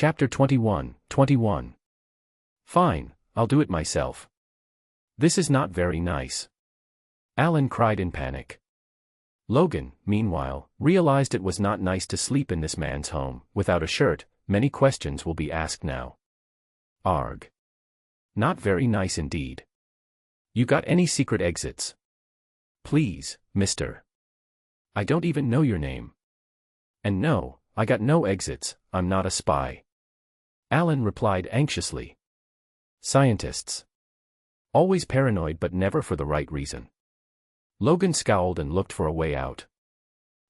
Chapter 21, 21. Fine, I'll do it myself. This is not very nice. Alan cried in panic. Logan, meanwhile, realized it was not nice to sleep in this man's home, without a shirt. Many questions will be asked now. Arg. Not very nice indeed. You got any secret exits? Please, mister. I don't even know your name. And no, I got no exits, I'm not a spy. Alan replied anxiously. Scientists. Always paranoid but never for the right reason. Logan scowled and looked for a way out.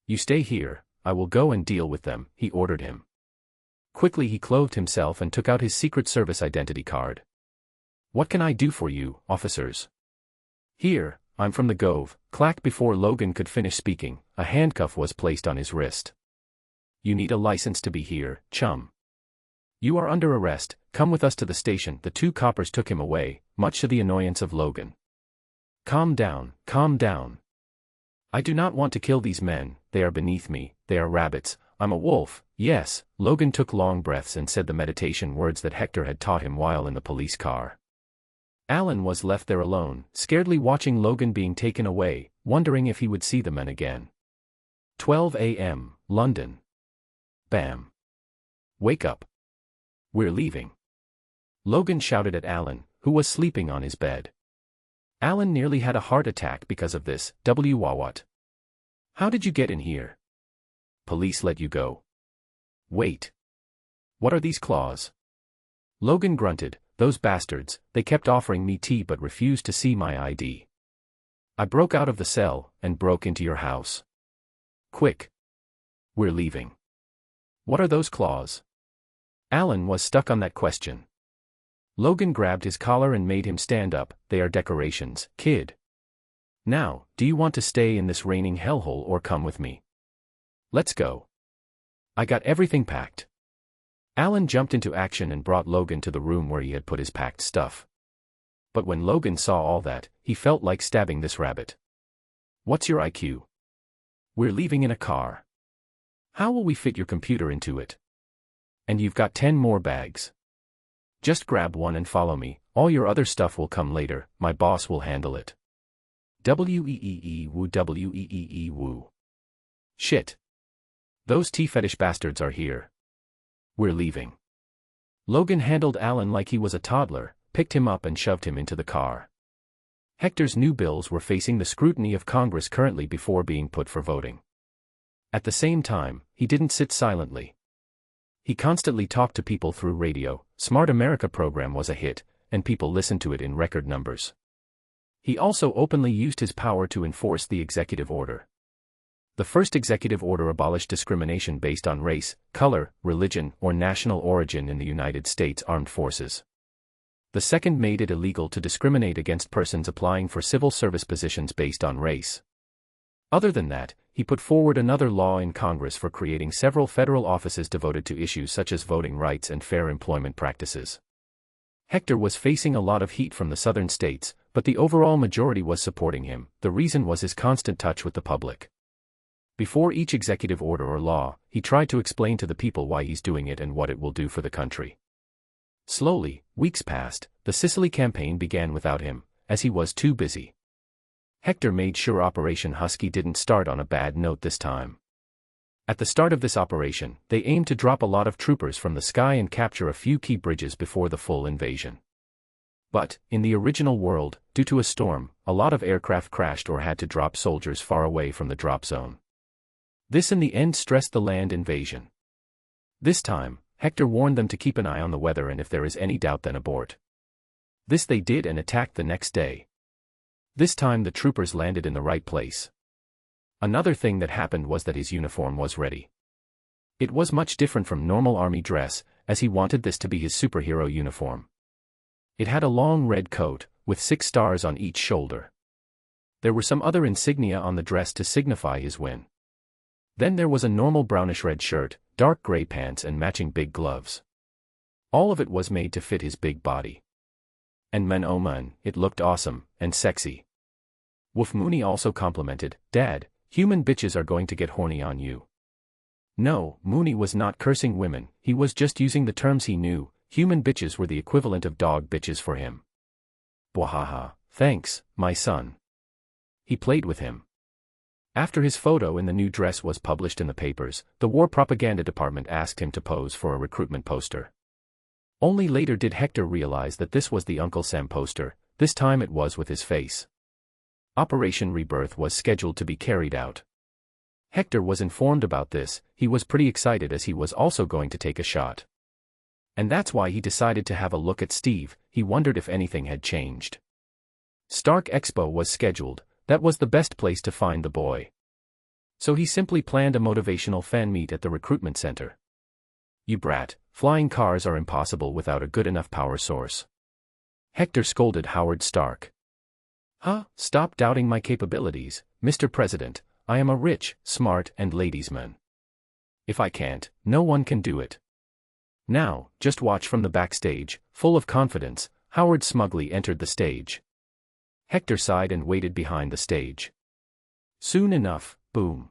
You stay here, I will go and deal with them, he ordered him. Quickly he clothed himself and took out his Secret Service identity card. What can I do for you, officers? Here, I'm from the Gov. Clack. Before Logan could finish speaking, a handcuff was placed on his wrist. You need a license to be here, chum. You are under arrest, come with us to the station. The two coppers took him away, much to the annoyance of Logan. Calm down, calm down. I do not want to kill these men, they are beneath me, they are rabbits, I'm a wolf, yes. Logan took long breaths and said the meditation words that Hector had taught him while in the police car. Alan was left there alone, scaredly watching Logan being taken away, wondering if he would see the men again. 12 a.m., London. Bam. Wake up. We're leaving. Logan shouted at Alan, who was sleeping on his bed. Alan nearly had a heart attack because of this. What? How did you get in here? Police let you go. Wait. What are these claws? Logan grunted, those bastards, they kept offering me tea but refused to see my ID. I broke out of the cell, and broke into your house. Quick. We're leaving. What are those claws? Alan was stuck on that question. Logan grabbed his collar and made him stand up. They are decorations, kid. Now, do you want to stay in this raining hellhole or come with me? Let's go. I got everything packed. Alan jumped into action and brought Logan to the room where he had put his packed stuff. But when Logan saw all that, he felt like stabbing this rabbit. What's your IQ? We're leaving in a car. How will we fit your computer into it? And you've got 10 more bags. Just grab one and follow me, all your other stuff will come later, my boss will handle it. Wee woo. Shit. Those tea fetish bastards are here. We're leaving. Logan handled Alan like he was a toddler, picked him up and shoved him into the car. Hector's new bills were facing the scrutiny of Congress currently before being put for voting. At the same time, he didn't sit silently. He constantly talked to people through radio. Smart America program was a hit, and people listened to it in record numbers. He also openly used his power to enforce the executive order. The first executive order abolished discrimination based on race, color, religion, or national origin in the United States Armed Forces. The second made it illegal to discriminate against persons applying for civil service positions based on race. Other than that, he put forward another law in Congress for creating several federal offices devoted to issues such as voting rights and fair employment practices. Hector was facing a lot of heat from the southern states, but the overall majority was supporting him. The reason was his constant touch with the public. Before each executive order or law, he tried to explain to the people why he's doing it and what it will do for the country. Slowly, weeks passed, the Sicily campaign began without him, as he was too busy. Hector made sure Operation Huskey didn't start on a bad note this time. At the start of this operation, they aimed to drop a lot of troopers from the sky and capture a few key bridges before the full invasion. But, in the original world, due to a storm, a lot of aircraft crashed or had to drop soldiers far away from the drop zone. This in the end stressed the land invasion. This time, Hector warned them to keep an eye on the weather and if there is any doubt then abort. This they did and attacked the next day. This time the troopers landed in the right place. Another thing that happened was that his uniform was ready. It was much different from normal army dress, as he wanted this to be his superhero uniform. It had a long red coat, with 6 stars on each shoulder. There were some other insignia on the dress to signify his win. Then there was a normal brownish-red shirt, dark gray pants and matching big gloves. All of it was made to fit his big body. And man oh man, it looked awesome, and sexy. Wolf Mooney also complimented, "Dad, human bitches are going to get horny on you." No, Mooney was not cursing women, he was just using the terms he knew. Human bitches were the equivalent of dog bitches for him. Bwahaha, thanks, my son. He played with him. After his photo in the new dress was published in the papers, the War Propaganda Department asked him to pose for a recruitment poster. Only later did Hector realize that this was the Uncle Sam poster, this time it was with his face. Operation Rebirth was scheduled to be carried out. Hector was informed about this, he was pretty excited as he was also going to take a shot. And that's why he decided to have a look at Steve, he wondered if anything had changed. Stark Expo was scheduled, that was the best place to find the boy. So he simply planned a motivational fan meet at the recruitment center. You brat, flying cars are impossible without a good enough power source. Hector scolded Howard Stark. Huh, stop doubting my capabilities, Mr. President, I am a rich, smart, and ladies' man. If I can't, no one can do it. Now, just watch from the backstage, full of confidence, Howard smugly entered the stage. Hector sighed and waited behind the stage. Soon enough, boom.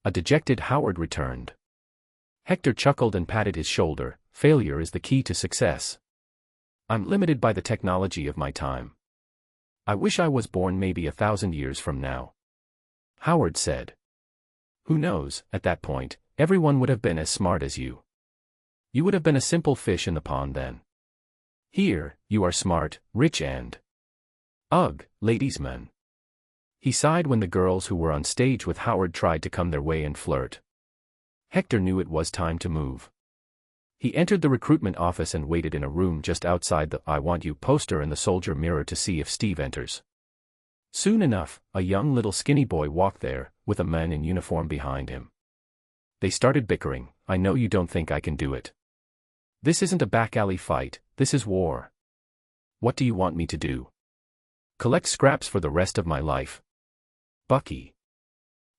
A dejected Howard returned. Hector chuckled and patted his shoulder, failure is the key to success. I'm limited by the technology of my time. I wish I was born maybe 1,000 years from now. Howard said. Who knows, at that point, everyone would have been as smart as you. You would have been a simple fish in the pond then. Here, you are smart, rich and... Ugh, ladies' man. He sighed when the girls who were on stage with Howard tried to come their way and flirt. Hector knew it was time to move. He entered the recruitment office and waited in a room just outside the I Want You poster and the soldier mirror to see if Steve enters. Soon enough, a young little skinny boy walked there, with a man in uniform behind him. They started bickering. I know you don't think I can do it. This isn't a back alley fight, this is war. What do you want me to do? Collect scraps for the rest of my life? Bucky.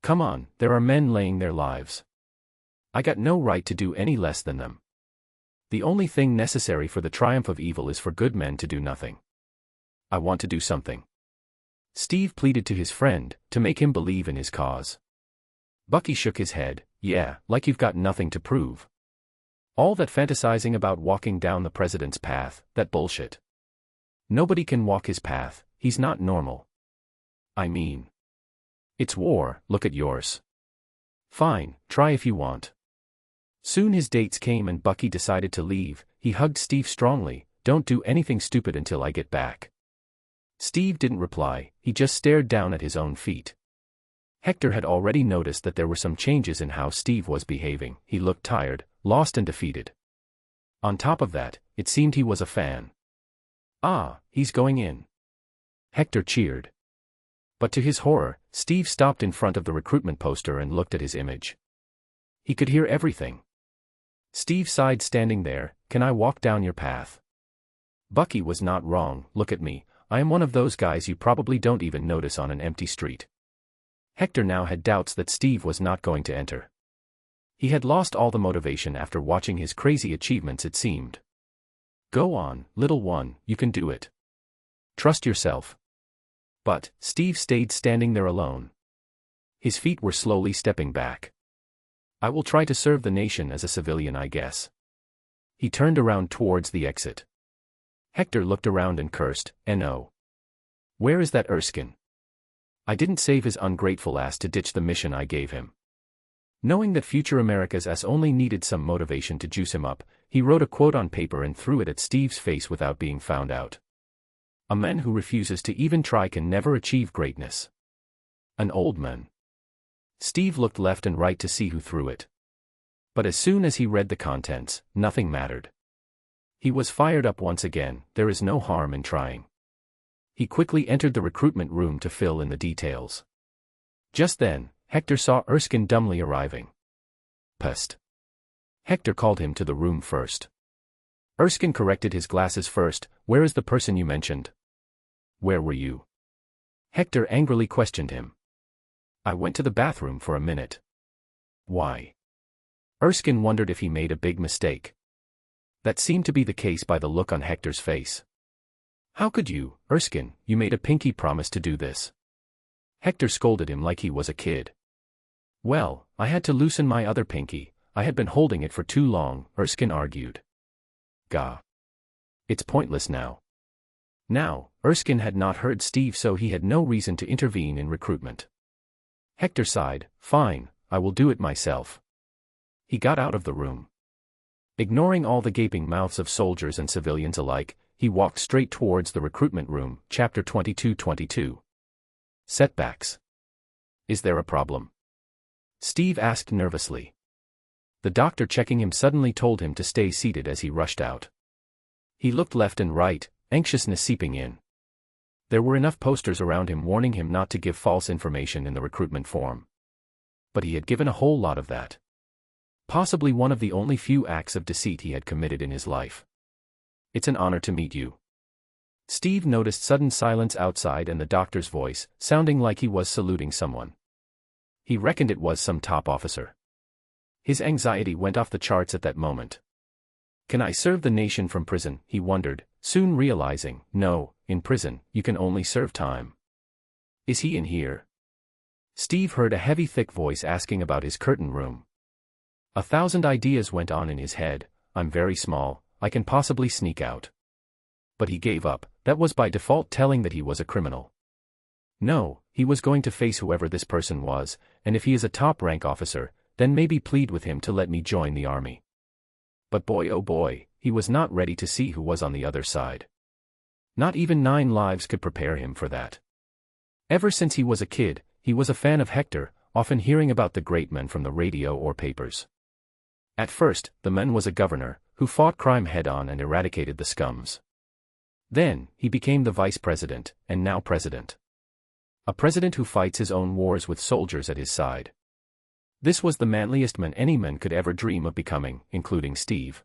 Come on, there are men laying their lives. I got no right to do any less than them. The only thing necessary for the triumph of evil is for good men to do nothing. I want to do something. Steve pleaded to his friend, to make him believe in his cause. Bucky shook his head, yeah, like you've got nothing to prove. All that fantasizing about walking down the president's path, that bullshit. Nobody can walk his path, he's not normal. I mean. It's war, look at yours. Fine, try if you want. Soon his dates came and Bucky decided to leave, he hugged Steve strongly, don't do anything stupid until I get back. Steve didn't reply, he just stared down at his own feet. Hector had already noticed that there were some changes in how Steve was behaving, he looked tired, lost and defeated. On top of that, it seemed he was a fan. Ah, he's going in. Hector cheered. But to his horror, Steve stopped in front of the recruitment poster and looked at his image. He could hear everything. Steve sighed standing there, can I walk down your path? Bucky was not wrong, look at me, I am one of those guys you probably don't even notice on an empty street. Hector now had doubts that Steve was not going to enter. He had lost all the motivation after watching his crazy achievements it seemed. Go on, little one, you can do it. Trust yourself. But, Steve stayed standing there alone. His feet were slowly stepping back. I will try to serve the nation as a civilian, I guess. He turned around towards the exit. Hector looked around and cursed, no. Where is that Erskine? I didn't save his ungrateful ass to ditch the mission I gave him. Knowing that future America's ass only needed some motivation to juice him up, he wrote a quote on paper and threw it at Steve's face without being found out. A man who refuses to even try can never achieve greatness. An old man. Steve looked left and right to see who threw it. But as soon as he read the contents, nothing mattered. He was fired up once again, there is no harm in trying. He quickly entered the recruitment room to fill in the details. Just then, Hector saw Erskine dumbly arriving. Pest. Hector called him to the room first. Erskine corrected his glasses first, where is the person you mentioned? Where were you? Hector angrily questioned him. I went to the bathroom for a minute. Why? Erskine wondered if he made a big mistake. That seemed to be the case by the look on Hector's face. How could you, Erskine, you made a pinky promise to do this. Hector scolded him like he was a kid. Well, I had to loosen my other pinky, I had been holding it for too long, Erskine argued. Gah. It's pointless now. Now, Erskine had not heard Steve, so he had no reason to intervene in recruitment. Hector sighed, fine, I will do it myself. He got out of the room. Ignoring all the gaping mouths of soldiers and civilians alike, he walked straight towards the recruitment room. Chapter 22. Setbacks. Is there a problem? Steve asked nervously. The doctor checking him suddenly told him to stay seated as he rushed out. He looked left and right, anxiousness seeping in. There were enough posters around him warning him not to give false information in the recruitment form. But he had given a whole lot of that. Possibly one of the only few acts of deceit he had committed in his life. It's an honor to meet you. Steve noticed sudden silence outside and the doctor's voice, sounding like he was saluting someone. He reckoned it was some top officer. His anxiety went off the charts at that moment. Can I serve the nation from prison, he wondered, soon realizing, no, in prison, you can only serve time. Is he in here? Steve heard a heavy thick voice asking about his curtain room. 1,000 ideas went on in his head. I'm very small, I can possibly sneak out. But he gave up, that was by default telling that he was a criminal. No, he was going to face whoever this person was, and if he is a top-rank officer, then maybe plead with him to let me join the army. But boy oh boy, he was not ready to see who was on the other side. Not even 9 lives could prepare him for that. Ever since he was a kid, he was a fan of Hector, often hearing about the great men from the radio or papers. At first, the man was a governor, who fought crime head-on and eradicated the scums. Then, he became the vice president, and now president. A president who fights his own wars with soldiers at his side. This was the manliest man any man could ever dream of becoming, including Steve.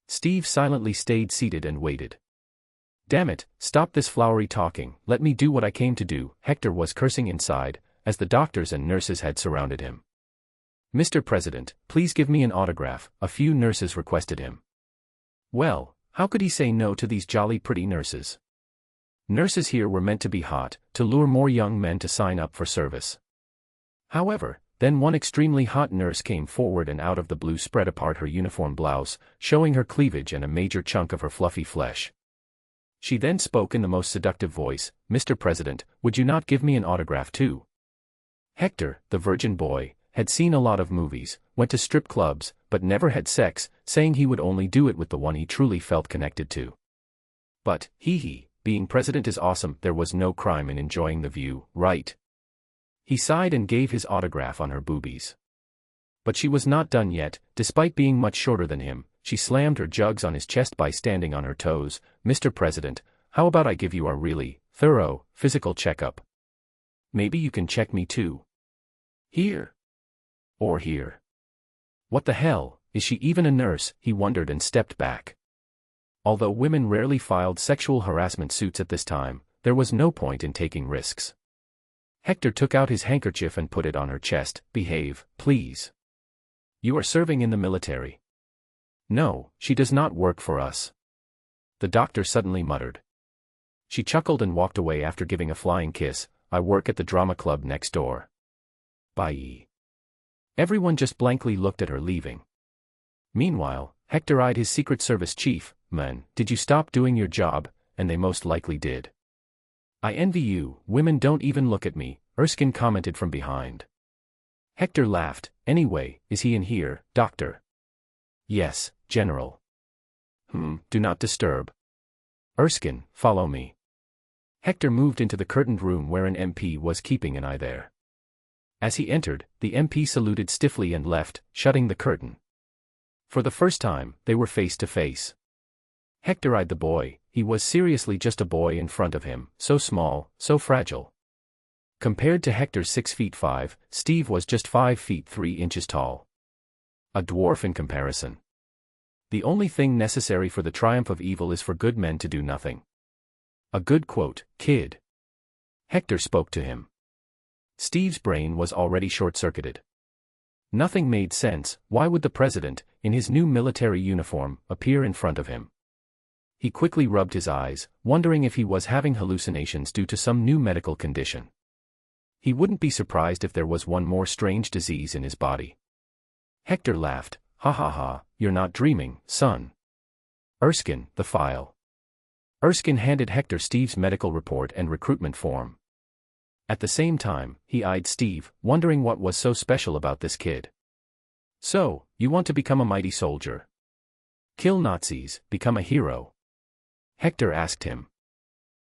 Steve silently stayed seated and waited. Damn it, stop this flowery talking, let me do what I came to do, Hector was cursing inside, as the doctors and nurses had surrounded him. Mr. President, please give me an autograph, a few nurses requested him. Well, how could he say no to these jolly pretty nurses? Nurses here were meant to be hot, to lure more young men to sign up for service. However, then one extremely hot nurse came forward and out of the blue spread apart her uniform blouse, showing her cleavage and a major chunk of her fluffy flesh. She then spoke in the most seductive voice, Mr. President, would you not give me an autograph too? Hector, the virgin boy, had seen a lot of movies, went to strip clubs, but never had sex, saying he would only do it with the one he truly felt connected to. But, being president is awesome, there was no crime in enjoying the view, right? He sighed and gave his autograph on her boobies. But she was not done yet, despite being much shorter than him, she slammed her jugs on his chest by standing on her toes. Mr. President, how about I give you a really thorough physical checkup? Maybe you can check me too. Here. Or here. What the hell, is she even a nurse, he wondered and stepped back. Although women rarely filed sexual harassment suits at this time, there was no point in taking risks. Hector took out his handkerchief and put it on her chest. Behave, please. You are serving in the military. No, she does not work for us. The doctor suddenly muttered. She chuckled and walked away after giving a flying kiss. I work at the drama club next door. Bye. Everyone just blankly looked at her leaving. Meanwhile, Hector eyed his Secret Service chief. Man, did you stop doing your job? And they most likely did. I envy you, women don't even look at me, Erskine commented from behind. Hector laughed. Anyway, is he in here, doctor? Yes, General. Do not disturb. Erskine, follow me. Hector moved into the curtained room where an MP was keeping an eye there. As he entered, the MP saluted stiffly and left, shutting the curtain. For the first time, they were face to face. Hector eyed the boy. He was seriously just a boy in front of him, so small, so fragile. Compared to Hector's 6'5", Steve was just 5'3" tall. A dwarf in comparison. The only thing necessary for the triumph of evil is for good men to do nothing. A good quote, kid. Hector spoke to him. Steve's brain was already short-circuited. Nothing made sense. Why would the president, in his new military uniform, appear in front of him? He quickly rubbed his eyes, wondering if he was having hallucinations due to some new medical condition. He wouldn't be surprised if there was one more strange disease in his body. Hector laughed. Ha ha ha, you're not dreaming, son. Erskine, the file. Erskine handed Hector Steve's medical report and recruitment form. At the same time, he eyed Steve, wondering what was so special about this kid. So, you want to become a mighty soldier? Kill Nazis, become a hero? Hector asked him.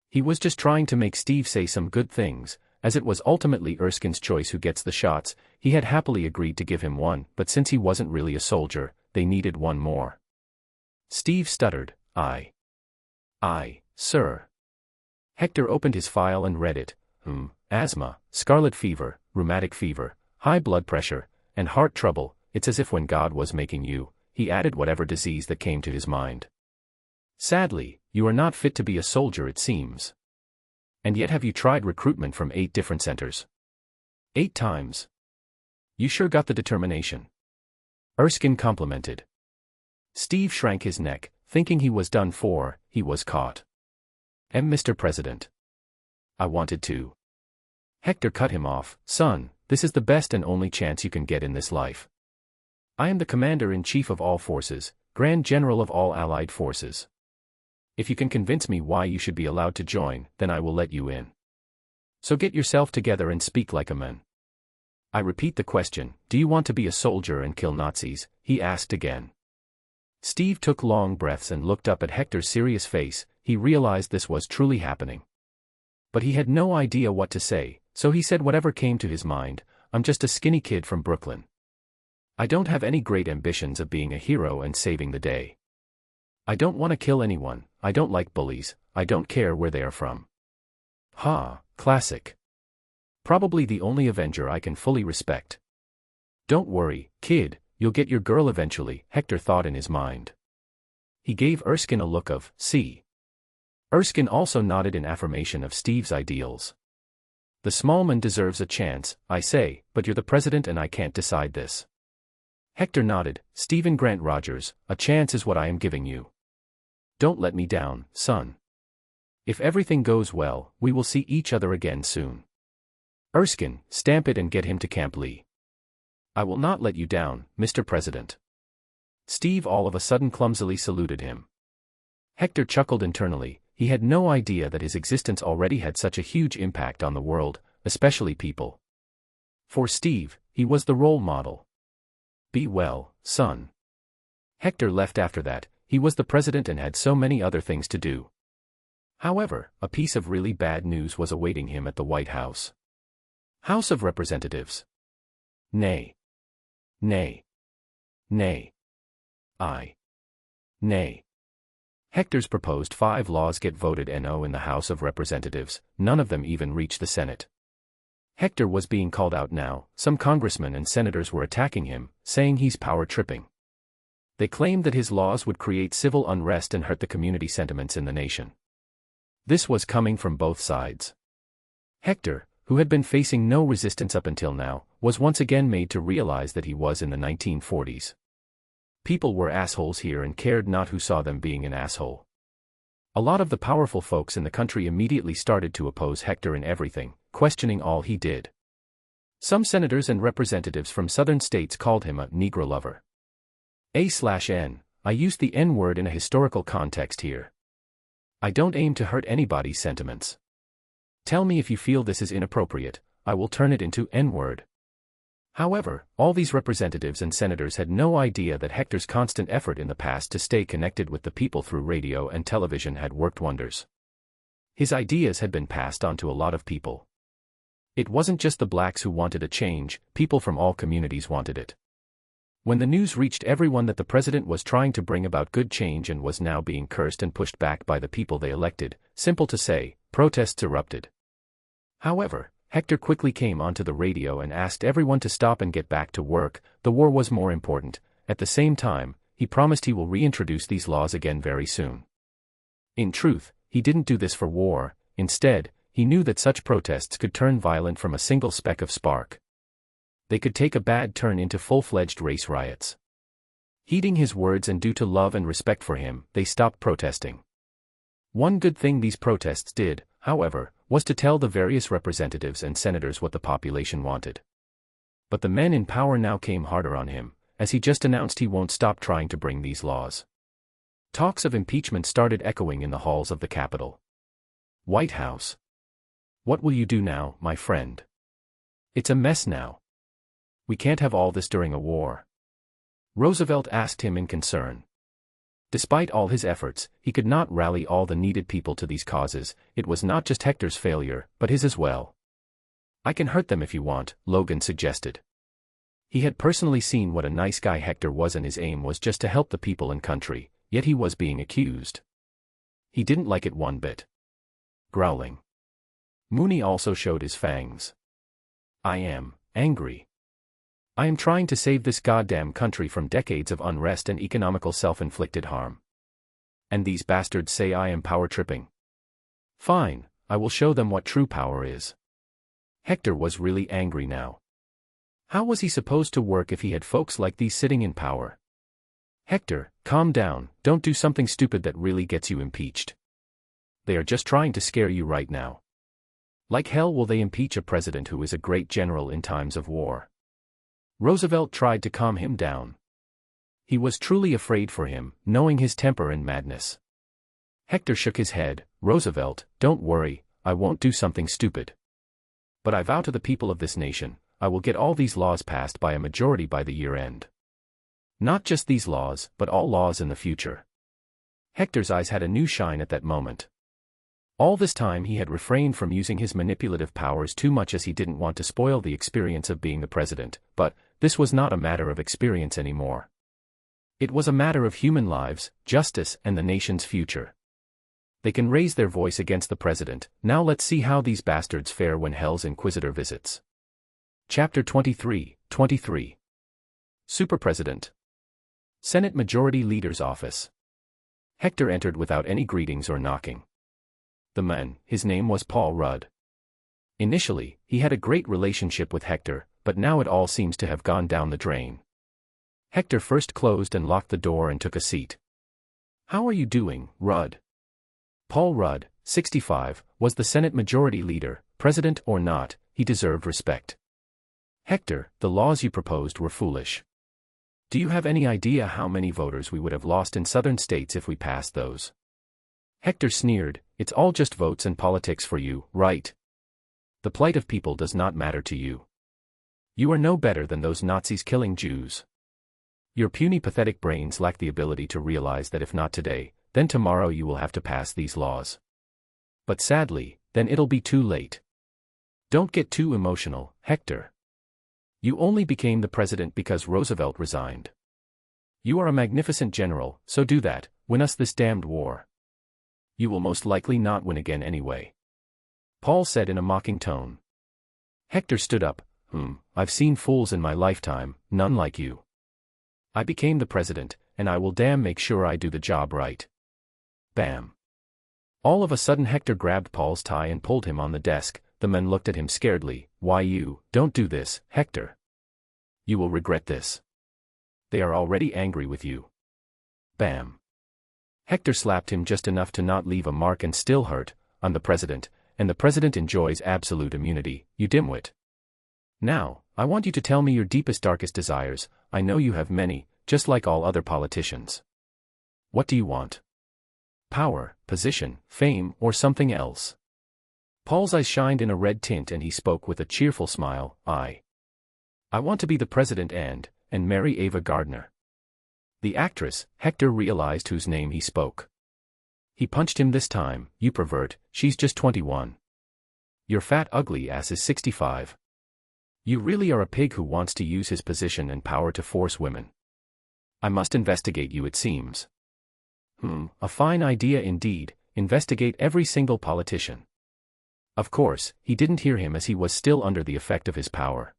He was just trying to make Steve say some good things, as it was ultimately Erskine's choice who gets the shots. He had happily agreed to give him one, but since he wasn't really a soldier, they needed one more. Steve stuttered, Aye, sir. Hector opened his file and read it. Asthma, scarlet fever, rheumatic fever, high blood pressure, and heart trouble. It's as if when God was making you, he added whatever disease that came to his mind. Sadly, you are not fit to be a soldier, it seems. And yet have you tried recruitment from 8 different centers? 8 times. You sure got the determination. Erskine complimented. Steve shrank his neck, thinking he was done for. He was caught. Mr. President. I wanted to. Hector cut him off. Son, this is the best and only chance you can get in this life. I am the Commander-in-Chief of all forces, Grand General of all Allied forces. If you can convince me why you should be allowed to join, then I will let you in. So get yourself together and speak like a man. I repeat the question, do you want to be a soldier and kill Nazis? He asked again. Steve took long breaths and looked up at Hector's serious face. He realized this was truly happening. But he had no idea what to say, so he said whatever came to his mind. I'm just a skinny kid from Brooklyn. I don't have any great ambitions of being a hero and saving the day. I don't want to kill anyone, I don't like bullies, I don't care where they are from. Ha, classic. Probably the only Avenger I can fully respect. Don't worry, kid, you'll get your girl eventually, Hector thought in his mind. He gave Erskine a look of, see. Erskine also nodded in affirmation of Steve's ideals. The small man deserves a chance, I say, but you're the president and I can't decide this. Hector nodded. Stephen Grant Rogers, a chance is what I am giving you. Don't let me down, son. If everything goes well, we will see each other again soon. Erskine, stamp it and get him to Camp Lee. I will not let you down, Mr. President. Steve all of a sudden clumsily saluted him. Hector chuckled internally. He had no idea that his existence already had such a huge impact on the world, especially people. For Steve, he was the role model. Be well, son. Hector left after that. He was the president and had so many other things to do. However, a piece of really bad news was awaiting him at the White House. House of Representatives. Nay. Nay. Nay. Aye. Nay. Hector's proposed 5 laws get voted no in the House of Representatives, none of them even reach the Senate. Hector was being called out now. Some congressmen and senators were attacking him, saying he's power-tripping. They claimed that his laws would create civil unrest and hurt the community sentiments in the nation. This was coming from both sides. Hector, who had been facing no resistance up until now, was once again made to realize that he was in the 1940s. People were assholes here and cared not who saw them being an asshole. A lot of the powerful folks in the country immediately started to oppose Hector in everything, questioning all he did. Some senators and representatives from southern states called him a Negro lover. A/N, I used the N-word in a historical context here. I don't aim to hurt anybody's sentiments. Tell me if you feel this is inappropriate, I will turn it into N-word. However, all these representatives and senators had no idea that Hector's constant effort in the past to stay connected with the people through radio and television had worked wonders. His ideas had been passed on to a lot of people. It wasn't just the blacks who wanted a change, people from all communities wanted it. When the news reached everyone that the president was trying to bring about good change and was now being cursed and pushed back by the people they elected, simple to say, protests erupted. However, Hector quickly came onto the radio and asked everyone to stop and get back to work. The war was more important. At the same time, he promised he will reintroduce these laws again very soon. In truth, he didn't do this for war. Instead, he knew that such protests could turn violent from a single speck of spark. They could take a bad turn into full-fledged race riots. Heeding his words and due to love and respect for him, they stopped protesting. One good thing these protests did, however, was to tell the various representatives and senators what the population wanted. But the men in power now came harder on him, as he just announced he won't stop trying to bring these laws. Talks of impeachment started echoing in the halls of the Capitol. White House. What will you do now, my friend? It's a mess now. We can't have all this during a war. Roosevelt asked him in concern. Despite all his efforts, he could not rally all the needed people to these causes. It was not just Hector's failure, but his as well. I can hurt them if you want, Logan suggested. He had personally seen what a nice guy Hector was, and his aim was just to help the people and country, yet he was being accused. He didn't like it one bit. Growling. Mooney also showed his fangs. I am angry. I am trying to save this goddamn country from decades of unrest and economical self-inflicted harm. And these bastards say I am power-tripping. Fine, I will show them what true power is. Hector was really angry now. How was he supposed to work if he had folks like these sitting in power? Hector, calm down, don't do something stupid that really gets you impeached. They are just trying to scare you right now. Like hell will they impeach a president who is a great general in times of war. Roosevelt tried to calm him down. He was truly afraid for him, knowing his temper and madness. Hector shook his head. Roosevelt, don't worry, I won't do something stupid. But I vow to the people of this nation, I will get all these laws passed by a majority by the year end. Not just these laws, but all laws in the future. Hector's eyes had a new shine at that moment. All this time he had refrained from using his manipulative powers too much, as he didn't want to spoil the experience of being the president, but this was not a matter of experience anymore. It was a matter of human lives, justice, and the nation's future. They can raise their voice against the president. Now let's see how these bastards fare when hell's Inquisitor visits. Chapter 23, 23. Superpresident. Senate Majority Leader's Office. Hector entered without any greetings or knocking. The man, his name was Paul Rudd. Initially, he had a great relationship with Hector, but now it all seems to have gone down the drain. Hector first closed and locked the door and took a seat. How are you doing, Rudd? Paul Rudd, 65, was the Senate Majority Leader. President or not, he deserved respect. Hector, the laws you proposed were foolish. Do you have any idea how many voters we would have lost in southern states if we passed those? Hector sneered. It's all just votes and politics for you, right? The plight of people does not matter to you. You are no better than those Nazis killing Jews. Your puny, pathetic brains lack the ability to realize that if not today, then tomorrow you will have to pass these laws. But sadly, then it'll be too late. Don't get too emotional, Hector. You only became the president because Roosevelt resigned. You are a magnificent general, so do that, win us this damned war. You will most likely not win again anyway. Paul said in a mocking tone. Hector stood up. I've seen fools in my lifetime, none like you. I became the president, and I will damn make sure I do the job right. Bam. All of a sudden Hector grabbed Paul's tie and pulled him on the desk. The men looked at him scaredly. Why you? Don't do this, Hector. You will regret this. They are already angry with you. Bam. Hector slapped him just enough to not leave a mark and still hurt. I'm the president, and the president enjoys absolute immunity, you dimwit. Now, I want you to tell me your deepest, darkest desires. I know you have many, just like all other politicians. What do you want? Power, position, fame, or something else? Paul's eyes shined in a red tint and he spoke with a cheerful smile. I want to be the president and marry Ava Gardner. The actress, Hector realized whose name he spoke. He punched him this time. You pervert, she's just 21. Your fat ugly ass is 65. You really are a pig who wants to use his position and power to force women. I must investigate you, it seems. A fine idea indeed. Investigate every single politician. Of course, he didn't hear him as he was still under the effect of his power.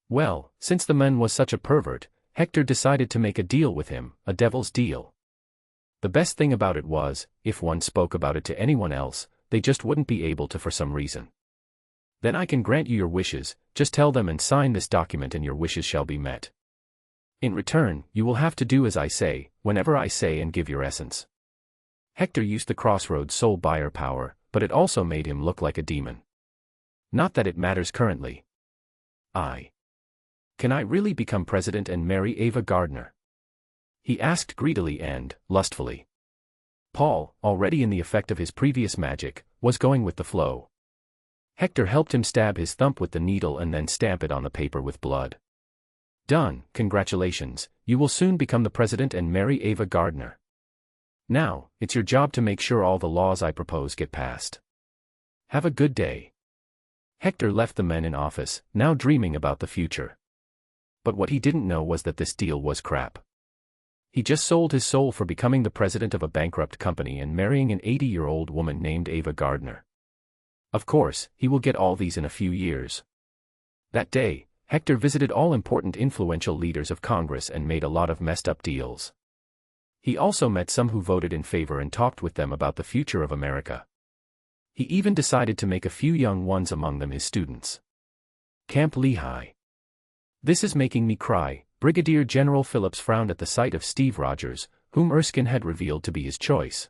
Well, since the man was such a pervert, Hector decided to make a deal with him, a devil's deal. The best thing about it was, if one spoke about it to anyone else, they just wouldn't be able to for some reason. Then I can grant you your wishes, just tell them and sign this document and your wishes shall be met. In return, you will have to do as I say, whenever I say, and give your essence. Hector used the crossroads soul buyer power, but it also made him look like a demon. Not that it matters currently. Can I really become president and marry Ava Gardner? He asked greedily and lustfully. Paul, already in the effect of his previous magic, was going with the flow. Hector helped him stab his thumb with the needle and then stamp it on the paper with blood. Done, congratulations, you will soon become the president and marry Ava Gardner. Now, it's your job to make sure all the laws I propose get passed. Have a good day. Hector left the men in office, now dreaming about the future. But what he didn't know was that this deal was crap. He just sold his soul for becoming the president of a bankrupt company and marrying an 80-year-old woman named Ava Gardner. Of course, he will get all these in a few years. That day, Hector visited all important influential leaders of Congress and made a lot of messed up deals. He also met some who voted in favor and talked with them about the future of America. He even decided to make a few young ones among them his students. Camp Lehigh. This is making me cry. Brigadier General Phillips frowned at the sight of Steve Rogers, whom Erskine had revealed to be his choice.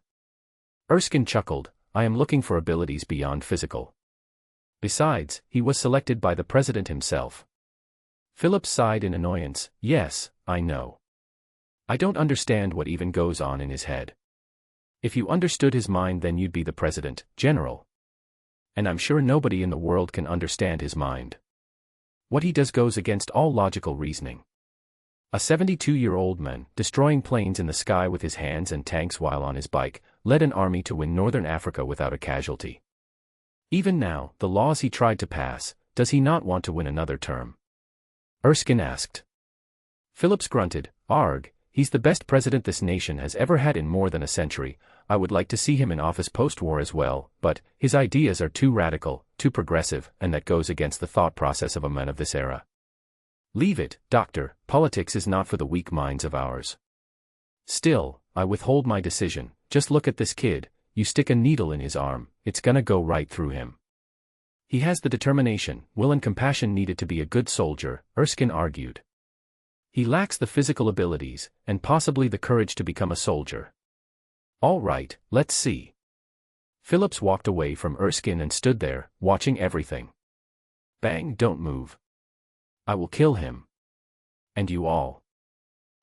Erskine chuckled, I am looking for abilities beyond physical. Besides, he was selected by the president himself. Phillips sighed in annoyance, yes, I know. I don't understand what even goes on in his head. If you understood his mind then you'd be the president, General. And I'm sure nobody in the world can understand his mind. What he does goes against all logical reasoning. A 72-year-old man, destroying planes in the sky with his hands and tanks while on his bike, led an army to win northern Africa without a casualty. Even now, the laws he tried to pass, does he not want to win another term? Erskine asked. Phillips grunted, Arg, he's the best president this nation has ever had in more than a century. I would like to see him in office post-war as well, but his ideas are too radical, too progressive, and that goes against the thought process of a man of this era. Leave it, Doctor, politics is not for the weak minds of ours. Still, I withhold my decision. Just look at this kid, you stick a needle in his arm, it's gonna go right through him. He has the determination, will and compassion needed to be a good soldier, Erskine argued. He lacks the physical abilities, and possibly the courage to become a soldier. All right, let's see. Phillips walked away from Erskine and stood there, watching everything. Bang, don't move. I will kill him. And you all.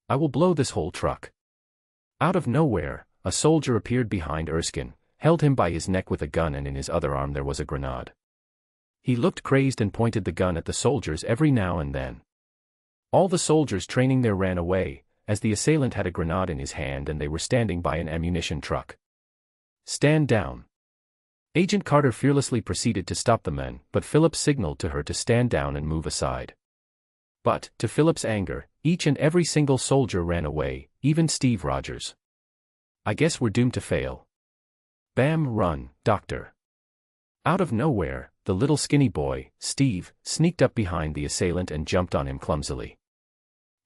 I will blow this whole truck. Out of nowhere, a soldier appeared behind Erskine, held him by his neck with a gun and in his other arm there was a grenade. He looked crazed and pointed the gun at the soldiers every now and then. All the soldiers training there ran away, as the assailant had a grenade in his hand and they were standing by an ammunition truck. Stand down. Agent Carter fearlessly proceeded to stop the men, but Phillips signaled to her to stand down and move aside. But, to Phillips' anger, each and every single soldier ran away, even Steve Rogers. I guess we're doomed to fail. Bam, run, Doctor. Out of nowhere, the little skinny boy, Steve, sneaked up behind the assailant and jumped on him clumsily.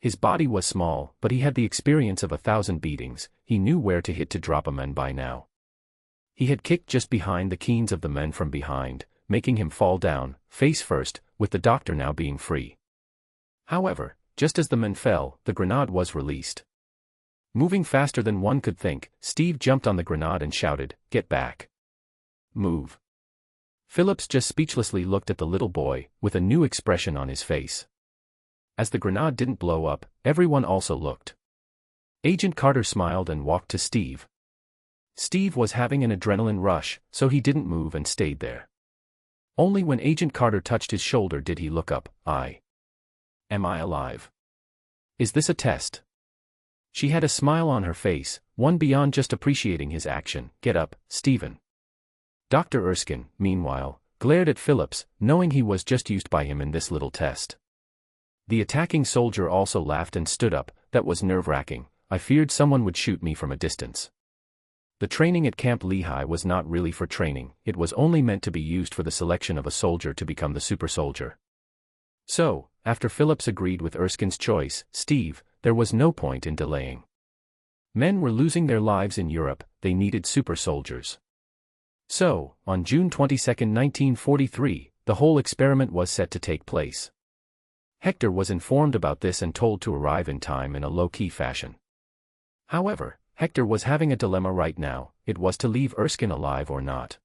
His body was small, but he had the experience of 1,000 beatings, he knew where to hit to drop a man by now. He had kicked just behind the keens of the men from behind, making him fall down, face first, with the doctor now being free. However, just as the men fell, the grenade was released. Moving faster than one could think, Steve jumped on the grenade and shouted, "Get back. Move." Phillips just speechlessly looked at the little boy, with a new expression on his face. As the grenade didn't blow up, everyone also looked. Agent Carter smiled and walked to Steve. Steve was having an adrenaline rush, so he didn't move and stayed there. Only when Agent Carter touched his shoulder did he look up. Am I alive? Is this a test? She had a smile on her face, one beyond just appreciating his action. Get up, Stephen. Dr. Erskine, meanwhile, glared at Phillips, knowing he was just used by him in this little test. The attacking soldier also laughed and stood up. That was nerve-wracking. I feared someone would shoot me from a distance. The training at Camp Lehigh was not really for training, it was only meant to be used for the selection of a soldier to become the super soldier. So, after Phillips agreed with Erskine's choice, Steve, there was no point in delaying. Men were losing their lives in Europe, they needed super soldiers. So, on June 22, 1943, the whole experiment was set to take place. Hector was informed about this and told to arrive in time in a low-key fashion. However, Hector was having a dilemma right now, it was to leave Erskine alive or not.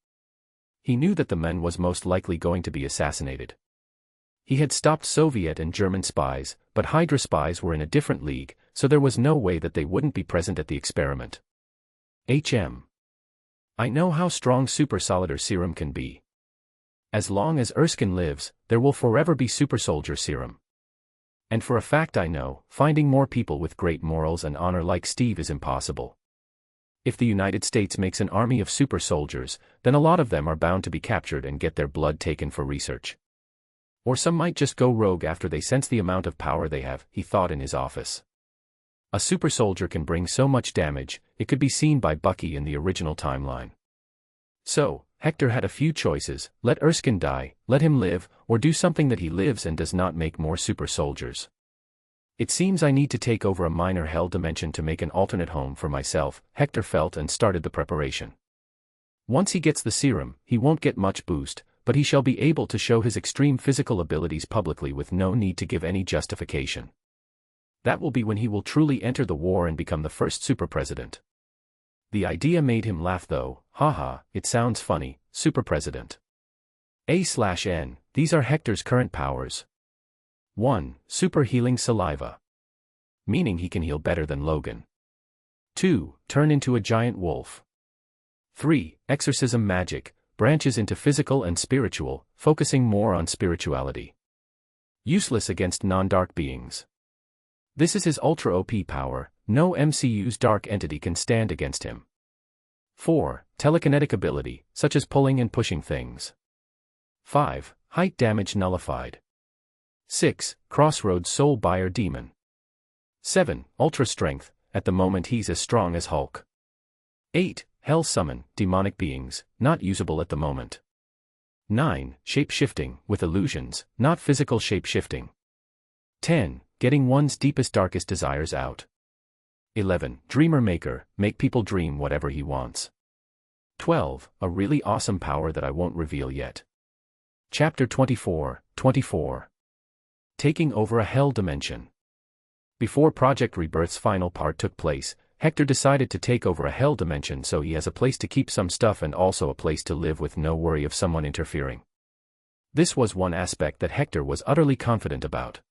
He knew that the man was most likely going to be assassinated. He had stopped Soviet and German spies, but Hydra spies were in a different league, so there was no way that they wouldn't be present at the experiment. I know how strong super soldier serum can be. As long as Erskine lives, there will forever be super soldier serum. And for a fact I know, finding more people with great morals and honor like Steve is impossible. If the United States makes an army of super soldiers, then a lot of them are bound to be captured and get their blood taken for research. Or some might just go rogue after they sense the amount of power they have, he thought in his office. A super soldier can bring so much damage, it could be seen by Bucky in the original timeline. So, Hector had a few choices: let Erskine die, let him live, or do something that he lives and does not make more super soldiers. It seems I need to take over a minor hell dimension to make an alternate home for myself, Hector felt, and started the preparation. Once he gets the serum, he won't get much boost, but he shall be able to show his extreme physical abilities publicly with no need to give any justification. That will be when he will truly enter the war and become the first super president. The idea made him laugh though. Haha, it sounds funny, super president. A/N, these are Hector's current powers. 1. Super healing saliva. Meaning he can heal better than Logan. 2. Turn into a giant wolf. 3. Exorcism magic, branches into physical and spiritual, focusing more on spirituality. Useless against non-dark beings. This is his ultra OP power, no MCU's dark entity can stand against him. 4. Telekinetic ability, such as pulling and pushing things. 5. Height damage nullified. 6. Crossroads soul buyer demon. 7. Ultra strength, at the moment he's as strong as Hulk. 8. Hell summon, demonic beings, not usable at the moment. 9. Shape-shifting, with illusions, not physical shape-shifting. 10. Getting one's deepest darkest desires out. 11. Dreamer maker, make people dream whatever he wants. 12. A really awesome power that I won't reveal yet. Chapter 24, 24. Taking over a hell dimension. Before Project Rebirth's final part took place, Hector decided to take over a hell dimension so he has a place to keep some stuff and also a place to live with no worry of someone interfering. This was one aspect that Hector was utterly confident about.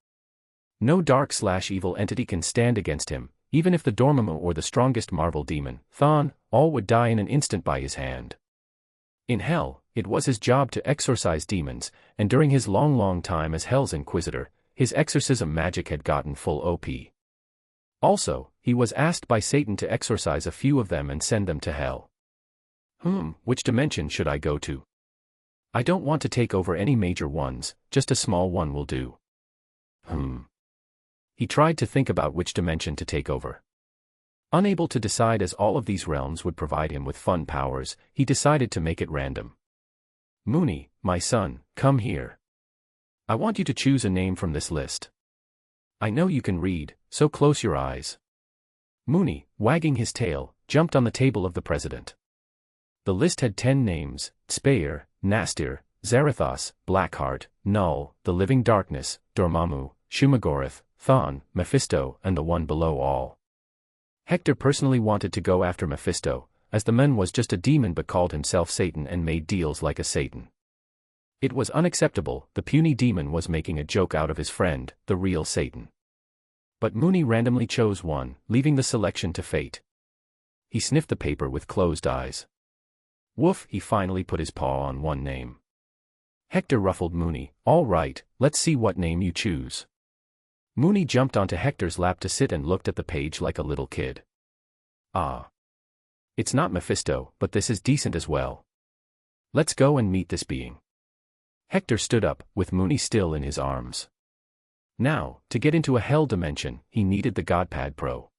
No dark/evil entity can stand against him, even if the Dormammu or the strongest Marvel demon, Thawne, all would die in an instant by his hand. In Hell, it was his job to exorcise demons, and during his long time as Hell's Inquisitor, his exorcism magic had gotten full OP. Also, he was asked by Satan to exorcise a few of them and send them to Hell. Which dimension should I go to? I don't want to take over any major ones, just a small one will do. He tried to think about which dimension to take over. Unable to decide as all of these realms would provide him with fun powers, he decided to make it random. Mooney, my son, come here. I want you to choose a name from this list. I know you can read, so close your eyes. Mooney, wagging his tail, jumped on the table of the president. The list had 10 names: Speyer, Nastir, Zarathos, Blackheart, Null, the Living Darkness, Dormammu, Shumagorath, Thawne, Mephisto, and the one below all. Hector personally wanted to go after Mephisto, as the man was just a demon but called himself Satan and made deals like a Satan. It was unacceptable, the puny demon was making a joke out of his friend, the real Satan. But Mooney randomly chose one, leaving the selection to fate. He sniffed the paper with closed eyes. Woof, he finally put his paw on one name. Hector ruffled Mooney. All right, let's see what name you choose. Mooney jumped onto Hector's lap to sit and looked at the page like a little kid. Ah. It's not Mephisto, but this is decent as well. Let's go and meet this being. Hector stood up, with Mooney still in his arms. Now, to get into a hell dimension, he needed the Godpad Pro.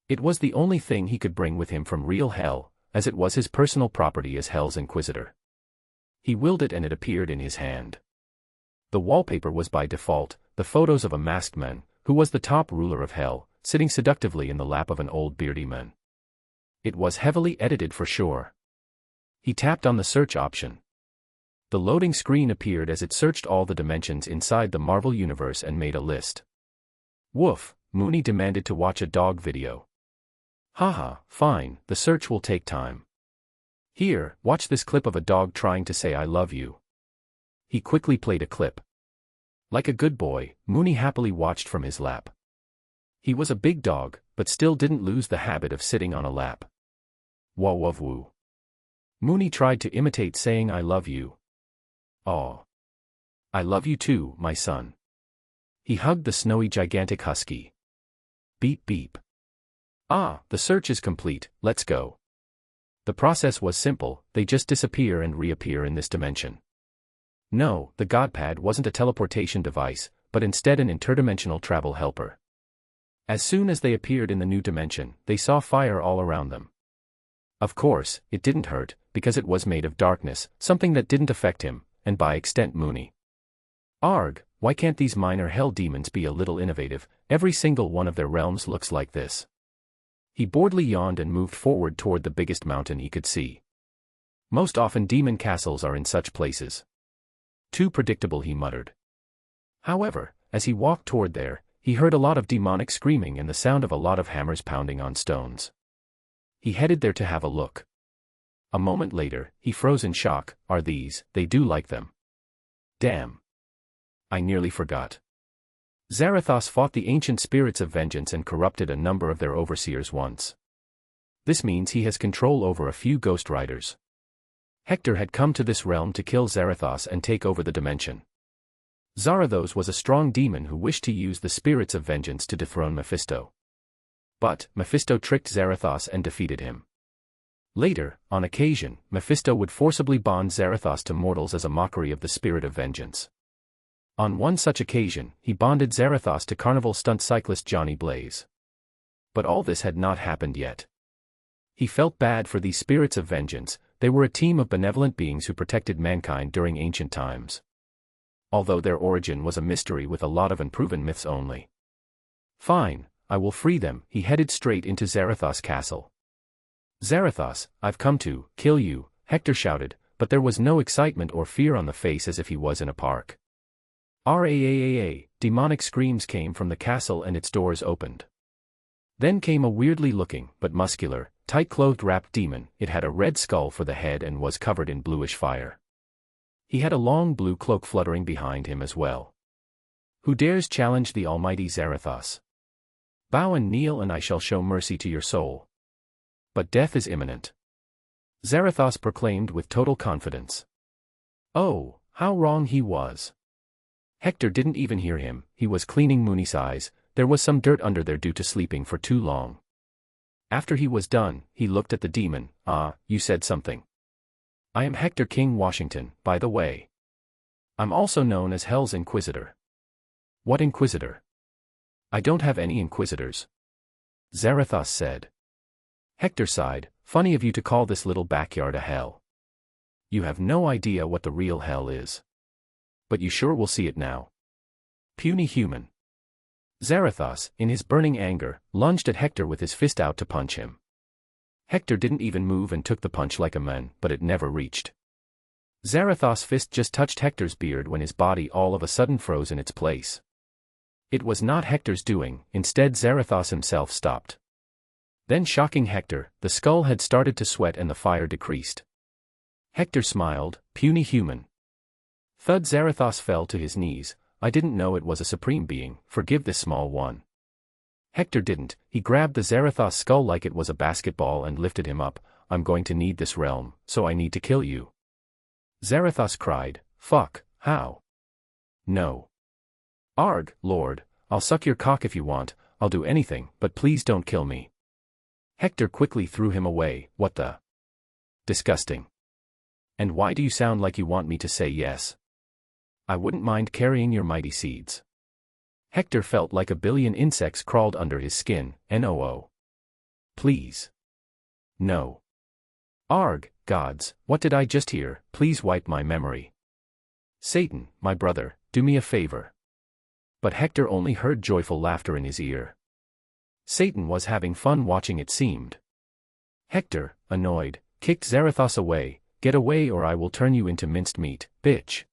It was the only thing he could bring with him from real hell, as it was his personal property as Hell's Inquisitor. He willed it and it appeared in his hand. The wallpaper was by default, the photos of a masked man, who was the top ruler of Hell, sitting seductively in the lap of an old beardy man. It was heavily edited for sure. He tapped on the search option. The loading screen appeared as it searched all the dimensions inside the Marvel Universe and made a list. Woof, Mooney demanded to watch a dog video. Haha, fine, the search will take time. Here, watch this clip of a dog trying to say I love you. He quickly played a clip. Like a good boy, Mooney happily watched from his lap. He was a big dog, but still didn't lose the habit of sitting on a lap. Wah wah woo. Mooney tried to imitate saying I love you. Aw. I love you too, my son. He hugged the snowy gigantic husky. Beep beep. Ah, the search is complete, let's go. The process was simple, they just disappear and reappear in this dimension. No, the Godpad wasn't a teleportation device, but instead an interdimensional travel helper. As soon as they appeared in the new dimension, they saw fire all around them. Of course, it didn't hurt, because it was made of darkness, something that didn't affect him, and by extent Mooney. Arg, why can't these minor hell demons be a little innovative? Every single one of their realms looks like this. He boredly yawned and moved forward toward the biggest mountain he could see. Most often demon castles are in such places. Too predictable, he muttered. However, as he walked toward there, he heard a lot of demonic screaming and the sound of a lot of hammers pounding on stones. He headed there to have a look. A moment later, he froze in shock. They do like them. Damn. I nearly forgot. Zarathos fought the ancient spirits of vengeance and corrupted a number of their overseers once. This means he has control over a few ghost riders. Hector had come to this realm to kill Zarathos and take over the dimension. Zarathos was a strong demon who wished to use the spirits of vengeance to dethrone Mephisto. But Mephisto tricked Zarathos and defeated him. Later, on occasion, Mephisto would forcibly bond Zarathos to mortals as a mockery of the spirit of vengeance. On one such occasion, he bonded Zarathos to carnival stunt cyclist Johnny Blaze. But all this had not happened yet. He felt bad for these spirits of vengeance. They were a team of benevolent beings who protected mankind during ancient times. Although their origin was a mystery with a lot of unproven myths only. Fine, I will free them. He headed straight into Zarathos' castle. Zarathos, I've come to kill you, Hector shouted, but there was no excitement or fear on the face as if he was in a park. Raaa, demonic screams came from the castle and its doors opened. Then came a weirdly looking, but muscular, tight-clothed wrapped demon. It had a red skull for the head and was covered in bluish fire. He had a long blue cloak fluttering behind him as well. Who dares challenge the almighty Zarathos? Bow and kneel and I shall show mercy to your soul. But death is imminent. Zarathos proclaimed with total confidence. Oh, how wrong he was. Hector didn't even hear him. He was cleaning Mooney's eyes. There was some dirt under there due to sleeping for too long. After he was done, he looked at the demon. Ah, you said something. I am Hector King Washington, by the way. I'm also known as Hell's Inquisitor. What Inquisitor? I don't have any Inquisitors. Zarathos said. Hector sighed. Funny of you to call this little backyard a hell. You have no idea what the real hell is. But you sure will see it now. Puny human. Zarathos, in his burning anger, lunged at Hector with his fist out to punch him. Hector didn't even move and took the punch like a man, but it never reached. Zarathos' fist just touched Hector's beard when his body all of a sudden froze in its place. It was not Hector's doing, instead Zarathos himself stopped. Then shocking Hector, the skull had started to sweat and the fire decreased. Hector smiled, puny human. Thud. Zarathos fell to his knees. I didn't know it was a supreme being, forgive this small one. Hector didn't, he grabbed the Zarathos skull like it was a basketball and lifted him up. I'm going to need this realm, so I need to kill you. Zarathos cried, fuck, how? No. Arg, Lord, I'll suck your cock if you want, I'll do anything, but please don't kill me. Hector quickly threw him away. What the? Disgusting. And why do you sound like you want me to say yes? I wouldn't mind carrying your mighty seeds. Hector felt like a billion insects crawled under his skin. No. Please. No. Arg, gods, what did I just hear? Please wipe my memory. Satan, my brother, do me a favor. But Hector only heard joyful laughter in his ear. Satan was having fun watching, it seemed. Hector, annoyed, kicked Zarathos away. Get away or I will turn you into minced meat, bitch.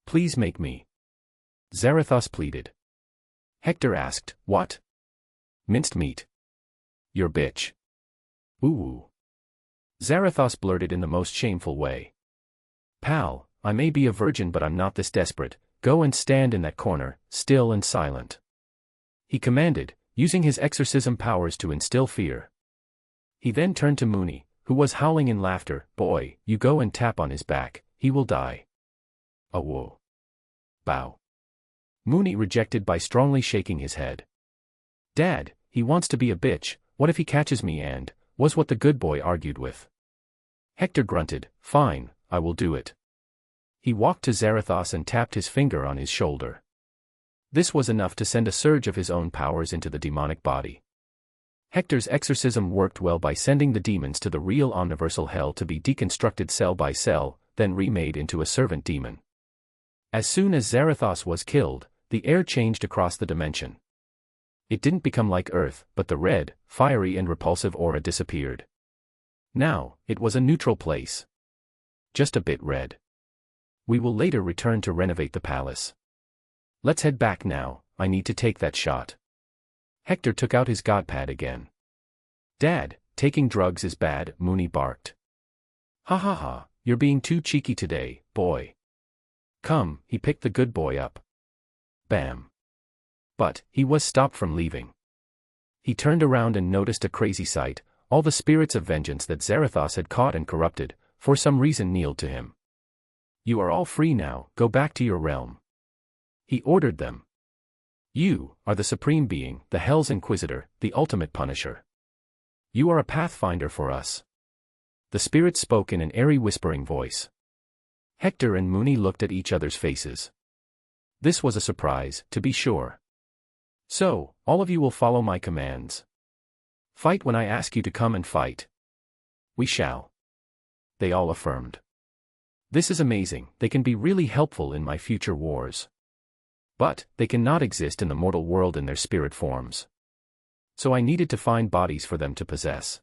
Please make me. Zarathos pleaded. Hector asked, what? Minced meat. Your bitch. Ooh. Zarathos blurted in the most shameful way. Pal, I may be a virgin but I'm not this desperate, go and stand in that corner, still and silent. He commanded, using his exorcism powers to instill fear. He then turned to Mooney, who was howling in laughter, boy, you go and tap on his back, he will die. Oh whoa. Bow. Mooney rejected by strongly shaking his head. Dad, he wants to be a bitch, what if he catches me and, was what the good boy argued with. Hector grunted, fine, I will do it. He walked to Zarathos and tapped his finger on his shoulder. This was enough to send a surge of his own powers into the demonic body. Hector's exorcism worked well by sending the demons to the real omniversal hell to be deconstructed cell by cell, then remade into a servant demon. As soon as Zarathos was killed, the air changed across the dimension. It didn't become like Earth, but the red, fiery and repulsive aura disappeared. Now, it was a neutral place. Just a bit red. We will later return to renovate the palace. Let's head back now, I need to take that shot. Hector took out his godpad again. Dad, taking drugs is bad, Mooney barked. Ha ha ha, you're being too cheeky today, boy. Come, he picked the good boy up. Bam. But, he was stopped from leaving. He turned around and noticed a crazy sight, all the spirits of vengeance that Zarathos had caught and corrupted, for some reason kneeled to him. You are all free now, go back to your realm. He ordered them. You are the supreme being, the Hell's Inquisitor, the ultimate punisher. You are a pathfinder for us. The spirits spoke in an airy whispering voice. Hector and Mooney looked at each other's faces. This was a surprise, to be sure. So, all of you will follow my commands. Fight when I ask you to come and fight. We shall. They all affirmed. This is amazing, they can be really helpful in my future wars. But, they cannot exist in the mortal world in their spirit forms. So I needed to find bodies for them to possess.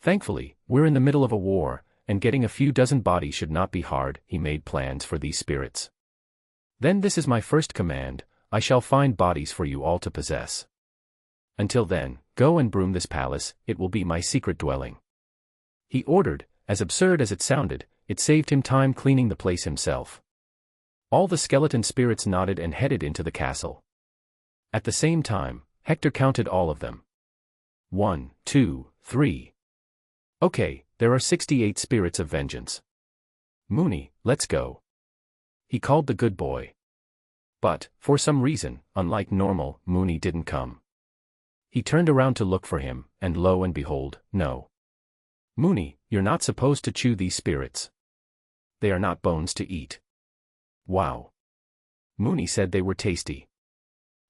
Thankfully, we're in the middle of a war, and getting a few dozen bodies should not be hard. He made plans for these spirits. Then this is my first command, I shall find bodies for you all to possess. Until then, go and broom this palace, it will be my secret dwelling. He ordered, as absurd as it sounded, it saved him time cleaning the place himself. All the skeleton spirits nodded and headed into the castle. At the same time, Hector counted all of them. 1, 2, 3. Okay, there are 68 spirits of vengeance. Mooney, let's go. He called the good boy. But, for some reason, unlike normal, Mooney didn't come. He turned around to look for him, and lo and behold, no. Mooney, you're not supposed to chew these spirits. They are not bones to eat. Wow. Mooney said they were tasty.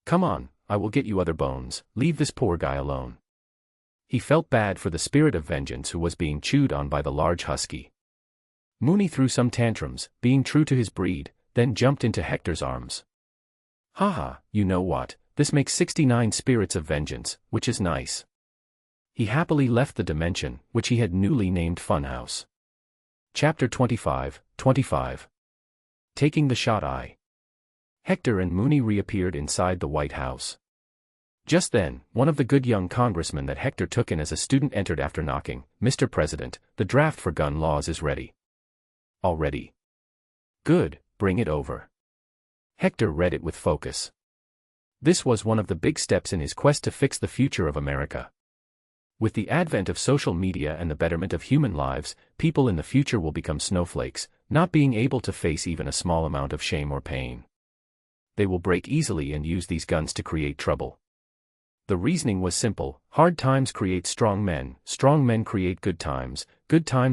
Come on, I will get you other bones, leave this poor guy alone. He felt bad for the spirit of vengeance who was being chewed on by the large husky. Mooney threw some tantrums, being true to his breed, then jumped into Hector's arms. Haha, you know what, this makes 69 spirits of vengeance, which is nice. He happily left the dimension, which he had newly named Funhouse. Chapter 25. Taking the shot I. Hector and Mooney reappeared inside the White House. Just then, one of the good young congressmen that Hector took in as a student entered after knocking. Mr. President, the draft for gun laws is ready. All ready. Good, bring it over. Hector read it with focus. This was one of the big steps in his quest to fix the future of America. With the advent of social media and the betterment of human lives, people in the future will become snowflakes, not being able to face even a small amount of shame or pain. They will break easily and use these guns to create trouble. The reasoning was simple, hard times create strong men create good times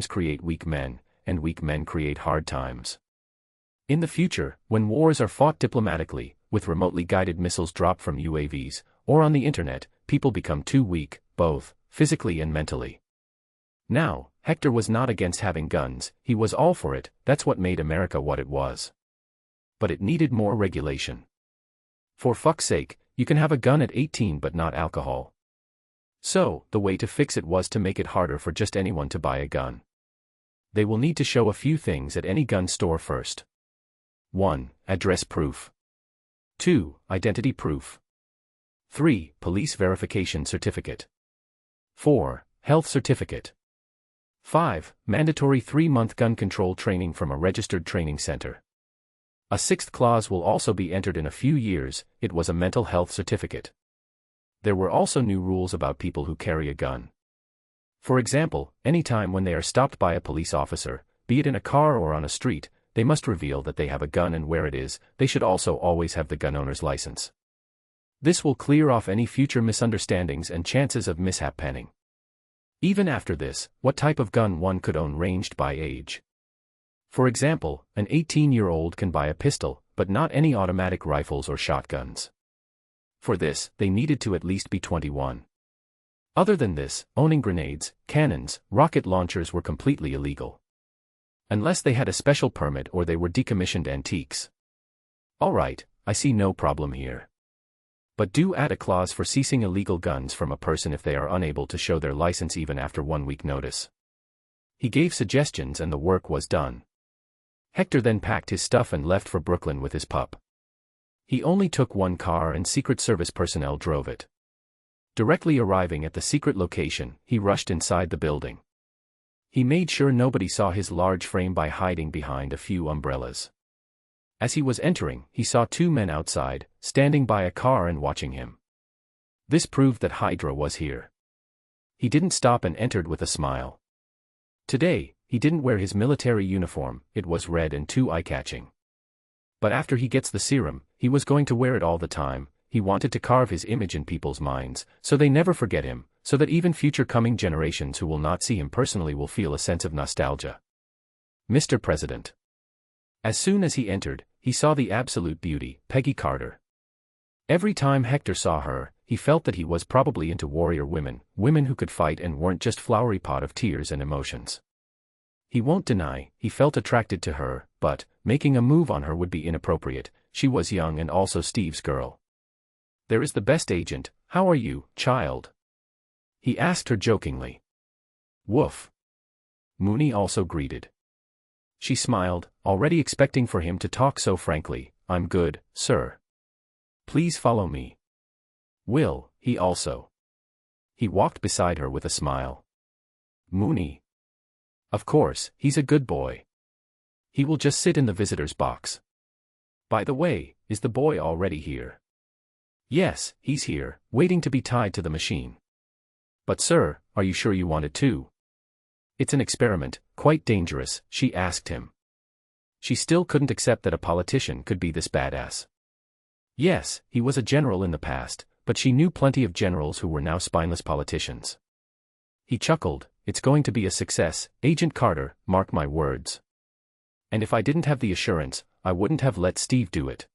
create weak men, and weak men create hard times. In the future, when wars are fought diplomatically, with remotely guided missiles dropped from UAVs, or on the internet, people become too weak, both physically and mentally. Now, Hector was not against having guns, he was all for it, that's what made America what it was. But it needed more regulation. For fuck's sake, you can have a gun at 18 but not alcohol. So, the way to fix it was to make it harder for just anyone to buy a gun. They will need to show a few things at any gun store first. 1. Address proof. 2. Identity proof. 3. Police verification certificate. 4. Health certificate. 5. Mandatory 3-month gun control training from a registered training center. A 6th clause will also be entered in a few years. It was a mental health certificate. There were also new rules about people who carry a gun. For example, anytime when they are stopped by a police officer, be it in a car or on a street, they must reveal that they have a gun and where it is. They should also always have the gun owner's license. This will clear off any future misunderstandings and chances of mishap penning. Even after this, what type of gun one could own ranged by age. For example, an 18-year-old can buy a pistol, but not any automatic rifles or shotguns. For this, they needed to at least be 21. Other than this, owning grenades, cannons, rocket launchers were completely illegal. Unless they had a special permit or they were decommissioned antiques. Alright, I see no problem here. But do add a clause for seizing illegal guns from a person if they are unable to show their license even after 1 week notice. He gave suggestions and the work was done. Hector then packed his stuff and left for Brooklyn with his pup. He only took 1 car and Secret Service personnel drove it. Directly arriving at the secret location, he rushed inside the building. He made sure nobody saw his large frame by hiding behind a few umbrellas. As he was entering, he saw 2 men outside, standing by a car and watching him. This proved that Hydra was here. He didn't stop and entered with a smile. Today, he didn't wear his military uniform, it was red and too eye-catching. But after he gets the serum, he was going to wear it all the time. He wanted to carve his image in people's minds, so they never forget him, so that even future coming generations who will not see him personally will feel a sense of nostalgia. Mr. President. As soon as he entered, he saw the absolute beauty, Peggy Carter. Every time Hector saw her, he felt that he was probably into warrior women, women who could fight and weren't just flowery pot of tears and emotions. He won't deny, he felt attracted to her, but making a move on her would be inappropriate. She was young and also Steve's girl. There is the best agent. How are you, child? He asked her jokingly. Woof. Mooney also greeted. She smiled, already expecting for him to talk so frankly. I'm good, sir. Please follow me. Will, he also. He walked beside her with a smile. Mooney. Of course, he's a good boy. He will just sit in the visitor's box. By the way, is the boy already here? Yes, he's here, waiting to be tied to the machine. But sir, are you sure you want it too? It's an experiment, quite dangerous, she asked him. She still couldn't accept that a politician could be this badass. Yes, he was a general in the past, but she knew plenty of generals who were now spineless politicians. He chuckled, it's going to be a success, Agent Carter, mark my words. And if I didn't have the assurance, I wouldn't have let Steve do it.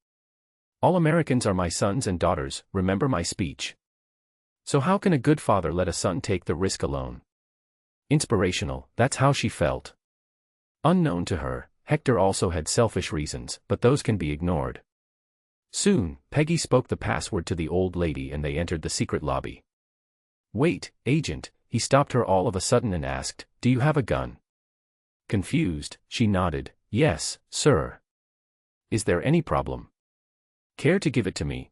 All Americans are my sons and daughters, remember my speech. So how can a good father let a son take the risk alone? Inspirational, that's how she felt. Unknown to her, Hector also had selfish reasons, but those can be ignored. Soon, Peggy spoke the password to the old lady and they entered the secret lobby. Wait, Agent, he stopped her all of a sudden and asked, do you have a gun? Confused, she nodded, yes, sir. Is there any problem? Care to give it to me?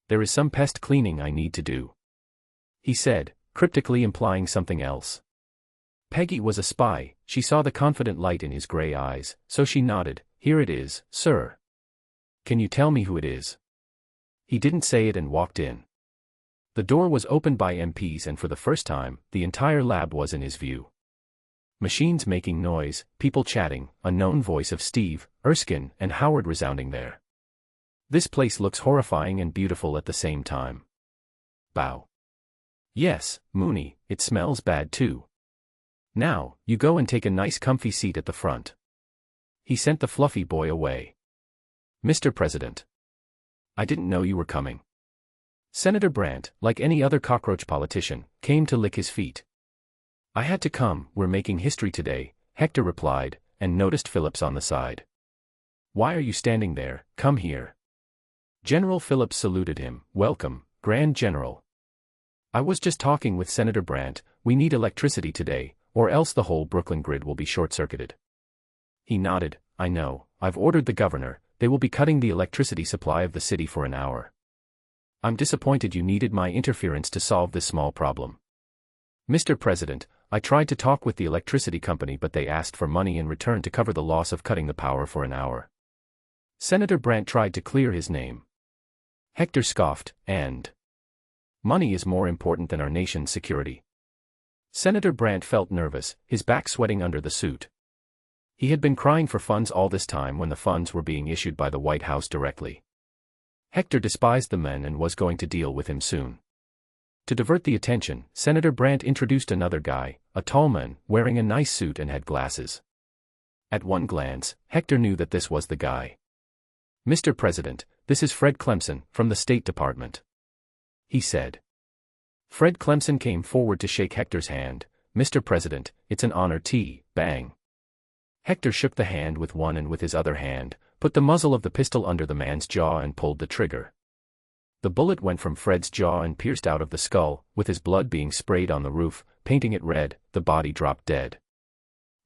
There is some pest cleaning I need to do. He said, cryptically implying something else. Peggy was a spy, she saw the confident light in his gray eyes, so she nodded, here it is, sir. Can you tell me who it is? He didn't say it and walked in. The door was opened by MPs and for the first time, the entire lab was in his view. Machines making noise, people chatting, a known voice of Steve, Erskine, and Howard resounding there. This place looks horrifying and beautiful at the same time. Bow. Yes, Mooney, it smells bad too. Now, you go and take a nice comfy seat at the front. He sent the fluffy boy away. Mr. President. I didn't know you were coming. Senator Brandt, like any other cockroach politician, came to lick his feet. I had to come, we're making history today, Hector replied, and noticed Phillips on the side. Why are you standing there, come here. General Phillips saluted him, welcome, Grand General. I was just talking with Senator Brandt, we need electricity today, or else the whole Brooklyn grid will be short-circuited. He nodded, I know, I've ordered the governor, they will be cutting the electricity supply of the city for an hour. I'm disappointed you needed my interference to solve this small problem. Mr. President, I tried to talk with the electricity company but they asked for money in return to cover the loss of cutting the power for an hour. Senator Brandt tried to clear his name. Hector scoffed, and money is more important than our nation's security. Senator Brandt felt nervous, his back sweating under the suit. He had been crying for funds all this time when the funds were being issued by the White House directly. Hector despised the man and was going to deal with him soon. To divert the attention, Senator Brandt introduced another guy, a tall man, wearing a nice suit and had glasses. At one glance, Hector knew that this was the guy. "Mr. President, this is Fred Clemson, from the State Department," he said. Fred Clemson came forward to shake Hector's hand. "Mr. President, it's an honor to..." Bang. Hector shook the hand with one and with his other hand, put the muzzle of the pistol under the man's jaw and pulled the trigger. The bullet went from Fred's jaw and pierced out of the skull, with his blood being sprayed on the roof, painting it red. The body dropped dead.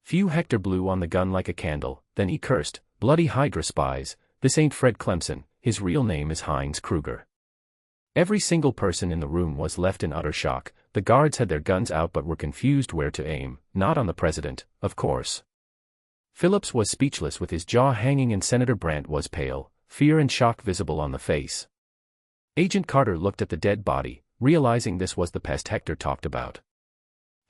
Phew! Hector blew on the gun like a candle, then he cursed, "Bloody Hydra spies, this ain't Fred Clemson, his real name is Heinz Kruger." Every single person in the room was left in utter shock. The guards had their guns out but were confused where to aim, not on the president, of course. Phillips was speechless with his jaw hanging and Senator Brandt was pale, fear and shock visible on the face. Agent Carter looked at the dead body, realizing this was the pest Hector talked about.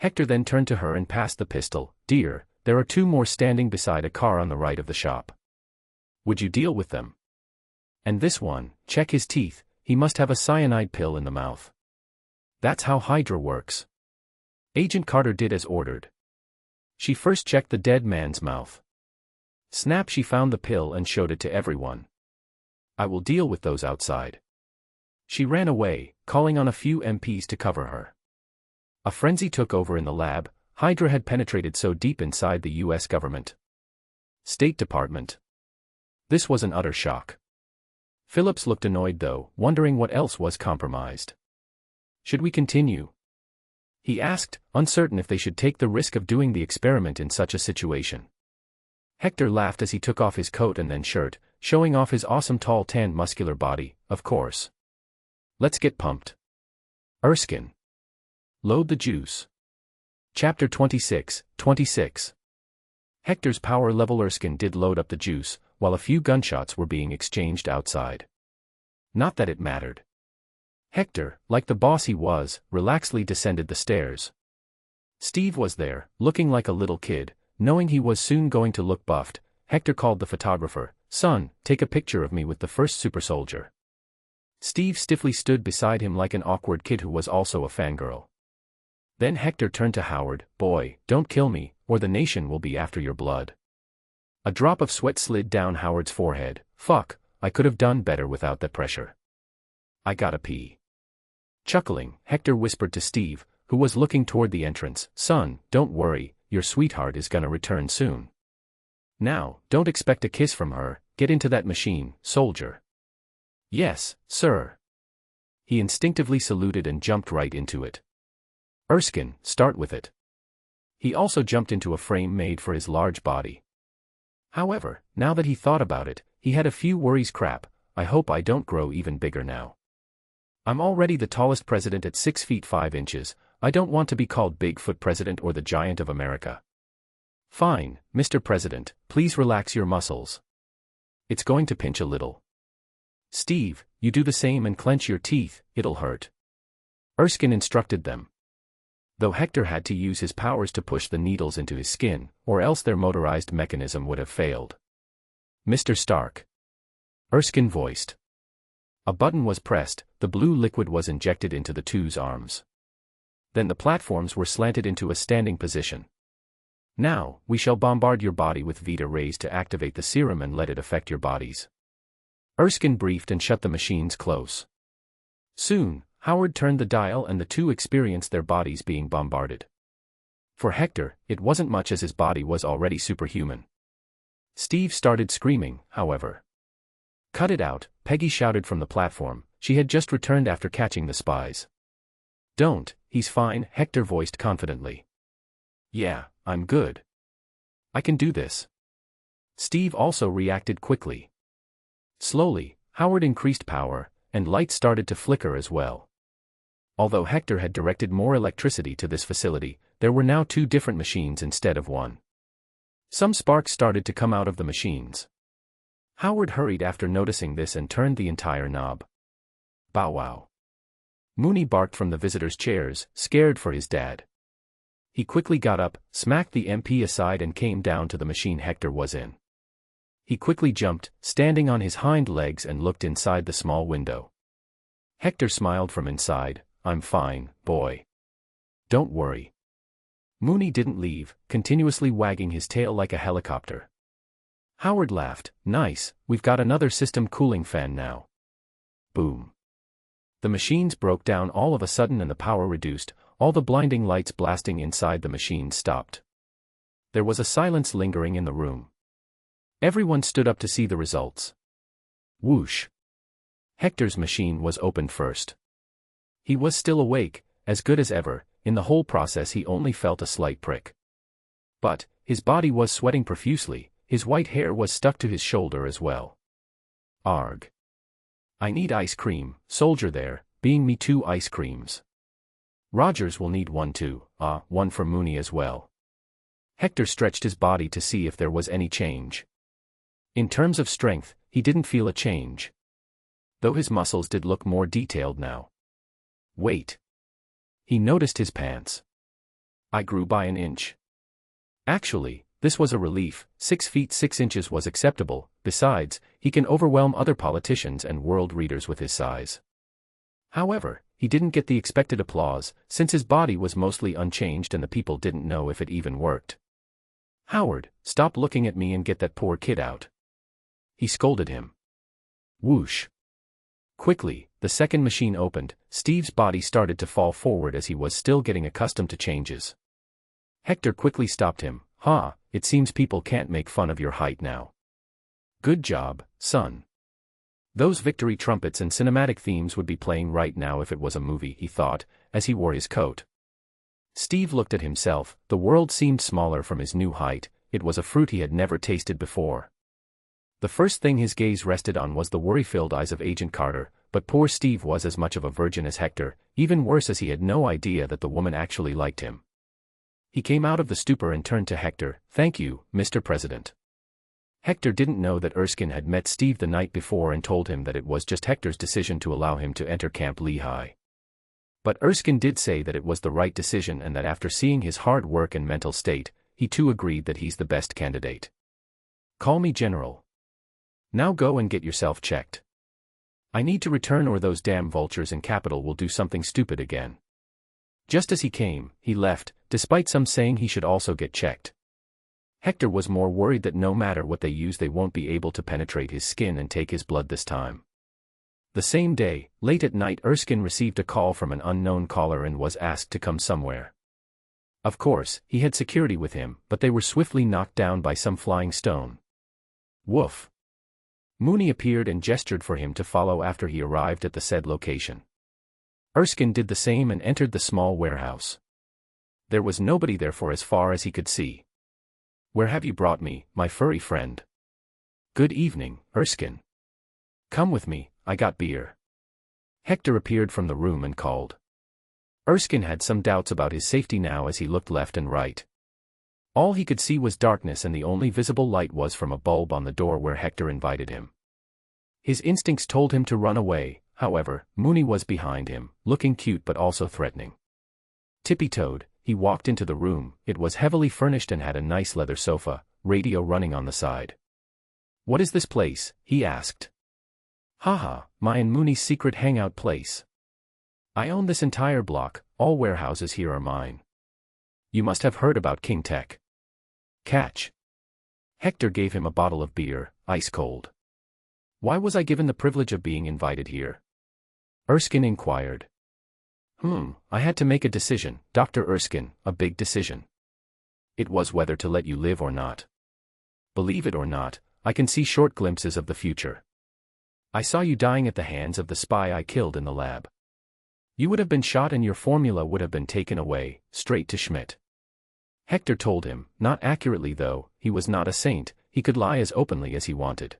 Hector then turned to her and passed the pistol. "Dear, there are two more standing beside a car on the right of the shop. Would you deal with them? And this one, check his teeth, he must have a cyanide pill in the mouth. That's how Hydra works." Agent Carter did as ordered. She first checked the dead man's mouth. Snap! She found the pill and showed it to everyone. "I will deal with those outside." She ran away, calling on a few MPs to cover her. A frenzy took over in the lab. Hydra had penetrated so deep inside the U.S. government. State Department. This was an utter shock. Phillips looked annoyed though, wondering what else was compromised. "Should we continue?" he asked, uncertain if they should take the risk of doing the experiment in such a situation. Hector laughed as he took off his coat and then shirt, showing off his awesome tall tanned muscular body. "Of course. Let's get pumped. Erskine. Load the juice." Chapter 26. Hector's power level. Erskine did load up the juice, while a few gunshots were being exchanged outside. Not that it mattered. Hector, like the boss he was, relaxedly descended the stairs. Steve was there, looking like a little kid. Knowing he was soon going to look buffed, Hector called the photographer. "Son, take a picture of me with the first super soldier." Steve stiffly stood beside him like an awkward kid who was also a fangirl. Then Hector turned to Howard. "Boy, don't kill me, or the nation will be after your blood." A drop of sweat slid down Howard's forehead. "Fuck, I could have done better without that pressure. I gotta pee." Chuckling, Hector whispered to Steve, who was looking toward the entrance. "Son, don't worry, your sweetheart is gonna return soon. Now, don't expect a kiss from her. Get into that machine, soldier." "Yes, sir." He instinctively saluted and jumped right into it. "Erskine, start with it." He also jumped into a frame made for his large body. However, now that he thought about it, he had a few worries. Crap, I hope I don't grow even bigger now. I'm already the tallest president at 6 feet 5 inches, I don't want to be called Bigfoot President or the Giant of America. "Fine, Mr. President, please relax your muscles. It's going to pinch a little." "Steve, you do the same and clench your teeth, it'll hurt," Erskine instructed them. Though Hector had to use his powers to push the needles into his skin, or else their motorized mechanism would have failed. "Mr. Stark," Erskine voiced. A button was pressed, the blue liquid was injected into the two's arms. Then the platforms were slanted into a standing position. "Now, we shall bombard your body with Vita rays to activate the serum and let it affect your bodies." Erskine briefed and shut the machines close. Soon, Howard turned the dial and the two experienced their bodies being bombarded. For Hector, it wasn't much as his body was already superhuman. Steve started screaming, however. "Cut it out," Peggy shouted from the platform. She had just returned after catching the spies. "Don't, he's fine," Hector voiced confidently. "Yeah, I'm good. I can do this." Steve also reacted quickly. Slowly, Howard increased power, and lights started to flicker as well. Although Hector had directed more electricity to this facility, there were now 2 different machines instead of 1. Some sparks started to come out of the machines. Howard hurried after noticing this and turned the entire knob. Bow wow. Mooney barked from the visitors' chairs, scared for his dad. He quickly got up, smacked the MP aside and came down to the machine Hector was in. He quickly jumped, standing on his hind legs and looked inside the small window. Hector smiled from inside. I'm fine, boy. Don't worry. Mooney didn't leave, continuously wagging his tail like a helicopter. Howard laughed. Nice, we've got another system cooling fan now. Boom. The machines broke down all of a sudden and the power reduced, all the blinding lights blasting inside the machines stopped. There was a silence lingering in the room. Everyone stood up to see the results. Whoosh. Hector's machine was opened first. He was still awake, as good as ever. In the whole process he only felt a slight prick. But, his body was sweating profusely, his white hair was stuck to his shoulder as well. Arg. I need ice cream, soldier there, being me 2 ice creams. Rogers will need 1 too, one for Mooney as well. Hector stretched his body to see if there was any change. In terms of strength, he didn't feel a change. Though his muscles did look more detailed now. Wait. He noticed his pants. I grew by an inch. Actually, this was a relief. 6 feet 6 inches was acceptable. Besides, he can overwhelm other politicians and world readers with his size. However, he didn't get the expected applause, since his body was mostly unchanged and the people didn't know if it even worked. Howard, stop looking at me and get that poor kid out. He scolded him. Whoosh. Quickly, the second machine opened. Steve's body started to fall forward as he was still getting accustomed to changes. Hector quickly stopped him. It seems people can't make fun of your height now. Good job, son. Those victory trumpets and cinematic themes would be playing right now if it was a movie, he thought, as he wore his coat. Steve looked at himself. The world seemed smaller from his new height. It was a fruit he had never tasted before. The first thing his gaze rested on was the worry-filled eyes of Agent Carter, but poor Steve was as much of a virgin as Hector, even worse as he had no idea that the woman actually liked him. He came out of the stupor and turned to Hector. Thank you, Mr. President. Hector didn't know that Erskine had met Steve the night before and told him that it was just Hector's decision to allow him to enter Camp Lehigh. But Erskine did say that it was the right decision and that after seeing his hard work and mental state, he too agreed that he's the best candidate. Call me General. Now go and get yourself checked. I need to return or those damn vultures in Capitol will do something stupid again. Just as he came, he left, despite some saying he should also get checked. Hector was more worried that no matter what they use they won't be able to penetrate his skin and take his blood this time. The same day, late at night, Erskine received a call from an unknown caller and was asked to come somewhere. Of course, he had security with him, but they were swiftly knocked down by some flying stone. Woof. Mooney appeared and gestured for him to follow after he arrived at the said location. Erskine did the same and entered the small warehouse. There was nobody there for as far as he could see. Where have you brought me, my furry friend? Good evening, Erskine. Come with me, I got beer. Hector appeared from the room and called. Erskine had some doubts about his safety now as he looked left and right. All he could see was darkness and the only visible light was from a bulb on the door where Hector invited him. His instincts told him to run away, however, Mooney was behind him, looking cute but also threatening. Tippy-toed, he walked into the room. It was heavily furnished and had a nice leather sofa, radio running on the side. What is this place? He asked. Haha, my and Mooney's secret hangout place. I own this entire block, all warehouses here are mine. You must have heard about King Tech. Catch. Hector gave him a bottle of beer, ice cold. Why was I given the privilege of being invited here? Erskine inquired. I had to make a decision, Dr. Erskine, a big decision. It was whether to let you live or not. Believe it or not, I can see short glimpses of the future. I saw you dying at the hands of the spy I killed in the lab. You would have been shot and your formula would have been taken away, straight to Schmidt. Hector told him, not accurately though, he was not a saint, he could lie as openly as he wanted.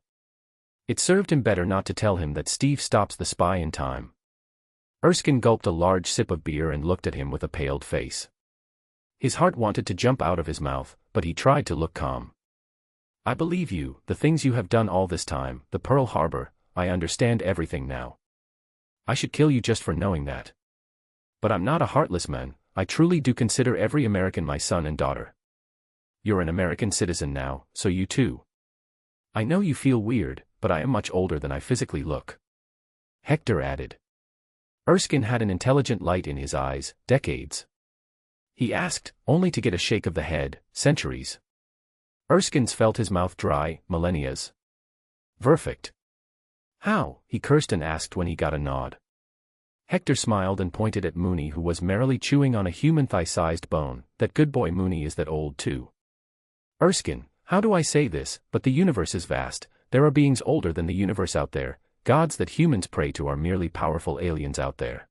It served him better not to tell him that Steve stops the spy in time. Erskine gulped a large sip of beer and looked at him with a paled face. His heart wanted to jump out of his mouth, but he tried to look calm. I believe you, the things you have done all this time, the Pearl Harbor, I understand everything now. I should kill you just for knowing that. But I'm not a heartless man, I truly do consider every American my son and daughter. You're an American citizen now, so you too. I know you feel weird, but I am much older than I physically look. Hector added. Erskine had an intelligent light in his eyes. Decades. He asked, only to get a shake of the head. Centuries. Erskine's felt his mouth dry. Millennias. Perfect. How? He cursed and asked when he got a nod. Hector smiled and pointed at Mooney, who was merrily chewing on a human thigh-sized bone. That good boy Mooney is that old too. Erskine, how do I say this, but the universe is vast, there are beings older than the universe out there, gods that humans pray to are merely powerful aliens out there.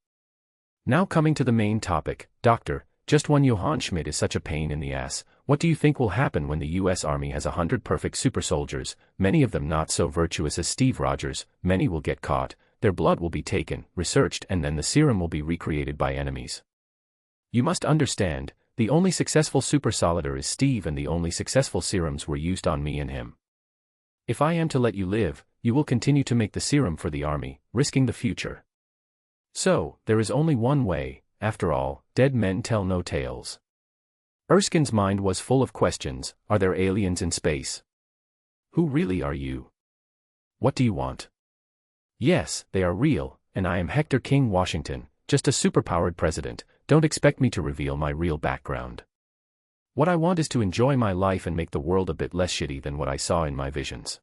Now coming to the main topic, Doctor, just one Johann Schmidt is such a pain in the ass. What do you think will happen when the US Army has 100 perfect super soldiers, many of them not so virtuous as Steve Rogers? Many will get caught, their blood will be taken, researched, and then the serum will be recreated by enemies. You must understand, the only successful super solider is Steve, and the only successful serums were used on me and him. If I am to let you live, you will continue to make the serum for the army, risking the future. So, there is only one way, after all, dead men tell no tales. Erskine's mind was full of questions. Are there aliens in space? Who really are you? What do you want? Yes, they are real, and I am Hector King Washington, just a superpowered president. Don't expect me to reveal my real background. What I want is to enjoy my life and make the world a bit less shitty than what I saw in my visions.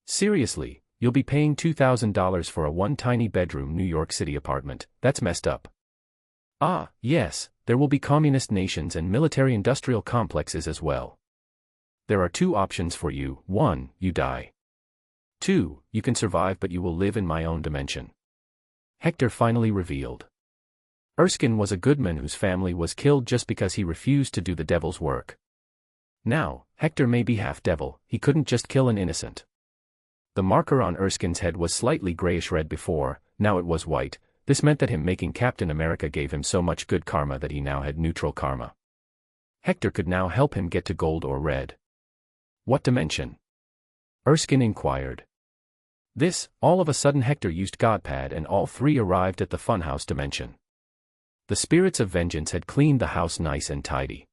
Seriously, you'll be paying $2,000 for a one tiny bedroom New York City apartment. That's messed up. Ah, yes, there will be communist nations and military-industrial complexes as well. There are two options for you. 1, you die. 2, you can survive but you will live in my own dimension. Hector finally revealed. Erskine was a good man whose family was killed just because he refused to do the devil's work. Now, Hector may be half devil, he couldn't just kill an innocent. The marker on Erskine's head was slightly grayish-red before, now it was white. This meant that him making Captain America gave him so much good karma that he now had neutral karma. Hector could now help him get to gold or red. What dimension? Erskine inquired. This, all of a sudden Hector used Godpad and all three arrived at the funhouse dimension. The spirits of vengeance had cleaned the house nice and tidy.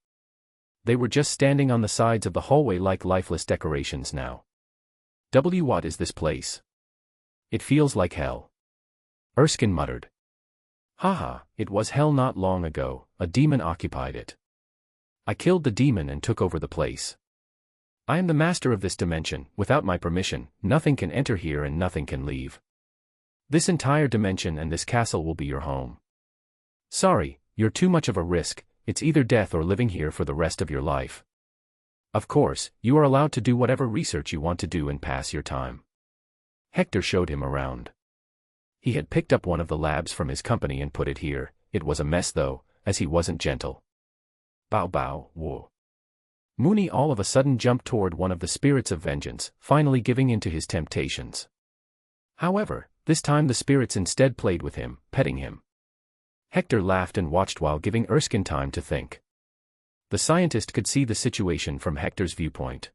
They were just standing on the sides of the hallway like lifeless decorations now. What is this place? It feels like hell. Erskine muttered. Haha, it was hell not long ago, a demon occupied it. I killed the demon and took over the place. I am the master of this dimension. Without my permission, nothing can enter here and nothing can leave. This entire dimension and this castle will be your home. Sorry, you're too much of a risk, it's either death or living here for the rest of your life. Of course, you are allowed to do whatever research you want to do and pass your time. Hector showed him around. He had picked up one of the labs from his company and put it here. It was a mess though, as he wasn't gentle. Bow bow, whoa. Mooney all of a sudden jumped toward one of the spirits of vengeance, finally giving in to his temptations. However, this time the spirits instead played with him, petting him. Hector laughed and watched while giving Erskine time to think. The scientist could see the situation from Hector's viewpoint.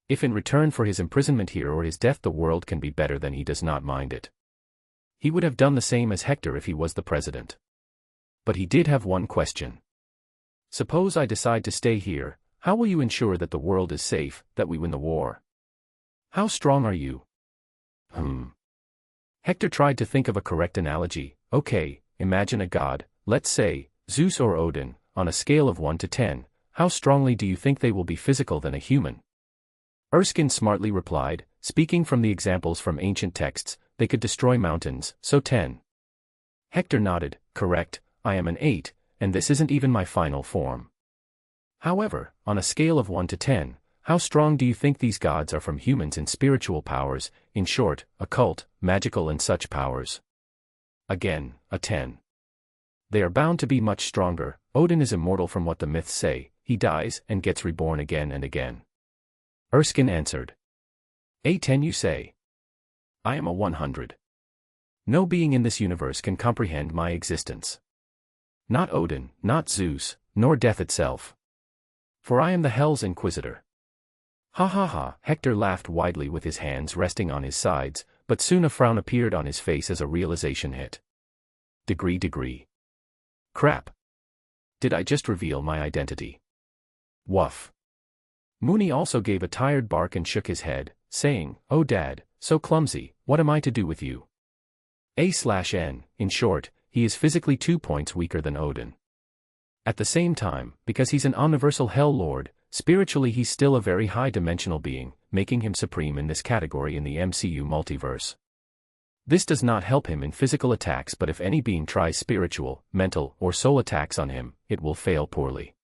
If in return for his imprisonment here or his death the world can be better, then he does not mind it. He would have done the same as Hector if he was the president. But he did have one question. Suppose I decide to stay here, how will you ensure that the world is safe, that we win the war? How strong are you? Hector tried to think of a correct analogy. Okay, imagine a god, let's say, Zeus or Odin, on a scale of 1 to 10, how strongly do you think they will be physical than a human? Erskine smartly replied, speaking from the examples from ancient texts, they could destroy mountains, so 10. Hector nodded, correct, I am an 8, and this isn't even my final form. However, on a scale of 1 to 10, how strong do you think these gods are from humans in spiritual powers, in short, occult, magical and such powers? Again, a 10. They are bound to be much stronger. Odin is immortal from what the myths say, he dies and gets reborn again and again. Erskine answered. A 10 you say? I am a 100. No being in this universe can comprehend my existence. Not Odin, not Zeus, nor death itself. For I am the Hell's Inquisitor. Ha ha ha, Hector laughed widely with his hands resting on his sides, but soon a frown appeared on his face as a realization hit. Degree. Crap. Did I just reveal my identity? Woof. Mooney also gave a tired bark and shook his head, saying, "Oh Dad, so clumsy, what am I to do with you?" A/N, in short, he is physically 2 points weaker than Odin. At the same time, because he's an omniversal Hell Lord, spiritually he's still a very high-dimensional being, making him supreme in this category in the MCU multiverse. This does not help him in physical attacks, but if any being tries spiritual, mental, or soul attacks on him, it will fail poorly.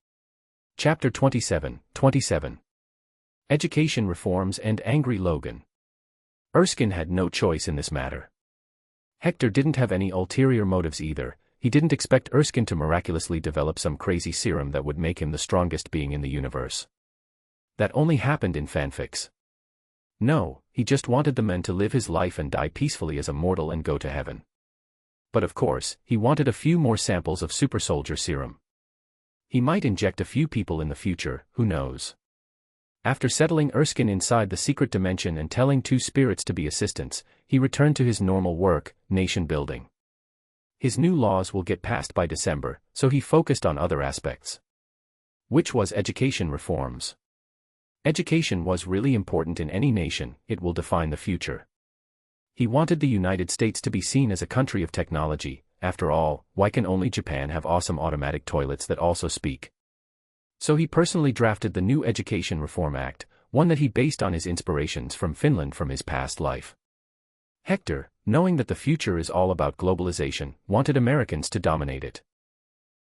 Chapter 27. Education Reforms and Angry Logan. Erskine had no choice in this matter. Hector didn't have any ulterior motives either. He didn't expect Erskine to miraculously develop some crazy serum that would make him the strongest being in the universe. That only happened in fanfics. No, he just wanted the man to live his life and die peacefully as a mortal and go to heaven. But of course, he wanted a few more samples of super soldier serum. He might inject a few people in the future, who knows. After settling Erskine inside the secret dimension and telling two spirits to be assistants, he returned to his normal work, nation building. His new laws will get passed by December, so he focused on other aspects. Which was education reforms. Education was really important in any nation, it will define the future. He wanted the United States to be seen as a country of technology. After all, why can only Japan have awesome automatic toilets that also speak? So he personally drafted the new Education Reform Act, one that he based on his inspirations from Finland from his past life. Hector, knowing that the future is all about globalization, wanted Americans to dominate it.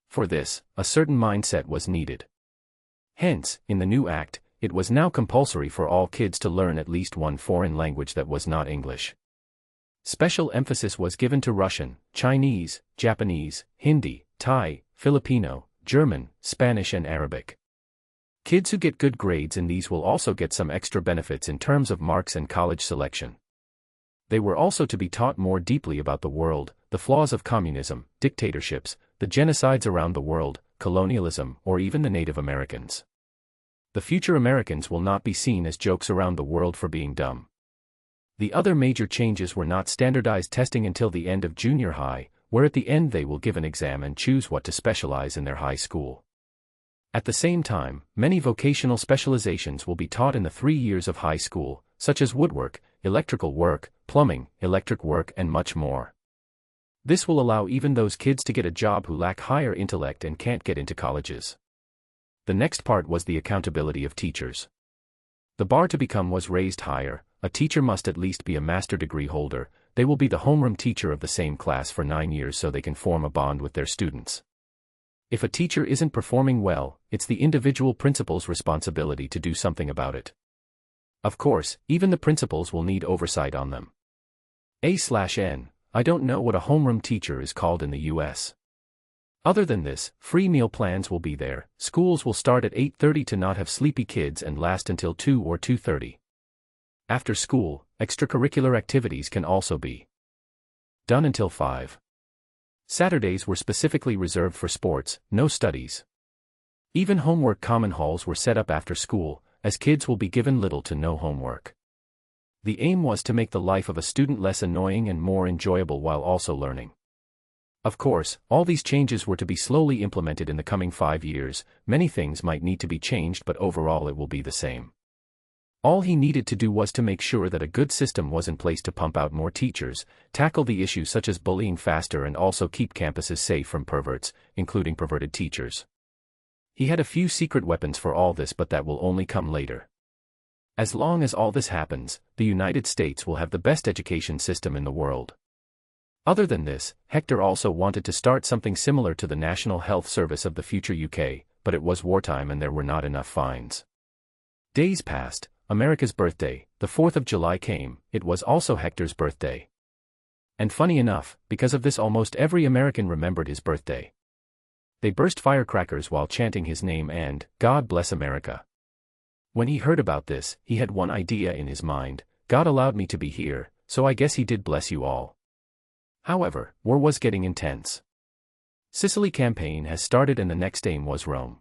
For this, a certain mindset was needed. Hence, in the new act, it was now compulsory for all kids to learn at least one foreign language that was not English. Special emphasis was given to Russian, Chinese, Japanese, Hindi, Thai, Filipino, German, Spanish and Arabic. Kids who get good grades in these will also get some extra benefits in terms of marks and college selection. They were also to be taught more deeply about the world, the flaws of communism, dictatorships, the genocides around the world, colonialism, or even the Native Americans. The future Americans will not be seen as jokes around the world for being dumb. The other major changes were not standardized testing until the end of junior high, where at the end they will give an exam and choose what to specialize in their high school. At the same time, many vocational specializations will be taught in the 3 years of high school, such as woodwork, electrical work, plumbing, electric work and much more. This will allow even those kids to get a job who lack higher intellect and can't get into colleges. The next part was the accountability of teachers. The bar to become was raised higher. A teacher must at least be a master degree holder. They will be the homeroom teacher of the same class for 9 years so they can form a bond with their students. If a teacher isn't performing well, it's the individual principal's responsibility to do something about it. Of course, even the principals will need oversight on them. A/N, I don't know what a homeroom teacher is called in the US. Other than this, free meal plans will be there, schools will start at 8:30 to not have sleepy kids and last until 2 or 2:30. After school, extracurricular activities can also be done until 5. Saturdays were specifically reserved for sports, no studies. Even homework common halls were set up after school, as kids will be given little to no homework. The aim was to make the life of a student less annoying and more enjoyable while also learning. Of course, all these changes were to be slowly implemented in the coming 5 years. Many things might need to be changed, but overall it will be the same. All he needed to do was to make sure that a good system was in place to pump out more teachers, tackle the issues such as bullying faster and also keep campuses safe from perverts, including perverted teachers. He had a few secret weapons for all this, but that will only come later. As long as all this happens, the United States will have the best education system in the world. Other than this, Hector also wanted to start something similar to the National Health Service of the future UK, but it was wartime and there were not enough funds. Days passed. America's birthday, the 4th of July came. It was also Hector's birthday. And funny enough, because of this almost every American remembered his birthday. They burst firecrackers while chanting his name and, "God bless America." When he heard about this, he had one idea in his mind: God allowed me to be here, so I guess he did bless you all. However, war was getting intense. Sicily campaign has started and the next aim was Rome.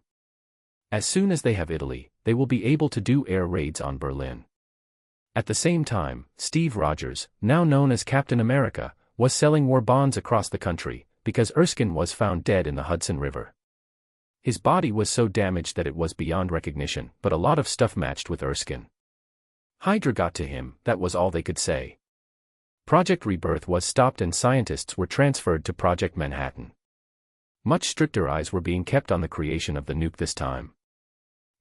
As soon as they have Italy, they will be able to do air raids on Berlin. At the same time, Steve Rogers, now known as Captain America, was selling war bonds across the country, because Erskine was found dead in the Hudson River. His body was so damaged that it was beyond recognition, but a lot of stuff matched with Erskine. Hydra got to him, that was all they could say. Project Rebirth was stopped and scientists were transferred to Project Manhattan. Much stricter eyes were being kept on the creation of the nuke this time.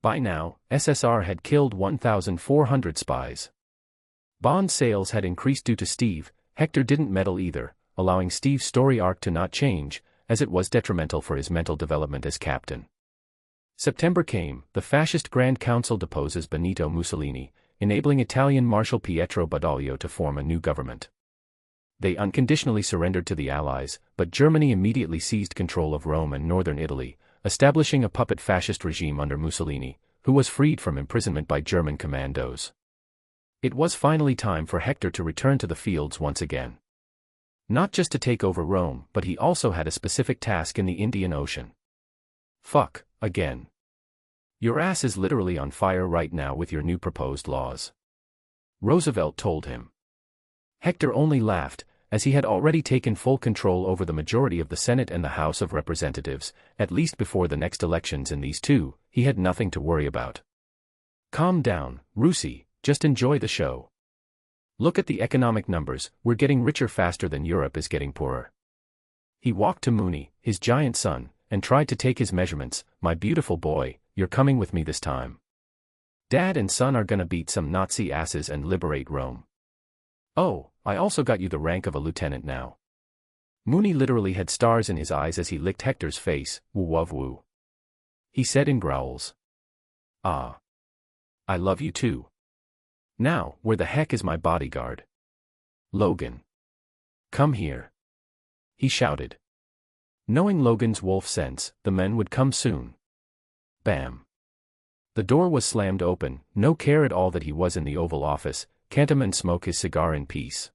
By now, SSR had killed 1,400 spies. Bond sales had increased due to Steve. Hector didn't meddle either, allowing Steve's story arc to not change, as it was detrimental for his mental development as captain. September came, the fascist Grand Council deposes Benito Mussolini, enabling Italian Marshal Pietro Badoglio to form a new government. They unconditionally surrendered to the Allies, but Germany immediately seized control of Rome and northern Italy, establishing a puppet fascist regime under Mussolini, who was freed from imprisonment by German commandos. It was finally time for Hector to return to the fields once again. Not just to take over Rome, but he also had a specific task in the Indian Ocean. Fuck, again. Your ass is literally on fire right now with your new proposed laws. Roosevelt told him. Hector only laughed, as he had already taken full control over the majority of the Senate and the House of Representatives, at least before the next elections in these two, he had nothing to worry about. Calm down, Russie, just enjoy the show. Look at the economic numbers, we're getting richer faster than Europe is getting poorer. He walked to Mooney, his giant son, and tried to take his measurements. My beautiful boy, you're coming with me this time. Dad and son are gonna beat some Nazi asses and liberate Rome. Oh, I also got you the rank of a lieutenant now. Mooney literally had stars in his eyes as he licked Hector's face. Woo-woo. He said in growls. Ah. I love you too. Now, where the heck is my bodyguard? Logan. Come here. He shouted. Knowing Logan's wolf sense, the men would come soon. Bam. The door was slammed open, no care at all that he was in the Oval Office. Can't a man smoke his cigar in peace?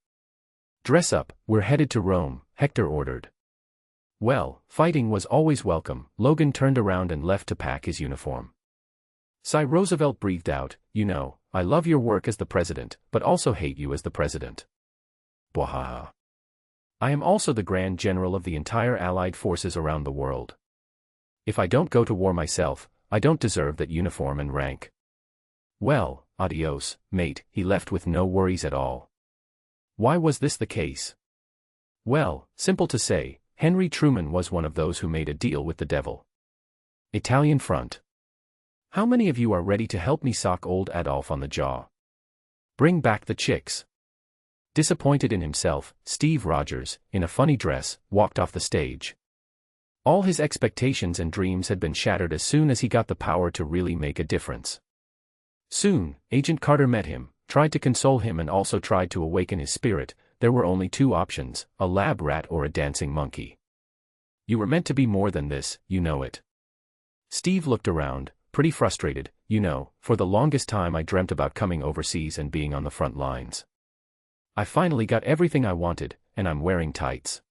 Dress up, we're headed to Rome, Hector ordered. Well, fighting was always welcome. Logan turned around and left to pack his uniform. Sigh. Roosevelt breathed out, you know, I love your work as the president, but also hate you as the president. Bwahaha. I am also the Grand General of the entire Allied forces around the world. If I don't go to war myself, I don't deserve that uniform and rank. Well, adios, mate. He left with no worries at all. Why was this the case? Well, simple to say, Henry Truman was one of those who made a deal with the devil. Italian front. How many of you are ready to help me sock old Adolf on the jaw? Bring back the chicks. Disappointed in himself, Steve Rogers, in a funny dress, walked off the stage. All his expectations and dreams had been shattered as soon as he got the power to really make a difference. Soon, Agent Carter met him, tried to console him and also tried to awaken his spirit. There were only two options, a lab rat or a dancing monkey. You were meant to be more than this, you know it. Steve looked around, pretty frustrated. You know, for the longest time I dreamt about coming overseas and being on the front lines. I finally got everything I wanted, and I'm wearing tights.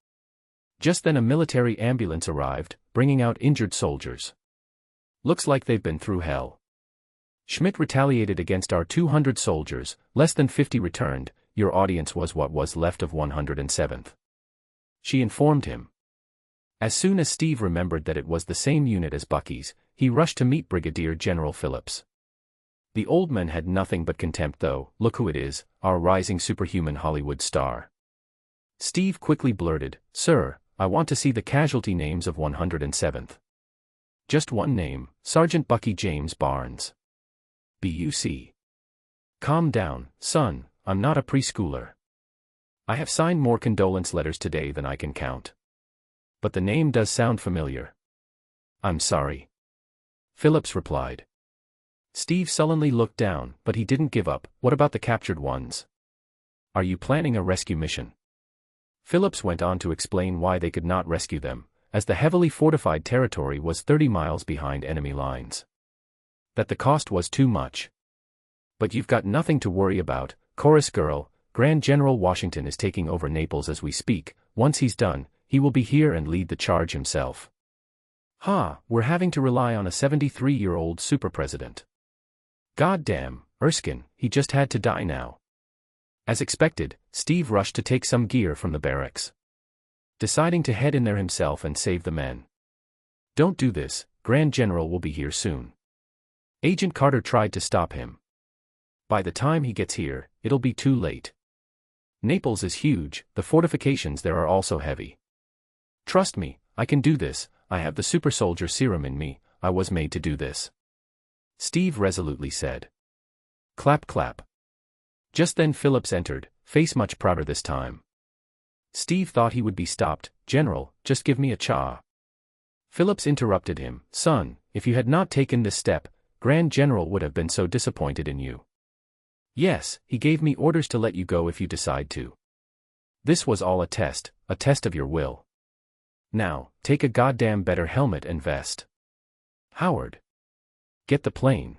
Just then a military ambulance arrived, bringing out injured soldiers. Looks like they've been through hell. Schmidt retaliated against our 200 soldiers, less than 50 returned. Your audience was what was left of 107th. She informed him. As soon as Steve remembered that it was the same unit as Bucky's, he rushed to meet Brigadier General Phillips. The old man had nothing but contempt though. Look who it is, our rising superhuman Hollywood star. Steve quickly blurted, Sir, I want to see the casualty names of 107th. Just one name, Sergeant Bucky James Barnes. BUC. Calm down, son, I'm not a preschooler. I have signed more condolence letters today than I can count. But the name does sound familiar. I'm sorry. Phillips replied. Steve sullenly looked down, but he didn't give up. What about the captured ones? Are you planning a rescue mission? Phillips went on to explain why they could not rescue them, as the heavily fortified territory was 30 miles behind enemy lines. That the cost was too much. But you've got nothing to worry about, chorus girl. Grand General Washington is taking over Naples as we speak. Once he's done, he will be here and lead the charge himself. Ha, we're having to rely on a 73-year-old super-president. Goddamn, Erskine, he just had to die now. As expected, Steve rushed to take some gear from the barracks, deciding to head in there himself and save the men. Don't do this, Grand General will be here soon. Agent Carter tried to stop him. By the time he gets here, it'll be too late. Naples is huge, the fortifications there are also heavy. Trust me, I can do this, I have the super soldier serum in me, I was made to do this. Steve resolutely said. Clap clap. Just then Phillips entered, face much prouder this time. Steve thought he would be stopped. General, just give me a cha. Phillips interrupted him, son, if you had not taken this step, Grand General would have been so disappointed in you. Yes, he gave me orders to let you go if you decide to. This was all a test of your will. Now, take a goddamn better helmet and vest. Howard. Get the plane.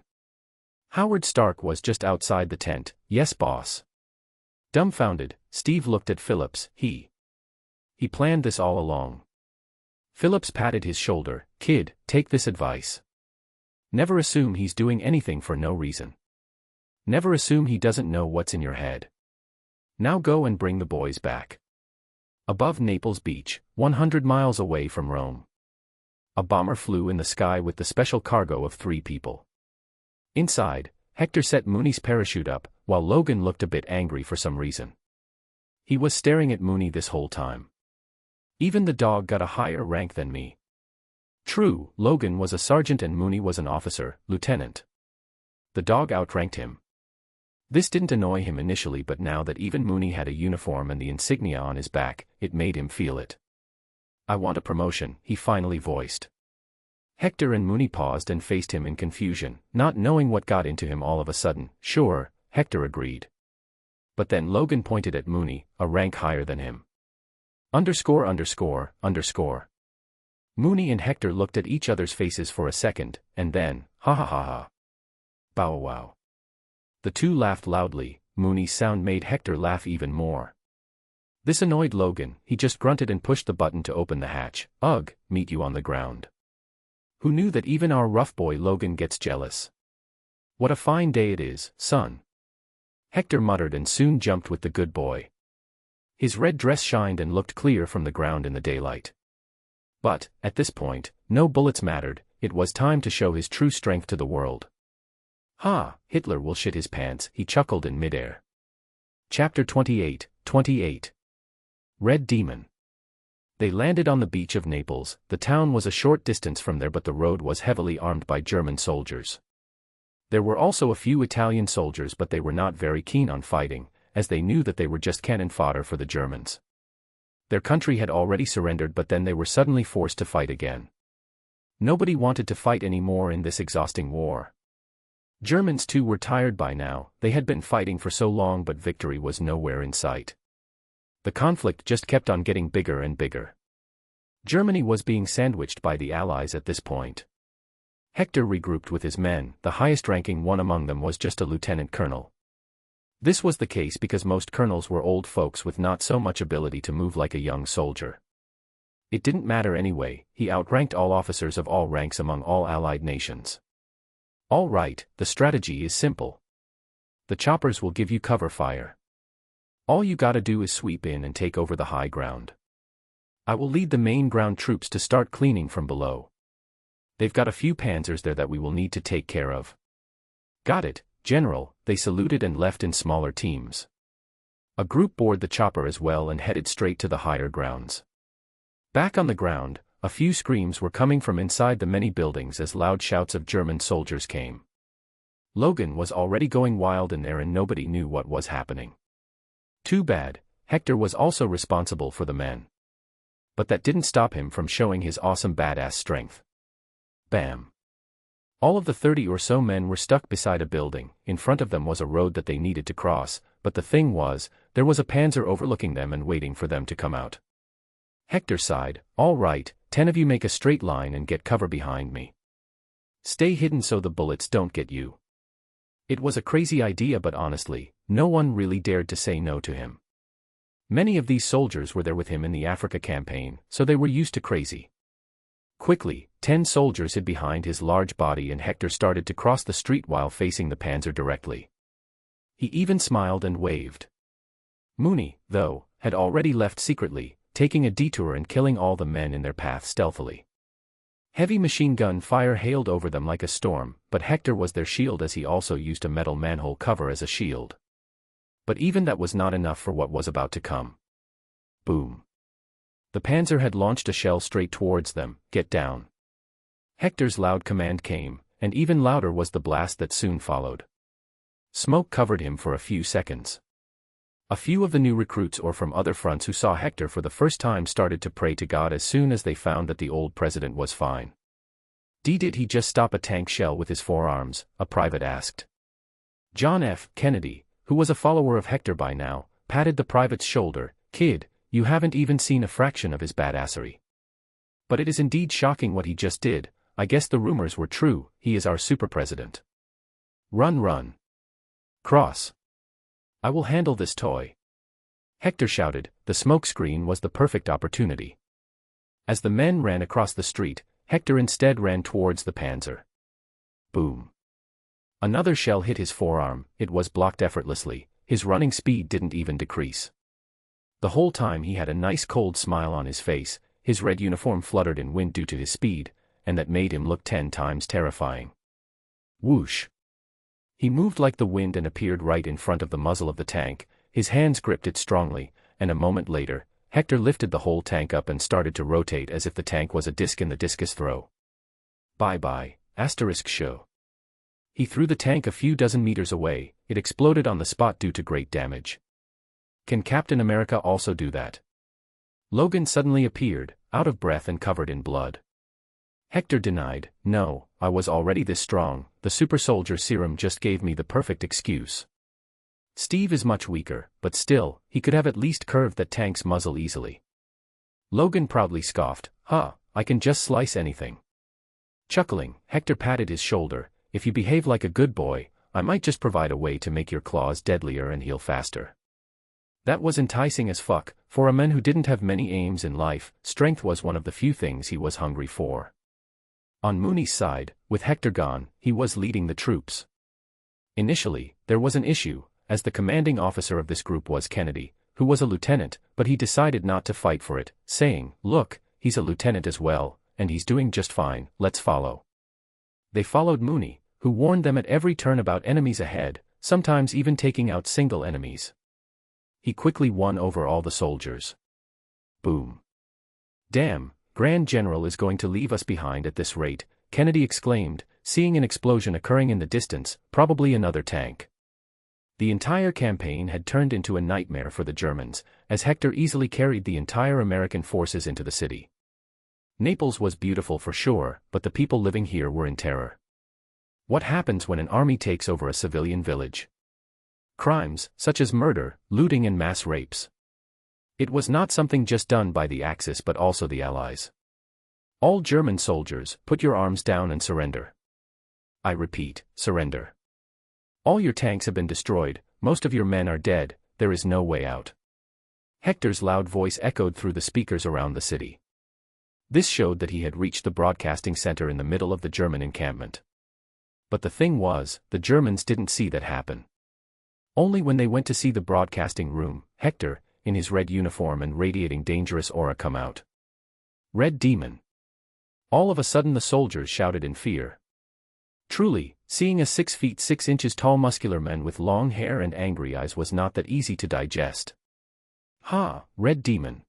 Howard Stark was just outside the tent. Yes, boss. Dumbfounded, Steve looked at Phillips. He planned this all along. Phillips patted his shoulder. Kid, take this advice. Never assume he's doing anything for no reason. Never assume he doesn't know what's in your head. Now go and bring the boys back. Above Naples Beach, 100 miles away from Rome, a bomber flew in the sky with the special cargo of 3 people. Inside, Hector set Mooney's parachute up, while Logan looked a bit angry for some reason. He was staring at Mooney this whole time. Even the dog got a higher rank than me. True, Logan was a sergeant and Mooney was an officer, lieutenant. The dog outranked him. This didn't annoy him initially, but now that even Mooney had a uniform and the insignia on his back, it made him feel it. I want a promotion, he finally voiced. Hector and Mooney paused and faced him in confusion, not knowing what got into him all of a sudden. Sure, Hector agreed. But then Logan pointed at Mooney, a rank higher than him. Underscore. Mooney and Hector looked at each other's faces for a second, and then, ha ha ha ha. Bow wow. The two laughed loudly. Mooney's sound made Hector laugh even more. This annoyed Logan, he just grunted and pushed the button to open the hatch. Ugh, meet you on the ground. Who knew that even our rough boy Logan gets jealous? What a fine day it is, son. Hector muttered and soon jumped with the good boy. His red dress shined and looked clear from the ground in the daylight. But, at this point, no bullets mattered, it was time to show his true strength to the world. Ha, Hitler will shit his pants, he chuckled in midair. Chapter 28. Red Demon. They landed on the beach of Naples. The town was a short distance from there, but the road was heavily armed by German soldiers. There were also a few Italian soldiers, but they were not very keen on fighting, as they knew that they were just cannon fodder for the Germans. Their country had already surrendered, but then they were suddenly forced to fight again. Nobody wanted to fight anymore in this exhausting war. Germans too were tired by now, they had been fighting for so long, but victory was nowhere in sight. The conflict just kept on getting bigger and bigger. Germany was being sandwiched by the Allies at this point. Hector regrouped with his men. The highest-ranking one among them was just a lieutenant colonel. This was the case because most colonels were old folks with not so much ability to move like a young soldier. It didn't matter anyway, he outranked all officers of all ranks among all Allied nations. All right, the strategy is simple. The choppers will give you cover fire. All you gotta do is sweep in and take over the high ground. I will lead the main ground troops to start cleaning from below. They've got a few panzers there that we will need to take care of. Got it, General, they saluted and left in smaller teams. A group boarded the chopper as well and headed straight to the higher grounds. Back on the ground, a few screams were coming from inside the many buildings as loud shouts of German soldiers came. Logan was already going wild in there and nobody knew what was happening. Too bad, Hector was also responsible for the men. But that didn't stop him from showing his awesome badass strength. Bam. All of the 30 or so men were stuck beside a building. In front of them was a road that they needed to cross, but the thing was, there was a panzer overlooking them and waiting for them to come out. Hector sighed. All right, 10 of you make a straight line and get cover behind me. Stay hidden so the bullets don't get you. It was a crazy idea, but honestly, no one really dared to say no to him. Many of these soldiers were there with him in the Africa campaign, so they were used to crazy. Quickly, 10 soldiers hid behind his large body and Hector started to cross the street while facing the panzer directly. He even smiled and waved. Mooney, though, had already left secretly, taking a detour and killing all the men in their path stealthily. Heavy machine gun fire hailed over them like a storm, but Hector was their shield as he also used a metal manhole cover as a shield. But even that was not enough for what was about to come. Boom. The panzer had launched a shell straight towards them. Get down. Hector's loud command came, and even louder was the blast that soon followed. Smoke covered him for a few seconds. A few of the new recruits or from other fronts who saw Hector for the first time started to pray to God as soon as they found that the old president was fine. Did he just stop a tank shell with his forearms? A private asked. John F. Kennedy, who was a follower of Hector by now, patted the private's shoulder. Kid, you haven't even seen a fraction of his badassery. But it is indeed shocking what he just did. I guess the rumors were true. He is our super president. Run. Cross. I will handle this toy. Hector shouted. The smoke screen was the perfect opportunity. As the men ran across the street, Hector instead ran towards the panzer. Boom. Another shell hit his forearm. It was blocked effortlessly. His running speed didn't even decrease. The whole time he had a nice cold smile on his face. His red uniform fluttered in wind due to his speed, and that made him look 10 times terrifying. Whoosh. He moved like the wind and appeared right in front of the muzzle of the tank. His hands gripped it strongly, and a moment later, Hector lifted the whole tank up and started to rotate as if the tank was a disc in the discus throw. Bye-bye, show. He threw the tank a few dozen meters away. It exploded on the spot due to great damage. Can Captain America also do that? Logan suddenly appeared, out of breath and covered in blood. Hector denied. No, I was already this strong. The super soldier serum just gave me the perfect excuse. Steve is much weaker, but still, he could have at least curved that tank's muzzle easily. Logan proudly scoffed. I can just slice anything. Chuckling, Hector patted his shoulder. If you behave like a good boy, I might just provide a way to make your claws deadlier and heal faster. That was enticing as fuck. For a man who didn't have many aims in life, strength was one of the few things he was hungry for. On Mooney's side, with Hector gone, he was leading the troops. Initially, there was an issue, as the commanding officer of this group was Kennedy, who was a lieutenant, but he decided not to fight for it, saying, look, he's a lieutenant as well, and he's doing just fine, let's follow. They followed Mooney, who warned them at every turn about enemies ahead, sometimes even taking out single enemies. He quickly won over all the soldiers. Boom. Damn, Grand General is going to leave us behind at this rate, Kennedy exclaimed, seeing an explosion occurring in the distance, probably another tank. The entire campaign had turned into a nightmare for the Germans, as Hector easily carried the entire American forces into the city. Naples was beautiful for sure, but the people living here were in terror. What happens when an army takes over a civilian village? Crimes, such as murder, looting and mass rapes. It was not something just done by the Axis but also the Allies. All German soldiers, put your arms down and surrender. I repeat, surrender. All your tanks have been destroyed, most of your men are dead, there is no way out. Hector's loud voice echoed through the speakers around the city. This showed that he had reached the broadcasting center in the middle of the German encampment. But the thing was, the Germans didn't see that happen. Only when they went to see the broadcasting room, Hector, in his red uniform and radiating dangerous aura come out. Red Demon. All of a sudden the soldiers shouted in fear. Truly, seeing a 6 feet 6 inches tall muscular man with long hair and angry eyes was not that easy to digest. Red Demon.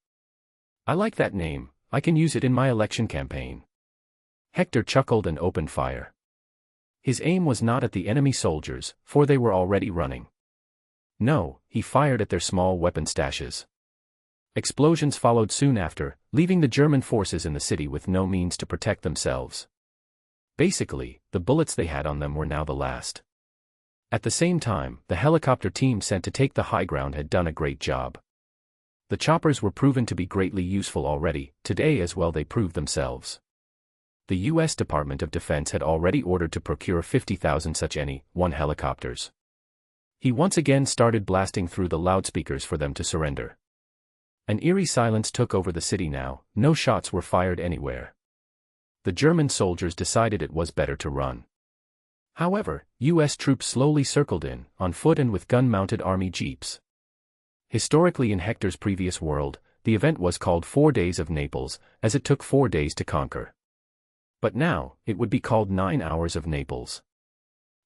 I like that name, I can use it in my election campaign. Hector chuckled and opened fire. His aim was not at the enemy soldiers, for they were already running. No, he fired at their small weapon stashes. Explosions followed soon after, leaving the German forces in the city with no means to protect themselves. Basically, the bullets they had on them were now the last. At the same time, the helicopter team sent to take the high ground had done a great job. The choppers were proven to be greatly useful already, today as well they proved themselves. The U.S. Department of Defense had already ordered to procure 50,000 such one helicopters. He once again started blasting through the loudspeakers for them to surrender. An eerie silence took over the city now, no shots were fired anywhere. The German soldiers decided it was better to run. However, U.S. troops slowly circled in, on foot and with gun-mounted army jeeps. Historically in Hector's previous world, the event was called 4 Days of Naples, as it took 4 days to conquer. But now, it would be called 9 Hours of Naples.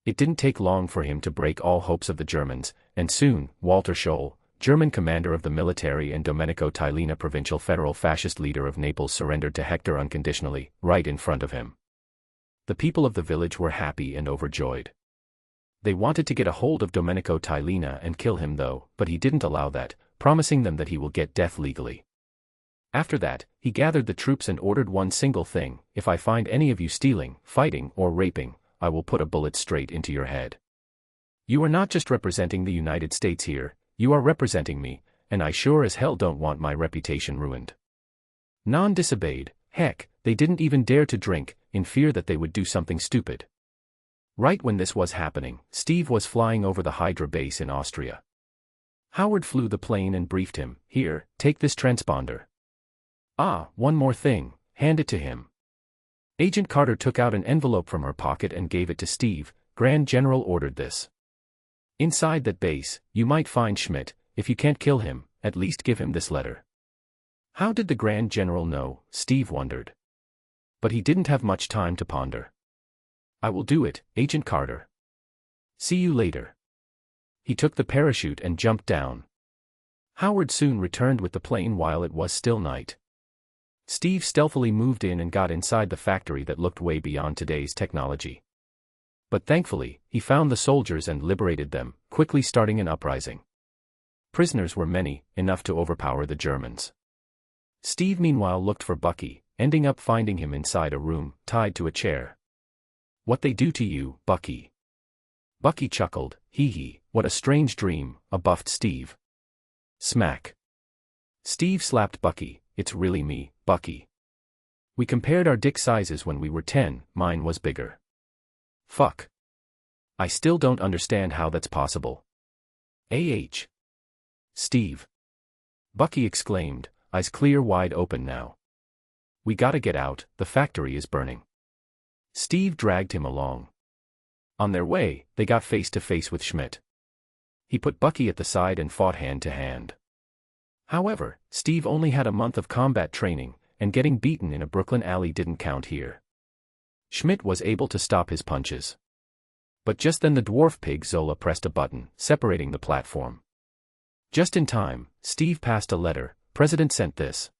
It didn't take long for him to break all hopes of the Germans, and soon, Walter Scholl, German commander of the military and Domenico Tillina, provincial federal fascist leader of Naples, surrendered to Hector unconditionally, right in front of him. The people of the village were happy and overjoyed. They wanted to get a hold of Domenico Tillina and kill him though, but he didn't allow that, promising them that he will get death legally. After that, he gathered the troops and ordered one single thing: if I find any of you stealing, fighting, or raping, I will put a bullet straight into your head. You are not just representing the United States here, you are representing me, and I sure as hell don't want my reputation ruined. None disobeyed. Heck, they didn't even dare to drink, in fear that they would do something stupid. Right when this was happening, Steve was flying over the Hydra base in Austria. Howard flew the plane and briefed him, "Here, take this transponder. Ah, one more thing, hand it to him." Agent Carter took out an envelope from her pocket and gave it to Steve. "Grand General ordered this. Inside that base, you might find Schmidt. If you can't kill him, at least give him this letter." How did the Grand General know, Steve wondered. But he didn't have much time to ponder. "I will do it, Agent Carter. See you later." He took the parachute and jumped down. Howard soon returned with the plane while it was still night. Steve stealthily moved in and got inside the factory that looked way beyond today's technology. But thankfully, he found the soldiers and liberated them, quickly starting an uprising. Prisoners were many, enough to overpower the Germans. Steve meanwhile looked for Bucky, ending up finding him inside a room, tied to a chair. "What they do to you, Bucky?" Bucky chuckled. Hee hee, what a strange dream," buffed Steve. Smack. Steve slapped Bucky. "It's really me, Bucky. We compared our dick sizes when we were 10, mine was bigger. Fuck. I still don't understand how that's possible." Steve. Bucky exclaimed, eyes clear wide open now. "We gotta get out, the factory is burning." Steve dragged him along. On their way, they got face to face with Schmidt. He put Bucky at the side and fought hand to hand. However, Steve only had a month of combat training, and getting beaten in a Brooklyn alley didn't count here. Schmidt was able to stop his punches. But just then the dwarf pig Zola pressed a button, separating the platform. Just in time, Steve passed a letter. "President sent this."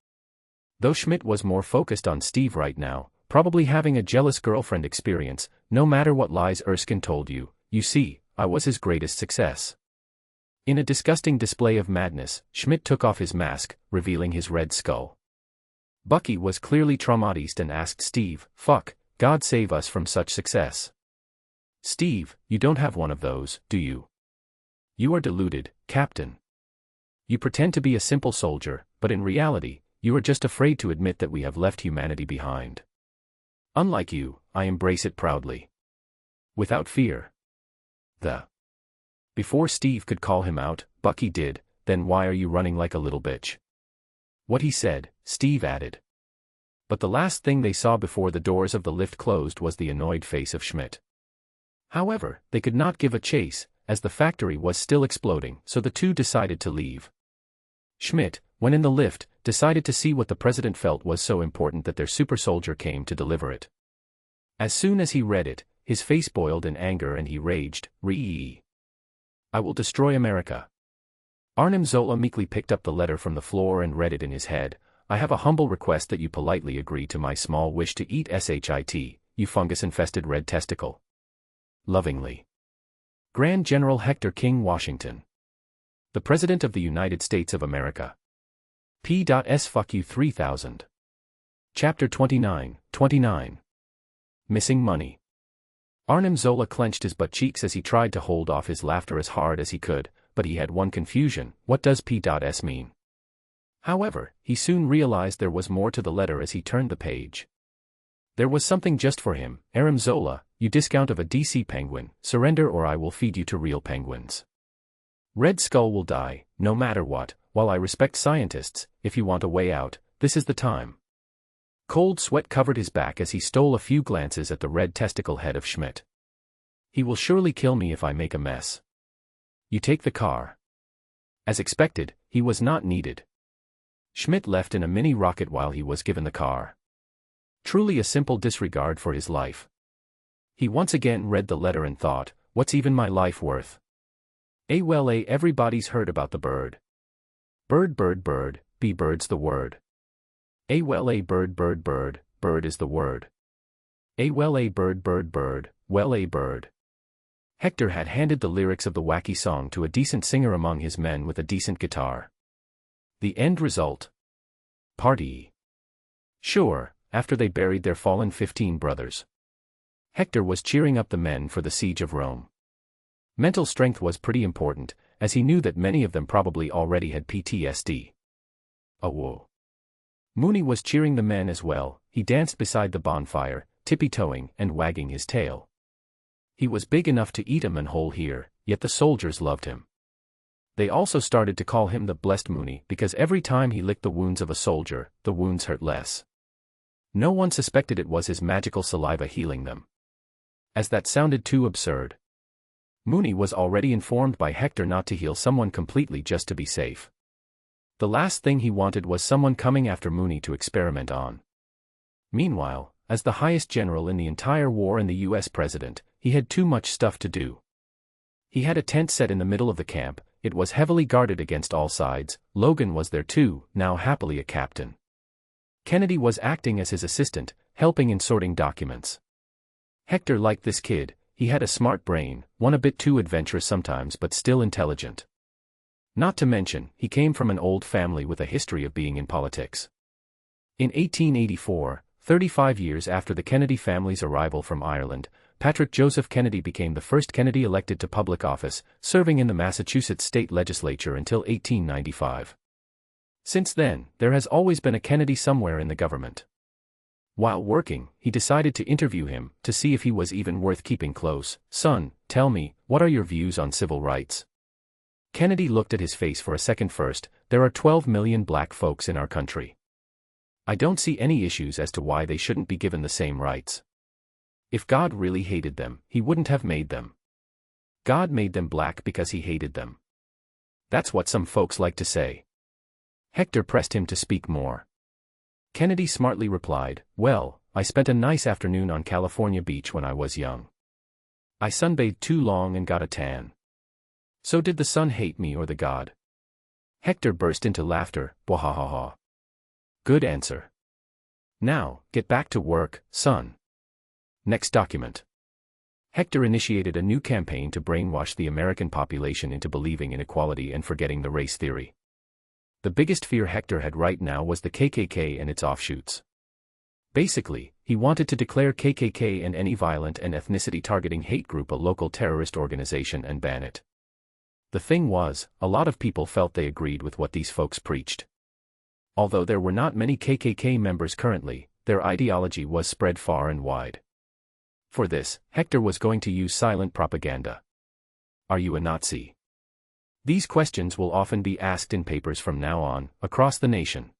Though Schmidt was more focused on Steve right now, probably having a jealous girlfriend experience, no matter what lies Erskine told you, you see, I was his greatest success. In a disgusting display of madness, Schmidt took off his mask, revealing his red skull. Bucky was clearly traumatized and asked Steve, "Fuck, God save us from such success." "Steve, you don't have one of those, do you? You are deluded, Captain. You pretend to be a simple soldier, but in reality, you are just afraid to admit that we have left humanity behind. Unlike you, I embrace it proudly. Without fear." Before Steve could call him out, Bucky did. "Then why are you running like a little bitch?" "What he said," Steve added. But the last thing they saw before the doors of the lift closed was the annoyed face of Schmidt. However, they could not give a chase, as the factory was still exploding, so the two decided to leave. Schmidt, when in the lift, decided to see what the president felt was so important that their super soldier came to deliver it. As soon as he read it, his face boiled in anger and he raged, "Ree! I will destroy America." Arnim Zola meekly picked up the letter from the floor and read it in his head. "I have a humble request that you politely agree to my small wish to eat shit, you fungus-infested red testicle. Lovingly. Grand General Hector King, Washington. The President of the United States of America. P.S. Fuck you 3000. Chapter 29. Missing money. Arnim Zola clenched his butt cheeks as he tried to hold off his laughter as hard as he could, but he had one confusion: what does P.S. mean? However, he soon realized there was more to the letter as he turned the page. There was something just for him. "Arnim Zola, you discount of a DC penguin, surrender or I will feed you to real penguins. Red Skull will die, no matter what, while I respect scientists, if you want a way out, this is the time. Cold sweat covered his back as he stole a few glances at the red testicle head of Schmidt. He will surely kill me if I make a mess. You take the car. As expected, he was not needed. Schmidt left in a mini rocket while he was given the car. Truly a simple disregard for his life. He once again read the letter and thought, what's even my life worth? Well, everybody's heard about the bird. Bird, bird, bird, be bird's the word. Well, bird, bird, bird, bird is the word. Well, bird, bird, bird, well, bird. Hector had handed the lyrics of the wacky song to a decent singer among his men with a decent guitar. The end result? Party. Sure, after they buried their fallen 15 brothers. Hector was cheering up the men for the siege of Rome. Mental strength was pretty important, as he knew that many of them probably already had PTSD. Oh whoa. Mooney was cheering the men as well. He danced beside the bonfire, tippy-toeing and wagging his tail. He was big enough to eat 'em and whole here, yet the soldiers loved him. They also started to call him the Blessed Mooney because every time he licked the wounds of a soldier, the wounds hurt less. No one suspected it was his magical saliva healing them. As that sounded too absurd. Mooney was already informed by Hector not to heal someone completely just to be safe. The last thing he wanted was someone coming after Mooney to experiment on. Meanwhile, as the highest general in the entire war and the US president, he had too much stuff to do. He had a tent set in the middle of the camp. It was heavily guarded against all sides. Logan was there too, now happily a captain. Kennedy was acting as his assistant, helping in sorting documents. Hector liked this kid. He had a smart brain, one a bit too adventurous sometimes but still intelligent. Not to mention, he came from an old family with a history of being in politics. In 1884, 35 years after the Kennedy family's arrival from Ireland, Patrick Joseph Kennedy became the first Kennedy elected to public office, serving in the Massachusetts state legislature until 1895. Since then, there has always been a Kennedy somewhere in the government. While working, he decided to interview him, to see if he was even worth keeping close. Son, tell me, what are your views on civil rights? Kennedy looked at his face for a second first. There are 12 million black folks in our country. I don't see any issues as to why they shouldn't be given the same rights. If God really hated them, he wouldn't have made them. God made them black because he hated them. That's what some folks like to say. Hector pressed him to speak more. Kennedy smartly replied, well, I spent a nice afternoon on California beach when I was young. I sunbathed too long and got a tan. So did the sun hate me or the God? Hector burst into laughter, bwahahaha. Good answer. Now, get back to work, son. Next document. Hector initiated a new campaign to brainwash the American population into believing in equality and forgetting the race theory. The biggest fear Hector had right now was the KKK and its offshoots. Basically, he wanted to declare KKK and any violent and ethnicity-targeting hate group a local terrorist organization and ban it. The thing was, a lot of people felt they agreed with what these folks preached. Although there were not many KKK members currently, their ideology was spread far and wide. For this, Hector was going to use silent propaganda. Are you a Nazi? These questions will often be asked in papers from now on, across the nation.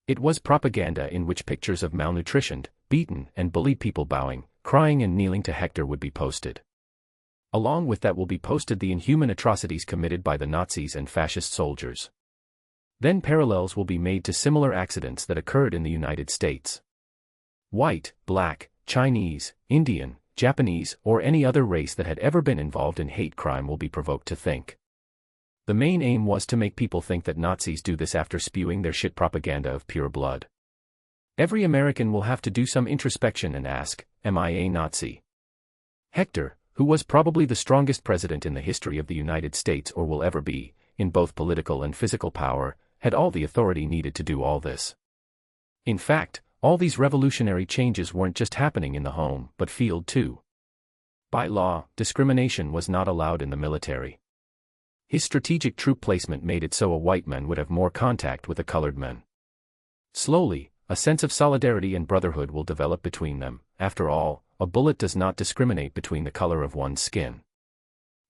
It was propaganda in which pictures of malnutritioned, beaten, and bullied people bowing, crying and kneeling to Hector would be posted. Along with that will be posted the inhuman atrocities committed by the Nazis and fascist soldiers. Then parallels will be made to similar accidents that occurred in the United States. White, black, Chinese, Indian, Japanese, or any other race that had ever been involved in hate crime will be provoked to think. The main aim was to make people think that Nazis do this after spewing their shit propaganda of pure blood. Every American will have to do some introspection and ask, am I a Nazi? Hector, who was probably the strongest president in the history of the United States or will ever be, in both political and physical power, had all the authority needed to do all this. In fact, all these revolutionary changes weren't just happening in the home, but field too. By law, discrimination was not allowed in the military. His strategic troop placement made it so a white man would have more contact with a colored man. Slowly, a sense of solidarity and brotherhood will develop between them. After all, a bullet does not discriminate between the color of one's skin.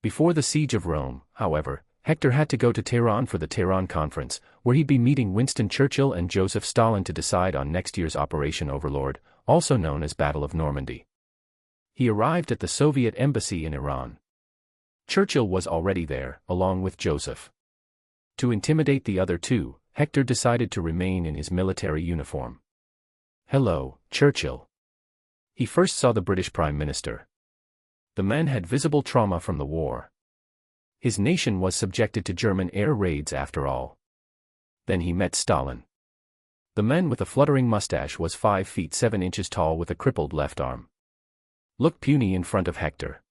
Before the siege of Rome, however, Hector had to go to Tehran for the Tehran conference, where he'd be meeting Winston Churchill and Joseph Stalin to decide on next year's Operation Overlord, also known as Battle of Normandy. He arrived at the Soviet embassy in Iran. Churchill was already there, along with Joseph. To intimidate the other two, Hector decided to remain in his military uniform. "Hello, Churchill." He first saw the British Prime Minister. The man had visible trauma from the war. His nation was subjected to German air raids after all. Then he met Stalin. The man with a fluttering mustache was 5 feet 7 inches tall with a crippled left arm. Looked puny in front of Hector.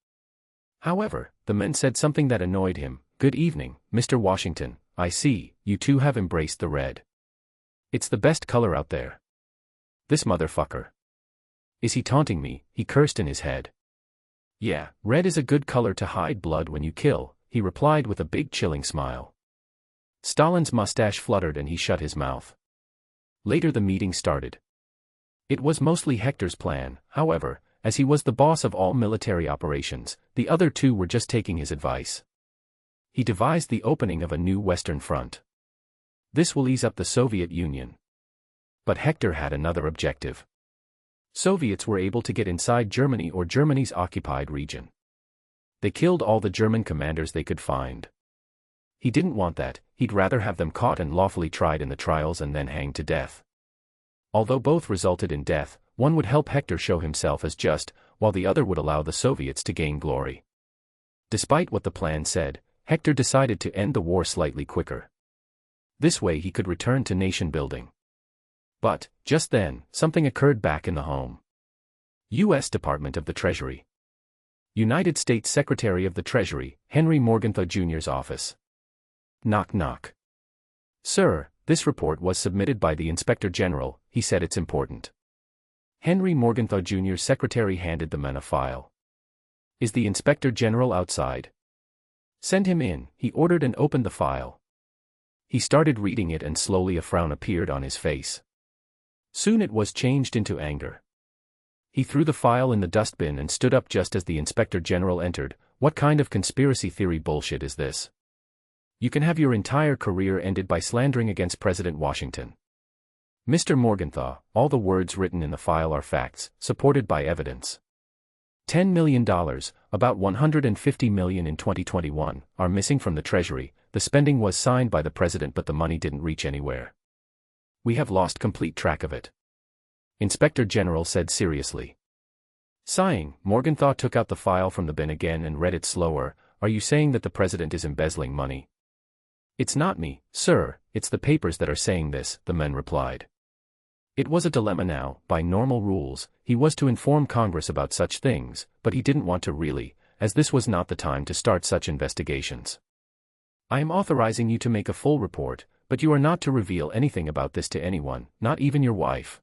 However, the man said something that annoyed him. "Good evening, Mr. Washington, I see, you two have embraced the red. It's the best color out there. This motherfucker. Is he taunting me?" he cursed in his head. "Yeah, red is a good color to hide blood when you kill," he replied with a big chilling smile. Stalin's mustache fluttered and he shut his mouth. Later the meeting started. It was mostly Hector's plan, however, as he was the boss of all military operations, the other two were just taking his advice. He devised the opening of a new Western Front. This will ease up the Soviet Union. But Hector had another objective. Soviets were able to get inside Germany or Germany's occupied region. They killed all the German commanders they could find. He didn't want that, he'd rather have them caught and lawfully tried in the trials and then hanged to death. Although both resulted in death, one would help Hector show himself as just, while the other would allow the Soviets to gain glory. Despite what the plan said, Hector decided to end the war slightly quicker. This way he could return to nation building. But, just then, something occurred back in the home. U.S. Department of the Treasury. United States Secretary of the Treasury, Henry Morgenthau Jr.'s office. Knock knock. "Sir, this report was submitted by the Inspector General," he said. "It's important." Henry Morgenthau Jr.'s secretary handed the man a file. "Is the Inspector General outside?" "Send him in," he ordered and opened the file. He started reading it and slowly a frown appeared on his face. Soon it was changed into anger. He threw the file in the dustbin and stood up just as the Inspector General entered. "What kind of conspiracy theory bullshit is this? You can have your entire career ended by slandering against President Washington." "Mr. Morgenthau, all the words written in the file are facts, supported by evidence. $10 million, about $150 million in 2021, are missing from the Treasury. The spending was signed by the President but the money didn't reach anywhere. We have lost complete track of it," Inspector General said seriously. Sighing, Morgenthau took out the file from the bin again and read it slower. "Are you saying that the President is embezzling money?" "It's not me, sir, it's the papers that are saying this," the man replied. It was a dilemma now. By normal rules, he was to inform Congress about such things, but he didn't want to really, as this was not the time to start such investigations. "I am authorizing you to make a full report, but you are not to reveal anything about this to anyone, not even your wife.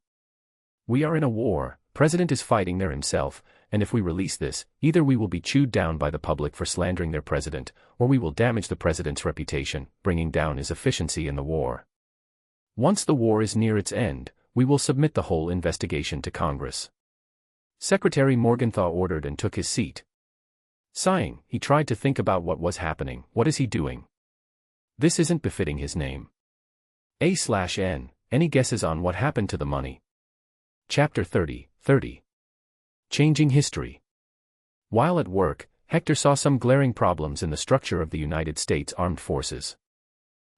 We are in a war, President is fighting there himself, and if we release this, either we will be chewed down by the public for slandering their president, or we will damage the president's reputation, bringing down his efficiency in the war. Once the war is near its end, we will submit the whole investigation to Congress." Secretary Morgenthau ordered and took his seat. Sighing, he tried to think about what was happening. What is he doing? This isn't befitting his name. A/N, any guesses on what happened to the money? Chapter 30. Changing History. While at work, Hector saw some glaring problems in the structure of the United States Armed Forces.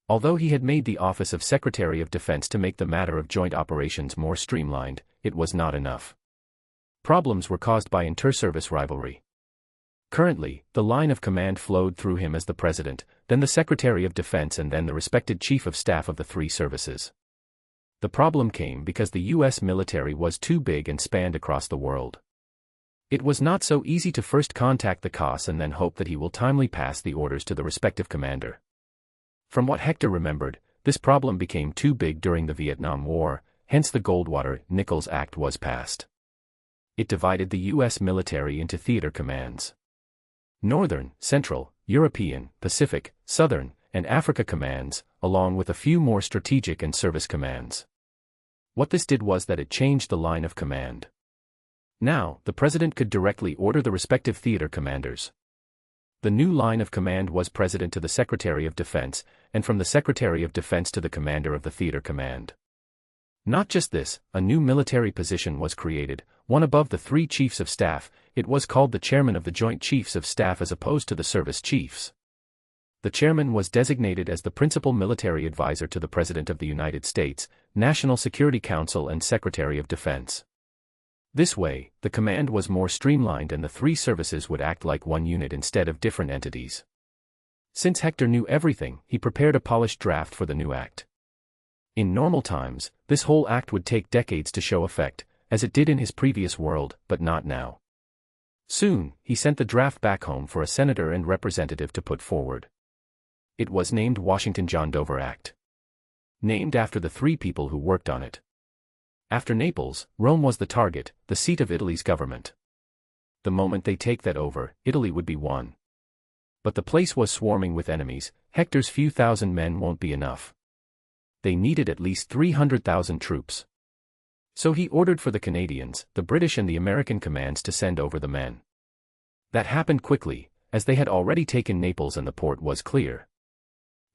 Although he had made the office of Secretary of Defense to make the matter of joint operations more streamlined, it was not enough. Problems were caused by inter-service rivalry. Currently, the line of command flowed through him as the President, then the Secretary of Defense and then the respected Chief of Staff of the three services. The problem came because the U.S. military was too big and spanned across the world. It was not so easy to first contact the COS and then hope that he will timely pass the orders to the respective commander. From what Hector remembered, this problem became too big during the Vietnam War, hence the Goldwater-Nichols Act was passed. It divided the U.S. military into theater commands. Northern, Central, European, Pacific, Southern, and Africa commands, along with a few more strategic and service commands. What this did was that it changed the line of command. Now, the President could directly order the respective theater commanders. The new line of command was President to the Secretary of Defense, and from the Secretary of Defense to the Commander of the Theater Command. Not just this, a new military position was created, one above the 3 Chiefs of Staff. It was called the Chairman of the Joint Chiefs of Staff as opposed to the Service Chiefs. The chairman was designated as the principal military advisor to the President of the United States, National Security Council and Secretary of Defense. This way, the command was more streamlined and the 3 services would act like one unit instead of different entities. Since Hector knew everything, he prepared a polished draft for the new act. In normal times, this whole act would take decades to show effect, as it did in his previous world, but not now. Soon, he sent the draft back home for a senator and representative to put forward. It was named Washington John Dover Act. Named after the 3 people who worked on it. After Naples, Rome was the target, the seat of Italy's government. The moment they take that over, Italy would be won. But the place was swarming with enemies. Hector's few thousand men won't be enough. They needed at least 300,000 troops. So he ordered for the Canadians, the British and the American commands to send over the men. That happened quickly, as they had already taken Naples and the port was clear.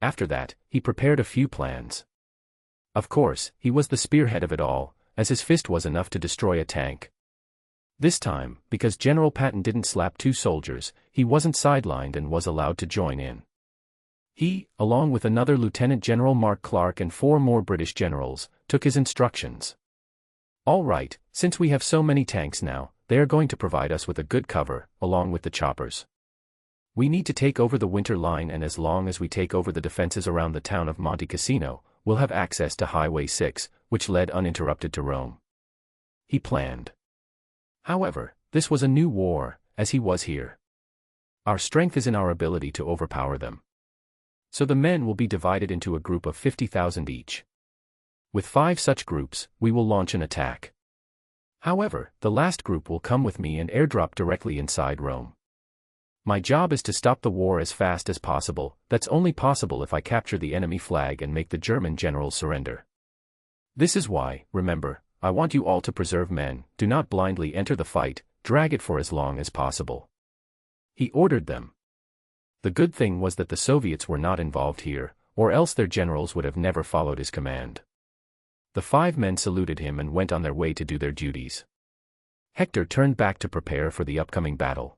After that, he prepared a few plans. Of course, he was the spearhead of it all, as his fist was enough to destroy a tank. This time, because General Patton didn't slap 2 soldiers, he wasn't sidelined and was allowed to join in. He, along with another Lieutenant General Mark Clark and 4 more British generals, took his instructions. All right, since we have so many tanks now, they are going to provide us with a good cover, along with the choppers. We need to take over the winter line, and as long as we take over the defenses around the town of Monte Cassino, we'll have access to Highway 6, which led uninterrupted to Rome. He planned. However, this was a new war, as he was here. Our strength is in our ability to overpower them. So the men will be divided into a group of 50,000 each. With 5 such groups, we will launch an attack. However, the last group will come with me and airdrop directly inside Rome. My job is to stop the war as fast as possible. That's only possible if I capture the enemy flag and make the German generals surrender. This is why, remember, I want you all to preserve men. Do not blindly enter the fight, drag it for as long as possible. He ordered them. The good thing was that the Soviets were not involved here, or else their generals would have never followed his command. The 5 men saluted him and went on their way to do their duties. Hector turned back to prepare for the upcoming battle.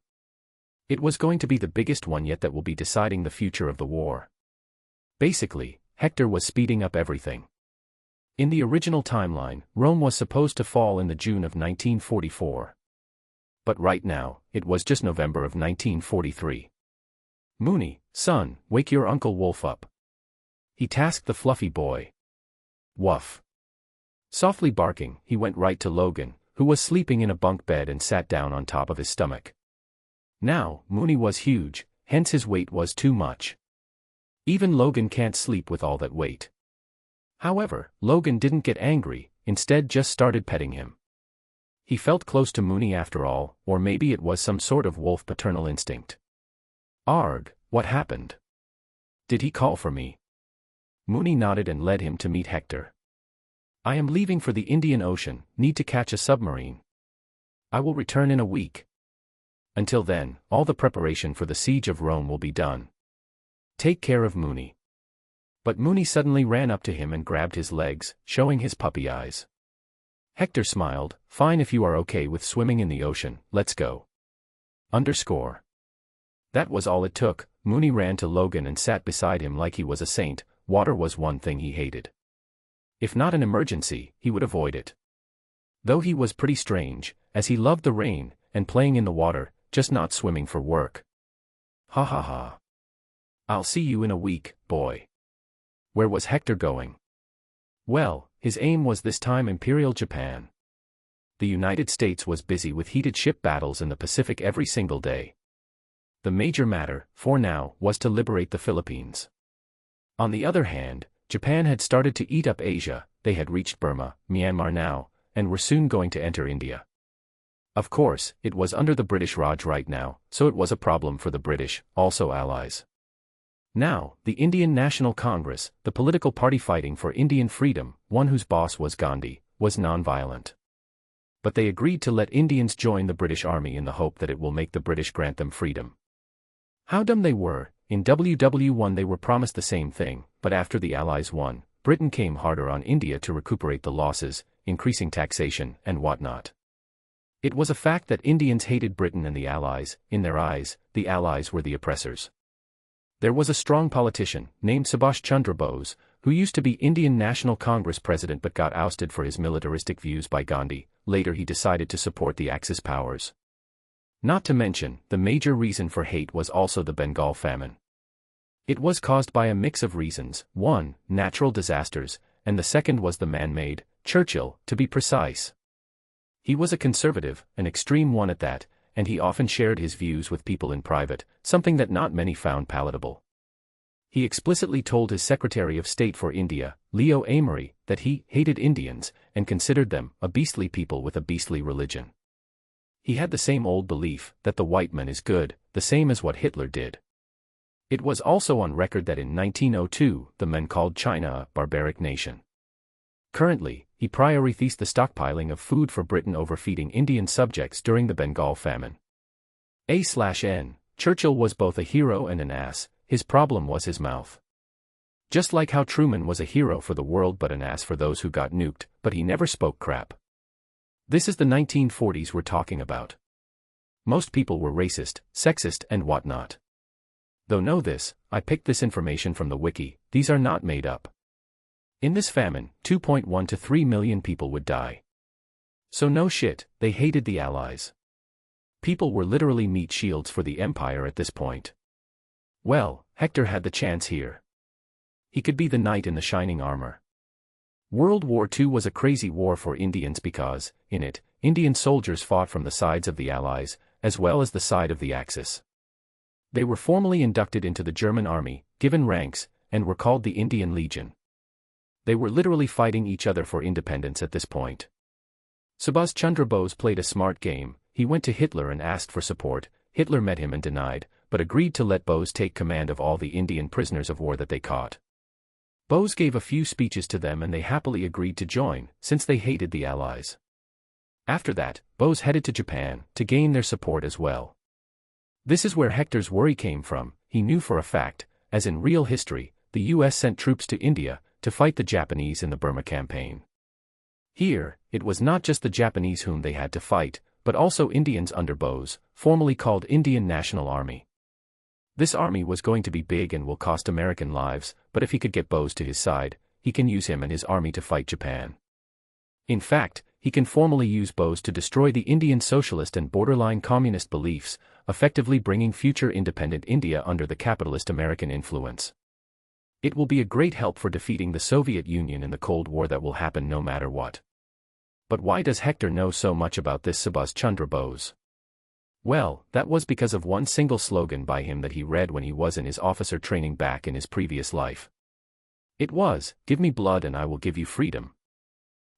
It was going to be the biggest one yet that will be deciding the future of the war. Basically, Hector was speeding up everything. In the original timeline, Rome was supposed to fall in the June of 1944. But right now, it was just November of 1943. Mooney, son, wake your Uncle Wolf up. He tasked the fluffy boy. Woof. Softly barking, he went right to Logan, who was sleeping in a bunk bed, and sat down on top of his stomach. Now, Mooney was huge, hence his weight was too much. Even Logan can't sleep with all that weight. However, Logan didn't get angry, instead just started petting him. He felt close to Mooney after all, or maybe it was some sort of wolf paternal instinct. Arg, what happened? Did he call for me? Mooney nodded and led him to meet Hector. I am leaving for the Indian Ocean, need to catch a submarine. I will return in a week. Until then, all the preparation for the siege of Rome will be done. Take care of Mooney. But Mooney suddenly ran up to him and grabbed his legs, showing his puppy eyes. Hector smiled, fine if you are okay with swimming in the ocean, let's go. _ That was all it took. Mooney ran to Logan and sat beside him like he was a saint. Water was one thing he hated. If not an emergency, he would avoid it. Though he was pretty strange, as he loved the rain, and playing in the water, just not swimming for work. Ha ha ha. I'll see you in a week, boy. Where was Hector going? Well, his aim was this time Imperial Japan. The United States was busy with heated ship battles in the Pacific every single day. The major matter, for now, was to liberate the Philippines. On the other hand, Japan had started to eat up Asia. They had reached Burma, Myanmar now, and were soon going to enter India. Of course, it was under the British Raj right now, so it was a problem for the British, also allies. Now, the Indian National Congress, the political party fighting for Indian freedom, one whose boss was Gandhi, was non-violent. But they agreed to let Indians join the British Army in the hope that it will make the British grant them freedom. How dumb they were. In WW1 they were promised the same thing, but after the Allies won, Britain came harder on India to recuperate the losses, increasing taxation and whatnot. It was a fact that Indians hated Britain and the Allies. In their eyes, the Allies were the oppressors. There was a strong politician, named Subhash Chandra Bose, who used to be Indian National Congress president but got ousted for his militaristic views by Gandhi. Later he decided to support the Axis powers. Not to mention, the major reason for hate was also the Bengal famine. It was caused by a mix of reasons: one, natural disasters, and the second was the man-made, Churchill, to be precise. He was a conservative, an extreme one at that, and he often shared his views with people in private, something that not many found palatable. He explicitly told his Secretary of State for India, Leo Amory, that he hated Indians, and considered them a beastly people with a beastly religion. He had the same old belief that the white man is good, the same as what Hitler did. It was also on record that in 1902, the men called China a barbaric nation. Currently, he prioritized the stockpiling of food for Britain over feeding Indian subjects during the Bengal famine. A/N. Churchill was both a hero and an ass. His problem was his mouth. Just like how Truman was a hero for the world but an ass for those who got nuked, but he never spoke crap. This is the 1940s we're talking about. Most people were racist, sexist and whatnot. Though know this, I picked this information from the wiki, these are not made up. In this famine, 2.1 to 3 million people would die. So no shit, they hated the Allies. People were literally meat shields for the Empire at this point. Well, Hector had the chance here. He could be the knight in the shining armor. World War II was a crazy war for Indians because, in it, Indian soldiers fought from the sides of the Allies, as well as the side of the Axis. They were formally inducted into the German army, given ranks, and were called the Indian Legion. They were literally fighting each other for independence at this point. Subhash Chandra Bose played a smart game. He went to Hitler and asked for support. Hitler met him and denied, but agreed to let Bose take command of all the Indian prisoners of war that they caught. Bose gave a few speeches to them and they happily agreed to join, since they hated the Allies. After that, Bose headed to Japan, to gain their support as well. This is where Hector's worry came from. He knew for a fact, as in real history, the US sent troops to India, to fight the Japanese in the Burma campaign. Here, it was not just the Japanese whom they had to fight, but also Indians under Bose, formerly called Indian National Army. This army was going to be big and will cost American lives, but if he could get Bose to his side, he can use him and his army to fight Japan. In fact, he can formally use Bose to destroy the Indian socialist and borderline communist beliefs, effectively bringing future independent India under the capitalist American influence. It will be a great help for defeating the Soviet Union in the Cold War that will happen no matter what. But why does Hector know so much about this Subhash Chandra Bose? Well, that was because of one single slogan by him that he read when he was in his officer training back in his previous life. It was, "Give me blood and I will give you freedom."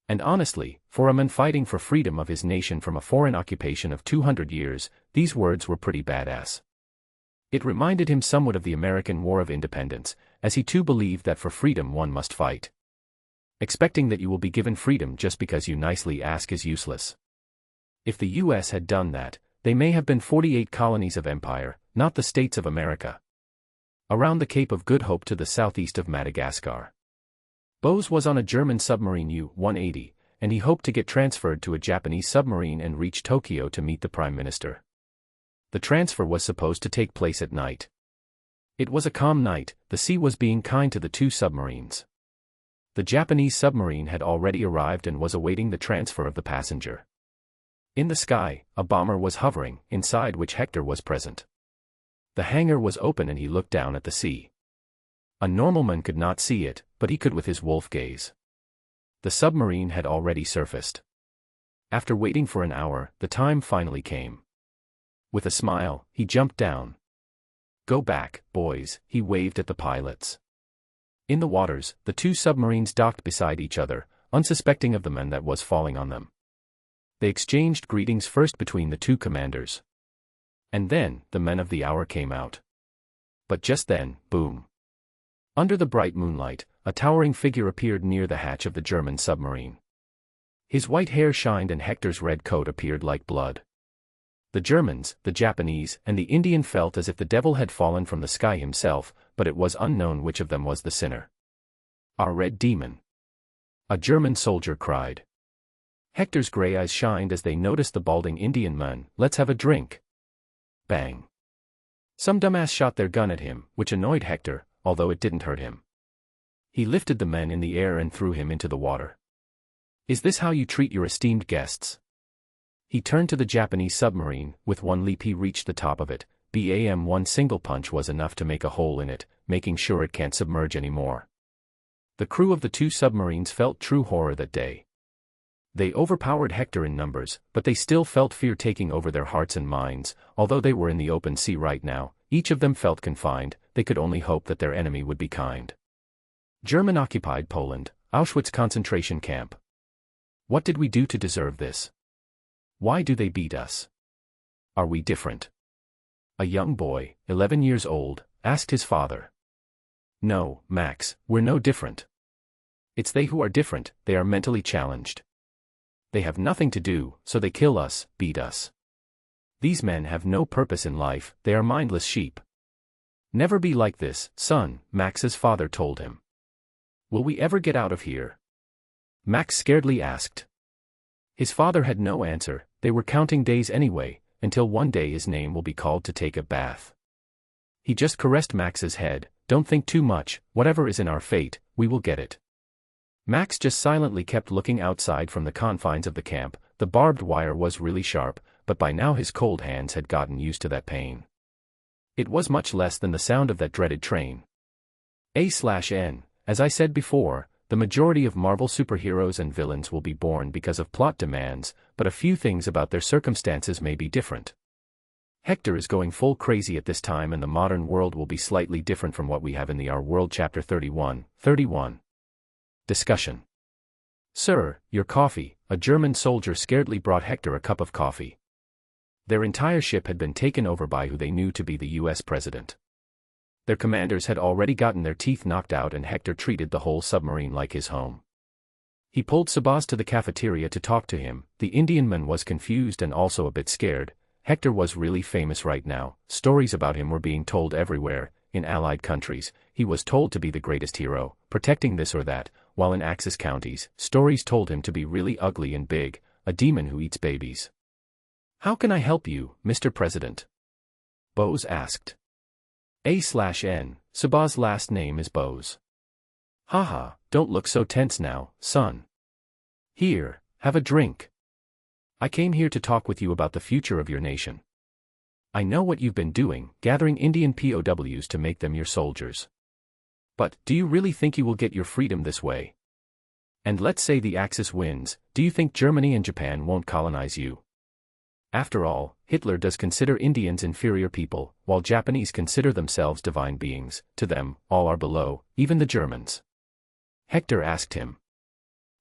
And honestly, for a man fighting for freedom of his nation from a foreign occupation of 200 years, these words were pretty badass. It reminded him somewhat of the American War of Independence, as he too believed that for freedom one must fight. Expecting that you will be given freedom just because you nicely ask is useless. If the US had done that, they may have been 48 colonies of empire, not the states of America. Around the Cape of Good Hope to the southeast of Madagascar. Bose was on a German submarine U-180, and he hoped to get transferred to a Japanese submarine and reach Tokyo to meet the Prime Minister. The transfer was supposed to take place at night. It was a calm night, the sea was being kind to the two submarines. The Japanese submarine had already arrived and was awaiting the transfer of the passenger. In the sky, a bomber was hovering, inside which Hector was present. The hangar was open and he looked down at the sea. A normal man could not see it, but he could with his wolf gaze. The submarine had already surfaced. After waiting for an hour, the time finally came. With a smile, he jumped down. "Go back, boys," he waved at the pilots. In the waters, the two submarines docked beside each other, unsuspecting of the men that was falling on them. They exchanged greetings first between the two commanders. And then, the men of the hour came out. But just then, boom. Under the bright moonlight, a towering figure appeared near the hatch of the German submarine. His white hair shined and Hector's red coat appeared like blood. The Germans, the Japanese, and the Indian felt as if the devil had fallen from the sky himself, but it was unknown which of them was the sinner. "Our red demon!" a German soldier cried. Hector's gray eyes shined as they noticed the balding Indian man. "Let's have a drink." Bang. Some dumbass shot their gun at him, which annoyed Hector, although it didn't hurt him. He lifted the man in the air and threw him into the water. "Is this how you treat your esteemed guests?" He turned to the Japanese submarine. With one leap he reached the top of it. One single punch was enough to make a hole in it, making sure it can't submerge anymore. The crew of the two submarines felt true horror that day. They overpowered Hector in numbers, but they still felt fear taking over their hearts and minds. Although they were in the open sea right now, each of them felt confined. They could only hope that their enemy would be kind. German-occupied Poland, Auschwitz concentration camp. What did we do to deserve this? Why do they beat us? Are we different? A young boy, 11 years old, asked his father. "No, Max, we're no different. It's they who are different. They are mentally challenged. They have nothing to do, so they kill us, beat us. These men have no purpose in life, they are mindless sheep." "Never be like this, son," Max's father told him. "Will we ever get out of here?" Max scaredly asked. His father had no answer. They were counting days anyway, until one day his name will be called to take a bath. He just caressed Max's head. "Don't think too much, whatever is in our fate, we will get it." Max just silently kept looking outside from the confines of the camp. The barbed wire was really sharp, but by now his cold hands had gotten used to that pain. It was much less than the sound of that dreaded train. N. As I said before, the majority of Marvel superheroes and villains will be born because of plot demands, but a few things about their circumstances may be different. Hector is going full crazy at this time, and the modern world will be slightly different from what we have in the Our World Chapter 31. Discussion. "Sir, your coffee." A German soldier scaredly brought Hector a cup of coffee. Their entire ship had been taken over by who they knew to be the U.S. president. Their commanders had already gotten their teeth knocked out, and Hector treated the whole submarine like his home. He pulled Sabaz to the cafeteria to talk to him. The Indian man was confused and also a bit scared. Hector was really famous right now. Stories about him were being told everywhere. In Allied countries, he was told to be the greatest hero, protecting this or that, while in Axis counties, stories told him to be really ugly and big, a demon who eats babies. "How can I help you, Mr. President?" Bose asked. N. Sabaz's last name is Bose. "Haha, don't look so tense now, son. Here, have a drink. I came here to talk with you about the future of your nation. I know what you've been doing, gathering Indian POWs to make them your soldiers. But, do you really think you will get your freedom this way? And let's say the Axis wins, do you think Germany and Japan won't colonize you? After all, Hitler does consider Indians inferior people, while Japanese consider themselves divine beings. To them, all are below, even the Germans." Hector asked him.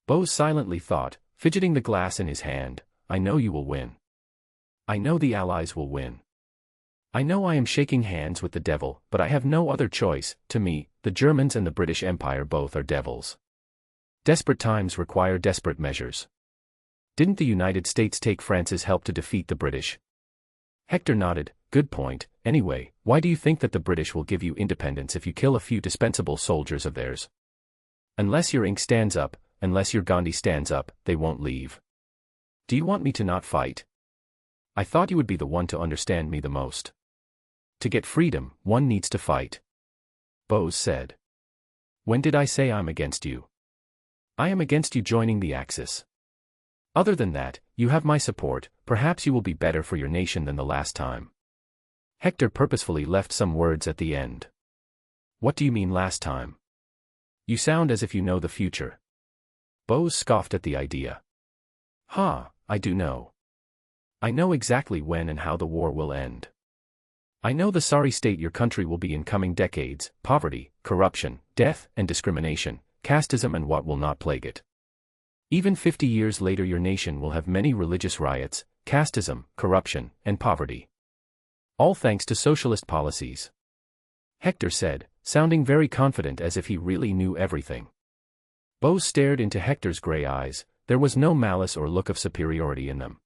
Bose silently thought, fidgeting the glass in his hand. "I know you will win. I know the Allies will win. I know I am shaking hands with the devil, but I have no other choice. To me, the Germans and the British Empire both are devils. Desperate times require desperate measures. Didn't the United States take France's help to defeat the British?" Hector nodded. "Good point. Anyway, why do you think that the British will give you independence if you kill a few dispensable soldiers of theirs? Unless your ink stands up, unless your Gandhi stands up, they won't leave. Do you want me to not fight? I thought you would be the one to understand me the most. To get freedom, one needs to fight." Bose said. "When did I say I'm against you? I am against you joining the Axis. Other than that, you have my support. Perhaps you will be better for your nation than the last time." Hector purposefully left some words at the end. "What do you mean last time? You sound as if you know the future." Bose scoffed at the idea. "Ha, I do know. I know exactly when and how the war will end. I know the sorry state your country will be in coming decades: poverty, corruption, death and discrimination, casteism, and what will not plague it. Even 50 years later your nation will have many religious riots, casteism, corruption, and poverty. All thanks to socialist policies." Hector said, sounding very confident as if he really knew everything. Bose stared into Hector's gray eyes. There was no malice or look of superiority in them.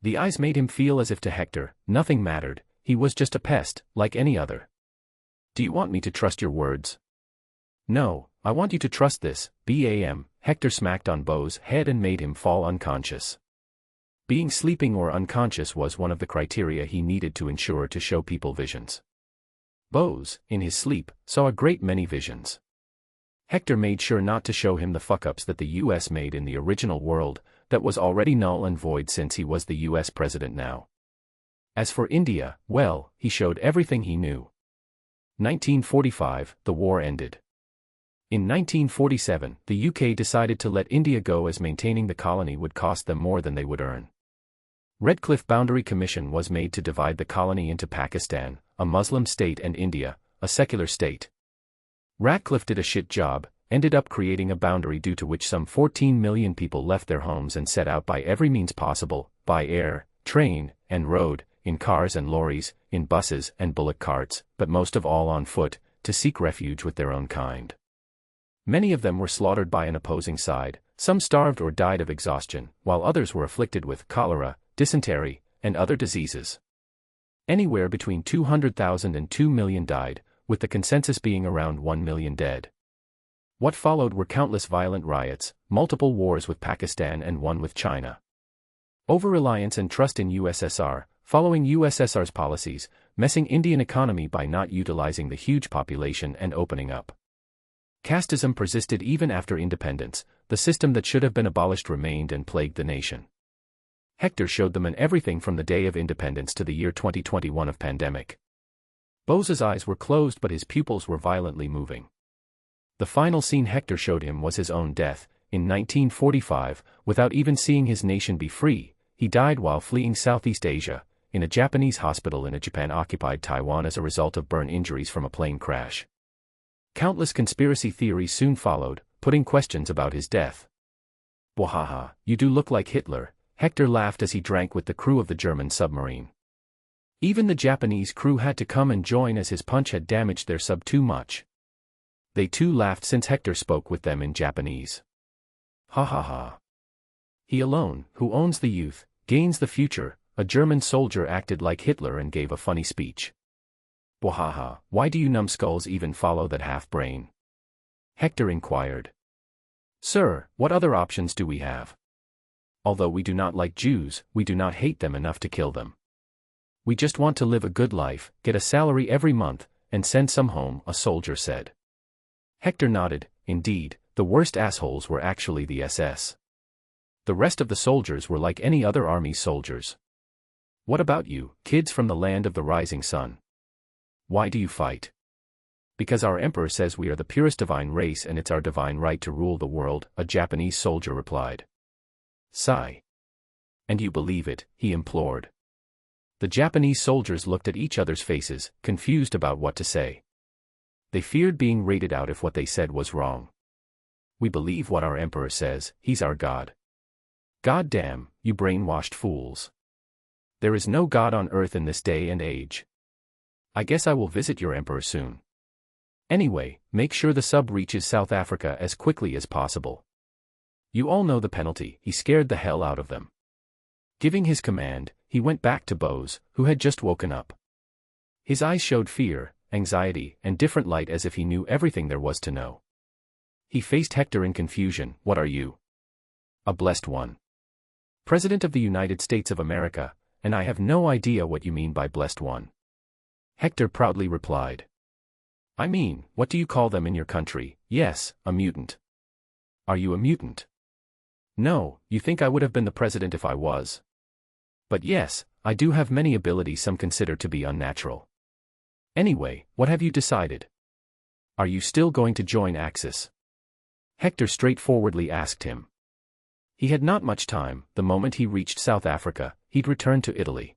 The eyes made him feel as if to Hector, nothing mattered, he was just a pest, like any other. Do you want me to trust your words? No, I want you to trust this, BAM, Hector smacked on Bose's head and made him fall unconscious. Being sleeping or unconscious was one of the criteria he needed to ensure to show people visions. Bose, in his sleep, saw a great many visions. Hector made sure not to show him the fuck-ups that the US made in the original world, that was already null and void since he was the US president now. As for India, well, he showed everything he knew. 1945, the war ended. In 1947, the UK decided to let India go as maintaining the colony would cost them more than they would earn. Redcliffe Boundary Commission was made to divide the colony into Pakistan, a Muslim state, and India, a secular state. Radcliffe did a shit job, ended up creating a boundary due to which some 14 million people left their homes and set out by every means possible, by air, train, and road, in cars and lorries, in buses and bullock carts, but most of all on foot, to seek refuge with their own kind. Many of them were slaughtered by an opposing side, some starved or died of exhaustion, while others were afflicted with cholera, dysentery, and other diseases. Anywhere between 200,000 and 2 million died, with the consensus being around 1 million dead. What followed were countless violent riots, multiple wars with Pakistan and one with China. Over-reliance and trust in USSR, following USSR's policies, messing Indian economy by not utilizing the huge population and opening up. Casteism persisted even after independence, the system that should have been abolished remained and plagued the nation. Hector showed them an everything from the day of independence to the year 2021 of pandemic. Bose's eyes were closed but his pupils were violently moving. The final scene Hector showed him was his own death. In 1945, without even seeing his nation be free, he died while fleeing Southeast Asia, in a Japanese hospital in a Japan-occupied Taiwan as a result of burn injuries from a plane crash. Countless conspiracy theories soon followed, putting questions about his death. Wahaha, you do look like Hitler, Hector laughed as he drank with the crew of the German submarine. Even the Japanese crew had to come and join as his punch had damaged their sub too much. They too laughed since Hector spoke with them in Japanese. Ha ha ha. He alone, who owns the youth, gains the future, a German soldier acted like Hitler and gave a funny speech. Wahaha, why do you numbskulls even follow that half-brain? Hector inquired. Sir, what other options do we have? Although we do not like Jews, we do not hate them enough to kill them. We just want to live a good life, get a salary every month, and send some home, a soldier said. Hector nodded. Indeed, the worst assholes were actually the SS. The rest of the soldiers were like any other army soldiers. What about you, kids from the land of the rising sun? Why do you fight? Because our emperor says we are the purest divine race and it's our divine right to rule the world, a Japanese soldier replied. Sigh. And you believe it, he implored. The Japanese soldiers looked at each other's faces, confused about what to say. They feared being rated out if what they said was wrong. We believe what our emperor says, he's our God. God damn, you brainwashed fools. There is no God on earth in this day and age. I guess I will visit your emperor soon. Anyway, make sure the sub reaches South Africa as quickly as possible. You all know the penalty, he scared the hell out of them. Giving his command, he went back to Bose, who had just woken up. His eyes showed fear, anxiety, and different light as if he knew everything there was to know. He faced Hector in confusion. What are you? A blessed one. President of the United States of America, and I have no idea what you mean by blessed one. Hector proudly replied. I mean, what do you call them in your country? Yes, a mutant. Are you a mutant? No, you think I would have been the president if I was. But yes, I do have many abilities some consider to be unnatural. Anyway, what have you decided? Are you still going to join Axis? Hector straightforwardly asked him. He had not much time. The moment he reached South Africa, he'd return to Italy.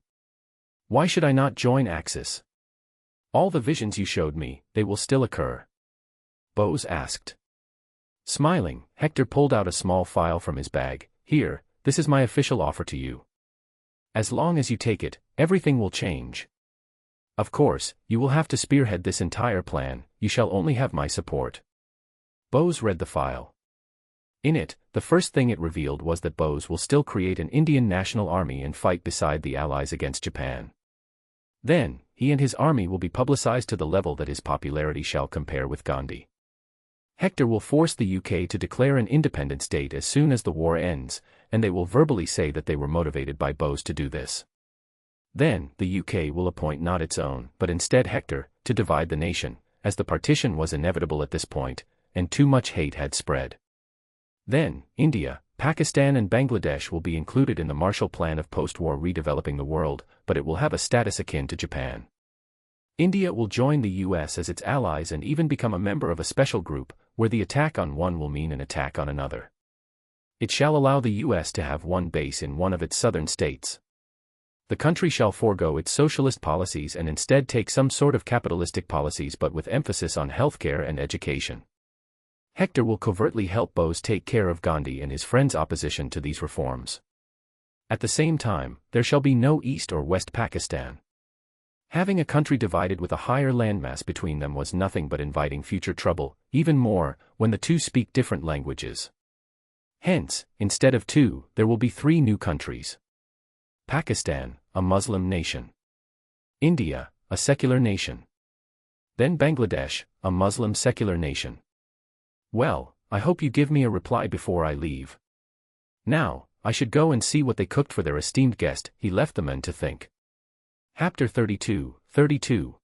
Why should I not join Axis? All the visions you showed me, they will still occur. Bose asked. Smiling, Hector pulled out a small file from his bag. Here, this is my official offer to you. As long as you take it, everything will change. Of course, you will have to spearhead this entire plan, you shall only have my support. Bose read the file. In it, the first thing it revealed was that Bose will still create an Indian national army and fight beside the Allies against Japan. Then, he and his army will be publicized to the level that his popularity shall compare with Gandhi. Hector will force the UK to declare an independent state as soon as the war ends, and they will verbally say that they were motivated by Bose to do this. Then, the UK will appoint not its own, but instead Hector, to divide the nation, as the partition was inevitable at this point, and too much hate had spread. Then, India, Pakistan and Bangladesh will be included in the Marshall Plan of post-war redeveloping the world, but it will have a status akin to Japan. India will join the US as its allies and even become a member of a special group, where the attack on one will mean an attack on another. It shall allow the US to have one base in one of its southern states. The country shall forego its socialist policies and instead take some sort of capitalistic policies but with emphasis on healthcare and education. Hector will covertly help Bose take care of Gandhi and his friends' opposition to these reforms. At the same time, there shall be no East or West Pakistan. Having a country divided with a higher landmass between them was nothing but inviting future trouble, even more, when the two speak different languages. Hence, instead of two, there will be three new countries. Pakistan, a Muslim nation. India, a secular nation. Then Bangladesh, a Muslim secular nation. Well, I hope you give me a reply before I leave. Now, I should go and see what they cooked for their esteemed guest. He left the men to think. Chapter 32.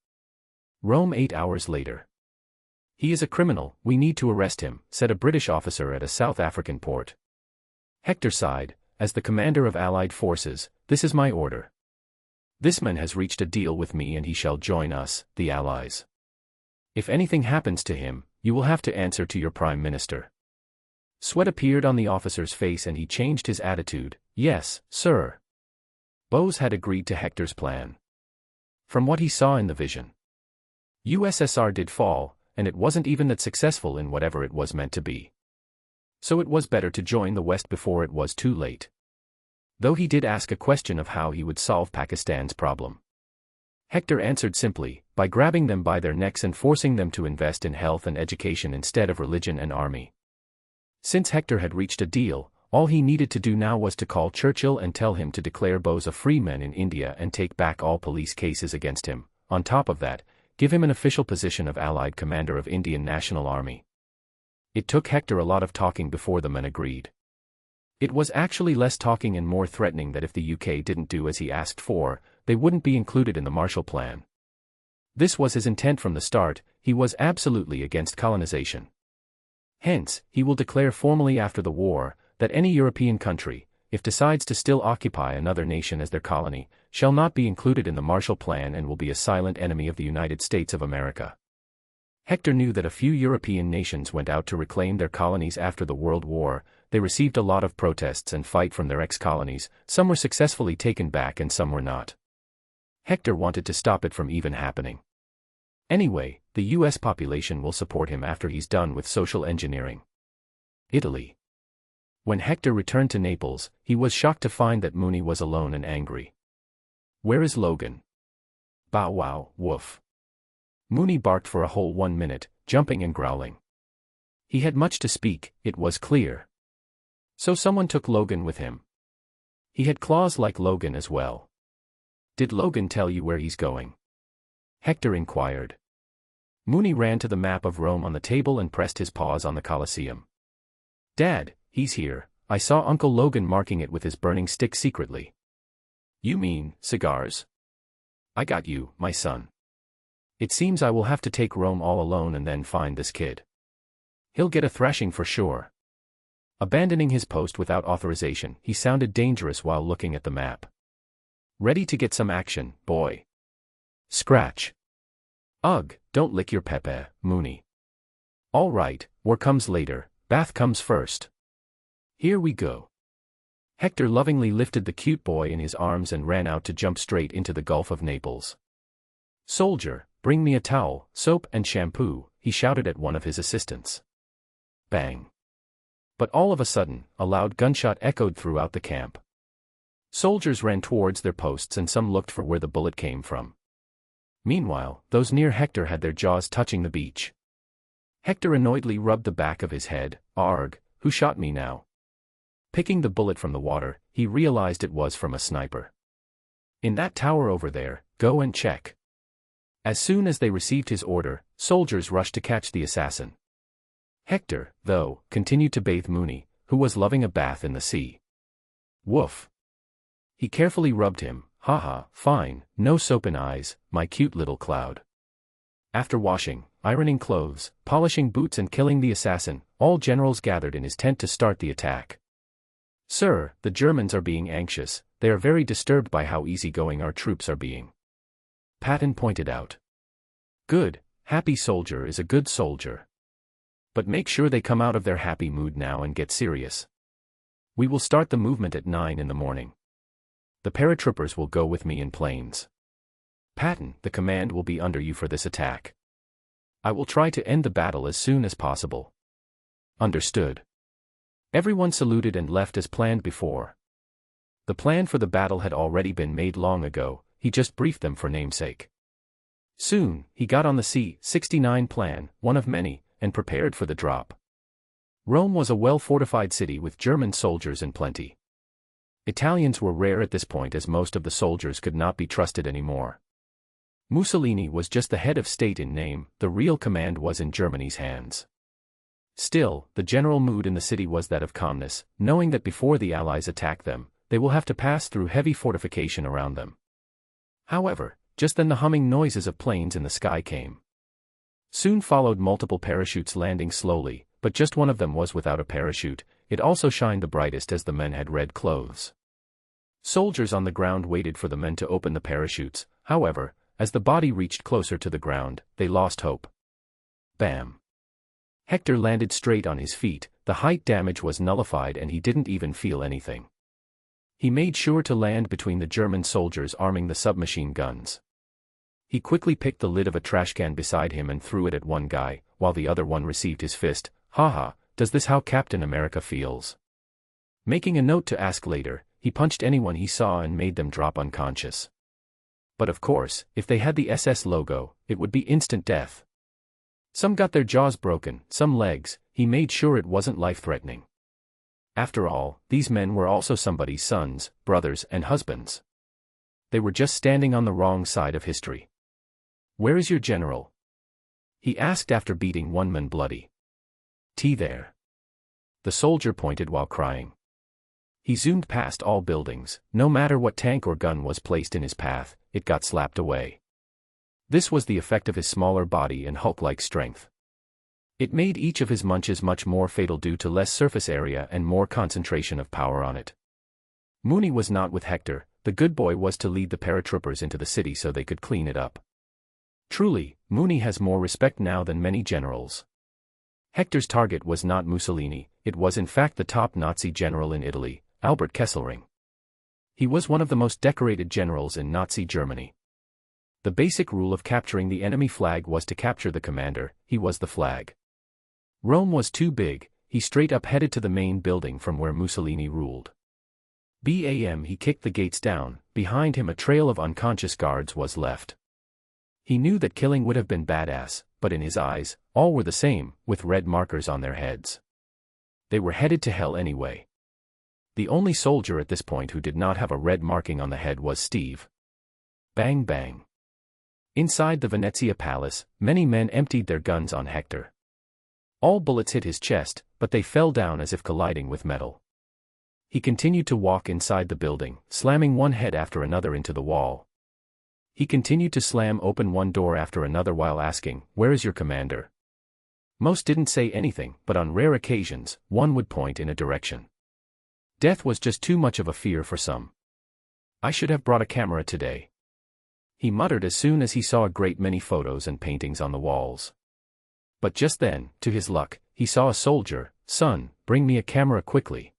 Rome 8 hours later. He is a criminal, we need to arrest him, said a British officer at a South African port. Hector sighed, as the commander of Allied forces, this is my order. This man has reached a deal with me and he shall join us, the Allies. If anything happens to him, you will have to answer to your Prime Minister. Sweat appeared on the officer's face and he changed his attitude. Yes, sir. Bose had agreed to Hector's plan. From what he saw in the vision, USSR did fall, and it wasn't even that successful in whatever it was meant to be. So it was better to join the West before it was too late. Though he did ask a question of how he would solve Pakistan's problem. Hector answered simply, by grabbing them by their necks and forcing them to invest in health and education instead of religion and army. Since Hector had reached a deal, all he needed to do now was to call Churchill and tell him to declare Bose a free man in India and take back all police cases against him. On top of that, give him an official position of Allied Commander of Indian National Army. It took Hector a lot of talking before the men agreed. It was actually less talking and more threatening that if the UK didn't do as he asked for, they wouldn't be included in the Marshall Plan. This was his intent from the start. He was absolutely against colonization. Hence, he will declare formally after the war, that any European country, if decides to still occupy another nation as their colony, shall not be included in the Marshall Plan and will be a silent enemy of the United States of America. Hector knew that a few European nations went out to reclaim their colonies after the World War. They received a lot of protests and fight from their ex-colonies, some were successfully taken back and some were not. Hector wanted to stop it from even happening. Anyway, the US population will support him after he's done with social engineering. Italy. When Hector returned to Naples, he was shocked to find that Mooney was alone and angry. Where is Logan? Bow wow, woof. Mooney barked for a whole 1 minute, jumping and growling. He had much to speak, it was clear. So someone took Logan with him. He had claws like Logan as well. Did Logan tell you where he's going? Hector inquired. Mooney ran to the map of Rome on the table and pressed his paws on the Colosseum. Dad, he's here. I saw Uncle Logan marking it with his burning stick secretly. You mean, cigars? I got you, my son. It seems I will have to take Rome all alone and then find this kid. He'll get a thrashing for sure. Abandoning his post without authorization, he sounded dangerous while looking at the map. Ready to get some action, boy. Scratch. Ugh, don't lick your pepe, Mooney. All right, war comes later, bath comes first. Here we go. Hector lovingly lifted the cute boy in his arms and ran out to jump straight into the Gulf of Naples. Soldier, bring me a towel, soap and shampoo, he shouted at one of his assistants. Bang. But all of a sudden, a loud gunshot echoed throughout the camp. Soldiers ran towards their posts and some looked for where the bullet came from. Meanwhile, those near Hector had their jaws touching the beach. Hector annoyedly rubbed the back of his head. Arg, who shot me now? Picking the bullet from the water, he realized it was from a sniper. In that tower over there, go and check. As soon as they received his order, soldiers rushed to catch the assassin. Hector, though, continued to bathe Mooney, who was loving a bath in the sea. Woof. He carefully rubbed him. Haha, fine, no soap in eyes, my cute little cloud. After washing, ironing clothes, polishing boots and killing the assassin, all generals gathered in his tent to start the attack. Sir, the Germans are being anxious, they are very disturbed by how easygoing our troops are being. Patton pointed out. Good, happy soldier is a good soldier. But make sure they come out of their happy mood now and get serious. We will start the movement at 9 in the morning. The paratroopers will go with me in planes. Patton, the command will be under you for this attack. I will try to end the battle as soon as possible. Understood. Everyone saluted and left as planned before. The plan for the battle had already been made long ago, he just briefed them for namesake. Soon, he got on the C-69 plan, one of many, and prepared for the drop. Rome was a well-fortified city with German soldiers in plenty. Italians were rare at this point as most of the soldiers could not be trusted anymore. Mussolini was just the head of state in name, the real command was in Germany's hands. Still, the general mood in the city was that of calmness, knowing that before the Allies attack them, they will have to pass through heavy fortification around them. However, just then the humming noises of planes in the sky came. Soon followed multiple parachutes landing slowly, but just one of them was without a parachute. It also shined the brightest as the men had red clothes. Soldiers on the ground waited for the men to open the parachutes, however, as the body reached closer to the ground, they lost hope. Bam! Hector landed straight on his feet, the height damage was nullified and he didn't even feel anything. He made sure to land between the German soldiers arming the submachine guns. He quickly picked the lid of a trash can beside him and threw it at one guy, while the other one received his fist. Haha, does this how Captain America feels? Making a note to ask later, he punched anyone he saw and made them drop unconscious. But of course, if they had the SS logo, it would be instant death. Some got their jaws broken, some legs, he made sure it wasn't life-threatening. After all, these men were also somebody's sons, brothers and husbands. They were just standing on the wrong side of history. Where is your general? He asked after beating one man bloody. There. The soldier pointed while crying. He zoomed past all buildings, no matter what tank or gun was placed in his path, it got slapped away. This was the effect of his smaller body and Hulk-like strength. It made each of his munches much more fatal due to less surface area and more concentration of power on it. Mooney was not with Hector, the good boy was to lead the paratroopers into the city so they could clean it up. Truly, Mooney has more respect now than many generals. Hector's target was not Mussolini, it was in fact the top Nazi general in Italy, Albert Kesselring. He was one of the most decorated generals in Nazi Germany. The basic rule of capturing the enemy flag was to capture the commander, he was the flag. Rome was too big, he straight up headed to the main building from where Mussolini ruled. Bam! He kicked the gates down, behind him a trail of unconscious guards was left. He knew that killing would have been badass, but in his eyes, all were the same, with red markers on their heads. They were headed to hell anyway. The only soldier at this point who did not have a red marking on the head was Steve. Bang bang. Inside the Venezia Palace, many men emptied their guns on Hector. All bullets hit his chest, but they fell down as if colliding with metal. He continued to walk inside the building, slamming one head after another into the wall. He continued to slam open one door after another while asking, "Where is your commander?" Most didn't say anything, but on rare occasions, one would point in a direction. Death was just too much of a fear for some. "I should have brought a camera today," he muttered as soon as he saw a great many photos and paintings on the walls. But just then, to his luck, he saw a soldier. "Son, bring me a camera quickly."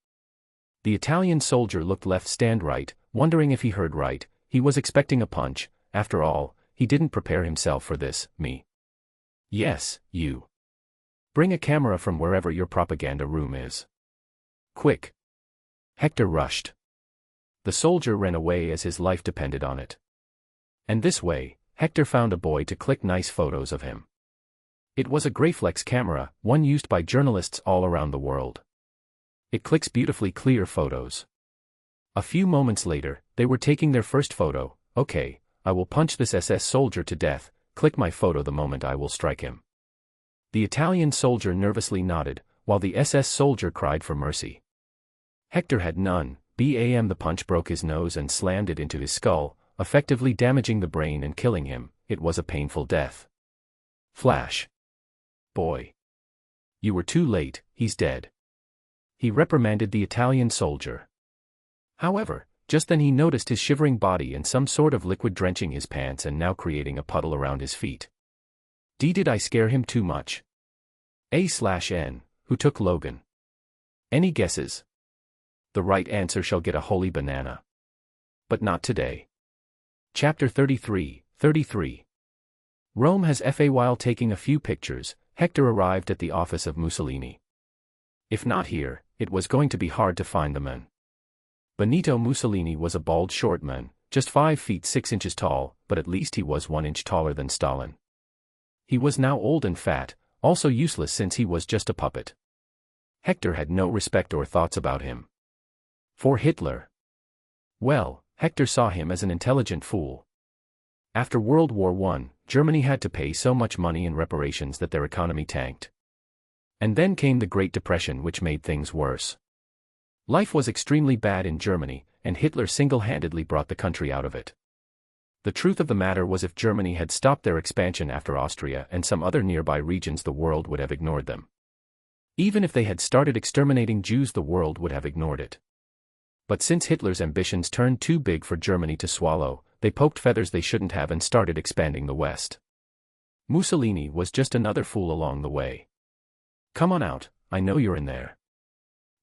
The Italian soldier looked left stand right, wondering if he heard right. He was expecting a punch. After all, he didn't prepare himself for this. "Me." "Yes, you. Bring a camera from wherever your propaganda room is. Quick." Hector rushed. The soldier ran away as his life depended on it. And this way, Hector found a boy to click nice photos of him. It was a Graflex camera, one used by journalists all around the world. It clicks beautifully clear photos. A few moments later, they were taking their first photo. Okay, I will punch this SS soldier to death. Click my photo the moment I will strike him. The Italian soldier nervously nodded, while the SS soldier cried for mercy. Hector had none. Bam! The punch broke his nose and slammed it into his skull, effectively damaging the brain and killing him. It was a painful death. Flash. Boy. You were too late, he's dead. He reprimanded the Italian soldier. However, just then he noticed his shivering body and some sort of liquid drenching his pants and now creating a puddle around his feet. Did I scare him too much? A/N, who took Logan? Any guesses? The right answer shall get a holy banana. But not today. Chapter 33. Rome has FA. While taking a few pictures, Hector arrived at the office of Mussolini. If not here, it was going to be hard to find the man. Benito Mussolini was a bald short man, just 5 feet 6 inches tall, but at least he was 1 inch taller than Stalin. He was now old and fat, also useless since he was just a puppet. Hector had no respect or thoughts about him. For Hitler. Well, Hector saw him as an intelligent fool. After World War I, Germany had to pay so much money in reparations that their economy tanked. And then came the Great Depression, which made things worse. Life was extremely bad in Germany, and Hitler single-handedly brought the country out of it. The truth of the matter was, if Germany had stopped their expansion after Austria and some other nearby regions, the world would have ignored them. Even if they had started exterminating Jews, the world would have ignored it. But since Hitler's ambitions turned too big for Germany to swallow, they poked feathers they shouldn't have and started expanding the West. Mussolini was just another fool along the way. Come on out, I know you're in there.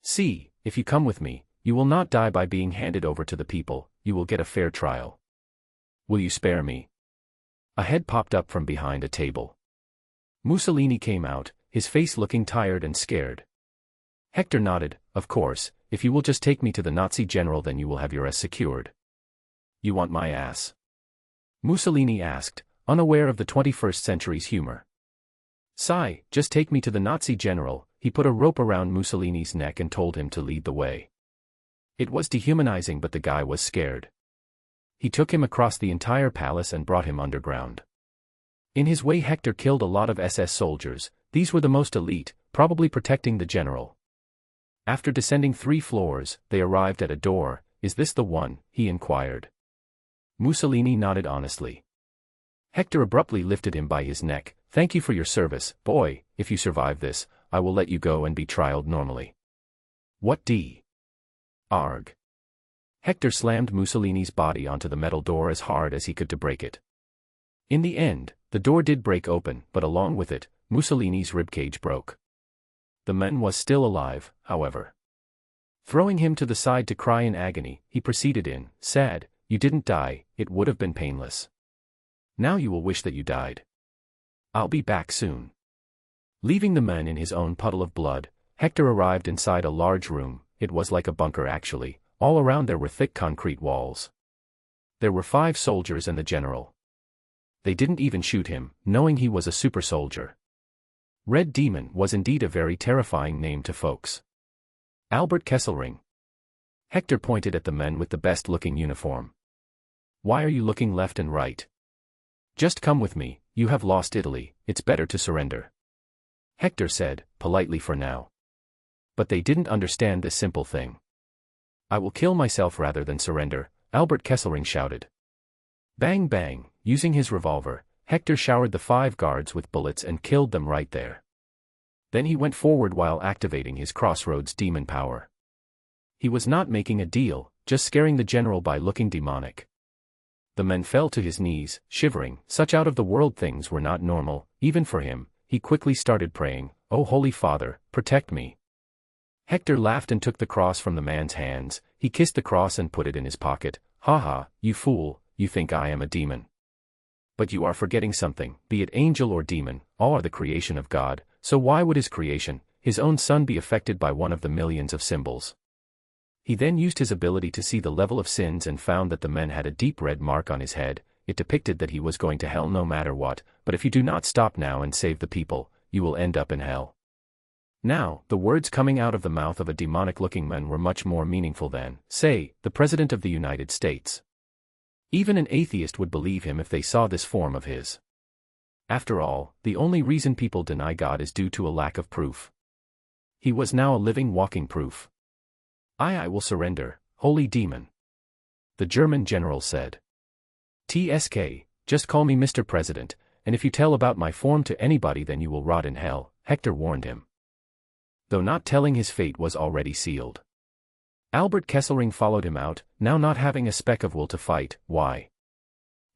See, if you come with me, you will not die by being handed over to the people, you will get a fair trial. Will you spare me? A head popped up from behind a table. Mussolini came out, his face looking tired and scared. Hector nodded. Of course, if you will just take me to the Nazi general, then you will have your ass secured. You want my ass? Mussolini asked, unaware of the 21st century's humor. Sigh, just take me to the Nazi general. He put a rope around Mussolini's neck and told him to lead the way. It was dehumanizing, but the guy was scared. He took him across the entire palace and brought him underground. In his way, Hector killed a lot of SS soldiers. These were the most elite, probably protecting the general. After descending 3 floors, they arrived at a door. Is this the one? He inquired. Mussolini nodded honestly. Hector abruptly lifted him by his neck. Thank you for your service, boy. If you survive this, I will let you go and be trialed normally. What d? Arg. Hector slammed Mussolini's body onto the metal door as hard as he could to break it. In the end, the door did break open, but along with it, Mussolini's ribcage broke. The man was still alive, however. Throwing him to the side to cry in agony, he proceeded in, sad, you didn't die, it would have been painless. Now you will wish that you died. I'll be back soon. Leaving the man in his own puddle of blood, Hector arrived inside a large room. It was like a bunker actually. All around there were thick concrete walls. There were 5 soldiers and the general. They didn't even shoot him, knowing he was a super soldier. Red Demon was indeed a very terrifying name to folks. Albert Kesselring. Hector pointed at the men with the best-looking uniform. Why are you looking left and right? Just come with me, you have lost Italy, it's better to surrender. Hector said, politely for now. But they didn't understand this simple thing. I will kill myself rather than surrender, Albert Kesselring shouted. Bang bang, using his revolver, Hector showered the 5 guards with bullets and killed them right there. Then he went forward while activating his Crossroads demon power. He was not making a deal, just scaring the general by looking demonic. The men fell to his knees, shivering. Such out-of-the-world things were not normal, even for him. He quickly started praying, "Oh Holy Father, protect me." Hector laughed and took the cross from the man's hands. He kissed the cross and put it in his pocket. "Ha, you fool, you think I am a demon. But you are forgetting something, be it angel or demon, all are the creation of God, so why would his creation, his own son, be affected by one of the millions of symbols?" He then used his ability to see the level of sins and found that the man had a deep red mark on his head. It depicted that he was going to hell no matter what, but if you do not stop now and save the people, you will end up in hell. Now, the words coming out of the mouth of a demonic-looking man were much more meaningful than, say, the President of the United States. Even an atheist would believe him if they saw this form of his. After all, the only reason people deny God is due to a lack of proof. He was now a living, walking proof. I will surrender, holy demon," the German general said. "TSK, just call me Mr. President, and if you tell about my form to anybody then you will rot in hell," Hector warned him. Though not telling, his fate was already sealed. Albert Kesselring followed him out, now not having a speck of will to fight. Why?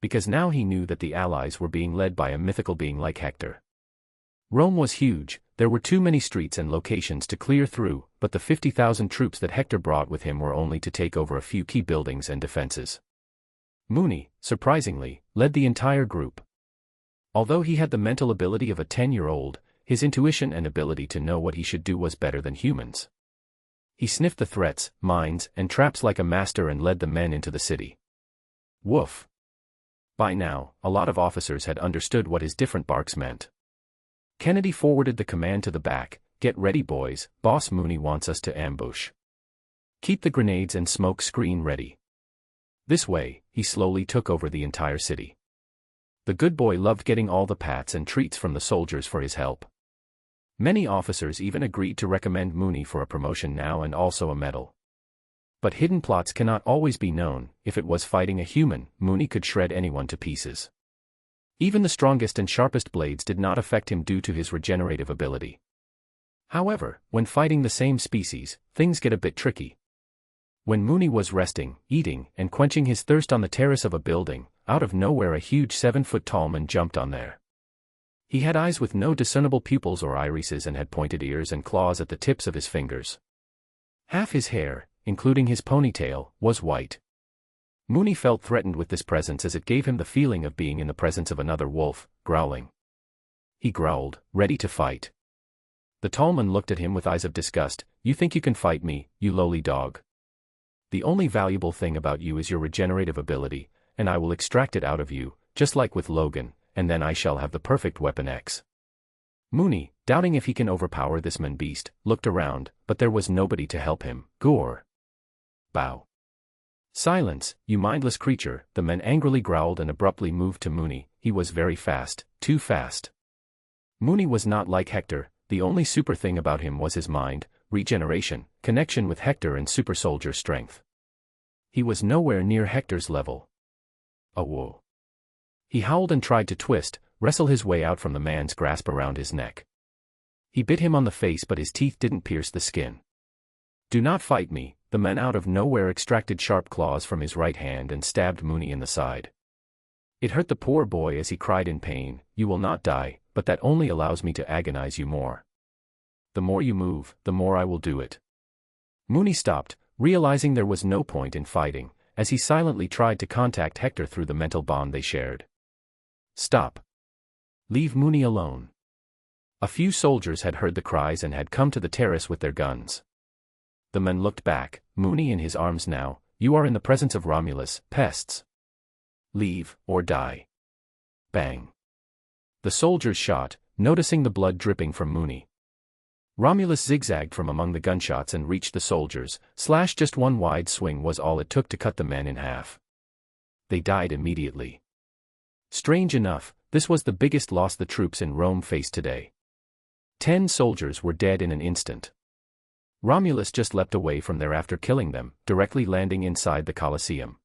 Because now he knew that the Allies were being led by a mythical being like Hector. Rome was huge, there were too many streets and locations to clear through, but the 50,000 troops that Hector brought with him were only to take over a few key buildings and defenses. Mooney, surprisingly, led the entire group. Although he had the mental ability of a 10-year-old, his intuition and ability to know what he should do was better than humans. He sniffed the threats, mines, and traps like a master and led the men into the city. Woof. By now, a lot of officers had understood what his different barks meant. Kennedy forwarded the command to the back, "Get ready, boys, Boss Mooney wants us to ambush. Keep the grenades and smoke screen ready." This way, he slowly took over the entire city. The good boy loved getting all the pats and treats from the soldiers for his help. Many officers even agreed to recommend Mooney for a promotion now and also a medal. But hidden plots cannot always be known. If it was fighting a human, Mooney could shred anyone to pieces. Even the strongest and sharpest blades did not affect him due to his regenerative ability. However, when fighting the same species, things get a bit tricky. When Mooney was resting, eating, and quenching his thirst on the terrace of a building, out of nowhere a huge 7-foot-tall man jumped on there. He had eyes with no discernible pupils or irises and had pointed ears and claws at the tips of his fingers. Half his hair, including his ponytail, was white. Mooney felt threatened with this presence as it gave him the feeling of being in the presence of another wolf, growling. He growled, ready to fight. The tall man looked at him with eyes of disgust. "You think you can fight me, you lowly dog? The only valuable thing about you is your regenerative ability, and I will extract it out of you, just like with Logan, and then I shall have the perfect weapon X." Mooney, doubting if he can overpower this man-beast, looked around, but there was nobody to help him. Gore. Bow. "Silence, you mindless creature," the man angrily growled and abruptly moved to Mooney. He was very fast, too fast. Mooney was not like Hector. The only super thing about him was his mind, regeneration, connection with Hector and super soldier strength. He was nowhere near Hector's level. Whoa. He howled and tried to twist, wrestle his way out from the man's grasp around his neck. He bit him on the face but his teeth didn't pierce the skin. "Do not fight me," the man out of nowhere extracted sharp claws from his right hand and stabbed Mooney in the side. It hurt the poor boy as he cried in pain. "You will not die, but that only allows me to agonize you more. The more you move, the more I will do it." Mooney stopped, realizing there was no point in fighting, as he silently tried to contact Hector through the mental bond they shared. "Stop. Leave Mooney alone." A few soldiers had heard the cries and had come to the terrace with their guns. The men looked back, Mooney in his arms now. "You are in the presence of Romulus, pests. Leave, or die." Bang. The soldiers shot, noticing the blood dripping from Mooney. Romulus zigzagged from among the gunshots and reached the soldiers. Just one wide swing was all it took to cut the men in half. They died immediately. Strange enough, this was the biggest loss the troops in Rome faced today. 10 soldiers were dead in an instant. Romulus just leapt away from there after killing them, directly landing inside the Colosseum.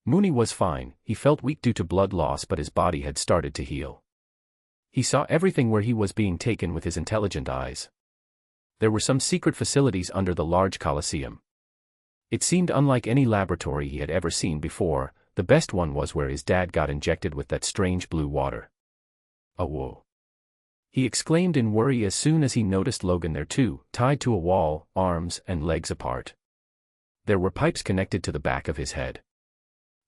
Mooney was fine. He felt weak due to blood loss but his body had started to heal. He saw everything where he was being taken with his intelligent eyes. There were some secret facilities under the large Colosseum. It seemed unlike any laboratory he had ever seen before. The best one was where his dad got injected with that strange blue water. "Whoa." He exclaimed in worry as soon as he noticed Logan there too, tied to a wall, arms and legs apart. There were pipes connected to the back of his head.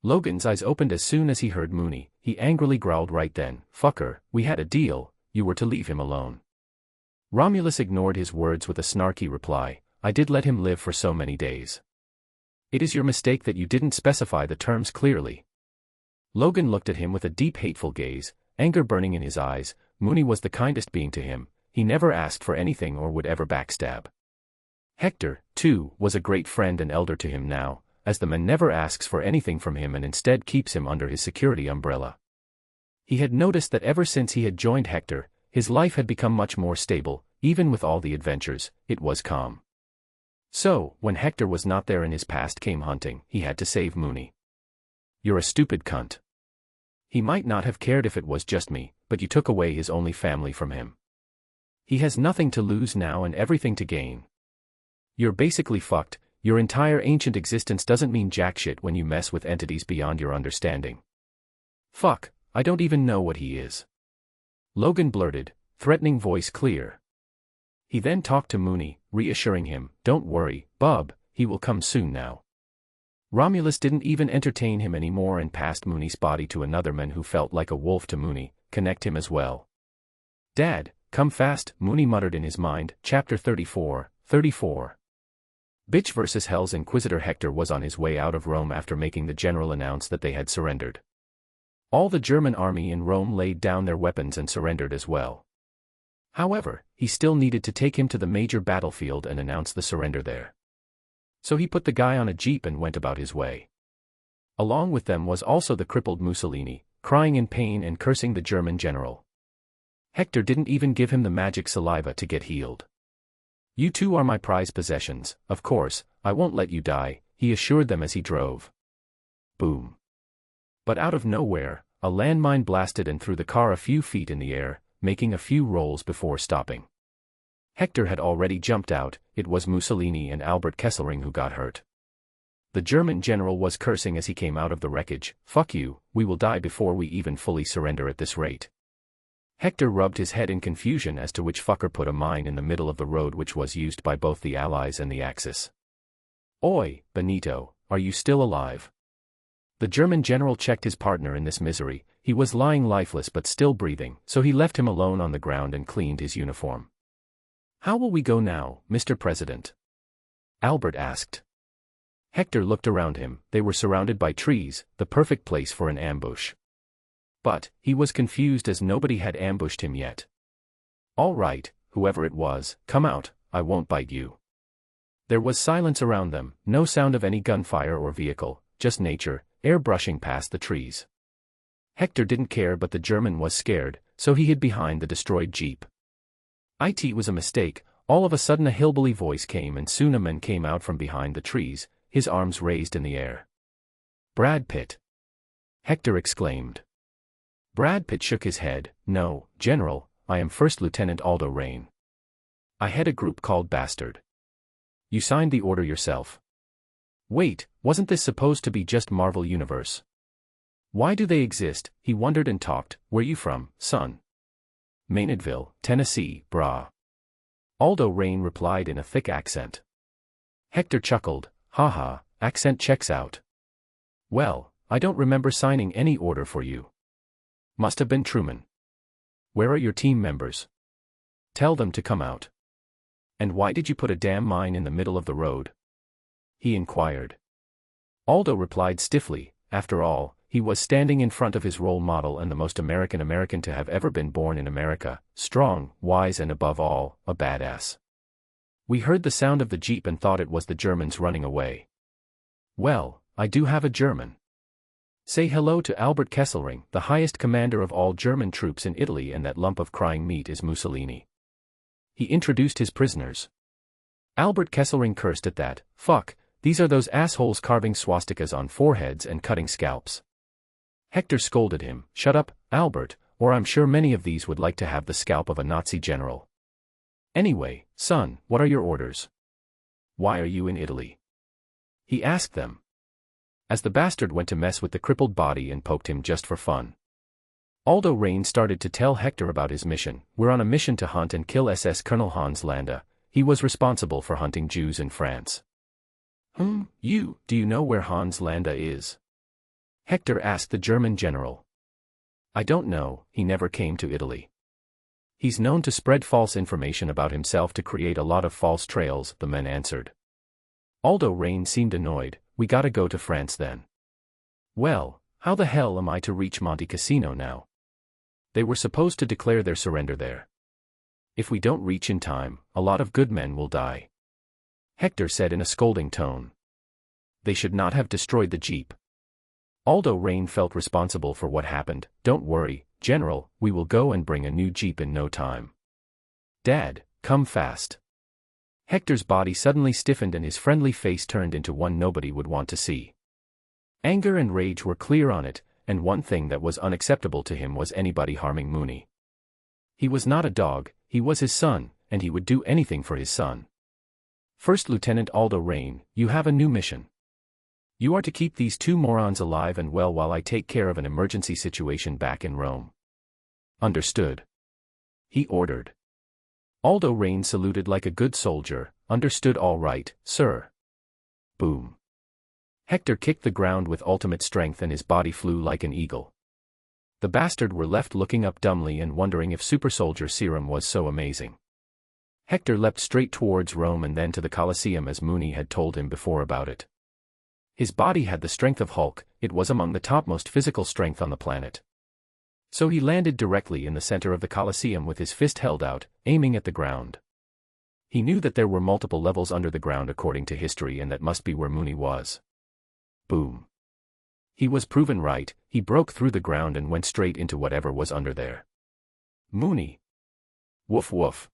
Logan's eyes opened as soon as he heard Mooney. He angrily growled right then, "Fucker, we had a deal, you were to leave him alone." Romulus ignored his words with a snarky reply, "I did let him live for so many days. It is your mistake that you didn't specify the terms clearly." Logan looked at him with a deep hateful gaze, anger burning in his eyes. Mooney was the kindest being to him. he never asked for anything or would ever backstab. Hector, too, was a great friend and elder to him now, as the man never asks for anything from him and instead keeps him under his security umbrella. He had noticed that ever since he had joined Hector, his life had become much more stable, even with all the adventures, it was calm. So, when Hector was not there and his past came hunting, he had to save Mooney. "You're a stupid cunt. He might not have cared if it was just me, but you took away his only family from him. He has nothing to lose now and everything to gain. You're basically fucked. Your entire ancient existence doesn't mean jack shit when you mess with entities beyond your understanding. Fuck, I don't even know what he is." Logan blurted, threatening voice clear. He then talked to Mooney, reassuring him, "Don't worry, bub, he will come soon now." Romulus didn't even entertain him anymore and passed Mooney's body to another man who felt like a wolf to Mooney, connect him as well. "Dad, come fast," Mooney muttered in his mind. Chapter 34. Bitch vs. Hell's Inquisitor. Hector was on his way out of Rome after making the general announce that they had surrendered. All the German army in Rome laid down their weapons and surrendered as well. However, he still needed to take him to the major battlefield and announce the surrender there. So he put the guy on a jeep and went about his way. Along with them was also the crippled Mussolini, crying in pain and cursing the German general. Hector didn't even give him the magic saliva to get healed. "You two are my prized possessions, of course, I won't let you die," he assured them as he drove. Boom. But out of nowhere, a landmine blasted and threw the car a few feet in the air, making a few rolls before stopping. Hector had already jumped out. It was Mussolini and Albert Kesselring who got hurt. The German general was cursing as he came out of the wreckage. "Fuck you, we will die before we even fully surrender at this rate." Hector rubbed his head in confusion as to which fucker put a mine in the middle of the road which was used by both the Allies and the Axis. "Oi, Benito, are you still alive?" The German general checked his partner in this misery. He was lying lifeless but still breathing, so he left him alone on the ground and cleaned his uniform. "How will we go now, Mr. President?" Albert asked. Hector looked around him. They were surrounded by trees, the perfect place for an ambush. But he was confused as nobody had ambushed him yet. "All right, whoever it was, come out, I won't bite you." There was silence around them, no sound of any gunfire or vehicle, just nature, air brushing past the trees. Hector didn't care, but the German was scared, so he hid behind the destroyed jeep. It was a mistake. All of a sudden a hillbilly voice came and soon a man came out from behind the trees, his arms raised in the air. "Brad Pitt!" Hector exclaimed. Brad Pitt shook his head. "No, General, I am First Lieutenant Aldo Rain. I head a group called Bastard." "You signed the order yourself." "Wait, wasn't this supposed to be just Marvel Universe? Why do they exist?" He wondered and talked. "Where you from, son?" "Maynardville, Tennessee, brah." Aldo Rain replied in a thick accent. Hector chuckled. "Haha, accent checks out. Well, I don't remember signing any order for you. Must have been Truman. Where are your team members? Tell them to come out." "And why did you put a damn mine in the middle of the road?" he inquired. Aldo replied stiffly. After all, he was standing in front of his role model and the most American to have ever been born in America, strong, wise and above all, a badass. "We heard the sound of the jeep and thought it was the Germans running away." "Well, I do have a German. Say hello to Albert Kesselring, the highest commander of all German troops in Italy, and that lump of crying meat is Mussolini." He introduced his prisoners. Albert Kesselring cursed at that. "Fuck, these are those assholes carving swastikas on foreheads and cutting scalps." Hector scolded him. "Shut up, Albert, or I'm sure many of these would like to have the scalp of a Nazi general. Anyway, son, what are your orders? Why are you in Italy?" he asked them. As the bastard went to mess with the crippled body and poked him just for fun. Aldo Rain started to tell Hector about his mission. "We're on a mission to hunt and kill SS Colonel Hans Landa. He was responsible for hunting Jews in France." Do you know where Hans Landa is?" Hector asked the German general. "I don't know, he never came to Italy. He's known to spread false information about himself to create a lot of false trails," the man answered. Aldo Rain seemed annoyed. "We gotta go to France then." "Well, how the hell am I to reach Monte Cassino now?" They were supposed to declare their surrender there. If we don't reach in time, a lot of good men will die. Hector said in a scolding tone. They should not have destroyed the jeep. Aldo Rain felt responsible for what happened. Don't worry, General, we will go and bring a new jeep in no time. Dad, come fast. Hector's body suddenly stiffened and his friendly face turned into one nobody would want to see. Anger and rage were clear on it, and one thing that was unacceptable to him was anybody harming Mooney. He was not a dog, he was his son, and he would do anything for his son. First Lieutenant Aldo Rain, you have a new mission. You are to keep these two morons alive and well while I take care of an emergency situation back in Rome. Understood. He ordered. Aldo Rain saluted like a good soldier. Understood, all right, sir. Boom. Hector kicked the ground with ultimate strength and his body flew like an eagle. The bastard were left looking up dumbly and wondering if super soldier serum was so amazing. Hector leapt straight towards Rome and then to the Colosseum as Mooney had told him before about it. His body had the strength of Hulk, it was among the topmost physical strength on the planet. So he landed directly in the center of the Colosseum with his fist held out, aiming at the ground. He knew that there were multiple levels under the ground according to history and that must be where Mooney was. Boom. He was proven right, he broke through the ground and went straight into whatever was under there. Mooney. Woof woof.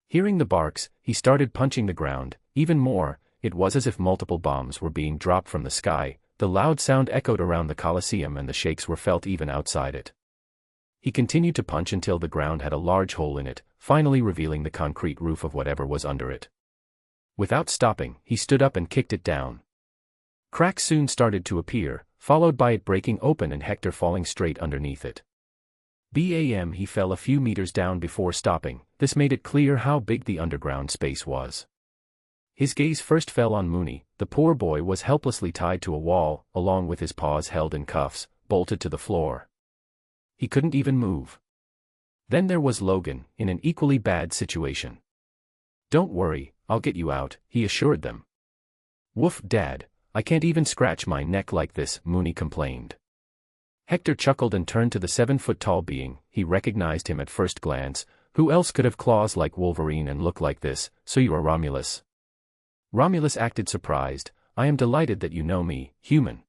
Hearing the barks, he started punching the ground, even more. It was as if multiple bombs were being dropped from the sky, the loud sound echoed around the Colosseum and the shakes were felt even outside it. He continued to punch until the ground had a large hole in it, finally revealing the concrete roof of whatever was under it. Without stopping, he stood up and kicked it down. Cracks soon started to appear, followed by it breaking open and Hector falling straight underneath it. Bam! He fell a few meters down before stopping. This made it clear how big the underground space was. His gaze first fell on Mooney. The poor boy was helplessly tied to a wall, along with his paws held in cuffs, bolted to the floor. He couldn't even move. Then there was Logan, in an equally bad situation. Don't worry, I'll get you out, he assured them. Woof, Dad, I can't even scratch my neck like this, Mooney complained. Hector chuckled and turned to the 7-foot-tall being. He recognized him at first glance. Who else could have claws like Wolverine and look like this? So you are Romulus? Romulus acted surprised. I am delighted that you know me, human.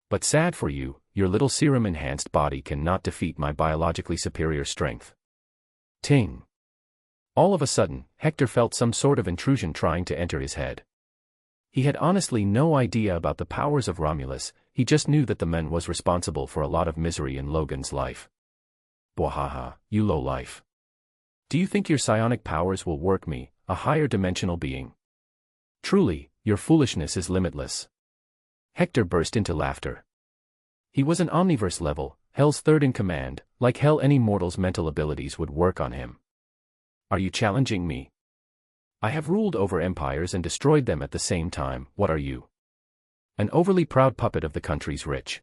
But sad for you, your little serum-enhanced body cannot defeat my biologically superior strength. Ting. All of a sudden, Hector felt some sort of intrusion trying to enter his head. He had honestly no idea about the powers of Romulus, he just knew that the man was responsible for a lot of misery in Logan's life. Bwahaha, you lowlife. Do you think your psionic powers will work me, a higher dimensional being? Truly, your foolishness is limitless. Hector burst into laughter. He was an omniverse level, Hell's third in command, like hell any mortal's mental abilities would work on him. Are you challenging me? I have ruled over empires and destroyed them at the same time, what are you? An overly proud puppet of the country's rich.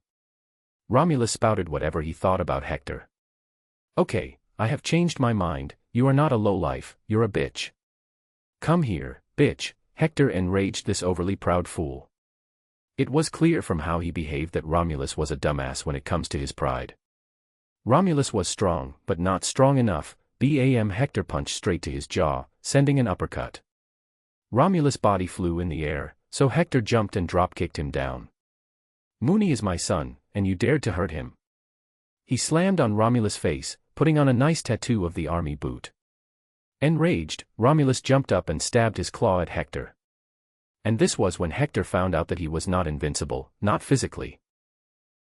Romulus spouted whatever he thought about Hector. Okay, I have changed my mind, you are not a lowlife, you're a bitch. Come here, bitch. Hector enraged this overly proud fool. It was clear from how he behaved that Romulus was a dumbass when it comes to his pride. Romulus was strong, but not strong enough. Hector punched straight to his jaw, sending an uppercut. Romulus' body flew in the air, so Hector jumped and drop-kicked him down. Mooney is my son, and you dared to hurt him. He slammed on Romulus' face, putting on a nice tattoo of the army boot. Enraged, Romulus jumped up and stabbed his claw at Hector. And this was when Hector found out that he was not invincible, not physically.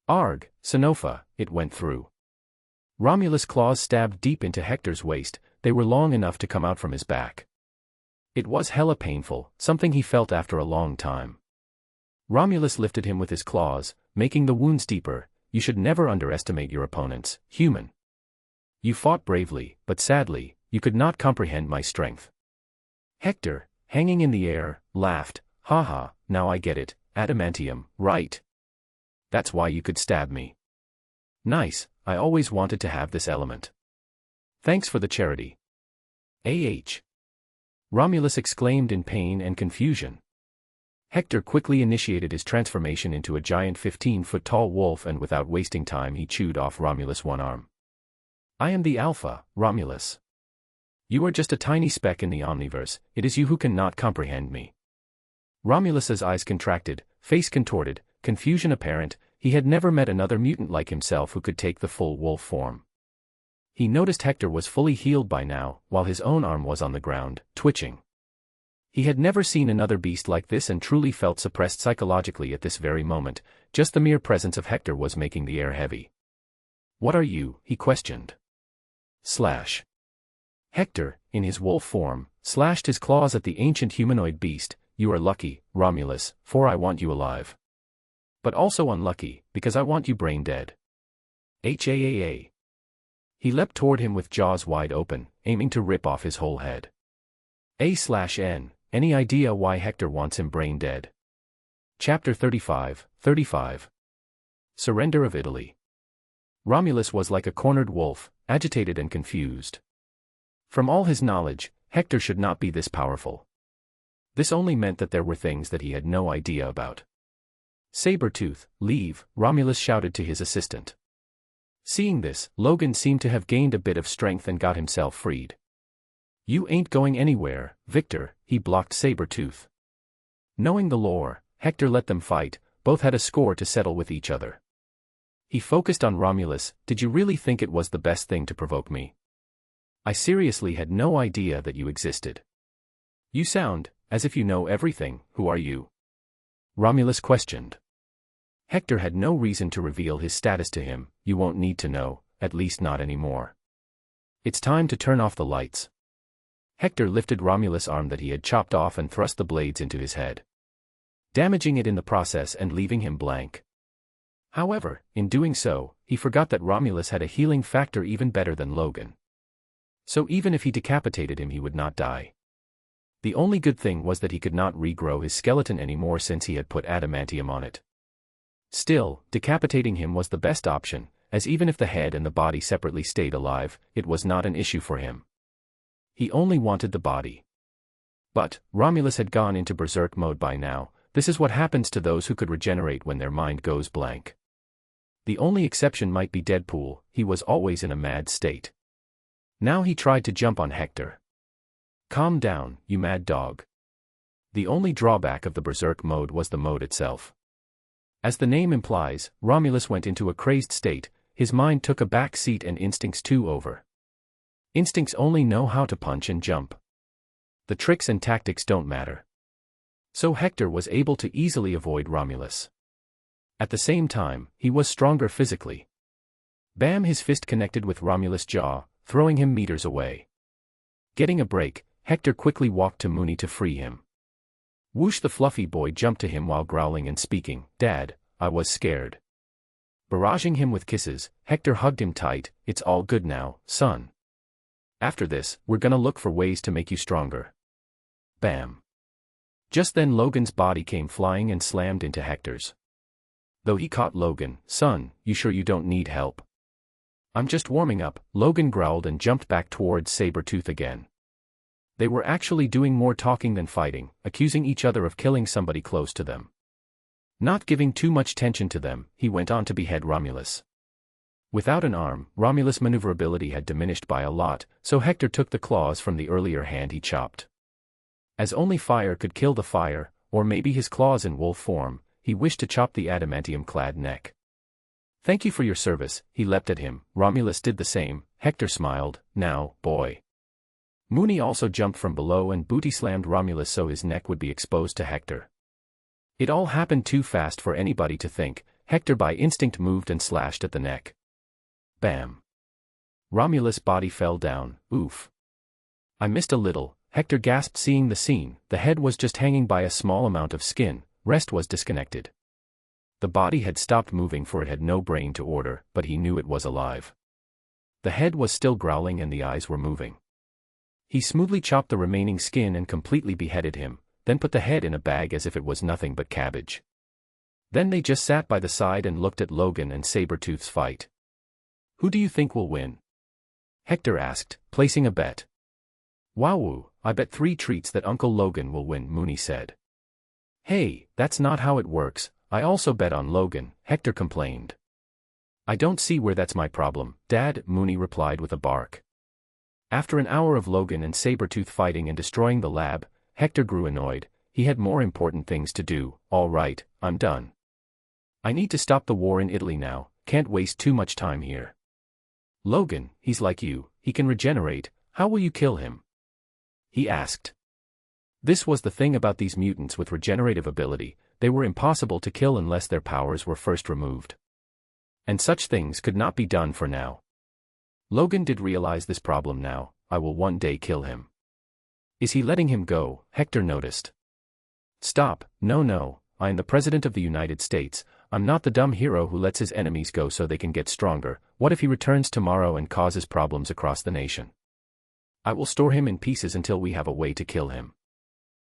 Arg, Sinofa, it went through. Romulus' claws stabbed deep into Hector's waist, they were long enough to come out from his back. It was hella painful, something he felt after a long time. Romulus lifted him with his claws, making the wounds deeper. You should never underestimate your opponents, human. You fought bravely, but sadly, you could not comprehend my strength. Hector, hanging in the air, laughed. Haha, now I get it, adamantium, right? That's why you could stab me. Nice, I always wanted to have this element. Thanks for the charity. Romulus exclaimed in pain and confusion. Hector quickly initiated his transformation into a giant 15-foot-tall wolf and without wasting time he chewed off Romulus' one arm. I am the Alpha, Romulus. You are just a tiny speck in the omniverse, it is you who cannot comprehend me. Romulus's eyes contracted, face contorted, confusion apparent. He had never met another mutant like himself who could take the full wolf form. He noticed Hector was fully healed by now, while his own arm was on the ground, twitching. He had never seen another beast like this and truly felt suppressed psychologically at this very moment. Just the mere presence of Hector was making the air heavy. What are you? He questioned. Slash. Hector, in his wolf form, slashed his claws at the ancient humanoid beast. You are lucky, Romulus, for I want you alive. But also unlucky, because I want you brain dead. HAAA. He leapt toward him with jaws wide open, aiming to rip off his whole head. A/N, any idea why Hector wants him brain dead? Chapter 35. Surrender of Italy. Romulus was like a cornered wolf, agitated and confused. From all his knowledge, Hector should not be this powerful. This only meant that there were things that he had no idea about. Saber-tooth, leave, Romulus shouted to his assistant. Seeing this, Logan seemed to have gained a bit of strength and got himself freed. You ain't going anywhere, Victor, he blocked Saber-tooth. Knowing the lore, Hector let them fight, both had a score to settle with each other. He focused on Romulus. Did you really think it was the best thing to provoke me? I seriously had no idea that you existed. You sound as if you know everything. Who are you? Romulus questioned. Hector had no reason to reveal his status to him. You won't need to know, at least not anymore. It's time to turn off the lights. Hector lifted Romulus' arm that he had chopped off and thrust the blades into his head, damaging it in the process and leaving him blank. However, in doing so, he forgot that Romulus had a healing factor even better than Logan. So even if he decapitated him, he would not die. The only good thing was that he could not regrow his skeleton anymore since he had put adamantium on it. Still, decapitating him was the best option, as even if the head and the body separately stayed alive, it was not an issue for him. He only wanted the body. But Romulus had gone into berserk mode by now. This is what happens to those who could regenerate when their mind goes blank. The only exception might be Deadpool. He was always in a mad state. Now he tried to jump on Hector. Calm down, you mad dog. The only drawback of the berserk mode was the mode itself. As the name implies, Romulus went into a crazed state. His mind took a back seat and instincts took over. Instincts only know how to punch and jump. The tricks and tactics don't matter. So Hector was able to easily avoid Romulus. At the same time, he was stronger physically. Bam! His fist connected with Romulus' jaw, throwing him meters away. Getting a break, Hector quickly walked to Mooney to free him. Whoosh! The fluffy boy jumped to him while growling and speaking, Dad, I was scared. Barraging him with kisses, Hector hugged him tight. It's all good now, son. After this, we're gonna look for ways to make you stronger. Bam. Just then Logan's body came flying and slammed into Hector's. Though he caught Logan. Son, you sure you don't need help? I'm just warming up, Logan growled and jumped back towards Saber-tooth again. They were actually doing more talking than fighting, accusing each other of killing somebody close to them. Not giving too much attention to them, he went on to behead Romulus. Without an arm, Romulus' maneuverability had diminished by a lot, so Hector took the claws from the earlier hand he chopped. As only fire could kill the fire, or maybe his claws in wolf form, he wished to chop the adamantium-clad neck. Thank you for your service, he leapt at him. Romulus did the same. Hector smiled. Now, boy. Mooney also jumped from below and booty-slammed Romulus so his neck would be exposed to Hector. It all happened too fast for anybody to think. Hector by instinct moved and slashed at the neck. Bam. Romulus' body fell down. Oof. I missed a little, Hector gasped seeing the scene. The head was just hanging by a small amount of skin, rest was disconnected. The body had stopped moving for it had no brain to order, but he knew it was alive. The head was still growling and the eyes were moving. He smoothly chopped the remaining skin and completely beheaded him, then put the head in a bag as if it was nothing but cabbage. Then they just sat by the side and looked at Logan and Saber-tooth's fight. Who do you think will win? Hector asked, placing a bet. Wowoo, I bet 3 treats that Uncle Logan will win, Mooney said. Hey, that's not how it works, I also bet on Logan, Hector complained. I don't see where that's my problem, Dad, Mooney replied with a bark. After an hour of Logan and Sabretooth fighting and destroying the lab, Hector grew annoyed. He had more important things to do. All right, I'm done. I need to stop the war in Italy now, can't waste too much time here. Logan, he's like you, he can regenerate, how will you kill him? He asked. This was the thing about these mutants with regenerative ability, they were impossible to kill unless their powers were first removed. And such things could not be done for now. Logan did realize this problem now. I will one day kill him. Is he letting him go? Hector noticed. Stop, no, I am the President of the United States, I'm not the dumb hero who lets his enemies go so they can get stronger. What if he returns tomorrow and causes problems across the nation? I will store him in pieces until we have a way to kill him.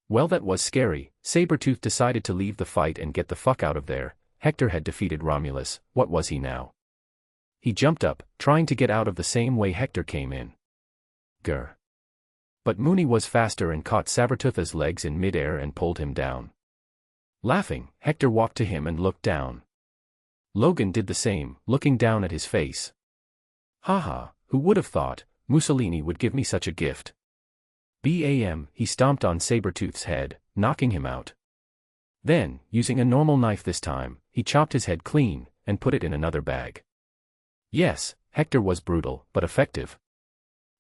Well, that was scary. Sabretooth decided to leave the fight and get the fuck out of there. Hector had defeated Romulus, what was he now? He jumped up, trying to get out of the same way Hector came in. Grr. But Mooney was faster and caught Sabretooth's legs in midair and pulled him down. Laughing, Hector walked to him and looked down. Logan did the same, looking down at his face. Haha, who would have thought Mussolini would give me such a gift? Bam, he stomped on Sabretooth's head, knocking him out. Then, using a normal knife this time, he chopped his head clean and put it in another bag. Yes, Hector was brutal, but effective.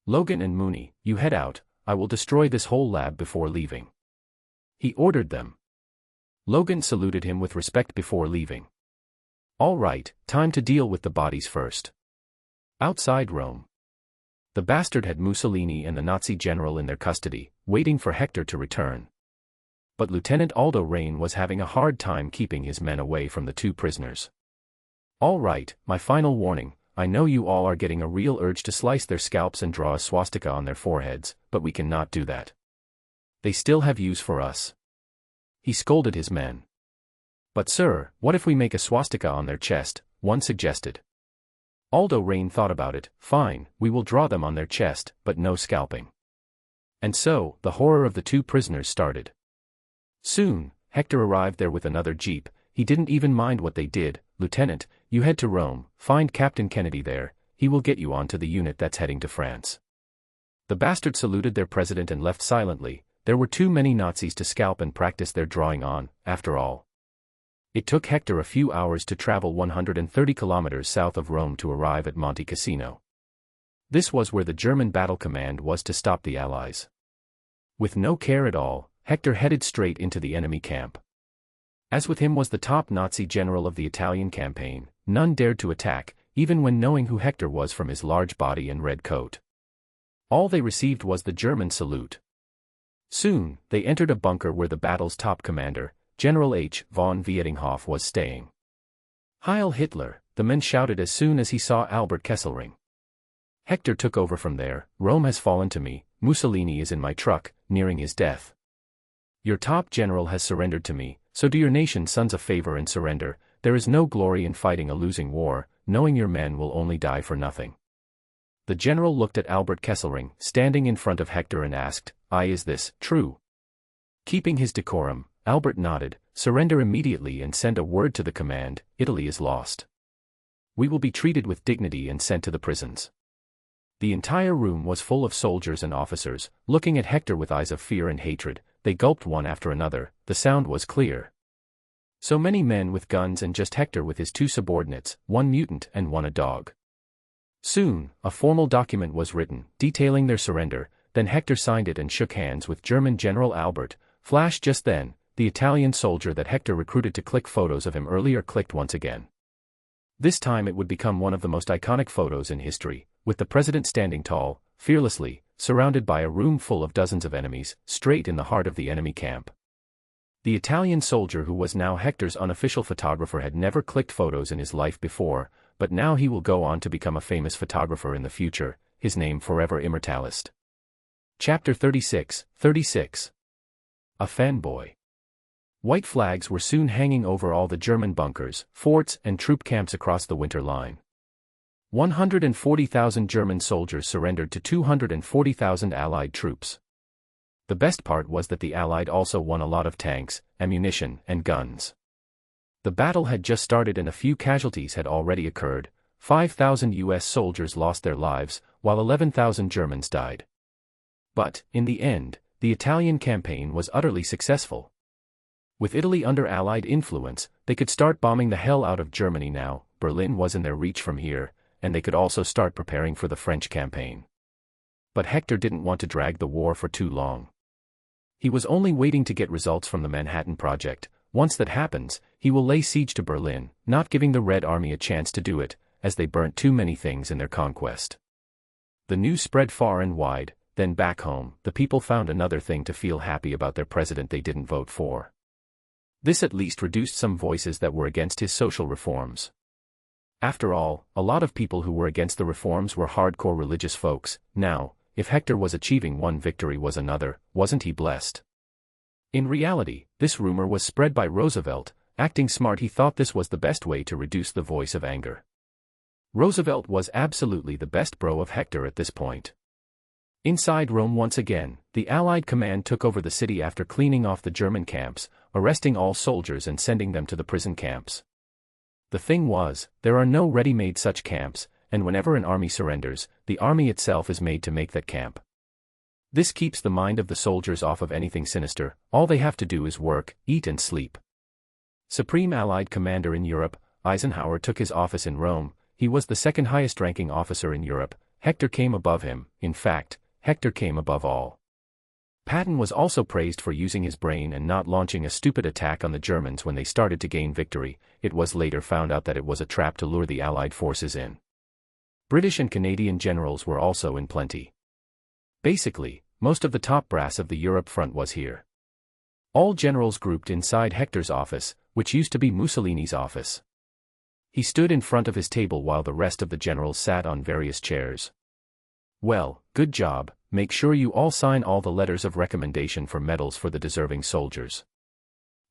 Logan and Mooney, you head out, I will destroy this whole lab before leaving. He ordered them. Logan saluted him with respect before leaving. All right, time to deal with the bodies first. Outside Rome. The bastard had Mussolini and the Nazi general in their custody, waiting for Hector to return. But Lieutenant Aldo Rain was having a hard time keeping his men away from the two prisoners. All right, my final warning. I know you all are getting a real urge to slice their scalps and draw a swastika on their foreheads, but we cannot do that. They still have use for us. He scolded his men. But sir, what if we make a swastika on their chest? One suggested. Aldo Rain thought about it. Fine, we will draw them on their chest, but no scalping. And so, the horror of the two prisoners started. Soon, Hector arrived there with another jeep. He didn't even mind what they did. Lieutenant, you head to Rome, find Captain Kennedy there, he will get you onto the unit that's heading to France. The bastards saluted their president and left silently. There were too many Nazis to scalp and practice their drawing on, after all. It took Hector a few hours to travel 130 kilometers south of Rome to arrive at Monte Cassino. This was where the German battle command was to stop the Allies. With no care at all, Hector headed straight into the enemy camp. As with him was the top Nazi general of the Italian campaign, none dared to attack, even when knowing who Hector was from his large body and red coat. All they received was the German salute. Soon, they entered a bunker where the battle's top commander, General H. von Vietinghoff, was staying. Heil Hitler, the men shouted as soon as he saw Albert Kesselring. Hector took over from there. Rome has fallen to me, Mussolini is in my truck, nearing his death. Your top general has surrendered to me, so do your nation's sons a favor and surrender. There is no glory in fighting a losing war, knowing your men will only die for nothing. The general looked at Albert Kesselring, standing in front of Hector, and asked, is this true? Keeping his decorum, Albert nodded. Surrender immediately and send a word to the command, Italy is lost. We will be treated with dignity and sent to the prisons. The entire room was full of soldiers and officers, looking at Hector with eyes of fear and hatred. They gulped one after another. The sound was clear. So many men with guns and just Hector with his two subordinates, one mutant and one a dog. Soon, a formal document was written, detailing their surrender. Then Hector signed it and shook hands with German General Albert. Flash just then, the Italian soldier that Hector recruited to click photos of him earlier clicked once again. This time it would become one of the most iconic photos in history, with the president standing tall, fearlessly, surrounded by a room full of dozens of enemies, straight in the heart of the enemy camp. The Italian soldier who was now Hector's unofficial photographer had never clicked photos in his life before, but now he will go on to become a famous photographer in the future, his name forever immortalized. Chapter 36. A fanboy. White flags were soon hanging over all the German bunkers, forts, and troop camps across the winter line. 140,000 German soldiers surrendered to 240,000 Allied troops. The best part was that the Allied also won a lot of tanks, ammunition, and guns. The battle had just started and a few casualties had already occurred. 5,000 U.S. soldiers lost their lives, while 11,000 Germans died. But, in the end, the Italian campaign was utterly successful. With Italy under Allied influence, they could start bombing the hell out of Germany now. Berlin was in their reach from here, and they could also start preparing for the French campaign. But Hector didn't want to drag the war for too long. He was only waiting to get results from the Manhattan Project. Once that happens, he will lay siege to Berlin, not giving the Red Army a chance to do it, as they burnt too many things in their conquest. The news spread far and wide. Then back home, the people found another thing to feel happy about their president they didn't vote for. This at least reduced some voices that were against his social reforms. After all, a lot of people who were against the reforms were hardcore religious folks. Now, if Hector was achieving one victory was another, wasn't he blessed? In reality, this rumor was spread by Roosevelt. Acting smart, he thought this was the best way to reduce the voice of anger. Roosevelt was absolutely the best bro of Hector at this point. Inside Rome once again, the Allied command took over the city after cleaning off the German camps, arresting all soldiers and sending them to the prison camps. The thing was, there are no ready-made such camps, and whenever an army surrenders, the army itself is made to make that camp. This keeps the mind of the soldiers off of anything sinister. All they have to do is work, eat and sleep. Supreme Allied commander in Europe, Eisenhower took his office in Rome. He was the second highest-ranking officer in Europe. Hector came above him. In fact, Hector came above all. Patton was also praised for using his brain and not launching a stupid attack on the Germans when they started to gain victory. It was later found out that it was a trap to lure the Allied forces in. British and Canadian generals were also in plenty. Basically, most of the top brass of the Europe front was here. All generals grouped inside Hector's office, which used to be Mussolini's office. He stood in front of his table while the rest of the generals sat on various chairs. Well, good job. Make sure you all sign all the letters of recommendation for medals for the deserving soldiers.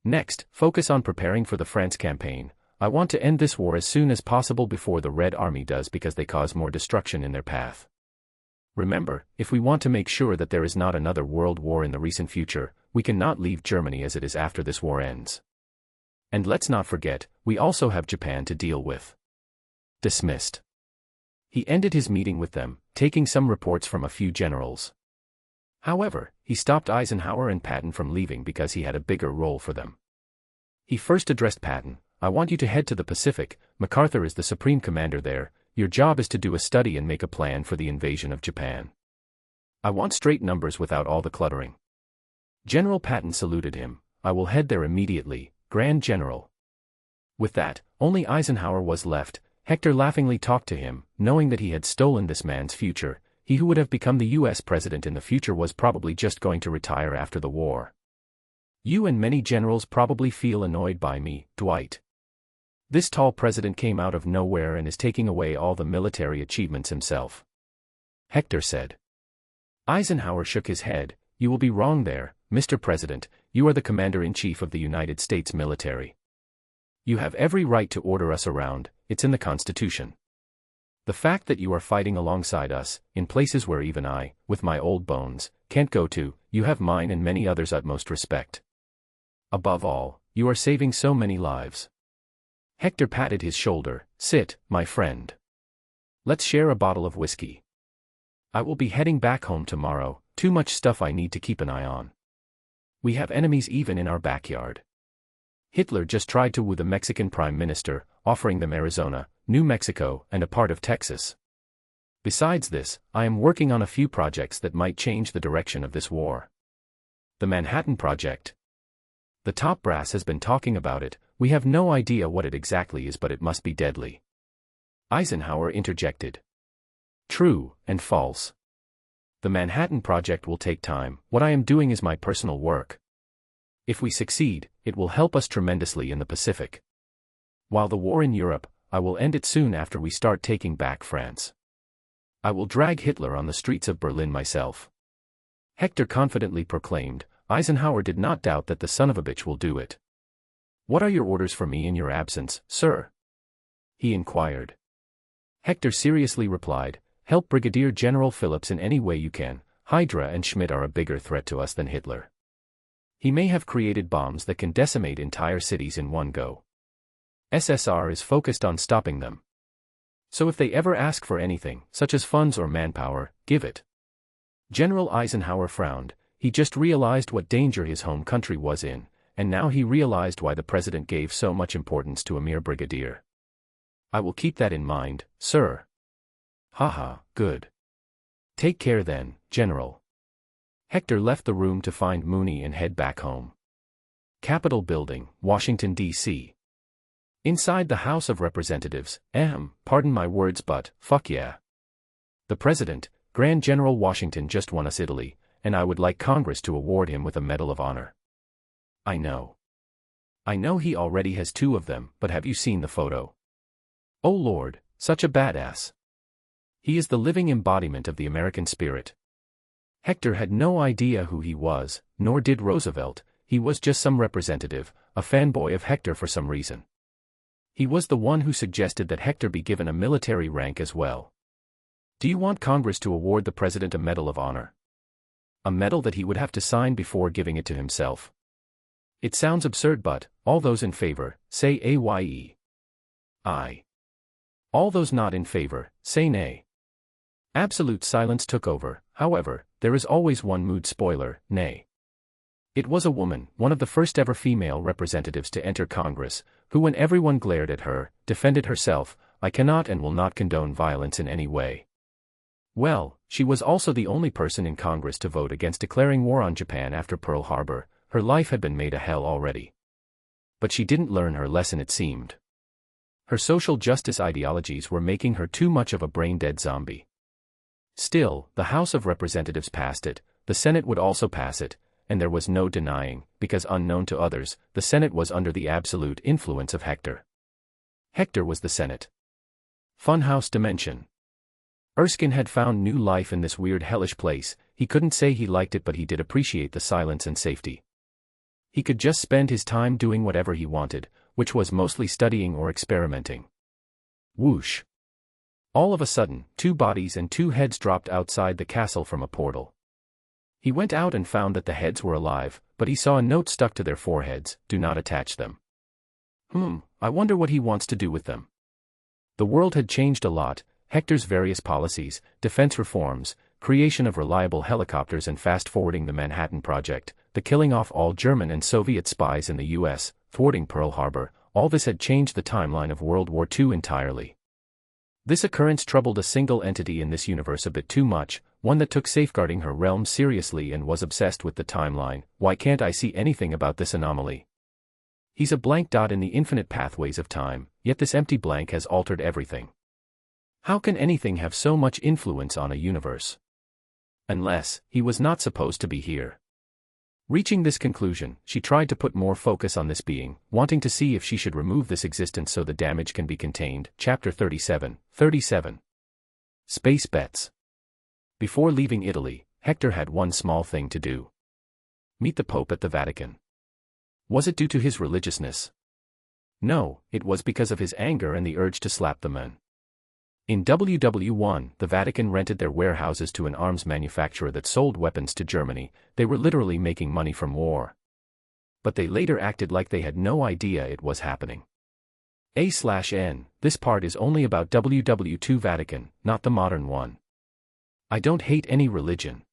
Next, focus on preparing for the France campaign. I want to end this war as soon as possible before the Red Army does because they cause more destruction in their path. Remember, if we want to make sure that there is not another world war in the recent future, we cannot leave Germany as it is after this war ends. And let's not forget, we also have Japan to deal with. Dismissed. He ended his meeting with them, taking some reports from a few generals. However, he stopped Eisenhower and Patton from leaving because he had a bigger role for them. He first addressed Patton. I want you to head to the Pacific. MacArthur is the supreme commander there. Your job is to do a study and make a plan for the invasion of Japan. I want straight numbers without all the cluttering. General Patton saluted him. I will head there immediately, Grand General. With that, only Eisenhower was left. Hector laughingly talked to him, knowing that he had stolen this man's future. He who would have become the U.S. president in the future was probably just going to retire after the war. You and many generals probably feel annoyed by me, Dwight. This tall president came out of nowhere and is taking away all the military achievements himself. Hector said. Eisenhower shook his head. You will be wrong there, Mr. President. You are the commander-in-chief of the United States military. You have every right to order us around. It's in the Constitution. The fact that you are fighting alongside us, in places where even I, with my old bones, can't go to, you have mine and many others' utmost respect. Above all, you are saving so many lives. Hector patted his shoulder. Sit, my friend. Let's share a bottle of whiskey. I will be heading back home tomorrow. Too much stuff I need to keep an eye on. We have enemies even in our backyard. Hitler just tried to woo the Mexican Prime Minister, offering them Arizona, New Mexico, and a part of Texas. Besides this, I am working on a few projects that might change the direction of this war. The Manhattan Project. The top brass has been talking about it. We have no idea what it exactly is, but it must be deadly. Eisenhower interjected. True and false. The Manhattan Project will take time. What I am doing is my personal work. If we succeed, it will help us tremendously in the Pacific. While the war in Europe, I will end it soon after we start taking back France. I will drag Hitler on the streets of Berlin myself. Hector confidently proclaimed. Eisenhower did not doubt that the son of a bitch will do it. What are your orders for me in your absence, sir? He inquired. Hector seriously replied, help Brigadier General Phillips in any way you can. Hydra and Schmidt are a bigger threat to us than Hitler. He may have created bombs that can decimate entire cities in one go. SSR is focused on stopping them. So if they ever ask for anything, such as funds or manpower, give it. General Eisenhower frowned. He just realized what danger his home country was in, and now he realized why the president gave so much importance to a mere brigadier. I will keep that in mind, sir. Haha, good. Take care then, General. Hector left the room to find Mooney and head back home. Capitol Building, Washington, D.C. Inside the House of Representatives, pardon my words but, fuck yeah. The President, Grand General Washington just won us Italy, and I would like Congress to award him with a Medal of Honor. I know. I know he already has 2 of them, but have you seen the photo? Oh Lord, such a badass. He is the living embodiment of the American spirit. Hector had no idea who he was, nor did Roosevelt. He was just some representative, a fanboy of Hector for some reason. He was the one who suggested that Hector be given a military rank as well. Do you want Congress to award the President a Medal of Honor? A medal that he would have to sign before giving it to himself? It sounds absurd, but, all those in favor, say aye. Aye. All those not in favor, say nay. Absolute silence took over. However, there is always one mood spoiler, nay. It was a woman, one of the first ever female representatives to enter Congress, who when everyone glared at her, defended herself. I cannot and will not condone violence in any way. Well, she was also the only person in Congress to vote against declaring war on Japan after Pearl Harbor. Her life had been made a hell already. But she didn't learn her lesson, it seemed. Her social justice ideologies were making her too much of a brain-dead zombie. Still, the House of Representatives passed it, the Senate would also pass it, and there was no denying, because unknown to others, the Senate was under the absolute influence of Hector. Hector was the Senate. Funhouse dimension. Erskine had found new life in this weird hellish place. He couldn't say he liked it, but he did appreciate the silence and safety. He could just spend his time doing whatever he wanted, which was mostly studying or experimenting. Whoosh. All of a sudden, 2 bodies and 2 heads dropped outside the castle from a portal. He went out and found that the heads were alive, but he saw a note stuck to their foreheads: do not attach them. I wonder what he wants to do with them. The world had changed a lot. Hector's various policies, defense reforms, creation of reliable helicopters and fast-forwarding the Manhattan Project, the killing off all German and Soviet spies in the U.S., thwarting Pearl Harbor, all this had changed the timeline of World War II entirely. This occurrence troubled a single entity in this universe a bit too much, one that took safeguarding her realm seriously and was obsessed with the timeline. Why can't I see anything about this anomaly? He's a blank dot in the infinite pathways of time, yet this empty blank has altered everything. How can anything have so much influence on a universe? Unless, he was not supposed to be here. Reaching this conclusion, she tried to put more focus on this being, wanting to see if she should remove this existence so the damage can be contained. Chapter 37. Space Bets. Before leaving Italy, Hector had one small thing to do. Meet the Pope at the Vatican. Was it due to his religiousness? No, it was because of his anger and the urge to slap the man. In WW1, the Vatican rented their warehouses to an arms manufacturer that sold weapons to Germany. They were literally making money from war. But they later acted like they had no idea it was happening. A/N, this part is only about WW2 Vatican, not the modern one. I don't hate any religion.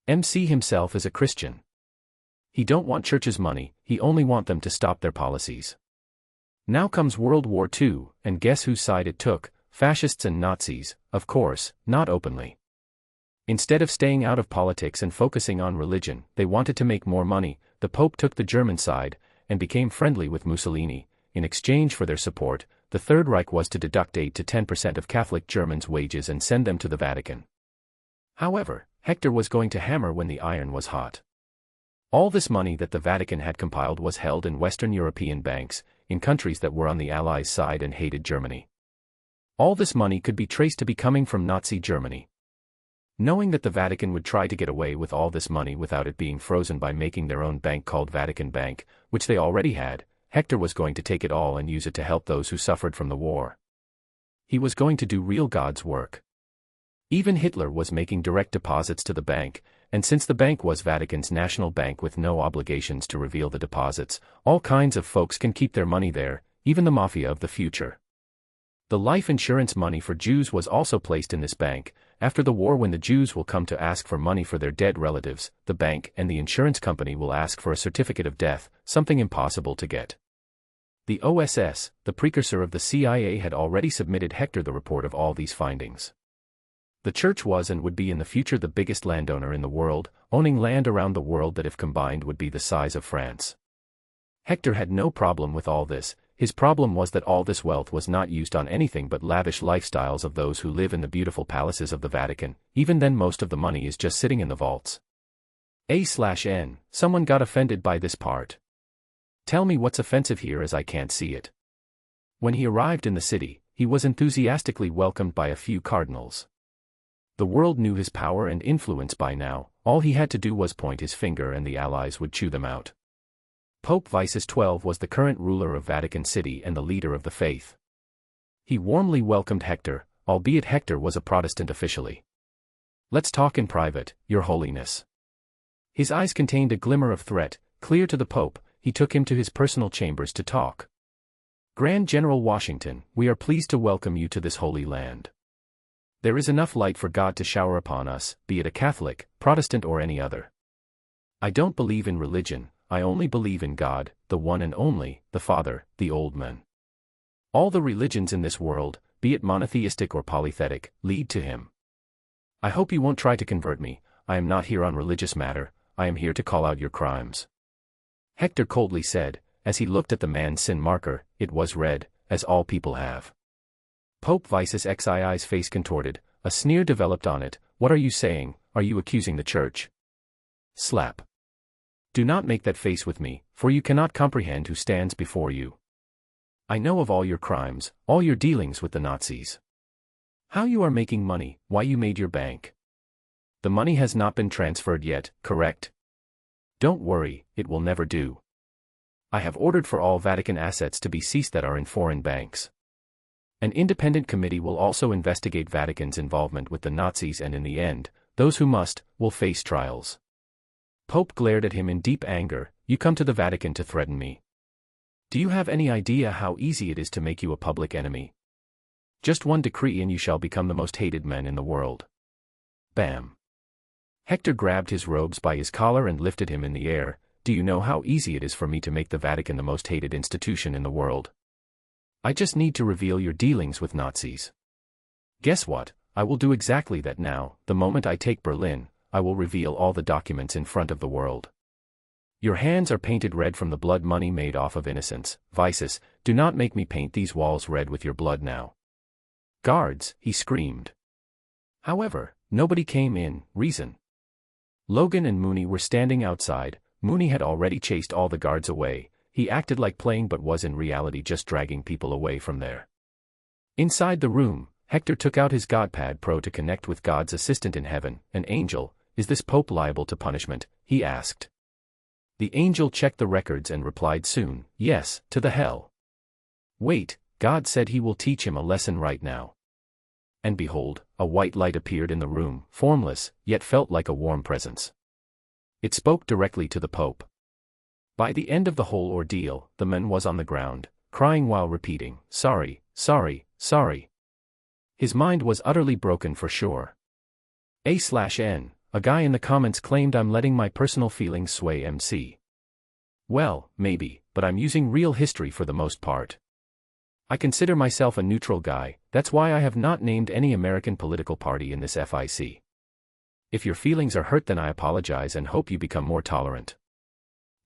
MC himself is a Christian. He don't want churches' money, he only want them to stop their policies. Now comes World War II, and guess whose side it took? Fascists and Nazis, of course, not openly. Instead of staying out of politics and focusing on religion, they wanted to make more money. The Pope took the German side, and became friendly with Mussolini. In exchange for their support, the Third Reich was to deduct 8 to 10% of Catholic Germans' wages and send them to the Vatican. However, Hector was going to hammer when the iron was hot. All this money that the Vatican had compiled was held in Western European banks, in countries that were on the Allies' side and hated Germany. All this money could be traced to be coming from Nazi Germany. Knowing that the Vatican would try to get away with all this money without it being frozen by making their own bank called Vatican Bank, which they already had, Hector was going to take it all and use it to help those who suffered from the war. He was going to do real God's work. Even Hitler was making direct deposits to the bank, and since the bank was Vatican's national bank with no obligations to reveal the deposits, all kinds of folks can keep their money there, even the mafia of the future. The life insurance money for Jews was also placed in this bank. After the war, when the Jews will come to ask for money for their dead relatives, the bank and the insurance company will ask for a certificate of death, something impossible to get. The OSS, the precursor of the CIA, had already submitted Hector the report of all these findings. The church was and would be in the future the biggest landowner in the world, owning land around the world that if combined would be the size of France. Hector had no problem with all this. His problem was that all this wealth was not used on anything but lavish lifestyles of those who live in the beautiful palaces of the Vatican. Even then, most of the money is just sitting in the vaults. A/N, someone got offended by this part. Tell me what's offensive here, as I can't see it. When he arrived in the city, he was enthusiastically welcomed by a few cardinals. The world knew his power and influence by now. All he had to do was point his finger and the allies would chew them out. Pope Vitus XII was the current ruler of Vatican City and the leader of the faith. He warmly welcomed Hector, albeit Hector was a Protestant officially. Let's talk in private, Your Holiness. His eyes contained a glimmer of threat, clear to the Pope. He took him to his personal chambers to talk. Grand General Washington, we are pleased to welcome you to this holy land. There is enough light for God to shower upon us, be it a Catholic, Protestant or any other. I don't believe in religion, I only believe in God, the one and only, the Father, the old man. All the religions in this world, be it monotheistic or polytheistic, lead to him. I hope you won't try to convert me. I am not here on religious matter, I am here to call out your crimes. Hector coldly said, as he looked at the man's sin marker. It was red, as all people have. Pope Vitus XII's face contorted, a sneer developed on it. What are you saying? Are you accusing the church? Slap. Do not make that face with me, for you cannot comprehend who stands before you. I know of all your crimes, all your dealings with the Nazis. How you are making money, why you made your bank. The money has not been transferred yet, correct? Don't worry, it will never do. I have ordered for all Vatican assets to be seized that are in foreign banks. An independent committee will also investigate Vatican's involvement with the Nazis, and in the end, those who must, will face trials. Pope glared at him in deep anger. You come to the Vatican to threaten me. Do you have any idea how easy it is to make you a public enemy? Just one decree and you shall become the most hated man in the world. Bam. Hector grabbed his robes by his collar and lifted him in the air. Do you know how easy it is for me to make the Vatican the most hated institution in the world? I just need to reveal your dealings with Nazis. Guess what? I will do exactly that now. The moment I take Berlin, I will reveal all the documents in front of the world. Your hands are painted red from the blood money made off of innocents. Vitus, do not make me paint these walls red with your blood now. Guards, he screamed. However, nobody came in. Reason. Logan and Mooney were standing outside. Mooney had already chased all the guards away. He acted like playing but was in reality just dragging people away from there. Inside the room, Hector took out his Godpad Pro to connect with God's assistant in heaven, an angel. Is this Pope liable to punishment? He asked. The angel checked the records and replied soon, yes, to the hell. Wait, God said he will teach him a lesson right now. And behold, a white light appeared in the room, formless, yet felt like a warm presence. It spoke directly to the Pope. By the end of the whole ordeal, the man was on the ground, crying while repeating, sorry, sorry, sorry. His mind was utterly broken for sure. A/N, a guy in the comments claimed I'm letting my personal feelings sway MC. Well, maybe, but I'm using real history for the most part. I consider myself a neutral guy, that's why I have not named any American political party in this FIC. If your feelings are hurt, then I apologize and hope you become more tolerant.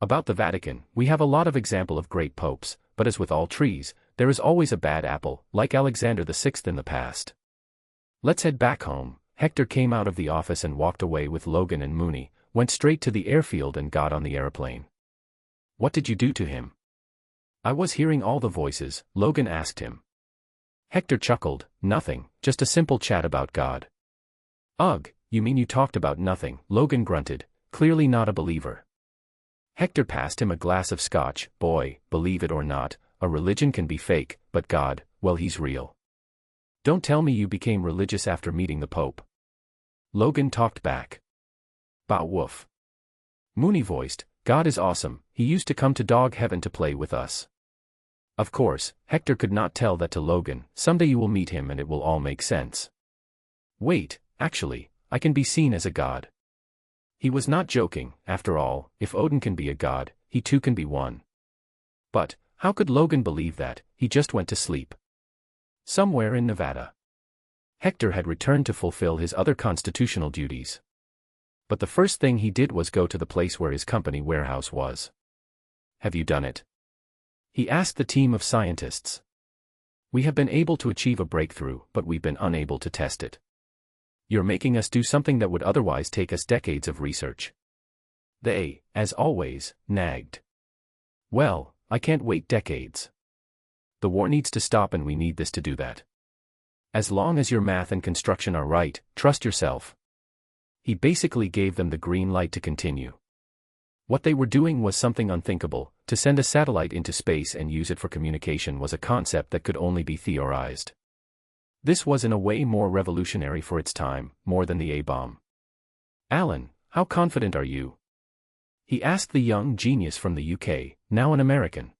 About the Vatican, we have a lot of example of great popes, but as with all trees, there is always a bad apple, like Alexander VI in the past. Let's head back home. Hector came out of the office and walked away with Logan and Mooney, went straight to the airfield and got on the airplane. What did you do to him? I was hearing all the voices, Logan asked him. Hector chuckled, nothing, just a simple chat about God. Ugh, you mean you talked about nothing, Logan grunted, clearly not a believer. Hector passed him a glass of scotch. Boy, believe it or not, a religion can be fake, but God, well, he's real. Don't tell me you became religious after meeting the Pope. Logan talked back. Bah woof. Mooney voiced, God is awesome, he used to come to dog heaven to play with us. Of course, Hector could not tell that to Logan. Someday you will meet him and it will all make sense. Wait, actually, I can be seen as a god. He was not joking. After all, if Odin can be a god, he too can be one. But, how could Logan believe that? He just went to sleep. Somewhere in Nevada. Hector had returned to fulfill his other constitutional duties. But the first thing he did was go to the place where his company warehouse was. Have you done it? He asked the team of scientists. We have been able to achieve a breakthrough, but we've been unable to test it. You're making us do something that would otherwise take us decades of research. They, as always, nagged. Well, I can't wait decades. The war needs to stop and we need this to do that. As long as your math and construction are right, trust yourself. He basically gave them the green light to continue. What they were doing was something unthinkable. To send a satellite into space and use it for communication was a concept that could only be theorized. This was in a way more revolutionary for its time, more than the A-bomb. Alan, how confident are you? He asked the young genius from the UK, now an American.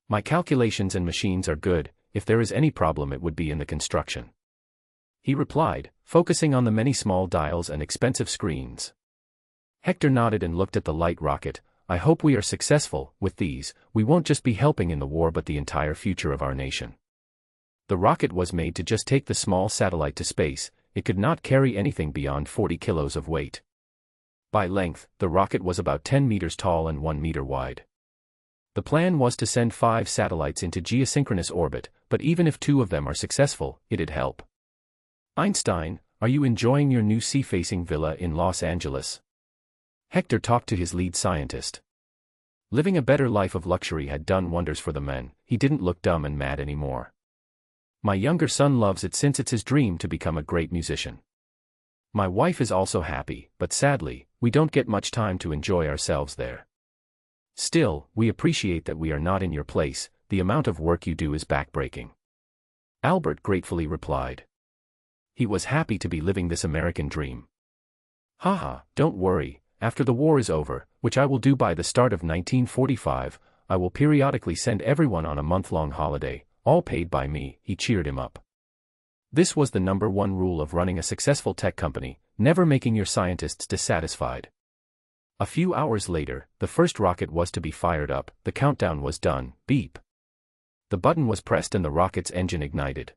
My calculations and machines are good. If there is any problem it would be in the construction. He replied, focusing on the many small dials and expensive screens. Hector nodded and looked at the light rocket. I hope we are successful. With these, we won't just be helping in the war but the entire future of our nation. The rocket was made to just take the small satellite to space. It could not carry anything beyond 40 kilos of weight. By length, the rocket was about 10 meters tall and 1 meter wide. The plan was to send 5 satellites into geosynchronous orbit, but even if 2 of them are successful, it'd help. Einstein, are you enjoying your new sea-facing villa in Los Angeles? Hector talked to his lead scientist. Living a better life of luxury had done wonders for the men. He didn't look dumb and mad anymore. My younger son loves it since it's his dream to become a great musician. My wife is also happy, but sadly, we don't get much time to enjoy ourselves there. Still, we appreciate that we are not in your place. The amount of work you do is backbreaking. Albert gratefully replied. He was happy to be living this American dream. Haha, don't worry. After the war is over, which I will do by the start of 1945, I will periodically send everyone on a month-long holiday, all paid by me. He cheered him up. This was the #1 rule of running a successful tech company, never making your scientists dissatisfied. A few hours later, the first rocket was to be fired up. The countdown was done. Beep. The button was pressed and the rocket's engine ignited.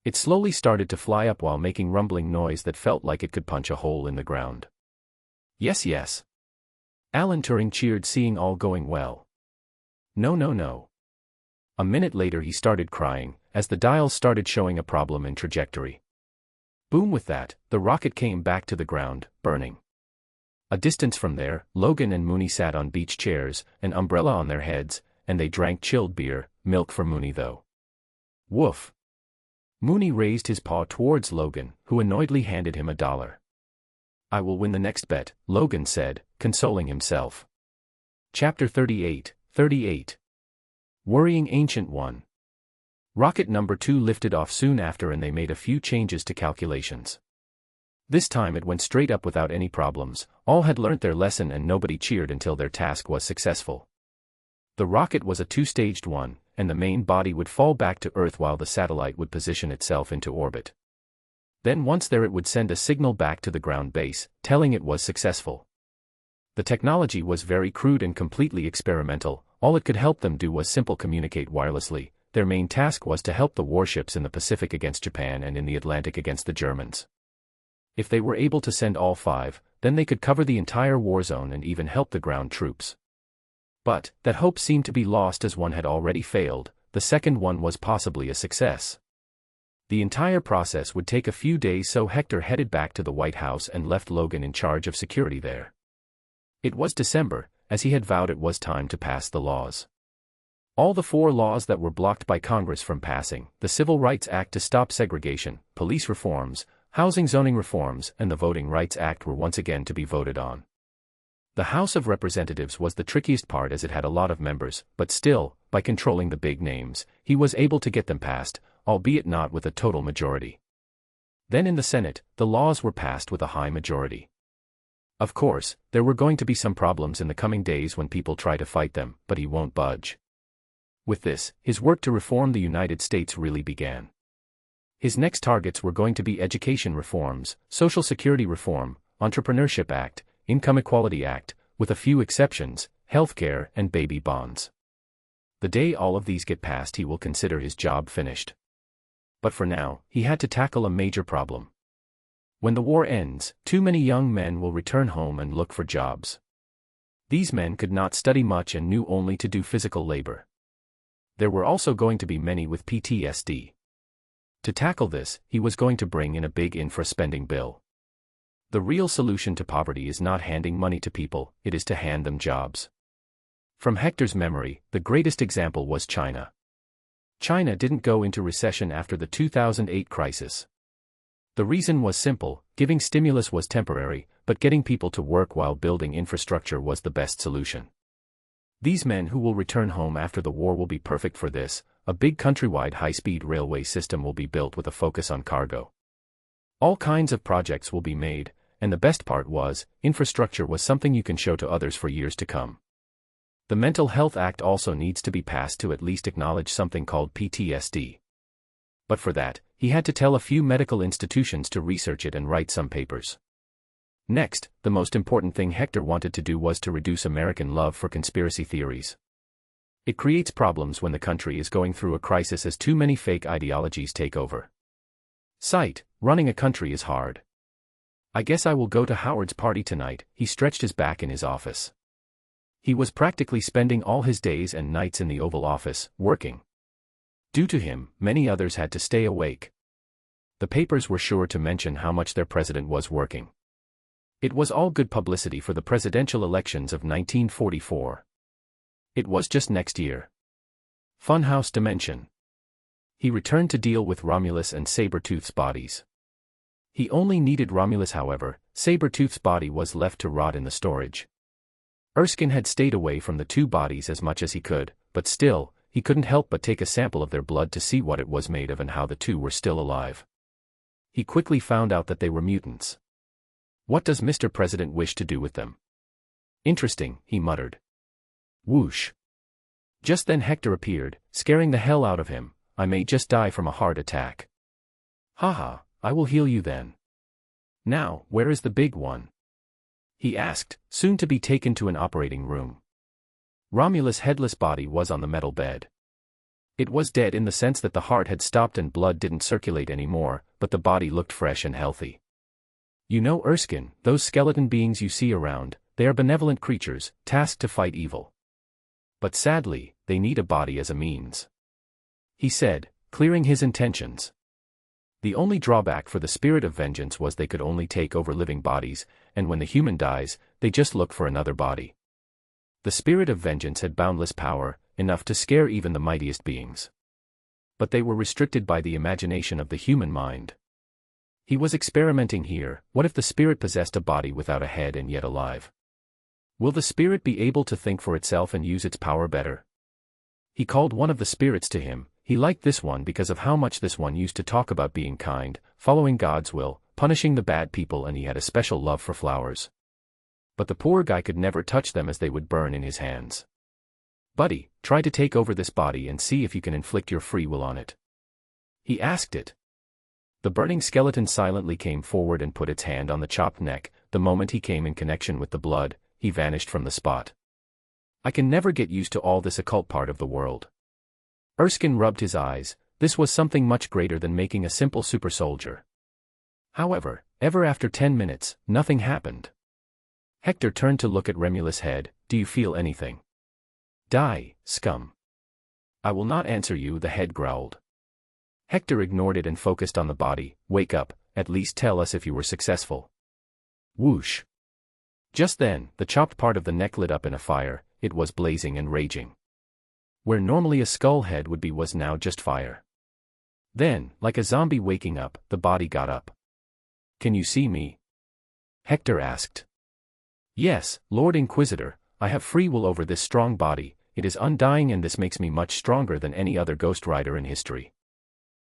It slowly started to fly up while making rumbling noise that felt like it could punch a hole in the ground. Yes, yes. Alan Turing cheered, seeing all going well. No, no, no. A minute later he started crying, as the dials started showing a problem in trajectory. Boom! With that, the rocket came back to the ground, burning. A distance from there, Logan and Mooney sat on beach chairs, an umbrella on their heads, and they drank chilled beer, milk for Mooney though. Woof. Mooney raised his paw towards Logan, who annoyedly handed him $1. I will win the next bet, Logan said, consoling himself. Chapter 38, 38. Worrying Ancient One. Rocket number 2 lifted off soon after and they made a few changes to calculations. This time it went straight up without any problems. All had learnt their lesson and nobody cheered until their task was successful. The rocket was a 2-staged one, and the main body would fall back to Earth while the satellite would position itself into orbit. Then once there it would send a signal back to the ground base, telling it was successful. The technology was very crude and completely experimental. All it could help them do was simple communicate wirelessly. Their main task was to help the warships in the Pacific against Japan and in the Atlantic against the Germans. If they were able to send all 5, then they could cover the entire war zone and even help the ground troops. But that hope seemed to be lost as one had already failed. The second one was possibly a success. The entire process would take a few days, so Hector headed back to the White House and left Logan in charge of security there. It was December, as he had vowed it was time to pass the laws. All the 4 laws that were blocked by Congress from passing, the Civil Rights Act to stop segregation, police reforms, housing zoning reforms, and the Voting Rights Act were once again to be voted on. The House of Representatives was the trickiest part as it had a lot of members, but still, by controlling the big names, he was able to get them passed, albeit not with a total majority. Then in the Senate, the laws were passed with a high majority. Of course, there were going to be some problems in the coming days when people try to fight them, but he won't budge. With this, his work to reform the United States really began. His next targets were going to be education reforms, Social Security reform, Entrepreneurship Act, Income Equality Act, with a few exceptions, healthcare and baby bonds. The day all of these get passed, he will consider his job finished. But for now, he had to tackle a major problem. When the war ends, too many young men will return home and look for jobs. These men could not study much and knew only to do physical labor. There were also going to be many with PTSD. To tackle this, he was going to bring in a big infra-spending bill. The real solution to poverty is not handing money to people, it is to hand them jobs. From Hector's memory, the greatest example was China. China didn't go into recession after the 2008 crisis. The reason was simple: giving stimulus was temporary, but getting people to work while building infrastructure was the best solution. These men who will return home after the war will be perfect for this. A big countrywide high-speed railway system will be built with a focus on cargo. All kinds of projects will be made, and the best part was, infrastructure was something you can show to others for years to come. The Mental Health Act also needs to be passed to at least acknowledge something called PTSD. But for that, he had to tell a few medical institutions to research it and write some papers. Next, the most important thing Hector wanted to do was to reduce American love for conspiracy theories. It creates problems when the country is going through a crisis as too many fake ideologies take over. Running a country is hard. I guess I will go to Howard's party tonight. He stretched his back in his office. He was practically spending all his days and nights in the Oval Office, working. Due to him, many others had to stay awake. The papers were sure to mention how much their president was working. It was all good publicity for the presidential elections of 1944. It was just next year. Funhouse dimension. He returned to deal with Romulus and Sabretooth's bodies. He only needed Romulus, however. Sabretooth's body was left to rot in the storage. Erskine had stayed away from the two bodies as much as he could, but still, he couldn't help but take a sample of their blood to see what it was made of and how the two were still alive. He quickly found out that they were mutants. What does Mr. President wish to do with them? Interesting, he muttered. Whoosh. Just then Hector appeared, scaring the hell out of him. I may just die from a heart attack. Haha, I will heal you then. Now, where is the big one? He asked, soon to be taken to an operating room. Romulus' headless body was on the metal bed. It was dead in the sense that the heart had stopped and blood didn't circulate anymore, but the body looked fresh and healthy. You know, Erskine, those skeleton beings you see around, they are benevolent creatures, tasked to fight evil. But sadly, they need a body as a means. He said, clearing his intentions. The only drawback for the spirit of vengeance was they could only take over living bodies, and when the human dies, they just look for another body. The spirit of vengeance had boundless power, enough to scare even the mightiest beings. But they were restricted by the imagination of the human mind. He was experimenting here. What if the spirit possessed a body without a head and yet alive? Will the spirit be able to think for itself and use its power better? He called one of the spirits to him. He liked this one because of how much this one used to talk about being kind, following God's will, punishing the bad people, and he had a special love for flowers. But the poor guy could never touch them as they would burn in his hands. Buddy, try to take over this body and see if you can inflict your free will on it. He asked it. The burning skeleton silently came forward and put its hand on the chopped neck. The moment he came in connection with the blood, he vanished from the spot. I can never get used to all this occult part of the world. Erskine rubbed his eyes. This was something much greater than making a simple super soldier. However, ever after 10 minutes, nothing happened. Hector turned to look at Romulus' head. Do you feel anything? Die, scum. I will not answer you, the head growled. Hector ignored it and focused on the body. Wake up, at least tell us if you were successful. Whoosh. Just then, the chopped part of the neck lit up in a fire. It was blazing and raging. Where normally a skull head would be was now just fire. Then, like a zombie waking up, the body got up. Can you see me? Hector asked. Yes, Lord Inquisitor, I have free will over this strong body. It is undying and this makes me much stronger than any other Ghost Rider in history.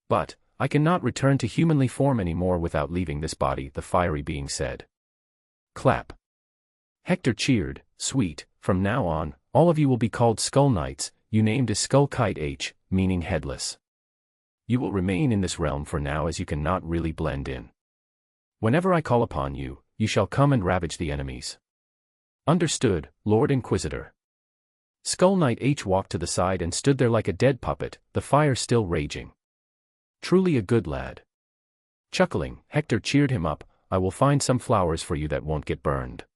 But, I cannot return to humanly form anymore without leaving this body, the fiery being said. Clap. Hector cheered. Sweet, from now on, all of you will be called Skull Knights. you named is Skullkite H, meaning headless. You will remain in this realm for now as you cannot really blend in. Whenever I call upon you, you shall come and ravage the enemies. Understood, Lord Inquisitor. Skull Knight H walked to the side and stood there like a dead puppet, the fire still raging. Truly a good lad. Chuckling, Hector cheered him up, I will find some flowers for you that won't get burned.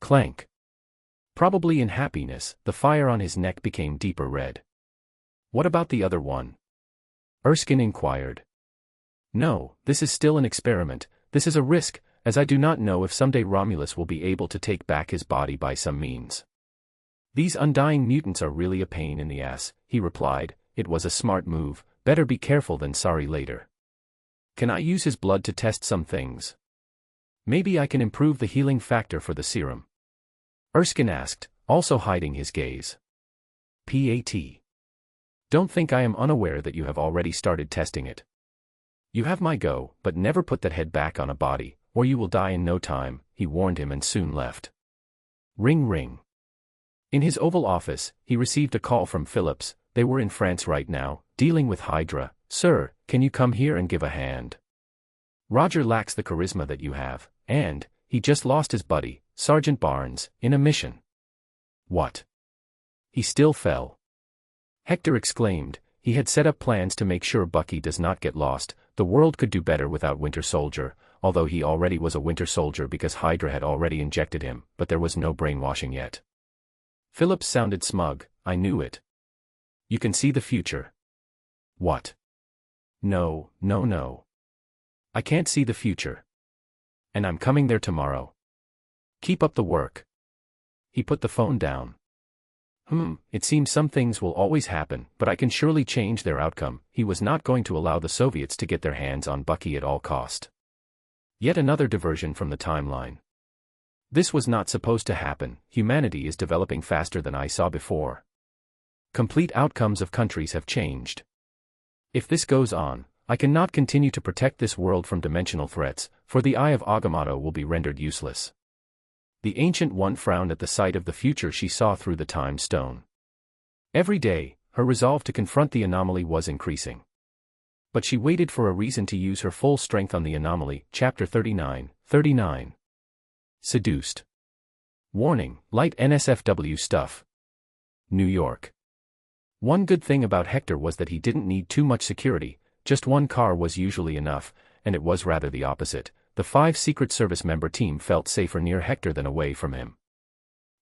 Clank. Probably in happiness, the fire on his neck became deeper red. What about the other one? Erskine inquired. No, this is still an experiment, this is a risk, as I do not know if someday Romulus will be able to take back his body by some means. These undying mutants are really a pain in the ass, he replied, it was a smart move, better be careful than sorry later. Can I use his blood to test some things? Maybe I can improve the healing factor for the serum. Erskine asked, also hiding his gaze. P.A.T. Don't think I am unaware that you have already started testing it. You have my go, but never put that head back on a body, or you will die in no time, he warned him and soon left. Ring ring. In his Oval Office, he received a call from Phillips, they were in France right now, dealing with Hydra. Sir, can you come here and give a hand? Roger lacks the charisma that you have, and, he just lost his buddy, Sergeant Barnes, in a mission. What? He still fell. Hector exclaimed, he had set up plans to make sure Bucky does not get lost, the world could do better without Winter Soldier, although he already was a Winter Soldier because Hydra had already injected him, but there was no brainwashing yet. Phillips sounded smug, I knew it. You can see the future. What? No. I can't see the future. And I'm coming there tomorrow. Keep up the work. He put the phone down. It seems some things will always happen, but I can surely change their outcome. He was not going to allow the Soviets to get their hands on Bucky at all cost. Yet another diversion from the timeline. This was not supposed to happen, humanity is developing faster than I saw before. Complete outcomes of countries have changed. If this goes on, I cannot continue to protect this world from dimensional threats, for the Eye of Agamotto will be rendered useless. The Ancient One frowned at the sight of the future she saw through the time stone. Every day, her resolve to confront the anomaly was increasing. But she waited for a reason to use her full strength on the anomaly. Chapter 39. Seduced. Warning, light NSFW stuff. New York. One good thing about Hector was that he didn't need too much security, just one car was usually enough, and it was rather the opposite. The 5 Secret Service member team felt safer near Hector than away from him.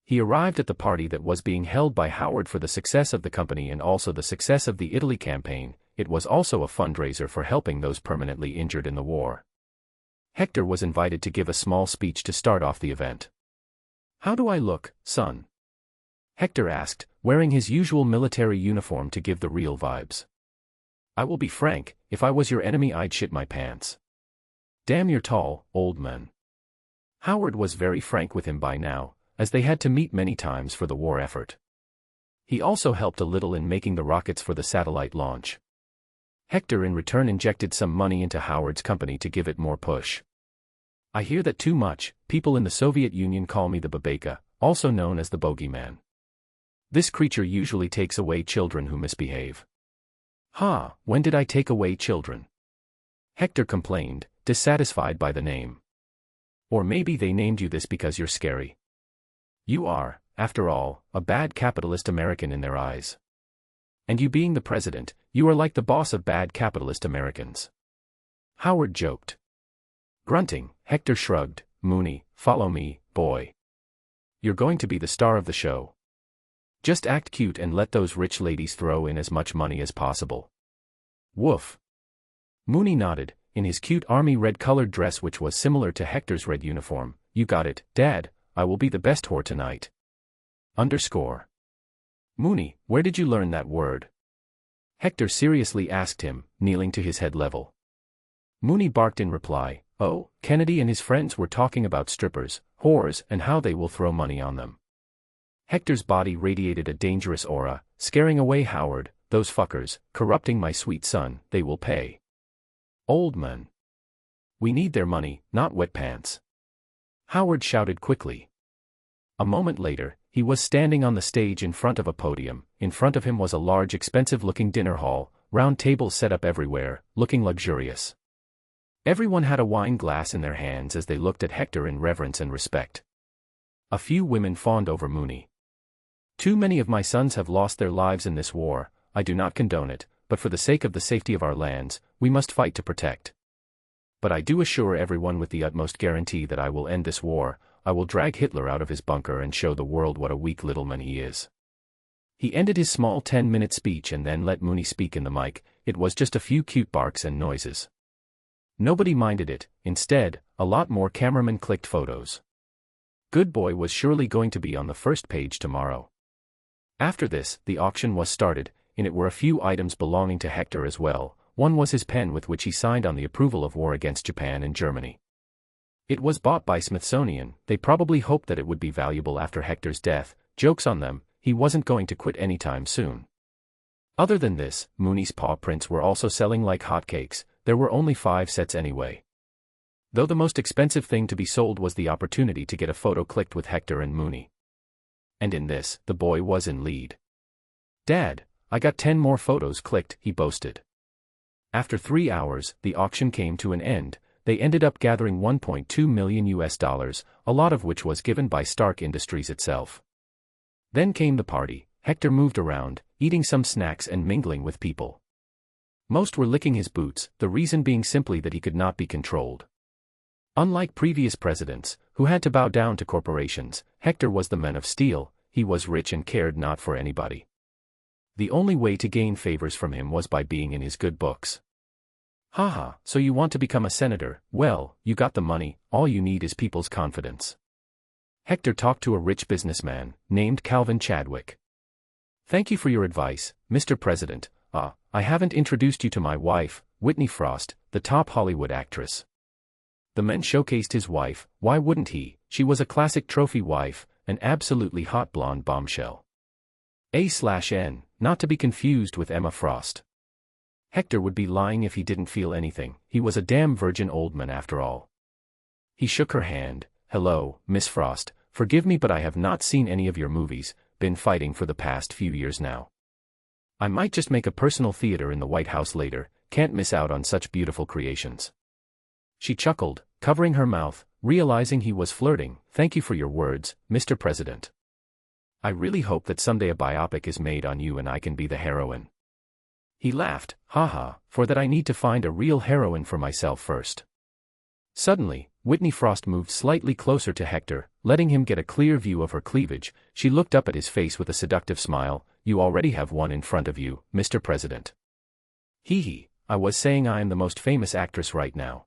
He arrived at the party that was being held by Howard for the success of the company and also the success of the Italy campaign. It was also a fundraiser for helping those permanently injured in the war. Hector was invited to give a small speech to start off the event. How do I look, son? Hector asked, wearing his usual military uniform to give the real vibes. I will be frank, if I was your enemy I'd shit my pants. Damn, you're tall, old man. Howard was very frank with him by now, as they had to meet many times for the war effort. He also helped a little in making the rockets for the satellite launch. Hector in return injected some money into Howard's company to give it more push. I hear that too much, people in the Soviet Union call me the Babaika, also known as the Bogeyman. This creature usually takes away children who misbehave. When did I take away children? Hector complained, dissatisfied by the name. Or maybe they named you this because you're scary. You are, after all, a bad capitalist American in their eyes. And you being the president, you are like the boss of bad capitalist Americans. Howard joked. Grunting, Hector shrugged, Mooney, follow me, boy. You're going to be the star of the show. Just act cute and let those rich ladies throw in as much money as possible. Woof. Mooney nodded, in his cute army red-colored dress which was similar to Hector's red uniform. You got it, Dad, I will be the best whore tonight. Mooney, where did you learn that word? Hector seriously asked him, kneeling to his head level. Mooney barked in reply, oh, Kennedy and his friends were talking about strippers, whores, and how they will throw money on them. Hector's body radiated a dangerous aura, scaring away Howard, those fuckers, corrupting my sweet son, they will pay. Old man. We need their money, not wet pants. Howard shouted quickly. A moment later, he was standing on the stage in front of a podium. In front of him was a large expensive-looking dinner hall, round tables set up everywhere, looking luxurious. Everyone had a wine glass in their hands as they looked at Hector in reverence and respect. A few women fawned over Mooney. Too many of my sons have lost their lives in this war. I do not condone it, but for the sake of the safety of our lands, we must fight to protect. But I do assure everyone with the utmost guarantee that I will end this war. I will drag Hitler out of his bunker and show the world what a weak little man he is. He ended his small 10-minute speech and then let Mooney speak in the mic. It was just a few cute barks and noises. Nobody minded it. Instead, a lot more cameramen clicked photos. Good Boy was surely going to be on the first page tomorrow. After this, the auction was started. In it were a few items belonging to Hector as well. One was his pen with which he signed on the approval of war against Japan and Germany. It was bought by Smithsonian. They probably hoped that it would be valuable after Hector's death. Joke's on them, he wasn't going to quit anytime soon. Other than this, Mooney's paw prints were also selling like hotcakes. There were only 5 sets anyway. Though the most expensive thing to be sold was the opportunity to get a photo clicked with Hector and Mooney. And in this, the boy was in lead. "Dad, I got 10 more photos clicked," he boasted. After 3 hours, the auction came to an end. They ended up gathering $1.2 million, a lot of which was given by Stark Industries itself. Then came the party. Hector moved around, eating some snacks and mingling with people. Most were licking his boots, the reason being simply that he could not be controlled. Unlike previous presidents, who had to bow down to corporations, Hector was the man of steel. He was rich and cared not for anybody. The only way to gain favors from him was by being in his good books. "Haha, so you want to become a senator? Well, you got the money, all you need is people's confidence." Hector talked to a rich businessman, named Calvin Chadwick. "Thank you for your advice, Mr. President. I haven't introduced you to my wife, Whitney Frost, the top Hollywood actress." The man showcased his wife. Why wouldn't he? She was a classic trophy wife, an absolutely hot blonde bombshell. A/N, not to be confused with Emma Frost. Hector would be lying if he didn't feel anything. He was a damn virgin old man after all. He shook her hand. "Hello, Miss Frost, forgive me but I have not seen any of your movies, been fighting for the past few years now. I might just make a personal theater in the White House later, can't miss out on such beautiful creations." She chuckled, covering her mouth, realizing he was flirting. "Thank you for your words, Mr. President. I really hope that someday a biopic is made on you and I can be the heroine." He laughed. "Haha, for that I need to find a real heroine for myself first." Suddenly, Whitney Frost moved slightly closer to Hector, letting him get a clear view of her cleavage. She looked up at his face with a seductive smile. "You already have one in front of you, Mr. President." "Hee hee, I was saying I am the most famous actress right now.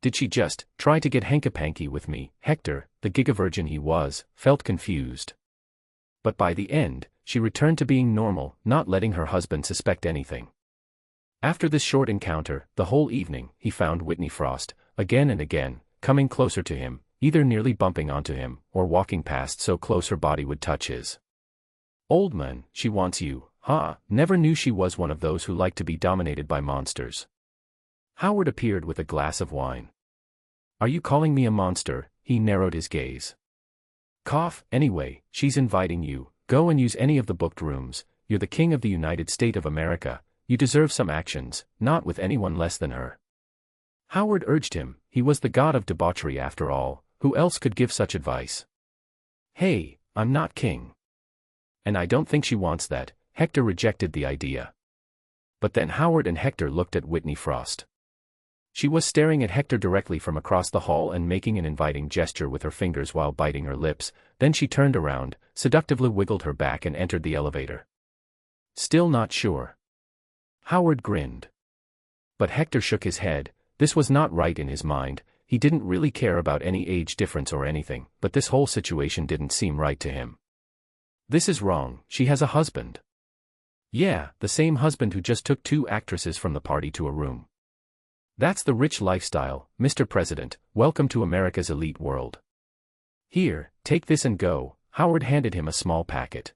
Did she just try to get hanky-panky with me?" Hector, the gigavirgin he was, felt confused. But by the end, she returned to being normal, not letting her husband suspect anything. After this short encounter, the whole evening, he found Whitney Frost, again and again, coming closer to him, either nearly bumping onto him, or walking past so close her body would touch his. "Old man, she wants you, huh?" Never knew she was one of those who like to be dominated by monsters. Howard appeared with a glass of wine. "Are you calling me a monster?" He narrowed his gaze. "Cough, anyway, she's inviting you. Go and use any of the booked rooms. You're the king of the United States of America. You deserve some actions, not with anyone less than her." Howard urged him. He was the god of debauchery after all. Who else could give such advice? "Hey, I'm not king. And I don't think she wants that." Hector rejected the idea. But then Howard and Hector looked at Whitney Frost. She was staring at Hector directly from across the hall and making an inviting gesture with her fingers while biting her lips. Then she turned around, seductively wiggled her back and entered the elevator. "Still not sure?" Howard grinned. But Hector shook his head. This was not right in his mind. He didn't really care about any age difference or anything, but this whole situation didn't seem right to him. "This is wrong. She has a husband." "Yeah, the same husband who just took 2 actresses from the party to a room. That's the rich lifestyle, Mr. President. Welcome to America's elite world. Here, take this and go." Howard handed him a small packet.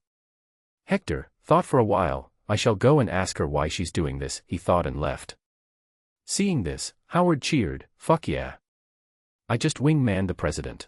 Hector thought for a while. "I shall go and ask her why she's doing this," he thought, and left. Seeing this, Howard cheered. "Fuck yeah. I just wingman the president.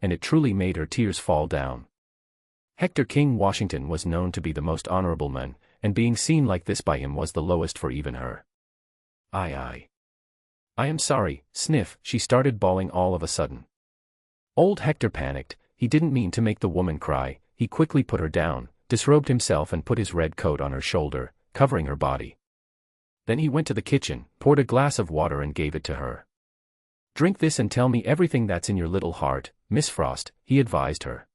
and it truly made her tears fall down. Hector King Washington was known to be the most honorable man, and being seen like this by him was the lowest for even her. I am sorry, sniff, she started bawling all of a sudden. Old Hector panicked. He didn't mean to make the woman cry. He quickly put her down, disrobed himself and put his red coat on her shoulder, covering her body. Then he went to the kitchen, poured a glass of water and gave it to her. "Drink this and tell me everything that's in your little heart, Miss Frost," he advised her.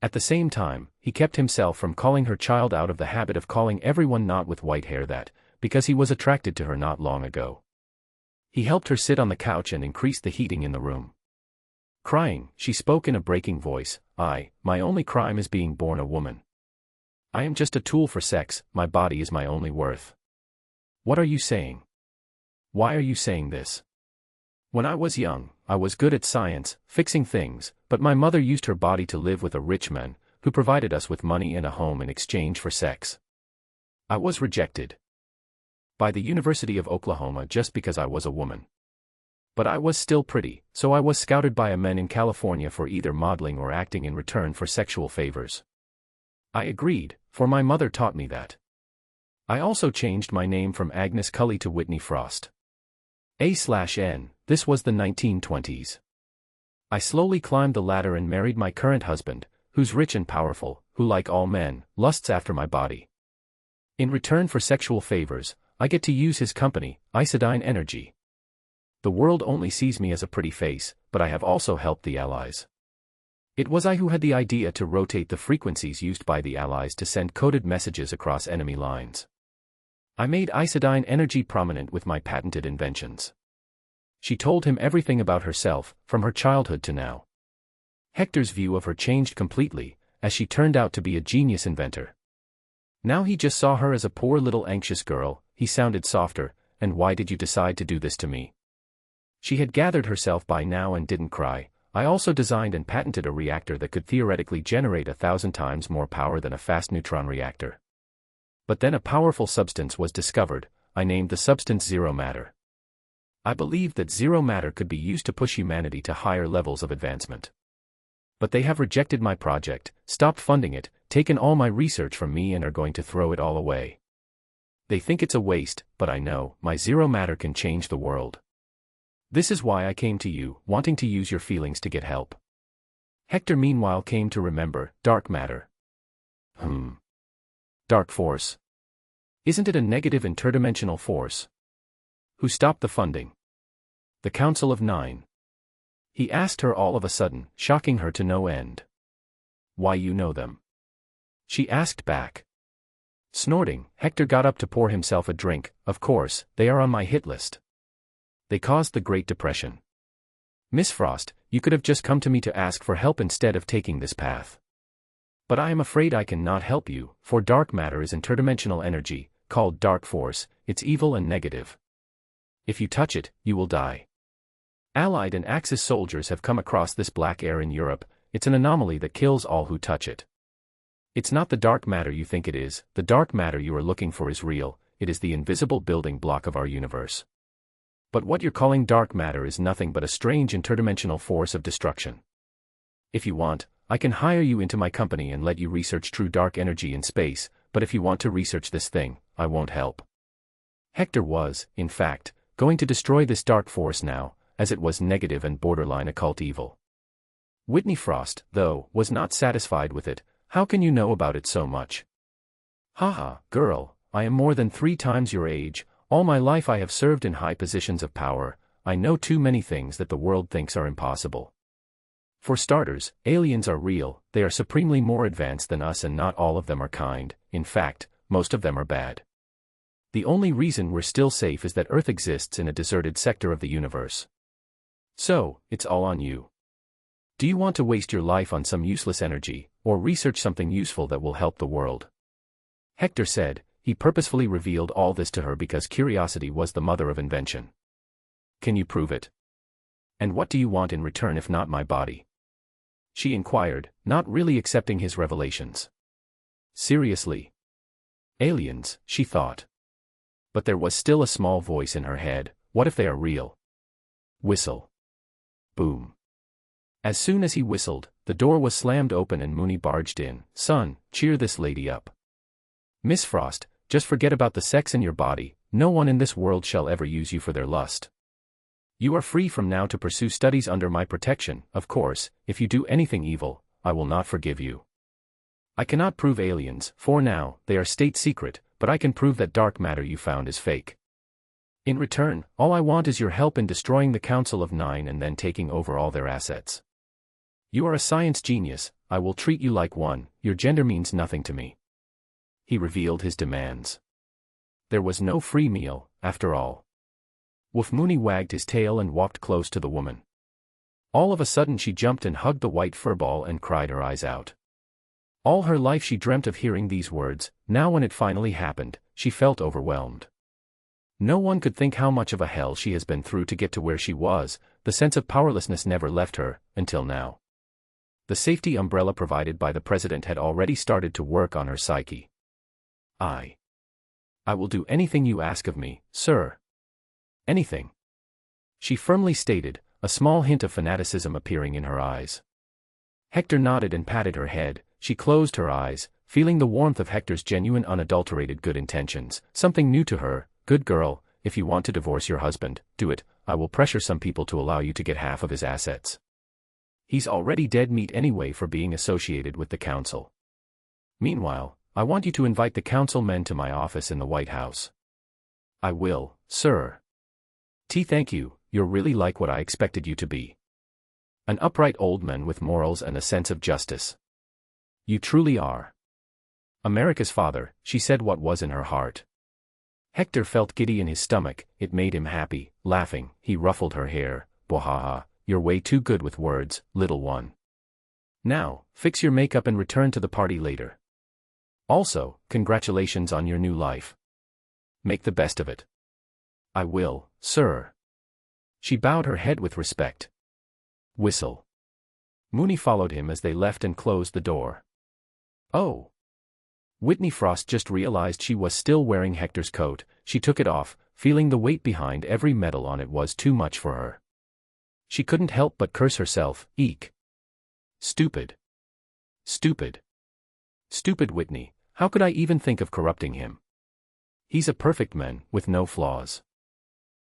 At the same time, he kept himself from calling her child out of the habit of calling everyone not with white hair that, because he was attracted to her not long ago. He helped her sit on the couch and increased the heating in the room. Crying, she spoke in a breaking voice, My only crime is being born a woman. I am just a tool for sex, my body is my only worth." "What are you saying? Why are you saying this?" "When I was young, I was good at science, fixing things, but my mother used her body to live with a rich man, who provided us with money and a home in exchange for sex. I was rejected by the University of Oklahoma just because I was a woman. But I was still pretty, so I was scouted by a man in California for either modeling or acting in return for sexual favors. I agreed, for my mother taught me that. I also changed my name from Agnes Cully to Whitney Frost. A/N, this was the 1920s. I slowly climbed the ladder and married my current husband, who's rich and powerful, who like all men, lusts after my body. In return for sexual favors, I get to use his company, Isodyne Energy. The world only sees me as a pretty face, but I have also helped the Allies. It was I who had the idea to rotate the frequencies used by the Allies to send coded messages across enemy lines. I made Isodyne Energy prominent with my patented inventions." She told him everything about herself, from her childhood to now. Hector's view of her changed completely, as she turned out to be a genius inventor. Now he just saw her as a poor little anxious girl. He sounded softer. "And why did you decide to do this to me?" She had gathered herself by now and didn't cry. "I also designed and patented a reactor that could theoretically generate 1,000 times more power than a fast neutron reactor. But then a powerful substance was discovered. I named the substance zero matter. I believed that zero matter could be used to push humanity to higher levels of advancement. But they have rejected my project, stopped funding it, taken all my research from me and are going to throw it all away. They think it's a waste, but I know, my zero matter can change the world. This is why I came to you, wanting to use your feelings to get help." Hector meanwhile came to remember, dark matter. Dark force. Isn't it a negative interdimensional force? Who stopped the funding? The Council of Nine. He asked her all of a sudden, shocking her to no end. "Why you know them?" she asked back. Snorting, Hector got up to pour himself a drink. "Of course, they are on my hit list. They caused the Great Depression. Miss Frost, you could have just come to me to ask for help instead of taking this path. But I am afraid I cannot help you, for dark matter is interdimensional energy, called dark force. It's evil and negative. If you touch it, you will die. Allied and Axis soldiers have come across this black air in Europe. It's an anomaly that kills all who touch it. It's not the dark matter you think it is. The dark matter you are looking for is real. It is the invisible building block of our universe. But what you're calling dark matter is nothing but a strange interdimensional force of destruction. If you want, I can hire you into my company and let you research true dark energy in space, but if you want to research this thing, I won't help." Hector was, in fact, going to destroy this dark force now, as it was negative and borderline occult evil. Whitney Frost, though, was not satisfied with it. "How can you know about it so much?" "Haha, girl, I am more than 3 times your age. All my life I have served in high positions of power. I know too many things that the world thinks are impossible. For starters, aliens are real. They are supremely more advanced than us and not all of them are kind. In fact, most of them are bad. The only reason we're still safe is that Earth exists in a deserted sector of the universe. So, it's all on you. Do you want to waste your life on some useless energy, or research something useful that will help the world?" Hector said. He purposefully revealed all this to her because curiosity was the mother of invention. "Can you prove it? And what do you want in return if not my body?" she inquired, not really accepting his revelations. Seriously? Aliens, she thought. But there was still a small voice in her head. What if they are real? Whistle. Boom. As soon as he whistled, the door was slammed open and Mooney barged in. "Son, cheer this lady up. Miss Frost, just forget about the sex in your body, no one in this world shall ever use you for their lust. You are free from now to pursue studies under my protection. Of course, if you do anything evil, I will not forgive you. I cannot prove aliens, for now, they are state secret, but I can prove that dark matter you found is fake. In return, all I want is your help in destroying the Council of Nine and then taking over all their assets. You are a science genius, I will treat you like one, your gender means nothing to me." He revealed his demands. There was no free meal, after all. Wolf Mooney wagged his tail and walked close to the woman. All of a sudden she jumped and hugged the white furball and cried her eyes out. All her life she dreamt of hearing these words, now when it finally happened, she felt overwhelmed. No one could think how much of a hell she has been through to get to where she was, the sense of powerlessness never left her, until now. The safety umbrella provided by the president had already started to work on her psyche. I will do anything you ask of me, sir. Anything. She firmly stated, a small hint of fanaticism appearing in her eyes. Hector nodded and patted her head. She closed her eyes, feeling the warmth of Hector's genuine unadulterated good intentions, something new to her. "Good girl, if you want to divorce your husband, do it. I will pressure some people to allow you to get half of his assets. He's already dead meat anyway for being associated with the council. Meanwhile, I want you to invite the council men to my office in the White House." "I will, sir." Thank you, you're really like what I expected you to be. An upright old man with morals and a sense of justice. You truly are. America's father, she said what was in her heart. Hector felt giddy in his stomach, it made him happy, laughing, he ruffled her hair. "Bwahaha, you're way too good with words, little one. Now, fix your makeup and return to the party later. Also, congratulations on your new life. Make the best of it." "I will, sir." She bowed her head with respect. Whistle. Mooney followed him as they left and closed the door. Oh. Whitney Frost just realized she was still wearing Hector's coat. She took it off, feeling the weight behind every metal on it was too much for her. She couldn't help but curse herself. Eek. Stupid. Stupid. Stupid Whitney, how could I even think of corrupting him? He's a perfect man, with no flaws.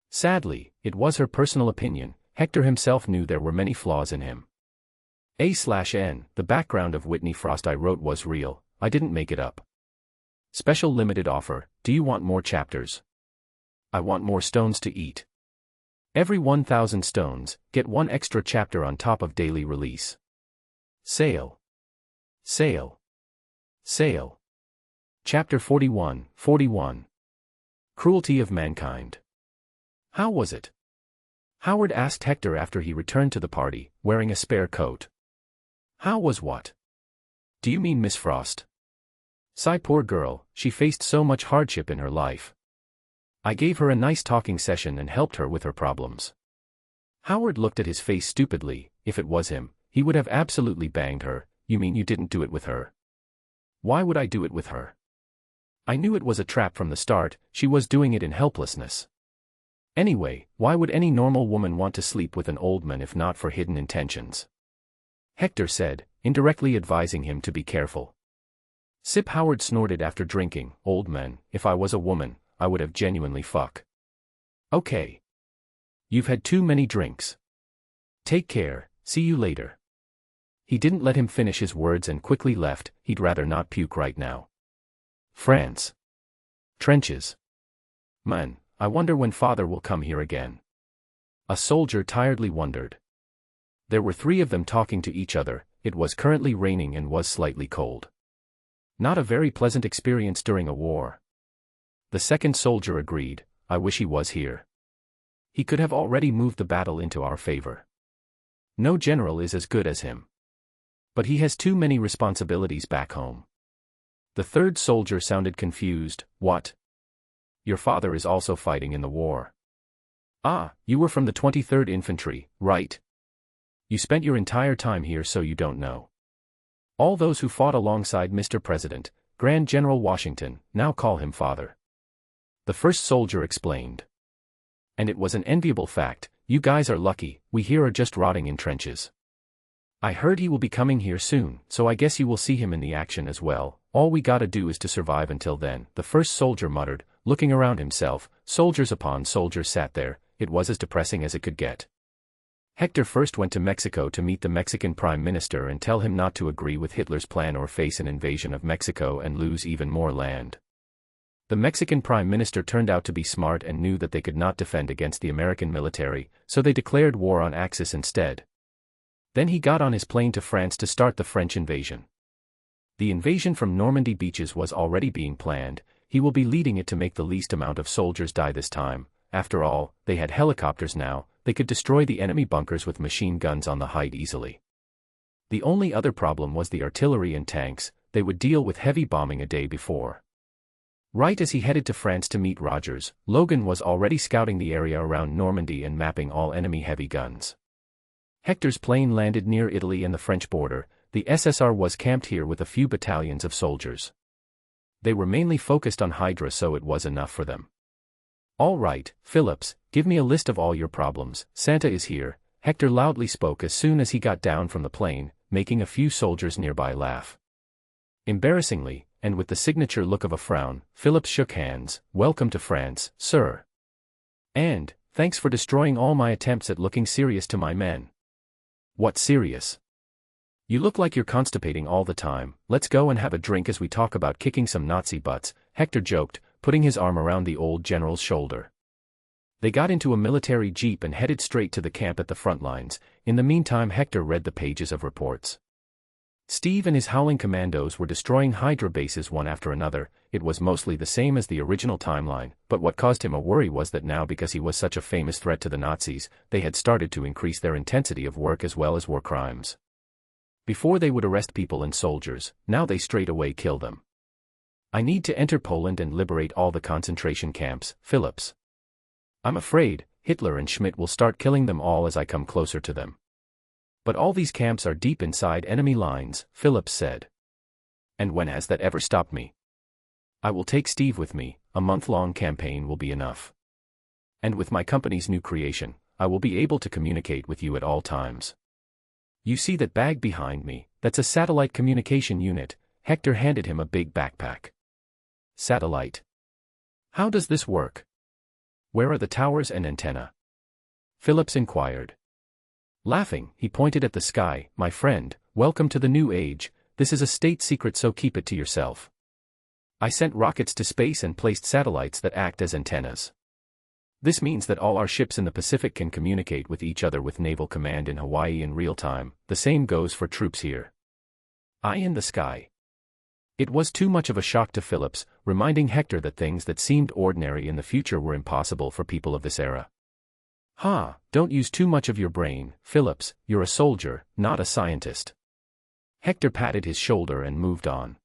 Sadly, it was her personal opinion. Hector himself knew there were many flaws in him. A/N, the background of Whitney Frost I wrote was real, I didn't make it up. Special limited offer, do you want more chapters? I want more stones to eat. Every 1,000 stones, get one extra chapter on top of daily release. Sale. Sale. Sale. Chapter 41. Cruelty of Mankind. How was it? Howard asked Hector after he returned to the party, wearing a spare coat. How was what? Do you mean Miss Frost? Sigh, poor girl, she faced so much hardship in her life. I gave her a nice talking session and helped her with her problems. Howard looked at his face stupidly. If it was him, he would have absolutely banged her. You mean you didn't do it with her? Why would I do it with her? I knew it was a trap from the start, she was doing it in helplessness. Anyway, why would any normal woman want to sleep with an old man if not for hidden intentions? Hector said, indirectly advising him to be careful. Sip. Howard snorted after drinking. Old man, if I was a woman, I would have genuinely fuck. Okay. You've had too many drinks. Take care, see you later. He didn't let him finish his words and quickly left. He'd rather not puke right now. France. Trenches. Man, I wonder when father will come here again. A soldier tiredly wondered. There were 3 of them talking to each other. It was currently raining and was slightly cold. Not a very pleasant experience during a war. The second soldier agreed. I wish he was here. He could have already moved the battle into our favor. No general is as good as him. But he has too many responsibilities back home. The third soldier sounded confused. What? Your father is also fighting in the war. Ah, you were from the 23rd Infantry, right? You spent your entire time here so you don't know. All those who fought alongside Mr. President, Grand General Washington, now call him father. The first soldier explained. And it was an enviable fact. You guys are lucky, we here are just rotting in trenches. I heard he will be coming here soon, so I guess you will see him in the action as well. All we gotta do is to survive until then, the first soldier muttered, looking around himself. Soldiers upon soldiers sat there. It was as depressing as it could get. Hector first went to Mexico to meet the Mexican Prime Minister and tell him not to agree with Hitler's plan or face an invasion of Mexico and lose even more land. The Mexican Prime Minister turned out to be smart and knew that they could not defend against the American military, so they declared war on Axis instead. Then he got on his plane to France to start the French invasion. The invasion from Normandy beaches was already being planned. He will be leading it to make the least amount of soldiers die this time. After all, they had helicopters now. They could destroy the enemy bunkers with machine guns on the height easily. The only other problem was the artillery and tanks. They would deal with heavy bombing a day before. Right as he headed to France to meet Rogers, Logan was already scouting the area around Normandy and mapping all enemy heavy guns. Hector's plane landed near Italy and the French border. The SSR was camped here with a few battalions of soldiers. They were mainly focused on Hydra, so it was enough for them. "All right, Phillips, give me a list of all your problems. Santa is here," Hector loudly spoke as soon as he got down from the plane, making a few soldiers nearby laugh. Embarrassingly, and with the signature look of a frown, Phillips shook hands. "Welcome to France, sir. And, thanks for destroying all my attempts at looking serious to my men." "What serious? You look like you're constipating all the time. Let's go and have a drink as we talk about kicking some Nazi butts," Hector joked, putting his arm around the old general's shoulder. They got into a military jeep and headed straight to the camp at the front lines. In the meantime, Hector read the pages of reports. Steve and his howling commandos were destroying Hydra bases one after another. It was mostly the same as the original timeline, but what caused him a worry was that now, because he was such a famous threat to the Nazis, they had started to increase their intensity of work as well as war crimes. Before they would arrest people and soldiers, now they straight away kill them. "I need to enter Poland and liberate all the concentration camps, Phillips. I'm afraid Hitler and Schmidt will start killing them all as I come closer to them." "But all these camps are deep inside enemy lines," Phillips said. "And when has that ever stopped me? I will take Steve with me. A month-long campaign will be enough. And with my company's new creation, I will be able to communicate with you at all times. You see that bag behind me? That's a satellite communication unit." Hector handed him a big backpack. "Satellite? How does this work? Where are the towers and antenna?" Phillips inquired. Laughing, he pointed at the sky. "My friend, welcome to the new age. This is a state secret, so keep it to yourself. I sent rockets to space and placed satellites that act as antennas. This means that all our ships in the Pacific can communicate with each other with Naval Command in Hawaii in real time. The same goes for troops here." "Eye in the sky." It was too much of a shock to Phillips, reminding Hector that things that seemed ordinary in the future were impossible for people of this era. "Ha, don't use too much of your brain, Phillips, you're a soldier, not a scientist." Hector patted his shoulder and moved on.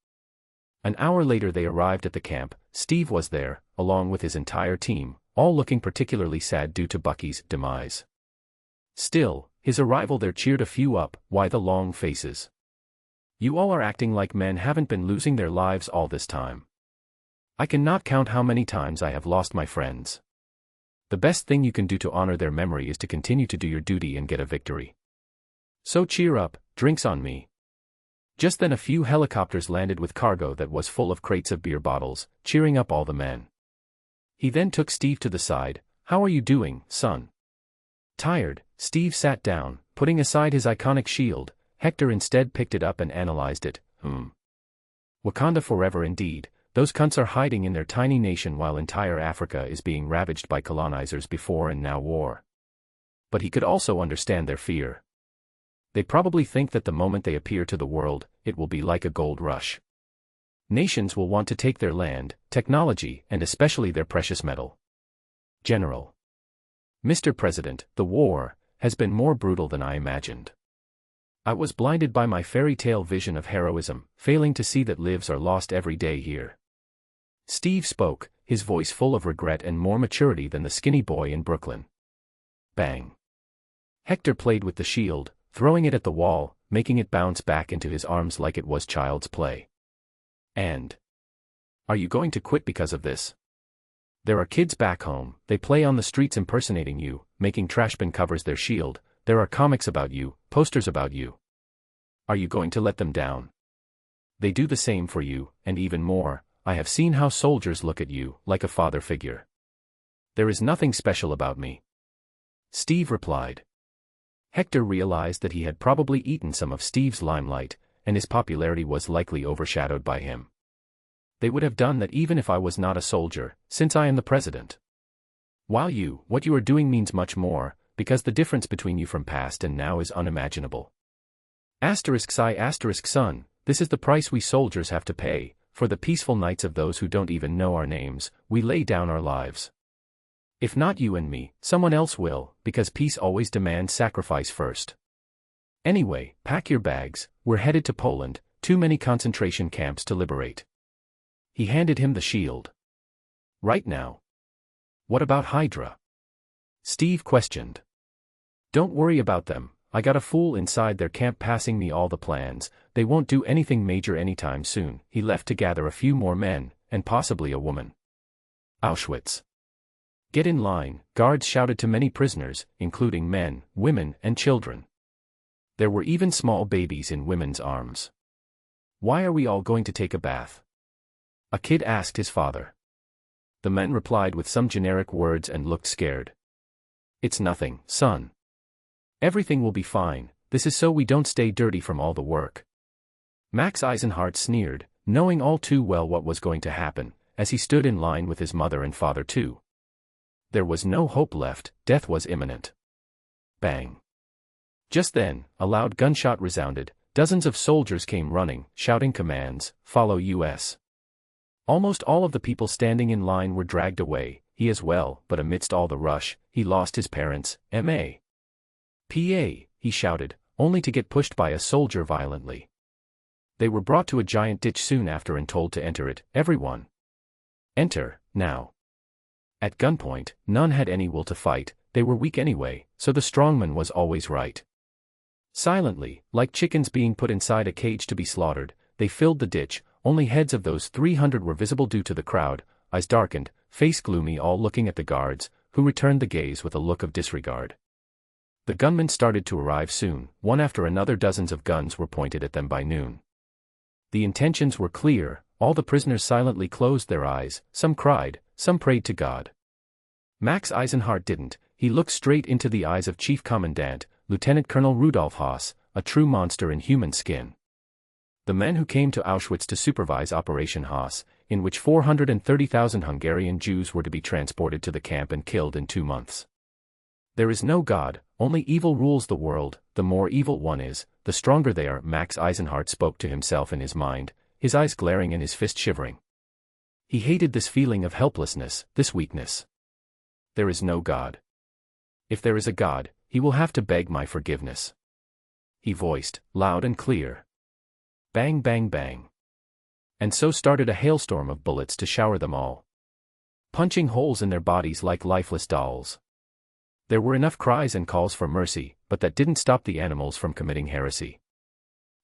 An hour later they arrived at the camp. Steve was there, along with his entire team, all looking particularly sad due to Bucky's demise. Still, his arrival there cheered a few up. "Why the long faces? You all are acting like men haven't been losing their lives all this time. I cannot count how many times I have lost my friends. The best thing you can do to honor their memory is to continue to do your duty and get a victory. So cheer up, drinks on me." Just then a few helicopters landed with cargo that was full of crates of beer bottles, cheering up all the men. He then took Steve to the side. "How are you doing, son?" "Tired." Steve sat down, putting aside his iconic shield. Hector instead picked it up and analyzed it. Wakanda forever indeed. Those cunts are hiding in their tiny nation while entire Africa is being ravaged by colonizers before and now war." But he could also understand their fear. They probably think that the moment they appear to the world, it will be like a gold rush. Nations will want to take their land, technology, and especially their precious metal. "General. Mr. President, the war has been more brutal than I imagined. I was blinded by my fairy tale vision of heroism, failing to see that lives are lost every day here." Steve spoke, his voice full of regret and more maturity than the skinny boy in Brooklyn. Bang. Hector played with the shield, throwing it at the wall, making it bounce back into his arms like it was child's play. "And are you going to quit because of this? There are kids back home, they play on the streets impersonating you, making trash bin covers their shield. There are comics about you, posters about you. Are you going to let them down? They do the same for you, and even more. I have seen how soldiers look at you, like a father figure. There is nothing special about me, Steve replied. Hector realized that he had probably eaten some of Steve's limelight, and his popularity was likely overshadowed by him. They would have done that even if I was not a soldier, since I am the president. While what you are doing means much more, because the difference between you from past and now is unimaginable. *Son, this is the price we soldiers have to pay, for the peaceful nights of those who don't even know our names. We lay down our lives. If not you and me, someone else will, because peace always demands sacrifice first. Anyway, pack your bags, we're headed to Poland, too many concentration camps to liberate. He handed him the shield. Right now. What about Hydra? Steve questioned. Don't worry about them, I got a fool inside their camp passing me all the plans. They won't do anything major anytime soon. He left to gather a few more men, and possibly a woman. Auschwitz. Get in line, guards shouted to many prisoners, including men, women, and children. There were even small babies in women's arms. Why are we all going to take a bath? A kid asked his father. The men replied with some generic words and looked scared. It's nothing, son. Everything will be fine, this is so we don't stay dirty from all the work. Max Eisenhardt sneered, knowing all too well what was going to happen, as he stood in line with his mother and father too. There was no hope left, death was imminent. Bang. Just then, a loud gunshot resounded, dozens of soldiers came running, shouting commands, follow us. Almost all of the people standing in line were dragged away, he as well, but amidst all the rush, he lost his parents, P.A., he shouted, only to get pushed by a soldier violently. They were brought to a giant ditch soon after and told to enter it, everyone. Enter, now. At gunpoint, none had any will to fight, they were weak anyway, so the strongman was always right. Silently, like chickens being put inside a cage to be slaughtered, they filled the ditch. Only heads of those 300 were visible due to the crowd, eyes darkened, face gloomy, all looking at the guards, who returned the gaze with a look of disregard. The gunmen started to arrive soon, one after another. Dozens of guns were pointed at them by noon. The intentions were clear, all the prisoners silently closed their eyes, some cried, some prayed to God. Max Eisenhardt didn't, he looked straight into the eyes of Chief Commandant, Lieutenant Colonel Rudolf Haas, a true monster in human skin. The men who came to Auschwitz to supervise Operation Haas, in which 430,000 Hungarian Jews were to be transported to the camp and killed in 2 months. There is no God, only evil rules the world. The more evil one is, the stronger they are. Max Eisenhardt spoke to himself in his mind, his eyes glaring and his fist shivering. He hated this feeling of helplessness, this weakness. There is no God. If there is a God, he will have to beg my forgiveness. He voiced, loud and clear. Bang, bang, bang. And so started a hailstorm of bullets to shower them all, punching holes in their bodies like lifeless dolls. There were enough cries and calls for mercy, but that didn't stop the animals from committing heresy.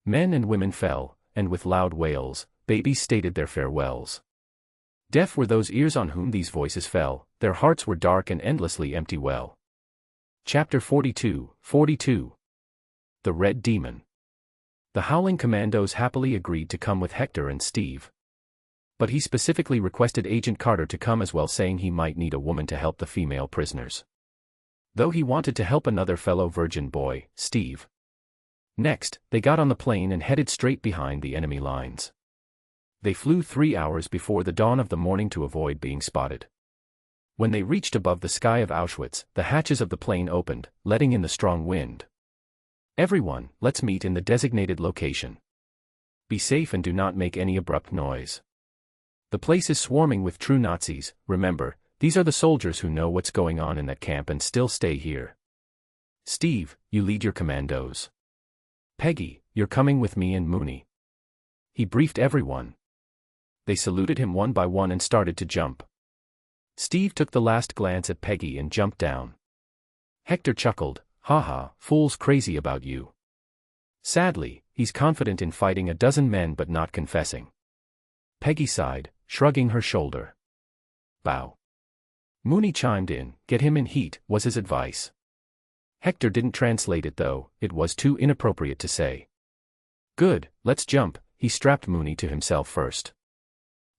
Men and women fell, and with loud wails, babies stated their farewells. Deaf were those ears on whom these voices fell, their hearts were dark and endlessly empty. Well. Chapter 42. The Red Demon. The Howling Commandos happily agreed to come with Hector and Steve. But he specifically requested Agent Carter to come as well, saying he might need a woman to help the female prisoners. Though he wanted to help another fellow virgin boy, Steve. Next, they got on the plane and headed straight behind the enemy lines. They flew 3 hours before the dawn of the morning to avoid being spotted. When they reached above the sky of Auschwitz, the hatches of the plane opened, letting in the strong wind. Everyone, let's meet in the designated location. Be safe and do not make any abrupt noise. The place is swarming with true Nazis, remember, these are the soldiers who know what's going on in that camp and still stay here. Steve, you lead your commandos. Peggy, you're coming with me and Mooney. He briefed everyone. They saluted him one by one and started to jump. Steve took the last glance at Peggy and jumped down. Hector chuckled, haha, fool's crazy about you. Sadly, he's confident in fighting a dozen men but not confessing. Peggy sighed, shrugging her shoulder. Bow. Mooney chimed in, get him in heat, was his advice. Hector didn't translate it though, it was too inappropriate to say. Good, let's jump. He strapped Mooney to himself first.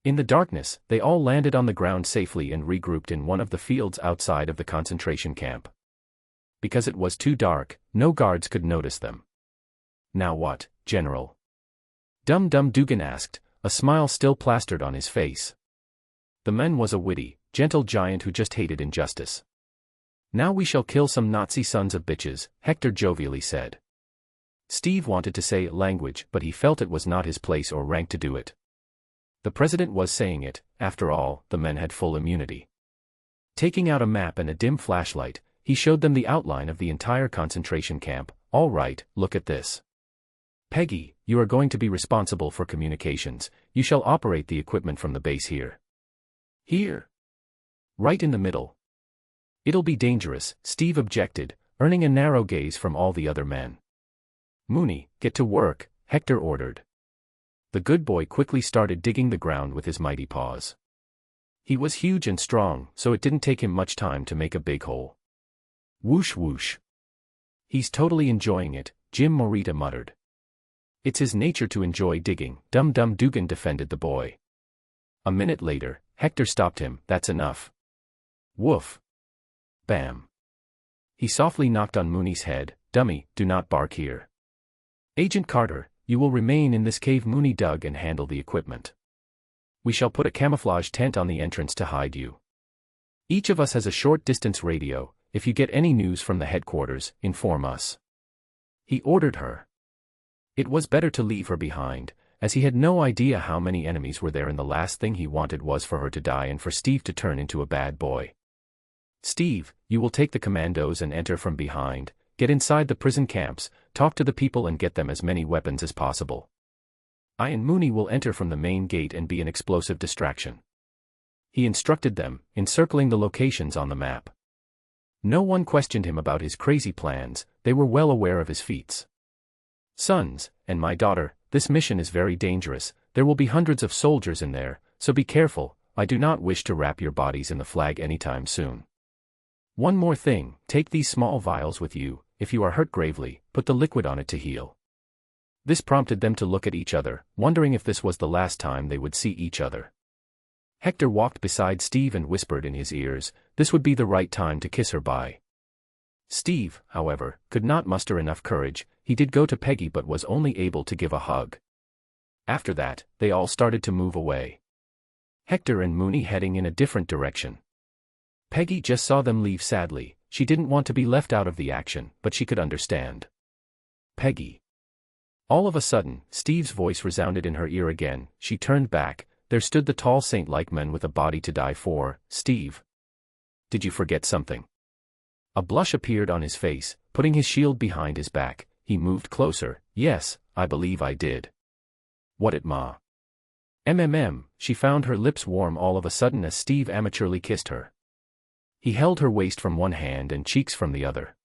In the darkness, they all landed on the ground safely and regrouped in one of the fields outside of the concentration camp. Because it was too dark, no guards could notice them. Now what, General? Dum Dugan asked, a smile still plastered on his face. The man was a witty, gentle giant who just hated injustice. Now we shall kill some Nazi sons of bitches, Hector jovially said. Steve wanted to say language, but he felt it was not his place or rank to do it. The president was saying it, after all, the men had full immunity. Taking out a map and a dim flashlight, he showed them the outline of the entire concentration camp. All right, look at this. Peggy, you are going to be responsible for communications. You shall operate the equipment from the base here. Here? Right in the middle. It'll be dangerous, Steve objected, earning a narrow gaze from all the other men. Mooney, get to work, Hector ordered. The good boy quickly started digging the ground with his mighty paws. He was huge and strong, so it didn't take him much time to make a big hole. Whoosh whoosh. He's totally enjoying it, Jim Morita muttered. It's his nature to enjoy digging, Dum Dugan defended the boy. A minute later, Hector stopped him. That's enough. Woof. Bam. He softly knocked on Mooney's head. Dummy, do not bark here. Agent Carter, you will remain in this cave. Mooney dug and handled the equipment. We shall put a camouflage tent on the entrance to hide you. Each of us has a short-distance radio. If you get any news from the headquarters, inform us. He ordered her. It was better to leave her behind, as he had no idea how many enemies were there, and the last thing he wanted was for her to die and for Steve to turn into a bad boy. Steve, you will take the commandos and enter from behind, get inside the prison camps, talk to the people and get them as many weapons as possible. I and Mooney will enter from the main gate and be an explosive distraction. He instructed them, encircling the locations on the map. No one questioned him about his crazy plans, they were well aware of his feats. Sons, and my daughter, this mission is very dangerous. There will be hundreds of soldiers in there, so be careful. I do not wish to wrap your bodies in the flag anytime soon. One more thing, take these small vials with you. If you are hurt gravely, put the liquid on it to heal. This prompted them to look at each other, wondering if this was the last time they would see each other. Hector walked beside Steve and whispered in his ears, this would be the right time to kiss her bye. Steve, however, could not muster enough courage. He did go to Peggy but was only able to give a hug. After that, they all started to move away. Hector and Mooney heading in a different direction. Peggy just saw them leave sadly. She didn't want to be left out of the action, but she could understand. Peggy. All of a sudden, Steve's voice resounded in her ear again. She turned back. There stood the tall saint-like man with a body to die for. Steve. Did you forget something? A blush appeared on his face, putting his shield behind his back. He moved closer. Yes, I believe I did. What it ma? She found her lips warm all of a sudden as Steve amateurly kissed her. He held her waist from one hand and cheeks from the other.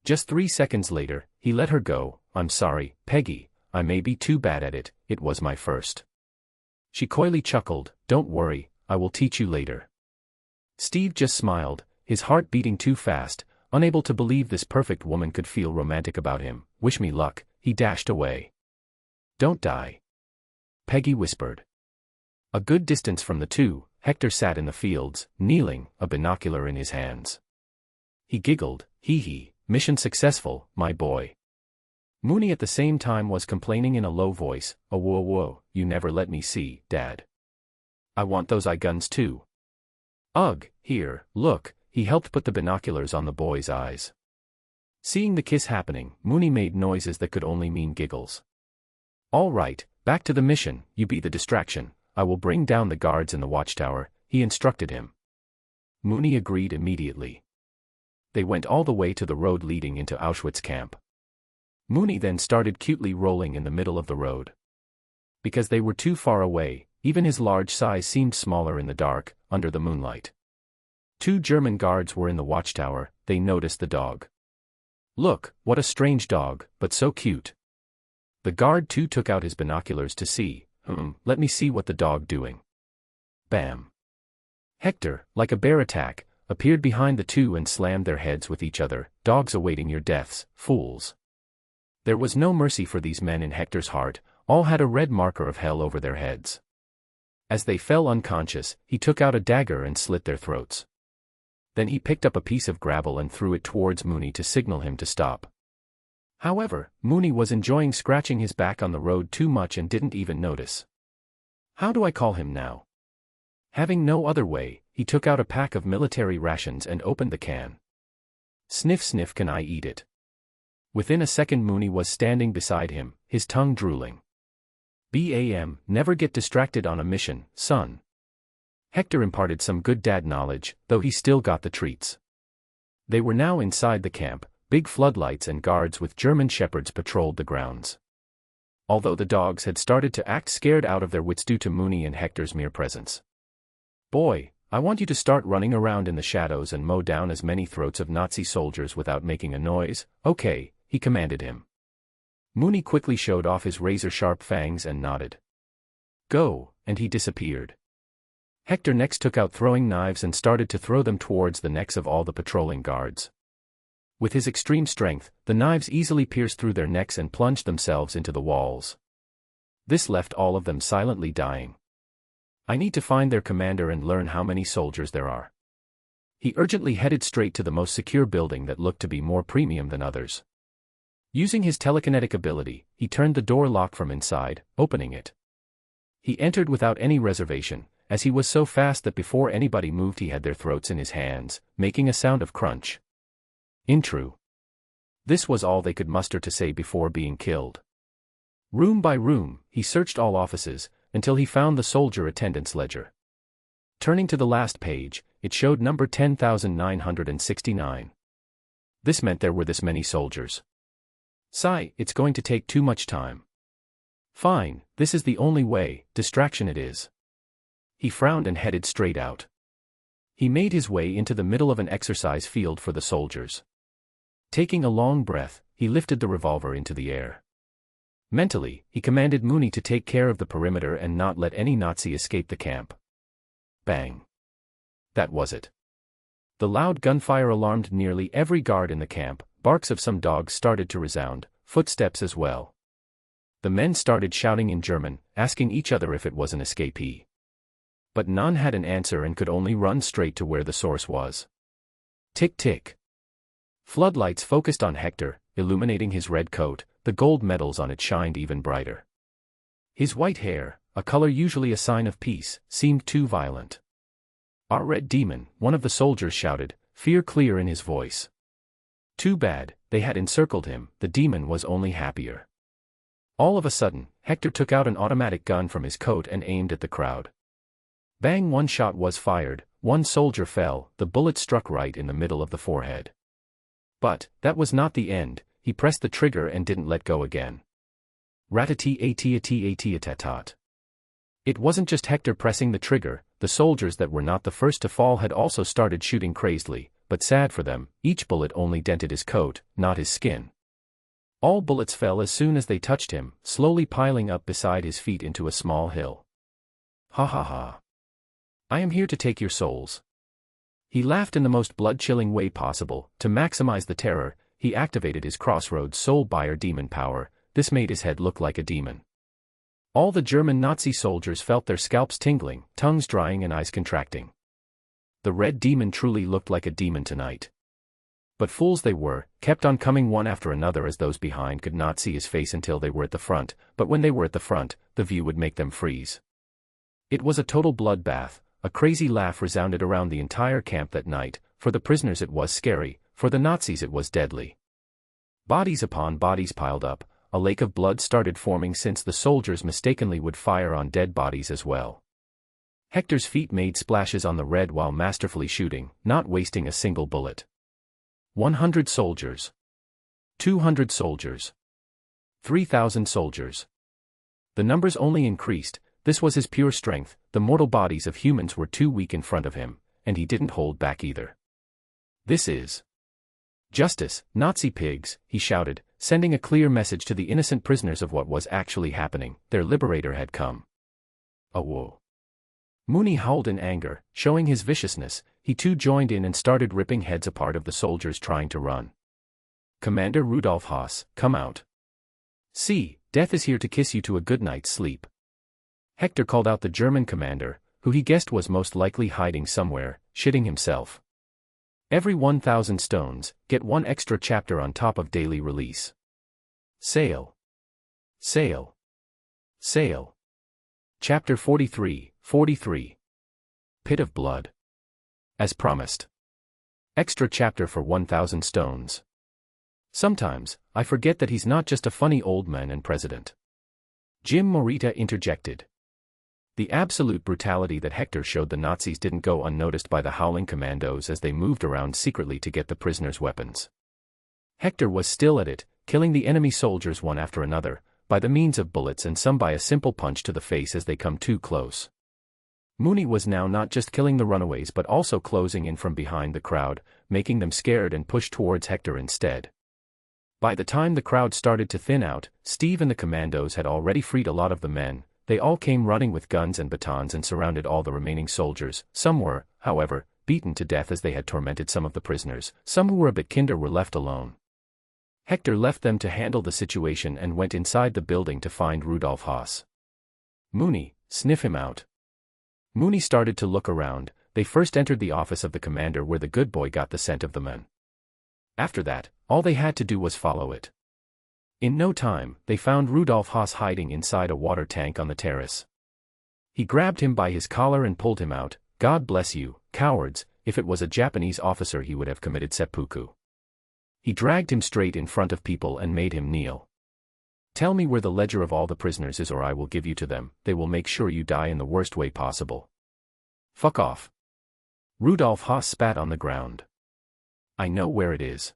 Just 3 seconds later, he let her go. I'm sorry, Peggy, I may be too bad at it, it was my first. She coyly chuckled, don't worry, I will teach you later. Steve just smiled, his heart beating too fast, unable to believe this perfect woman could feel romantic about him. Wish me luck, he dashed away. Don't die. Peggy whispered. A good distance from the two, Hector sat in the fields, kneeling, a binocular in his hands. He giggled, hee, mission successful, my boy. Mooney at the same time was complaining in a low voice, oh whoa, you never let me see, Dad. I want those eye guns too. Ugh, here, look, he helped put the binoculars on the boy's eyes. Seeing the kiss happening, Mooney made noises that could only mean giggles. All right, back to the mission, you be the distraction. I will bring down the guards in the watchtower, he instructed him. Mooney agreed immediately. They went all the way to the road leading into Auschwitz camp. Mooney then started cutely rolling in the middle of the road. Because they were too far away, even his large size seemed smaller in the dark, under the moonlight. 2 German guards were in the watchtower. They noticed the dog. Look, what a strange dog, but so cute. The guard too took out his binoculars to see. Let me see what the dog doing. Bam. Hector, like a bear attack, appeared behind the two and slammed their heads with each other. Dogs awaiting your deaths, fools. There was no mercy for these men in Hector's heart, all had a red marker of hell over their heads. As they fell unconscious, he took out a dagger and slit their throats. Then he picked up a piece of gravel and threw it towards Mooney to signal him to stop. However, Mooney was enjoying scratching his back on the road too much and didn't even notice. How do I call him now? Having no other way, he took out a pack of military rations and opened the can. Sniff sniff, can I eat it? Within a second Mooney was standing beside him, his tongue drooling. Bam, never get distracted on a mission, son. Hector imparted some good dad knowledge, though he still got the treats. They were now inside the camp. Big floodlights and guards with German shepherds patrolled the grounds. Although the dogs had started to act scared out of their wits due to Mooney and Hector's mere presence. Boy, I want you to start running around in the shadows and mow down as many throats of Nazi soldiers without making a noise, okay, he commanded him. Mooney quickly showed off his razor-sharp fangs and nodded. Go, and he disappeared. Hector next took out throwing knives and started to throw them towards the necks of all the patrolling guards. With his extreme strength, the knives easily pierced through their necks and plunged themselves into the walls. This left all of them silently dying. I need to find their commander and learn how many soldiers there are. He urgently headed straight to the most secure building that looked to be more premium than others. Using his telekinetic ability, he turned the door lock from inside, opening it. He entered without any reservation, as he was so fast that before anybody moved he had their throats in his hands, making a sound of crunch. True. This was all they could muster to say before being killed. Room by room, he searched all offices, until he found the soldier attendance ledger. Turning to the last page, it showed number 10,969. This meant there were this many soldiers. Sigh, it's going to take too much time. Fine, this is the only way, distraction it is. He frowned and headed straight out. He made his way into the middle of an exercise field for the soldiers. Taking a long breath, he lifted the revolver into the air. Mentally, he commanded Mooney to take care of the perimeter and not let any Nazi escape the camp. Bang. That was it. The loud gunfire alarmed nearly every guard in the camp, barks of some dogs started to resound, footsteps as well. The men started shouting in German, asking each other if it was an escapee. But none had an answer and could only run straight to where the source was. Tick tick. Floodlights focused on Hector, illuminating his red coat, the gold medals on it shined even brighter. His white hair, a color usually a sign of peace, seemed too violent. Our red demon, one of the soldiers shouted, fear clear in his voice. Too bad, they had encircled him, the demon was only happier. All of a sudden, Hector took out an automatic gun from his coat and aimed at the crowd. Bang, one shot was fired, one soldier fell, the bullet struck right in the middle of the forehead. But, that was not the end, he pressed the trigger and didn't let go again. Rat-a-tat-tat-tat-tat. It wasn't just Hector pressing the trigger, the soldiers that were not the first to fall had also started shooting crazedly, but sad for them, each bullet only dented his coat, not his skin. All bullets fell as soon as they touched him, slowly piling up beside his feet into a small hill. Ha ha ha. I am here to take your souls. He laughed in the most blood-chilling way possible. To maximize the terror, he activated his Crossroads Soul Buyer demon power. This made his head look like a demon. All the German Nazi soldiers felt their scalps tingling, tongues drying and eyes contracting. The red demon truly looked like a demon tonight. But fools they were, kept on coming one after another as those behind could not see his face until they were at the front, but when they were at the front, the view would make them freeze. It was a total bloodbath. A crazy laugh resounded around the entire camp that night. For the prisoners it was scary, for the Nazis it was deadly. Bodies upon bodies piled up, a lake of blood started forming since the soldiers mistakenly would fire on dead bodies as well. Hector's feet made splashes on the red while masterfully shooting, not wasting a single bullet. 100 soldiers. 200 soldiers. 3,000 soldiers. The numbers only increased. This was his pure strength. The mortal bodies of humans were too weak in front of him, and he didn't hold back either. This is justice, Nazi pigs, he shouted, sending a clear message to the innocent prisoners of what was actually happening. Their liberator had come. Oh whoa. Mooney howled in anger, showing his viciousness. He too joined in and started ripping heads apart of the soldiers trying to run. Commander Rudolf Haas, come out. See, death is here to kiss you to a good night's sleep. Hector called out the German commander, who he guessed was most likely hiding somewhere, shitting himself. Every 1,000 stones, get one extra chapter on top of daily release. Sail. Sail. Sail. Chapter 43. Pit of Blood. As promised. Extra chapter for 1,000 stones. Sometimes, I forget that he's not just a funny old man and president. Jim Morita interjected. The absolute brutality that Hector showed the Nazis didn't go unnoticed by the howling commandos as they moved around secretly to get the prisoners' weapons. Hector was still at it, killing the enemy soldiers one after another, by the means of bullets and some by a simple punch to the face as they come too close. Mooney was now not just killing the runaways but also closing in from behind the crowd, making them scared and push towards Hector instead. By the time the crowd started to thin out, Steve and the commandos had already freed a lot of the men. They all came running with guns and batons and surrounded all the remaining soldiers. Some were, however, beaten to death as they had tormented some of the prisoners. Some who were a bit kinder were left alone. Hector left them to handle the situation and went inside the building to find Rudolf Haas. Mooney, sniff him out. Mooney started to look around. They first entered the office of the commander where the good boy got the scent of the men. After that, all they had to do was follow it. In no time, they found Rudolf Haas hiding inside a water tank on the terrace. He grabbed him by his collar and pulled him out. God bless you, cowards, if it was a Japanese officer he would have committed seppuku. He dragged him straight in front of people and made him kneel. Tell me where the ledger of all the prisoners is or I will give you to them. They will make sure you die in the worst way possible. Fuck off. Rudolf Haas spat on the ground. I know where it is.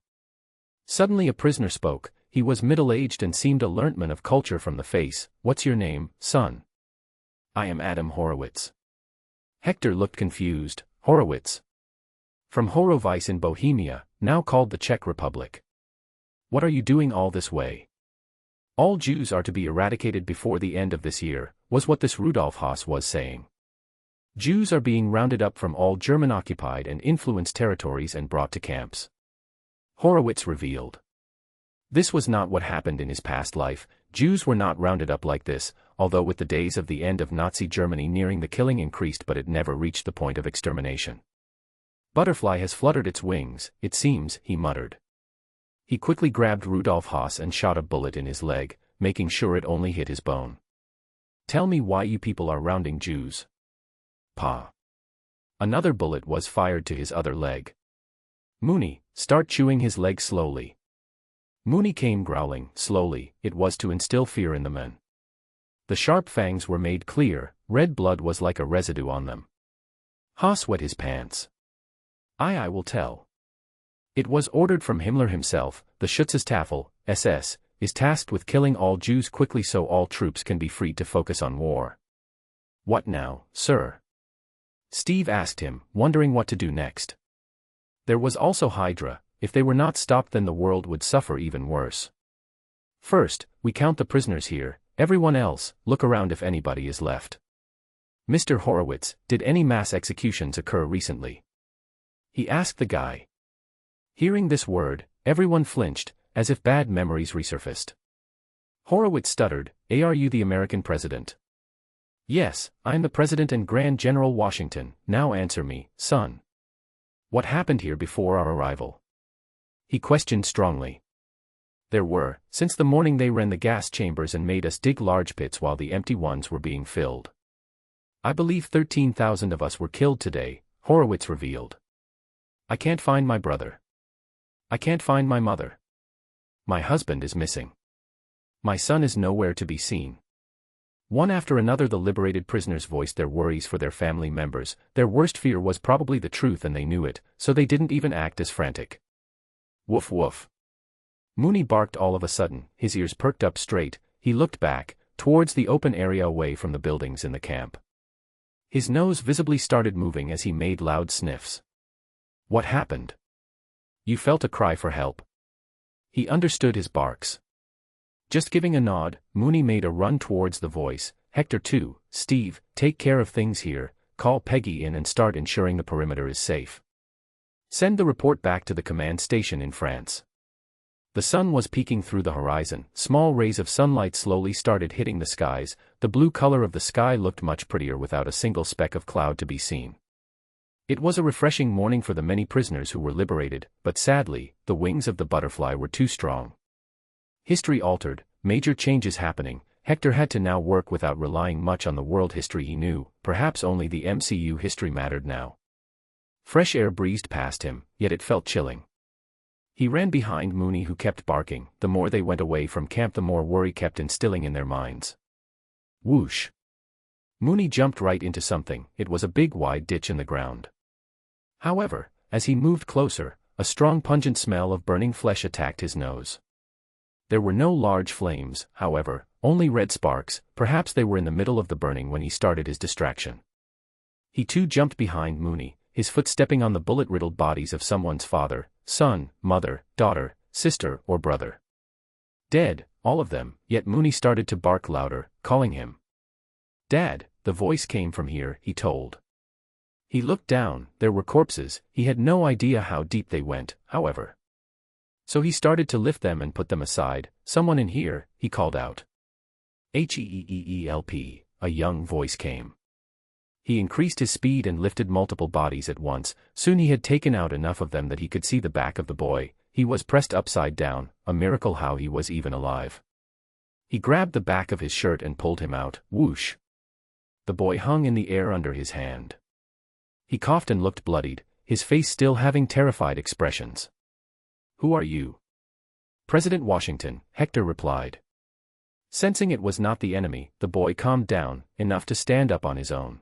Suddenly a prisoner spoke. He was middle-aged and seemed a learnt man of culture from the face. What's your name, son? I am Adam Horowitz. Hector looked confused. Horowitz. From Horovice in Bohemia, now called the Czech Republic. What are you doing all this way? All Jews are to be eradicated before the end of this year, was what this Rudolf Haas was saying. Jews are being rounded up from all German-occupied and influenced territories and brought to camps. Horowitz revealed. This was not what happened in his past life. Jews were not rounded up like this, although with the days of the end of Nazi Germany nearing the killing increased, but it never reached the point of extermination. Butterfly has fluttered its wings, it seems, he muttered. He quickly grabbed Rudolf Haas and shot a bullet in his leg, making sure it only hit his bone. Tell me why you people are rounding Jews. Pa. Another bullet was fired to his other leg. Mooney, start chewing his leg slowly. Mooney came growling, slowly. It was to instill fear in the men. The sharp fangs were made clear, red blood was like a residue on them. Haas wet his pants. I will tell. It was ordered from Himmler himself. The Schutzstaffel, SS, is tasked with killing all Jews quickly so all troops can be freed to focus on war. What now, sir? Steve asked him, wondering what to do next. There was also Hydra. If they were not stopped then the world would suffer even worse. First, we count the prisoners here. Everyone else, look around if anybody is left. Mr. Horowitz, did any mass executions occur recently? He asked the guy. Hearing this word, everyone flinched, as if bad memories resurfaced. Horowitz stuttered, Are you the American president? Yes, I'm the president and Grand General Washington. Now answer me, son. What happened here before our arrival? He questioned strongly. There were, since the morning they ran the gas chambers and made us dig large pits while the empty ones were being filled. I believe 13,000 of us were killed today, Horowitz revealed. I can't find my brother. I can't find my mother. My husband is missing. My son is nowhere to be seen. One after another the liberated prisoners voiced their worries for their family members. Their worst fear was probably the truth and they knew it, so they didn't even act as frantic. Woof woof. Mooney barked all of a sudden, his ears perked up straight. He looked back, towards the open area away from the buildings in the camp. His nose visibly started moving as he made loud sniffs. What happened? You felt a cry for help. He understood his barks. Just giving a nod, Mooney made a run towards the voice. Hector 2, Steve, take care of things here, call Peggy in and start ensuring the perimeter is safe. Send the report back to the command station in France. The sun was peeking through the horizon, small rays of sunlight slowly started hitting the skies, the blue color of the sky looked much prettier without a single speck of cloud to be seen. It was a refreshing morning for the many prisoners who were liberated, but sadly, the wings of the butterfly were too strong. History altered, major changes happening. Hector had to now work without relying much on the world history he knew, perhaps only the MCU history mattered now. Fresh air breezed past him, yet it felt chilling. He ran behind Mooney who kept barking. The more they went away from camp the more worry kept instilling in their minds. Whoosh! Mooney jumped right into something. It was a big wide ditch in the ground. However, as he moved closer, a strong pungent smell of burning flesh attacked his nose. There were no large flames, however, only red sparks. Perhaps they were in the middle of the burning when he started his distraction. He too jumped behind Mooney, his foot stepping on the bullet-riddled bodies of someone's father, son, mother, daughter, sister, or brother. Dead, all of them, yet Mooney started to bark louder, calling him. Dad, the voice came from here, he told. He looked down, there were corpses. He had no idea how deep they went, however. So he started to lift them and put them aside. Someone in here, he called out. Help, a young voice came. He increased his speed and lifted multiple bodies at once. Soon he had taken out enough of them that he could see the back of the boy. He was pressed upside down, a miracle how he was even alive. He grabbed the back of his shirt and pulled him out, whoosh. The boy hung in the air under his hand. He coughed and looked bloodied, his face still having terrified expressions. Who are you? President Washington, Hector replied. Sensing it was not the enemy, the boy calmed down, enough to stand up on his own.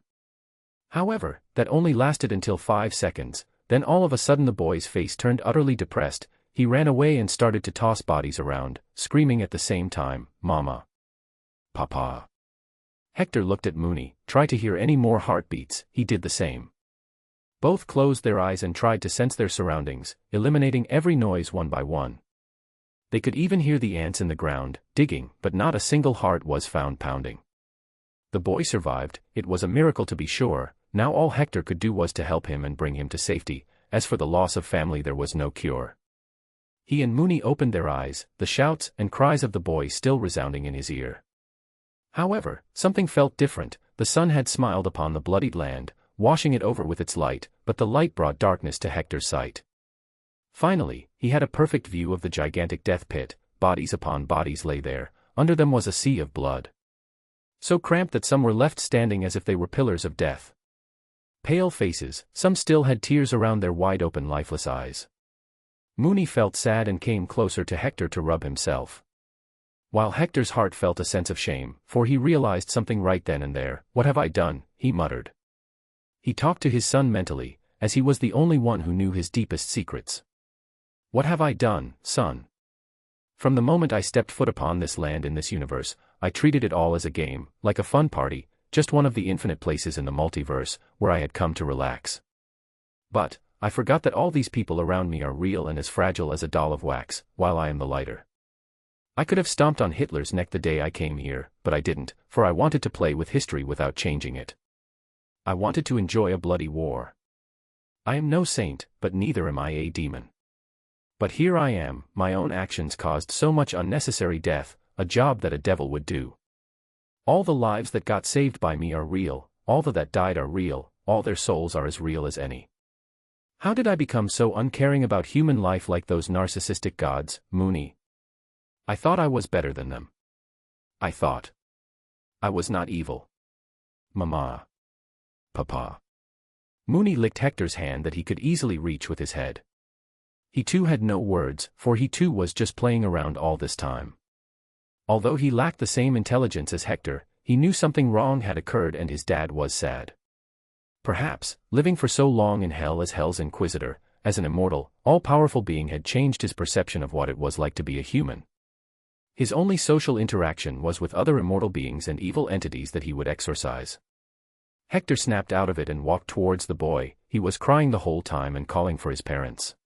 However, that only lasted until 5 seconds, then all of a sudden the boy's face turned utterly depressed. He ran away and started to toss bodies around, screaming at the same time, Mama. Papa. Hector looked at Mooney, tried to hear any more heartbeats. He did the same. Both closed their eyes and tried to sense their surroundings, eliminating every noise one by one. They could even hear the ants in the ground, digging, but not a single heart was found pounding. The boy survived. It was a miracle to be sure. Now all Hector could do was to help him and bring him to safety. As for the loss of family, there was no cure. He and Mooney opened their eyes, the shouts and cries of the boy still resounding in his ear. However, something felt different. The sun had smiled upon the bloodied land, washing it over with its light, but the light brought darkness to Hector's sight. Finally, he had a perfect view of the gigantic death pit. Bodies upon bodies lay there. Under them was a sea of blood. So cramped that some were left standing as if they were pillars of death. Pale faces, some still had tears around their wide-open lifeless eyes. Mooney felt sad and came closer to Hector to rub himself. While Hector's heart felt a sense of shame, for he realized something right then and there. What have I done? He muttered. He talked to his son mentally, as he was the only one who knew his deepest secrets. What have I done, son? From the moment I stepped foot upon this land in this universe, I treated it all as a game, like a fun party, just one of the infinite places in the multiverse, where I had come to relax. But, I forgot that all these people around me are real and as fragile as a doll of wax, while I am the lighter. I could have stomped on Hitler's neck the day I came here, but I didn't, for I wanted to play with history without changing it. I wanted to enjoy a bloody war. I am no saint, but neither am I a demon. But here I am, my own actions caused so much unnecessary death, a job that a devil would do. All the lives that got saved by me are real, all that died are real, all their souls are as real as any. How did I become so uncaring about human life like those narcissistic gods, Mooney? I thought I was better than them. I thought I was not evil. Mama. Papa. Mooney licked Hector's hand that he could easily reach with his head. He too had no words, for he too was just playing around all this time. Although he lacked the same intelligence as Hector, he knew something wrong had occurred and his dad was sad. Perhaps, living for so long in hell as hell's Inquisitor, as an immortal, all-powerful being had changed his perception of what it was like to be a human. His only social interaction was with other immortal beings and evil entities that he would exorcise. Hector snapped out of it and walked towards the boy. He was crying the whole time and calling for his parents.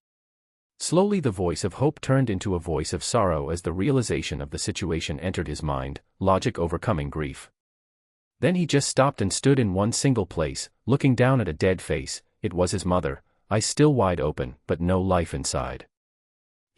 Slowly the voice of hope turned into a voice of sorrow as the realization of the situation entered his mind, logic overcoming grief. Then he just stopped and stood in one single place, looking down at a dead face. It was his mother, eyes still wide open, but no life inside.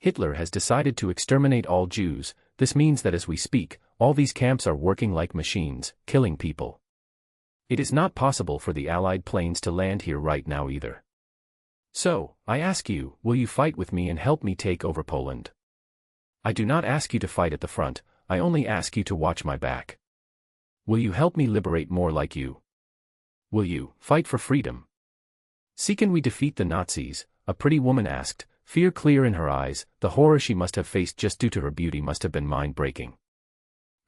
Hitler has decided to exterminate all Jews. This means that as we speak, all these camps are working like machines, killing people. It is not possible for the Allied planes to land here right now either. So, I ask you, will you fight with me and help me take over Poland? I do not ask you to fight at the front, I only ask you to watch my back. Will you help me liberate more like you? Will you fight for freedom? See, can we defeat the Nazis? A pretty woman asked, fear clear in her eyes. The horror she must have faced just due to her beauty must have been mind-breaking.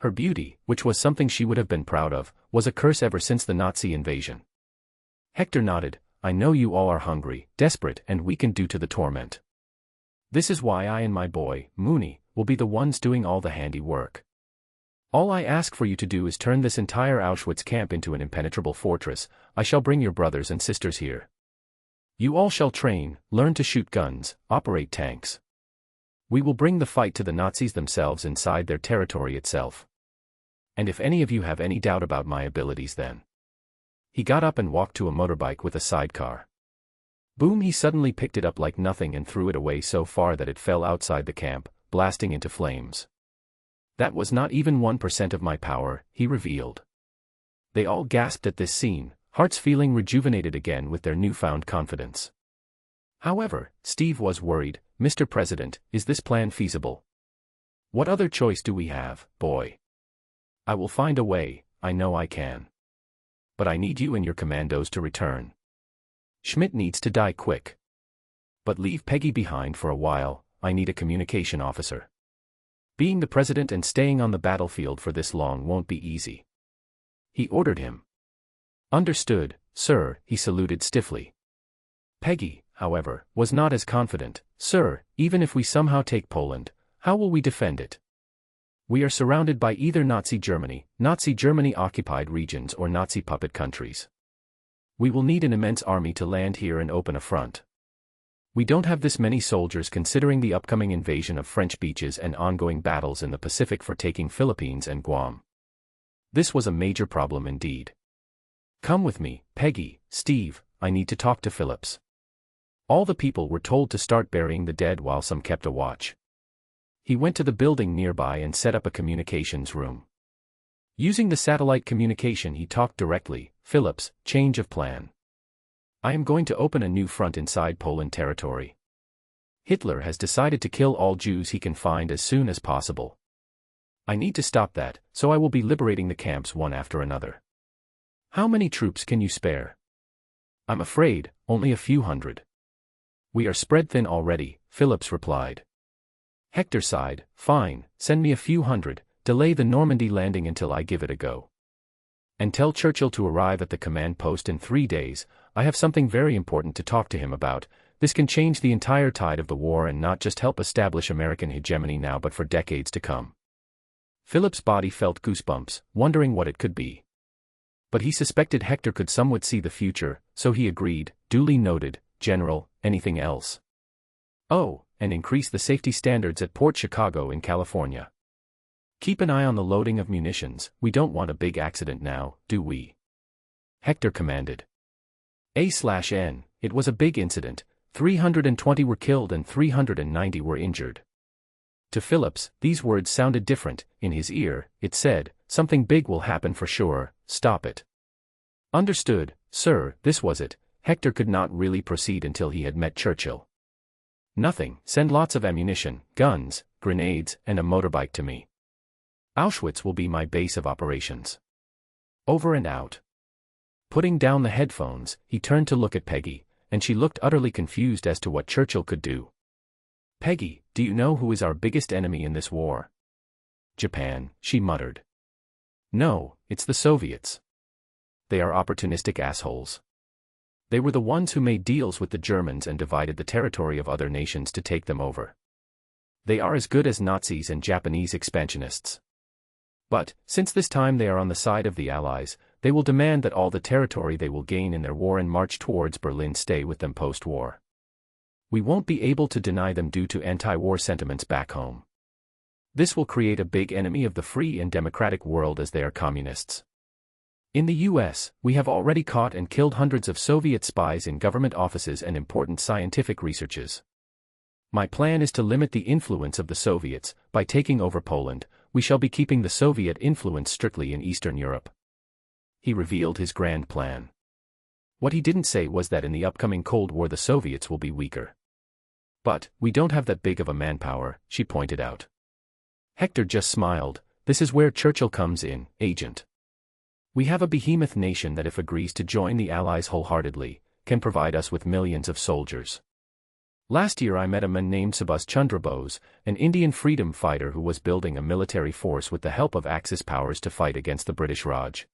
Her beauty, which was something she would have been proud of, was a curse ever since the Nazi invasion. Hector nodded. I know you all are hungry, desperate, and weakened due to the torment. This is why I and my boy, Mooney, will be the ones doing all the handy work. All I ask for you to do is turn this entire Auschwitz camp into an impenetrable fortress. I shall bring your brothers and sisters here. You all shall train, learn to shoot guns, operate tanks. We will bring the fight to the Nazis themselves inside their territory itself. And if any of you have any doubt about my abilities, then. He got up and walked to a motorbike with a sidecar. Boom! He suddenly picked it up like nothing and threw it away so far that it fell outside the camp, blasting into flames. That was not even 1% of my power, he revealed. They all gasped at this scene, hearts feeling rejuvenated again with their newfound confidence. However, Steve was worried. Mr. President, is this plan feasible? What other choice do we have, boy? I will find a way, I know I can. But I need you and your commandos to return. Schmidt needs to die quick. But leave Peggy behind for a while. I need a communication officer. Being the president and staying on the battlefield for this long won't be easy. He ordered him. Understood, sir, he saluted stiffly. Peggy, however, was not as confident. Sir, even if we somehow take Poland, how will we defend it? We are surrounded by either Nazi Germany-occupied regions or Nazi puppet countries. We will need an immense army to land here and open a front. We don't have this many soldiers considering the upcoming invasion of French beaches and ongoing battles in the Pacific for taking Philippines and Guam. This was a major problem indeed. Come with me, Peggy, Steve, I need to talk to Phillips. All the people were told to start burying the dead while some kept a watch. He went to the building nearby and set up a communications room. Using the satellite communication he talked directly. Phillips, change of plan. I am going to open a new front inside Poland territory. Hitler has decided to kill all Jews he can find as soon as possible. I need to stop that, so I will be liberating the camps one after another. How many troops can you spare? I'm afraid, only a few hundred. We are spread thin already, Phillips replied. Hector sighed, fine, send me a few hundred, delay the Normandy landing until I give it a go. And tell Churchill to arrive at the command post in 3 days. I have something very important to talk to him about. This can change the entire tide of the war and not just help establish American hegemony now but for decades to come. Philip's body felt goosebumps, wondering what it could be. But he suspected Hector could somewhat see the future, so he agreed, duly noted, General, anything else? Oh, and increase the safety standards at Port Chicago in California. Keep an eye on the loading of munitions, we don't want a big accident now, do we? Hector commanded. A/N, it was a big incident, 320 were killed and 390 were injured. To Phillips, these words sounded different. In his ear, it said, something big will happen for sure, stop it. Understood, sir, this was it. Hector could not really proceed until he had met Churchill. Nothing, send lots of ammunition, guns, grenades, and a motorbike to me. Auschwitz will be my base of operations. Over and out. Putting down the headphones, he turned to look at Peggy, and she looked utterly confused as to what Churchill could do. Peggy, do you know who is our biggest enemy in this war? Japan, she muttered. No, it's the Soviets. They are opportunistic assholes. They were the ones who made deals with the Germans and divided the territory of other nations to take them over. They are as good as Nazis and Japanese expansionists. But, since this time they are on the side of the Allies, they will demand that all the territory they will gain in their war and march towards Berlin stay with them post-war. We won't be able to deny them due to anti-war sentiments back home. This will create a big enemy of the free and democratic world as they are communists. In the US, we have already caught and killed hundreds of Soviet spies in government offices and important scientific researches. My plan is to limit the influence of the Soviets. By taking over Poland, we shall be keeping the Soviet influence strictly in Eastern Europe. He revealed his grand plan. What he didn't say was that in the upcoming Cold War the Soviets will be weaker. But, we don't have that big of a manpower, she pointed out. Hector just smiled. This is where Churchill comes in, Agent. We have a behemoth nation that if agrees to join the Allies wholeheartedly, can provide us with millions of soldiers. Last year I met a man named Subhash Chandra Bose, an Indian freedom fighter who was building a military force with the help of Axis powers to fight against the British Raj.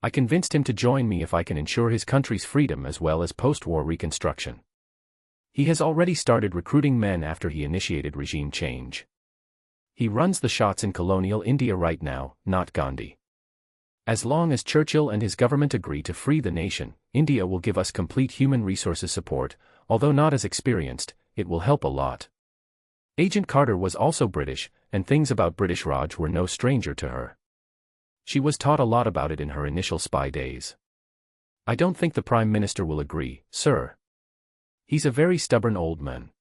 I convinced him to join me if I can ensure his country's freedom as well as post-war reconstruction. He has already started recruiting men after he initiated regime change. He runs the shots in colonial India right now, not Gandhi. As long as Churchill and his government agree to free the nation, India will give us complete human resources support. Although not as experienced, it will help a lot. Agent Carter was also British, and things about British Raj were no stranger to her. She was taught a lot about it in her initial spy days. I don't think the Prime Minister will agree, sir. He's a very stubborn old man.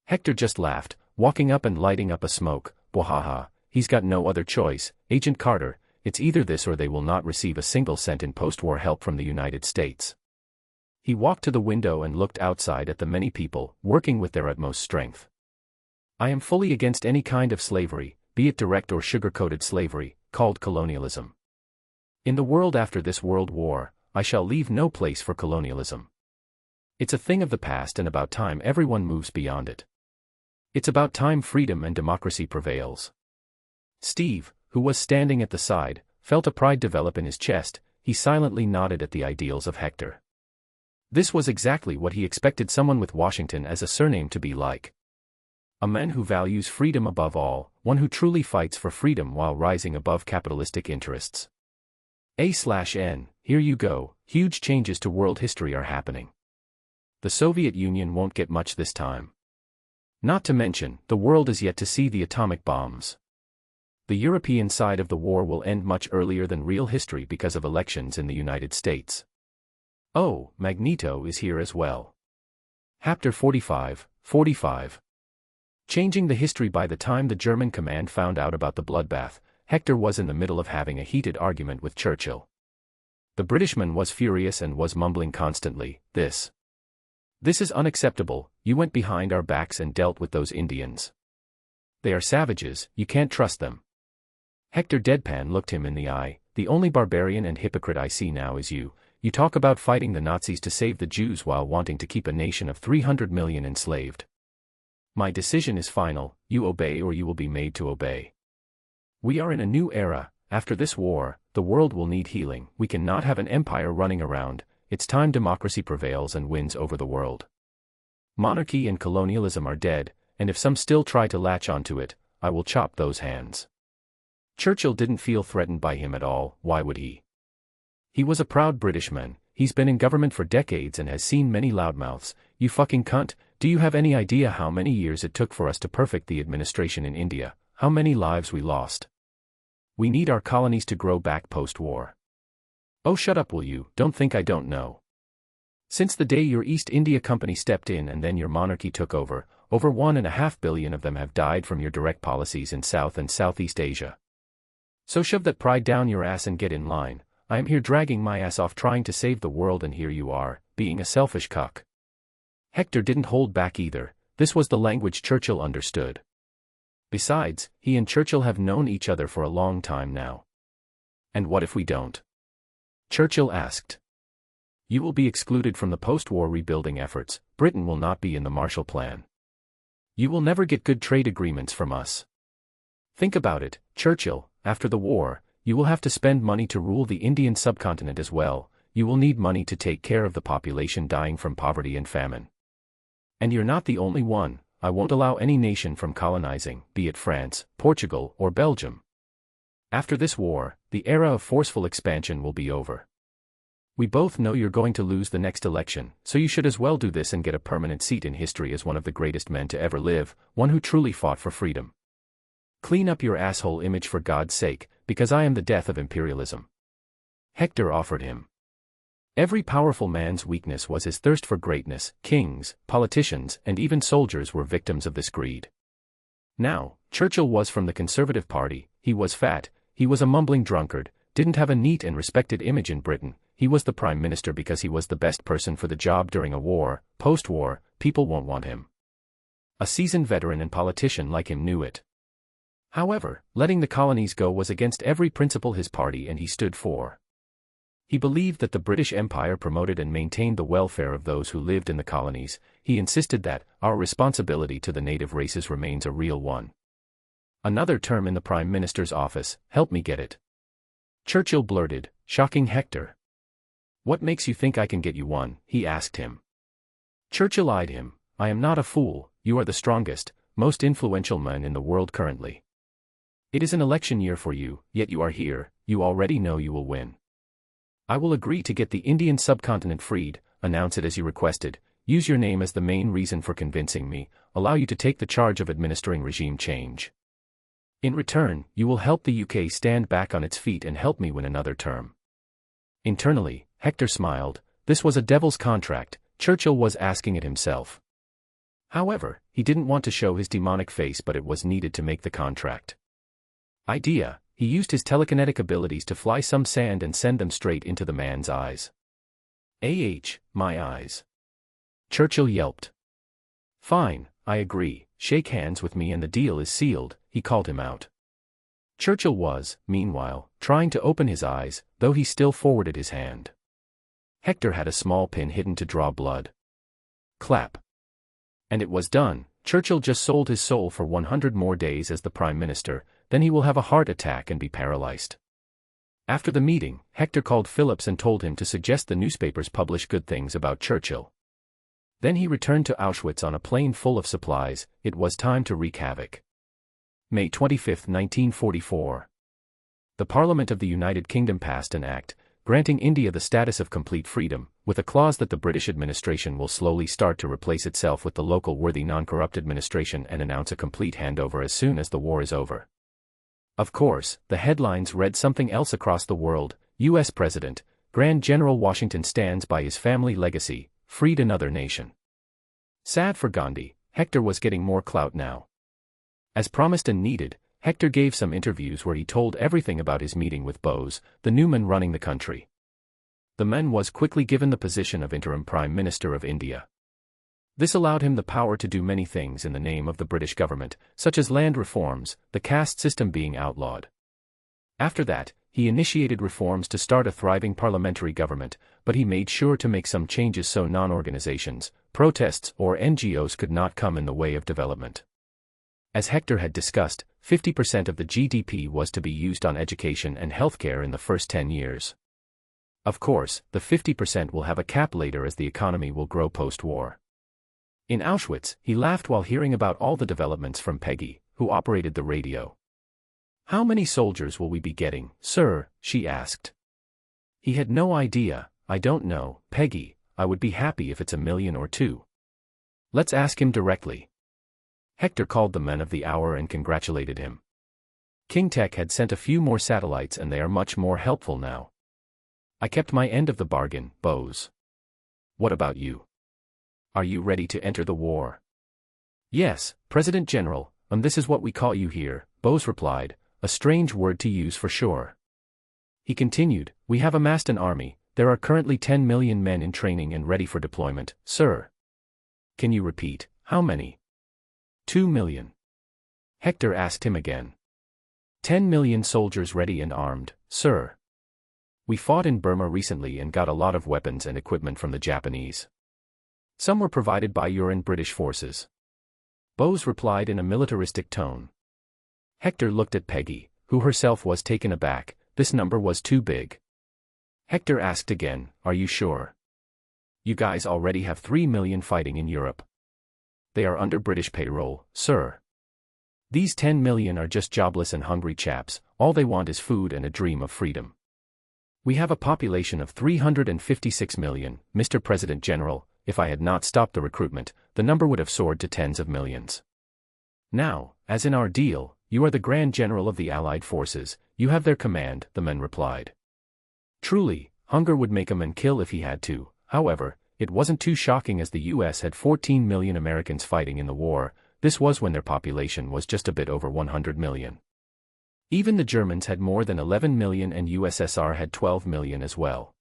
Hector just laughed, walking up and lighting up a smoke. Bwahaha, he's got no other choice, Agent Carter, it's either this or they will not receive a single cent in post-war help from the United States. He walked to the window and looked outside at the many people, working with their utmost strength. I am fully against any kind of slavery, be it direct or sugar-coated slavery, called colonialism. In the world after this World War, I shall leave no place for colonialism. It's a thing of the past and about time everyone moves beyond it. It's about time freedom and democracy prevails. Steve, who was standing at the side, felt a pride develop in his chest. He silently nodded at the ideals of Hector. This was exactly what he expected someone with Washington as a surname to be like. A man who values freedom above all, one who truly fights for freedom while rising above capitalistic interests. A/N, here you go, huge changes to world history are happening. The Soviet Union won't get much this time. Not to mention, the world is yet to see the atomic bombs. The European side of the war will end much earlier than real history because of elections in the United States. Oh, Magneto is here as well. Chapter 45. Changing the history. By the time the German command found out about the bloodbath, Hector was in the middle of having a heated argument with Churchill. The Britishman was furious and was mumbling constantly, This is unacceptable, you went behind our backs and dealt with those Indians. They are savages, you can't trust them. Hector deadpan looked him in the eye, the only barbarian and hypocrite I see now is you. You talk about fighting the Nazis to save the Jews while wanting to keep a nation of 300 million enslaved. My decision is final, you obey or you will be made to obey. We are in a new era, after this war, the world will need healing, we cannot have an empire running around, it's time democracy prevails and wins over the world. Monarchy and colonialism are dead, and if some still try to latch onto it, I will chop those hands. Churchill didn't feel threatened by him at all, why would he? He was a proud Britishman, he's been in government for decades and has seen many loudmouths. You fucking cunt, do you have any idea how many years it took for us to perfect the administration in India, how many lives we lost? We need our colonies to grow back post-war. Oh shut up will you, don't think I don't know. Since the day your East India Company stepped in and then your monarchy took over 1.5 billion of them have died from your direct policies in South and Southeast Asia. So shove that pride down your ass and get in line. I am here dragging my ass off trying to save the world and here you are, being a selfish cuck. Hector didn't hold back either, this was the language Churchill understood. Besides, he and Churchill have known each other for a long time now. And what if we don't? Churchill asked. You will be excluded from the post-war rebuilding efforts, Britain will not be in the Marshall Plan. You will never get good trade agreements from us. Think about it, Churchill, after the war, you will have to spend money to rule the Indian subcontinent as well, you will need money to take care of the population dying from poverty and famine. And you're not the only one, I won't allow any nation from colonizing, be it France, Portugal, or Belgium. After this war, the era of forceful expansion will be over. We both know you're going to lose the next election, so you should as well do this and get a permanent seat in history as one of the greatest men to ever live, one who truly fought for freedom. Clean up your asshole image for God's sake, because I am the death of imperialism. Hector offered him. Every powerful man's weakness was his thirst for greatness. Kings, politicians, and even soldiers were victims of this greed. Now, Churchill was from the Conservative Party, he was fat, he was a mumbling drunkard, didn't have a neat and respected image in Britain, he was the Prime Minister because he was the best person for the job during a war. Post-war, people won't want him. A seasoned veteran and politician like him knew it. However, letting the colonies go was against every principle his party and he stood for. He believed that the British Empire promoted and maintained the welfare of those who lived in the colonies. He insisted that our responsibility to the native races remains a real one. Another term in the Prime Minister's office, help me get it. Churchill blurted, shocking Hector. What makes you think I can get you one? He asked him. Churchill eyed him. I am not a fool, you are the strongest, most influential man in the world currently. It is an election year for you, yet you are here, you already know you will win. I will agree to get the Indian subcontinent freed, announce it as you requested, use your name as the main reason for convincing me, allow you to take the charge of administering regime change. In return, you will help the UK stand back on its feet and help me win another term. Internally, Hector smiled. This was a devil's contract. Churchill was asking it himself. However, he didn't want to show his demonic face, but it was needed to make the contract. Idea, he used his telekinetic abilities to fly some sand and send them straight into the man's eyes. My eyes. Churchill yelped. Fine, I agree, shake hands with me and the deal is sealed, he called him out. Churchill was, meanwhile, trying to open his eyes, though he still forwarded his hand. Hector had a small pin hidden to draw blood. Clap. And it was done. Churchill just sold his soul for 100 more days as the Prime Minister, then he will have a heart attack and be paralyzed. After the meeting, Hector called Phillips and told him to suggest the newspapers publish good things about Churchill. Then he returned to Auschwitz on a plane full of supplies. It was time to wreak havoc. May 25, 1944. The Parliament of the United Kingdom passed an act, granting India the status of complete freedom, with a clause that the British administration will slowly start to replace itself with the local worthy non-corrupt administration and announce a complete handover as soon as the war is over. Of course, the headlines read something else across the world. U.S. President, Grand General Washington stands by his family legacy, freed another nation. Sad for Gandhi, Hector was getting more clout now. As promised and needed, Hector gave some interviews where he told everything about his meeting with Bose, the new man running the country. The man was quickly given the position of interim Prime Minister of India. This allowed him the power to do many things in the name of the British government, such as land reforms, the caste system being outlawed. After that, he initiated reforms to start a thriving parliamentary government, but he made sure to make some changes so non-organizations, protests, or NGOs could not come in the way of development. As Hector had discussed, 50% of the GDP was to be used on education and healthcare in the first 10 years. Of course, the 50% will have a cap later as the economy will grow post-war. In Auschwitz, he laughed while hearing about all the developments from Peggy, who operated the radio. How many soldiers will we be getting, sir? She asked. He had no idea. I don't know, Peggy, I would be happy if it's 1 million or 2. Let's ask him directly. Hector called the man of the hour and congratulated him. King Tech had sent a few more satellites and they are much more helpful now. I kept my end of the bargain, Bose. What about you? Are you ready to enter the war? Yes, President General, this is what we call you here, Bose replied, a strange word to use for sure. He continued, we have amassed an army, there are currently 10 million men in training and ready for deployment, sir. Can you repeat, how many? 2 million. Hector asked him again. 10 million soldiers ready and armed, sir. We fought in Burma recently and got a lot of weapons and equipment from the Japanese. Some were provided by your and British forces. Bose replied in a militaristic tone. Hector looked at Peggy, who herself was taken aback. This number was too big. Hector asked again, are you sure? You guys already have 3 million fighting in Europe. They are under British payroll, sir. These 10 million are just jobless and hungry chaps, all they want is food and a dream of freedom. We have a population of 356 million, Mr. President General. If I had not stopped the recruitment, the number would have soared to tens of millions. Now, as in our deal, you are the Grand General of the Allied forces, you have their command, the men replied. Truly, hunger would make a man kill if he had to. However, it wasn't too shocking as the US had 14 million Americans fighting in the war. This was when their population was just a bit over 100 million. Even the Germans had more than 11 million and USSR had 12 million as well.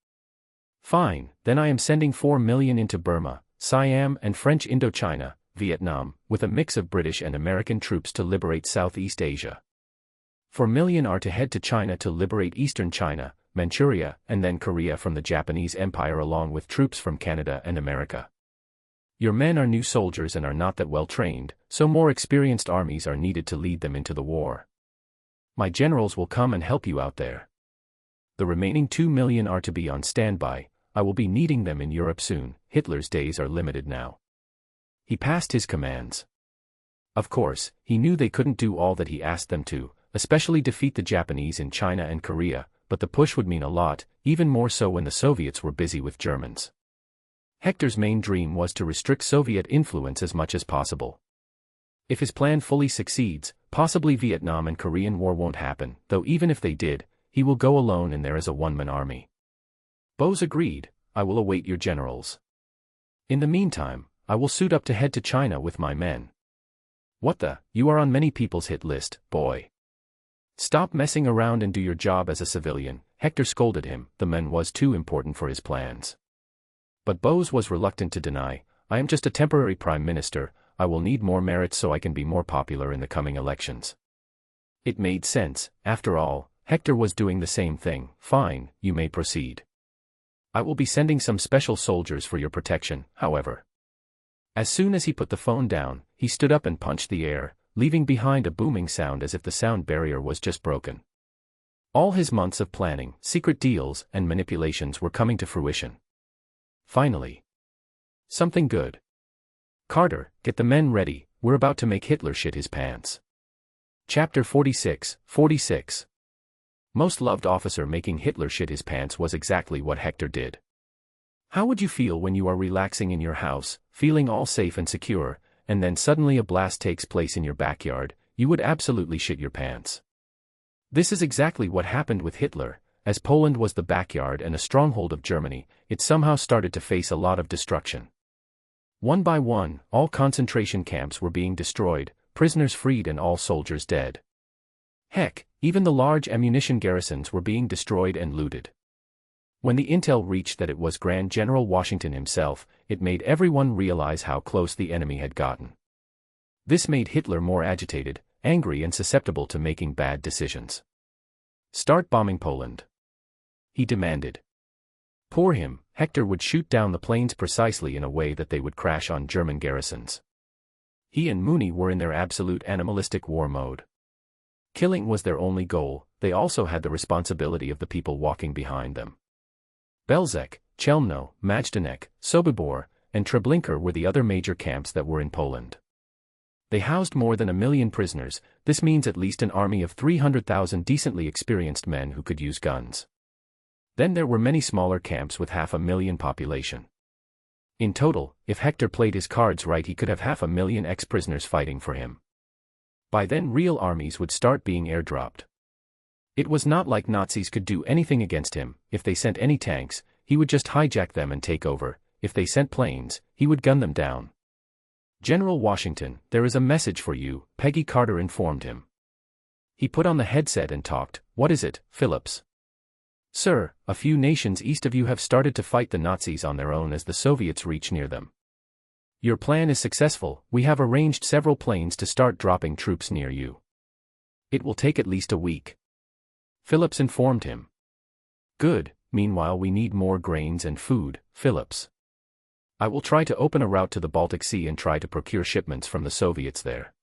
Fine, then I am sending 4 million into Burma, Siam and French Indochina, Vietnam, with a mix of British and American troops to liberate Southeast Asia. 4 million are to head to China to liberate Eastern China, Manchuria, and then Korea from the Japanese Empire along with troops from Canada and America. Your men are new soldiers and are not that well trained, so more experienced armies are needed to lead them into the war. My generals will come and help you out there. The remaining 2 million are to be on standby. I will be needing them in Europe soon. Hitler's days are limited now. He passed his commands. Of course, he knew they couldn't do all that he asked them to, especially defeat the Japanese in China and Korea, but the push would mean a lot, even more so when the Soviets were busy with Germans. Hector's main dream was to restrict Soviet influence as much as possible. If his plan fully succeeds, possibly Vietnam and Korean War won't happen, though even if they did, he will go alone in there as a one-man army. Bose agreed. I will await your generals. In the meantime, I will suit up to head to China with my men. What the? You are on many people's hit list, boy. Stop messing around and do your job as a civilian, Hector scolded him. The man was too important for his plans. But Bose was reluctant to deny. I am just a temporary prime minister. I will need more merit so I can be more popular in the coming elections. It made sense. After all, Hector was doing the same thing. Fine, you may proceed. I will be sending some special soldiers for your protection, however. As soon as he put the phone down, he stood up and punched the air, leaving behind a booming sound as if the sound barrier was just broken. All his months of planning, secret deals, and manipulations were coming to fruition. Finally. Something good. Carter, get the men ready, we're about to make Hitler shit his pants. Chapter 46, 46. Most loved officer making Hitler shit his pants was exactly what Hector did. How would you feel when you are relaxing in your house, feeling all safe and secure, and then suddenly a blast takes place in your backyard? You would absolutely shit your pants. This is exactly what happened with Hitler. As Poland was the backyard and a stronghold of Germany, it somehow started to face a lot of destruction. One by one, all concentration camps were being destroyed, prisoners freed and all soldiers dead. Heck, even the large ammunition garrisons were being destroyed and looted. When the intel reached that it was Grand General Washington himself, it made everyone realize how close the enemy had gotten. This made Hitler more agitated, angry and susceptible to making bad decisions. Start bombing Poland, he demanded. Poor him, Hector would shoot down the planes precisely in a way that they would crash on German garrisons. He and Mooney were in their absolute animalistic war mode. Killing was their only goal. They also had the responsibility of the people walking behind them. Belzec, Chelmno, Majdanek, Sobibor, and Treblinka were the other major camps that were in Poland. They housed more than 1 million prisoners. This means at least an army of 300,000 decently experienced men who could use guns. Then there were many smaller camps with 500,000 population. In total, if Hector played his cards right, he could have 500,000 ex-prisoners fighting for him. By then real armies would start being airdropped. It was not like Nazis could do anything against him. If they sent any tanks, he would just hijack them and take over. If they sent planes, he would gun them down. General Washington, there is a message for you, Peggy Carter informed him. He put on the headset and talked. What is it, Phillips? Sir, a few nations east of you have started to fight the Nazis on their own as the Soviets reach near them. Your plan is successful. We have arranged several planes to start dropping troops near you. It will take at least a week. Phillips informed him. Good, meanwhile we need more grains and food, Phillips. I will try to open a route to the Baltic Sea and try to procure shipments from the Soviets there.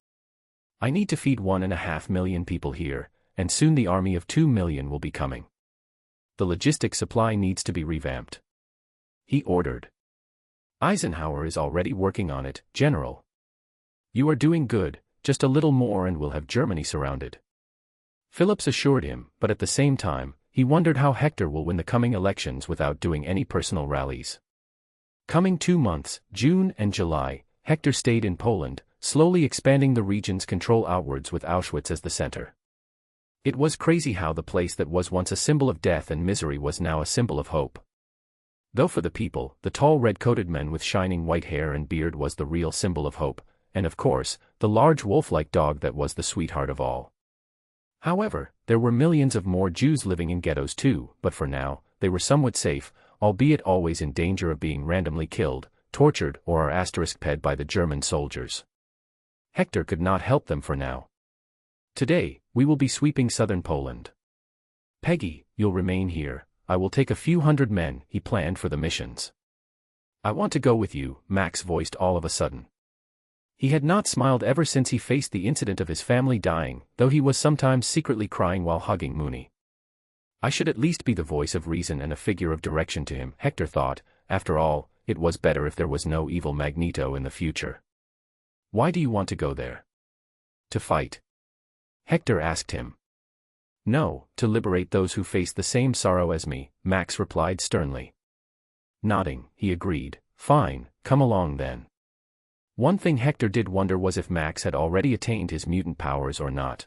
I need to feed 1.5 million people here, and soon the army of 2 million will be coming. The logistics supply needs to be revamped. He ordered. Eisenhower is already working on it, General. You are doing good, just a little more and we'll have Germany surrounded. Phillips assured him, but at the same time, he wondered how Hector will win the coming elections without doing any personal rallies. Coming 2 months, June and July, Hector stayed in Poland, slowly expanding the region's control outwards with Auschwitz as the center. It was crazy how the place that was once a symbol of death and misery was now a symbol of hope. Though for the people, the tall red-coated man with shining white hair and beard was the real symbol of hope, and of course, the large wolf-like dog that was the sweetheart of all. However, there were millions of more Jews living in ghettos too, but for now, they were somewhat safe, albeit always in danger of being randomly killed, tortured or *ped by the German soldiers. Hector could not help them for now. Today, we will be sweeping southern Poland. Peggy, you'll remain here. I will take a few hundred men, he planned for the missions. I want to go with you, Max voiced all of a sudden. He had not smiled ever since he faced the incident of his family dying, though he was sometimes secretly crying while hugging Mooney. I should at least be the voice of reason and a figure of direction to him, Hector thought. After all, it was better if there was no evil Magneto in the future. Why do you want to go there? To fight? Hector asked him. No, to liberate those who face the same sorrow as me, Max replied sternly. Nodding, he agreed. Fine, come along then. One thing Hector did wonder was if Max had already attained his mutant powers or not.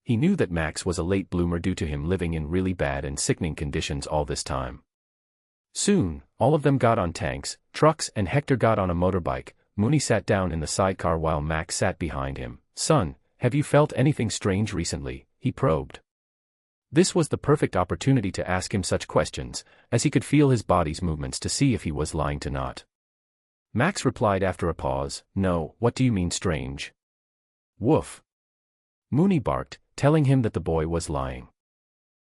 He knew that Max was a late bloomer due to him living in really bad and sickening conditions all this time. Soon, all of them got on tanks, trucks, and Hector got on a motorbike. Mooney sat down in the sidecar while Max sat behind him. Son, have you felt anything strange recently? He probed. This was the perfect opportunity to ask him such questions, as he could feel his body's movements to see if he was lying to not. Max replied after a pause, No, what do you mean strange? Woof. Mooney barked, telling him that the boy was lying.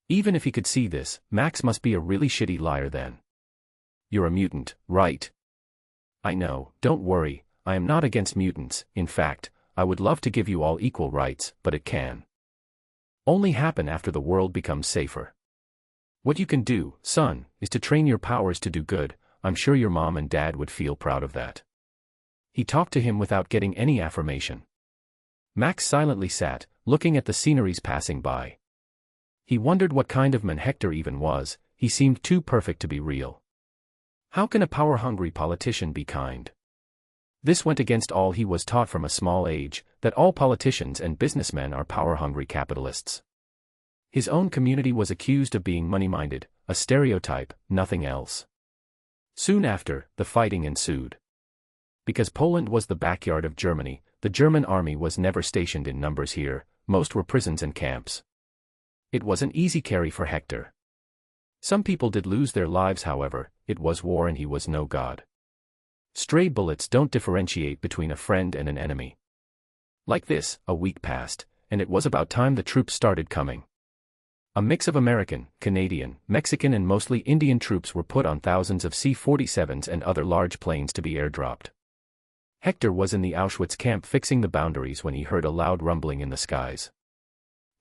Even if he could see this, Max must be a really shitty liar then. You're a mutant, right? I know, don't worry, I am not against mutants. In fact, I would love to give you all equal rights, but it can only happen after the world becomes safer. What you can do, son, is to train your powers to do good. I'm sure your mom and dad would feel proud of that. He talked to him without getting any affirmation. Max silently sat, looking at the sceneries passing by. He wondered what kind of man Hector even was. He seemed too perfect to be real. How can a power-hungry politician be kind? This went against all he was taught from a small age, that all politicians and businessmen are power-hungry capitalists. His own community was accused of being money-minded, a stereotype, nothing else. Soon after, the fighting ensued. Because Poland was the backyard of Germany, the German army was never stationed in numbers here, most were prisons and camps. It was an easy carry for Hector. Some people did lose their lives, however. It was war and he was no god. Stray bullets don't differentiate between a friend and an enemy. Like this, a week passed, and it was about time the troops started coming. A mix of American, Canadian, Mexican and mostly Indian troops were put on thousands of C-47s and other large planes to be airdropped. Hector was in the Auschwitz camp fixing the boundaries when he heard a loud rumbling in the skies.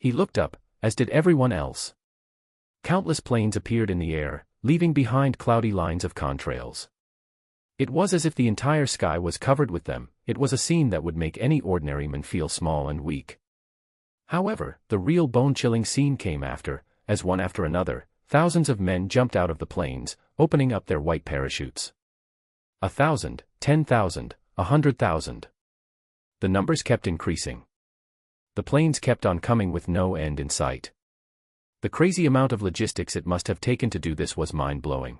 He looked up, as did everyone else. Countless planes appeared in the air, leaving behind cloudy lines of contrails. It was as if the entire sky was covered with them. It was a scene that would make any ordinary man feel small and weak. However, the real bone-chilling scene came after, as one after another, thousands of men jumped out of the planes, opening up their white parachutes. 1,000, 10,000, 100,000. The numbers kept increasing. The planes kept on coming with no end in sight. The crazy amount of logistics it must have taken to do this was mind-blowing.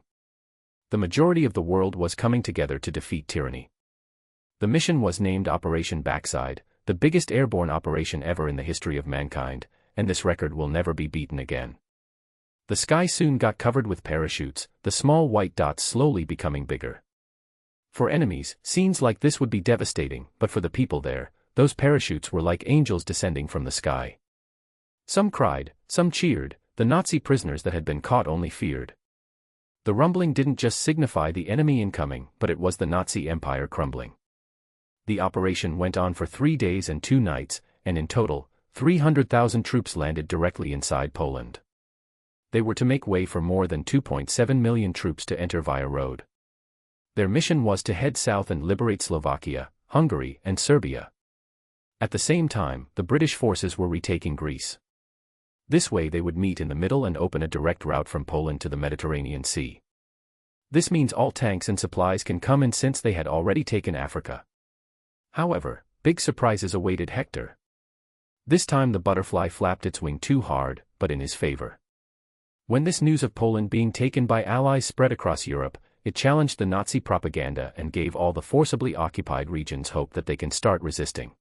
The majority of the world was coming together to defeat tyranny. The mission was named Operation Backside, the biggest airborne operation ever in the history of mankind, and this record will never be beaten again. The sky soon got covered with parachutes, the small white dots slowly becoming bigger. For enemies, scenes like this would be devastating, but for the people there, those parachutes were like angels descending from the sky. Some cried, some cheered, the Nazi prisoners that had been caught only feared. The rumbling didn't just signify the enemy incoming, but it was the Nazi Empire crumbling. The operation went on for 3 days and 2 nights, and in total, 300,000 troops landed directly inside Poland. They were to make way for more than 2.7 million troops to enter via road. Their mission was to head south and liberate Slovakia, Hungary, and Serbia. At the same time, the British forces were retaking Greece. This way they would meet in the middle and open a direct route from Poland to the Mediterranean Sea. This means all tanks and supplies can come in since they had already taken Africa. However, big surprises awaited Hector. This time the butterfly flapped its wing too hard, but in his favor. When this news of Poland being taken by Allies spread across Europe, it challenged the Nazi propaganda and gave all the forcibly occupied regions hope that they can start resisting.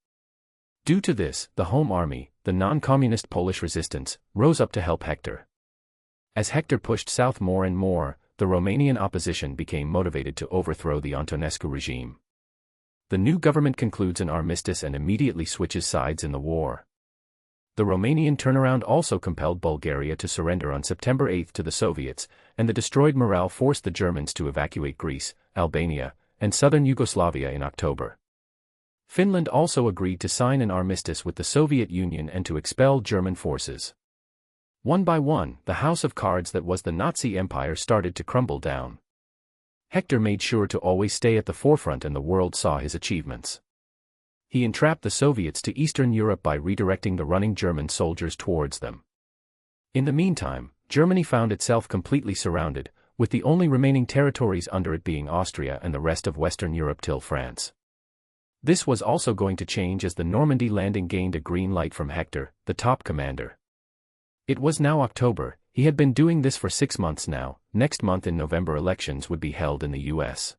Due to this, the Home Army, the non-communist Polish resistance, rose up to help Hector. As Hector pushed south more and more, the Romanian opposition became motivated to overthrow the Antonescu regime. The new government concludes an armistice and immediately switches sides in the war. The Romanian turnaround also compelled Bulgaria to surrender on September 8 to the Soviets, and the destroyed morale forced the Germans to evacuate Greece, Albania, and southern Yugoslavia in October. Finland also agreed to sign an armistice with the Soviet Union and to expel German forces. One by one, the house of cards that was the Nazi Empire started to crumble down. Hector made sure to always stay at the forefront and the world saw his achievements. He entrapped the Soviets to Eastern Europe by redirecting the running German soldiers towards them. In the meantime, Germany found itself completely surrounded, with the only remaining territories under it being Austria and the rest of Western Europe till France. This was also going to change as the Normandy landing gained a green light from Hector, the top commander. It was now October. He had been doing this for 6 months now. Next month in November elections would be held in the US.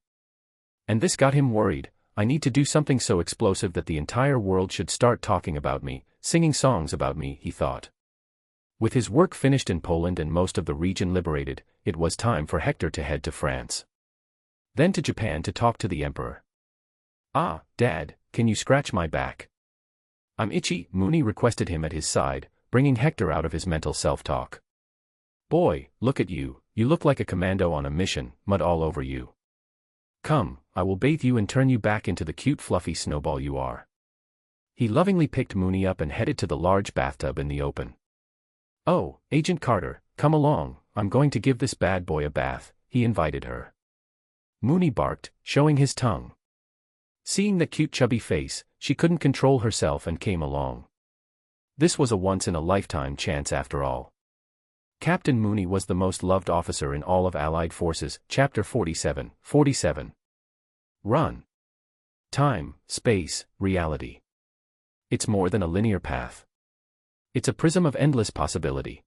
And this got him worried. I need to do something so explosive that the entire world should start talking about me, singing songs about me, he thought. With his work finished in Poland and most of the region liberated, it was time for Hector to head to France. Then to Japan to talk to the Emperor. "Ah, Dad, can you scratch my back? I'm itchy," Mooney requested him at his side, bringing Hector out of his mental self-talk. "Boy, look at you, you look like a commando on a mission, mud all over you. Come, I will bathe you and turn you back into the cute fluffy snowball you are." He lovingly picked Mooney up and headed to the large bathtub in the open. "Oh, Agent Carter, come along, I'm going to give this bad boy a bath," he invited her. Mooney barked, showing his tongue. Seeing the cute chubby face, she couldn't control herself and came along. This was a once-in-a-lifetime chance after all. Captain Mooney was the most loved officer in all of Allied forces. Chapter 47. Run. Time, space, reality. It's more than a linear path. It's a prism of endless possibility,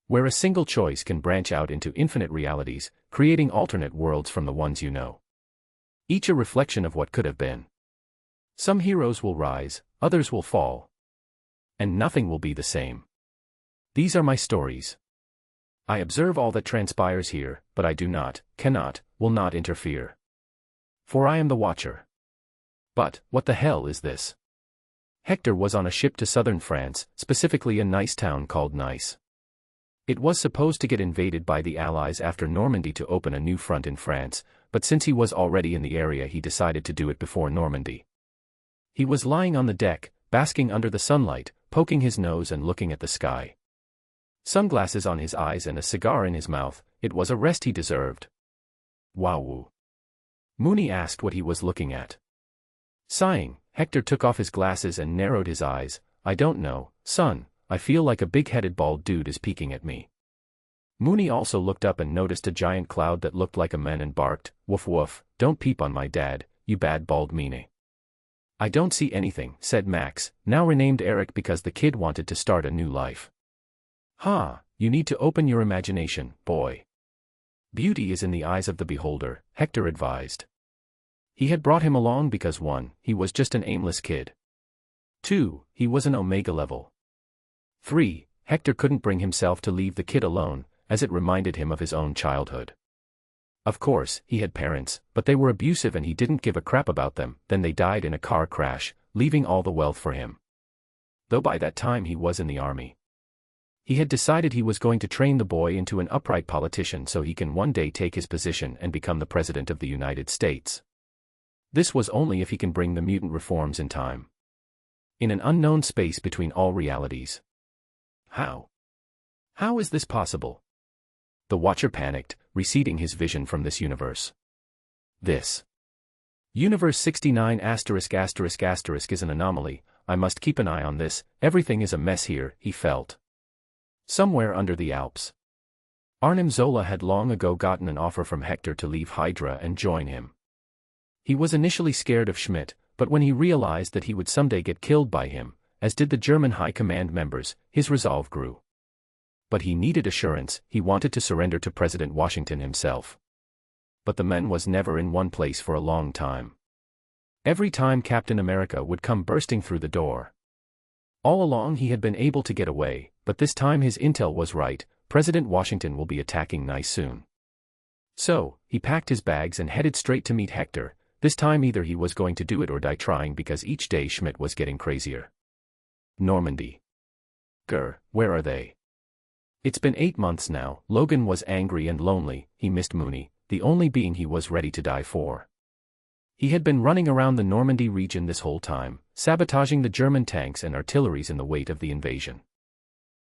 where a single choice can branch out into infinite realities, creating alternate worlds from the ones you know. Each a reflection of what could have been. Some heroes will rise, others will fall. And nothing will be the same. These are my stories. I observe all that transpires here, but I do not, cannot, will not interfere. For I am the Watcher. But, what the hell is this? Hector was on a ship to southern France, specifically a nice town called Nice. It was supposed to get invaded by the Allies after Normandy to open a new front in France, but since he was already in the area he decided to do it before Normandy. He was lying on the deck, basking under the sunlight, poking his nose and looking at the sky. Sunglasses on his eyes and a cigar in his mouth, it was a rest he deserved. "Wow." Mooney asked what he was looking at. Sighing, Hector took off his glasses and narrowed his eyes. "I don't know, son, I feel like a big-headed bald dude is peeking at me." Mooney also looked up and noticed a giant cloud that looked like a man and barked, "Woof woof, don't peep on my dad, you bad bald meanie." "I don't see anything," said Max, now renamed Eric because the kid wanted to start a new life. "Ha, you need to open your imagination, boy. Beauty is in the eyes of the beholder," Hector advised. He had brought him along because 1, he was just an aimless kid. 2, he was an Omega level. 3, Hector couldn't bring himself to leave the kid alone, as it reminded him of his own childhood. Of course, he had parents, but they were abusive and he didn't give a crap about them. Then they died in a car crash, leaving all the wealth for him. Though by that time he was in the army. He had decided he was going to train the boy into an upright politician so he can one day take his position and become the President of the United States. This was only if he can bring the mutant reforms in time. In an unknown space between all realities. How? How is this possible? The Watcher panicked, receding his vision from this universe. This Universe 69 **** is an anomaly. I must keep an eye on this. Everything is a mess here, he felt. Somewhere under the Alps. Arnim Zola had long ago gotten an offer from Hector to leave Hydra and join him. He was initially scared of Schmidt, but when he realized that he would someday get killed by him, as did the German high command members. His resolve grew. But he needed assurance. He wanted to surrender to President Washington himself. But the man was never in one place for a long time. Every time Captain America would come bursting through the door. All along he had been able to get away, but this time his intel was right. President Washington will be attacking Nice soon. So, he packed his bags and headed straight to meet Hector. This time either he was going to do it or die trying, because each day Schmidt was getting crazier. Normandy. Where are they? It's been 8 months now. Logan was angry and lonely. He missed Mooney, the only being he was ready to die for. He had been running around the Normandy region this whole time, sabotaging the German tanks and artilleries in the wake of the invasion.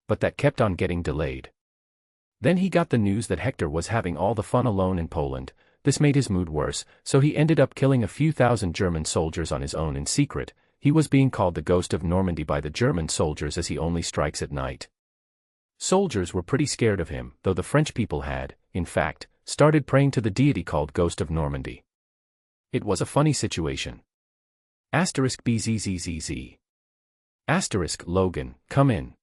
But that kept on getting delayed. Then he got the news that Hector was having all the fun alone in Poland. This made his mood worse, so he ended up killing a few thousand German soldiers on his own in secret. He was being called the Ghost of Normandy by the German soldiers as he only strikes at night. Soldiers were pretty scared of him, though the French people had, in fact, started praying to the deity called Ghost of Normandy. It was a funny situation. *BZZZZ. *Logan, come in.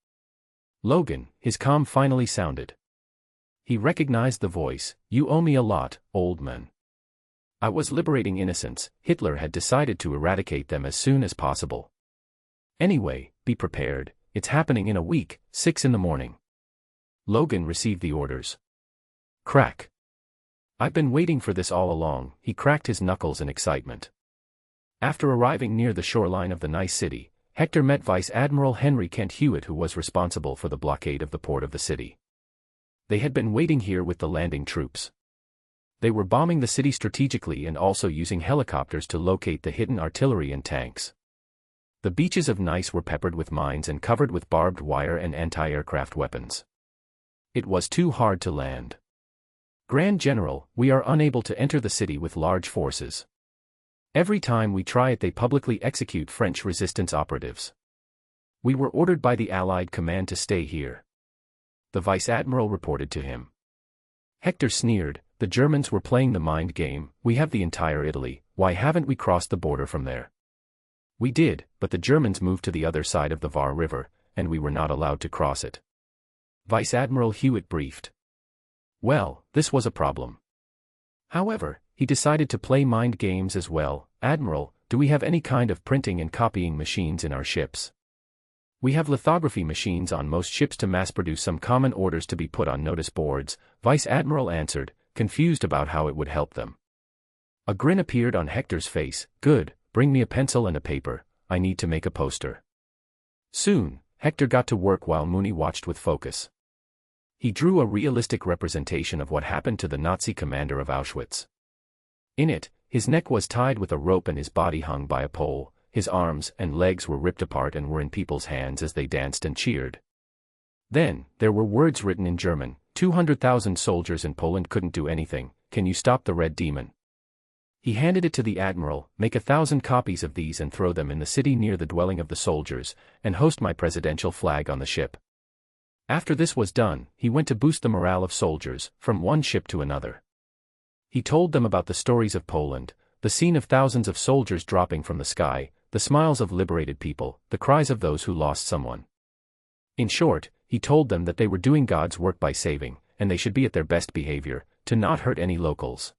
Logan, his comm finally sounded. He recognized the voice. You owe me a lot, old man. I was liberating innocents. Hitler had decided to eradicate them as soon as possible. Anyway, be prepared, it's happening in a week, 6 in the morning. Logan received the orders. Crack. I've been waiting for this all along. He cracked his knuckles in excitement. After arriving near the shoreline of the nice city, Hector met Vice Admiral Henry Kent Hewitt, who was responsible for the blockade of the port of the city. They had been waiting here with the landing troops. They were bombing the city strategically and also using helicopters to locate the hidden artillery and tanks. The beaches of Nice were peppered with mines and covered with barbed wire and anti-aircraft weapons. It was too hard to land. Grand General, we are unable to enter the city with large forces. Every time we try it they publicly execute French resistance operatives. We were ordered by the Allied command to stay here. The Vice Admiral reported to him. Hector sneered, the Germans were playing the mind game. We have the entire Italy, why haven't we crossed the border from there? We did, but the Germans moved to the other side of the Var River, and we were not allowed to cross it. Vice Admiral Hewitt briefed. Well, this was a problem. However, he decided to play mind games as well. Admiral, do we have any kind of printing and copying machines in our ships? We have lithography machines on most ships to mass-produce some common orders to be put on notice boards, Vice Admiral answered, confused about how it would help them. A grin appeared on Hector's face. Good, bring me a pencil and a paper, I need to make a poster. Soon, Hector got to work while Mooney watched with focus. He drew a realistic representation of what happened to the Nazi commander of Auschwitz. In it, his neck was tied with a rope and his body hung by a pole. His arms and legs were ripped apart and were in people's hands as they danced and cheered. Then, there were words written in German. 200,000 soldiers in Poland couldn't do anything. Can you stop the Red Demon? He handed it to the Admiral. Make 1,000 copies of these and throw them in the city near the dwelling of the soldiers, and host my presidential flag on the ship. After this was done, he went to boost the morale of soldiers, from one ship to another. He told them about the stories of Poland, the scene of thousands of soldiers dropping from the sky, the smiles of liberated people, the cries of those who lost someone. In short, he told them that they were doing God's work by saving, and they should be at their best behavior, to not hurt any locals.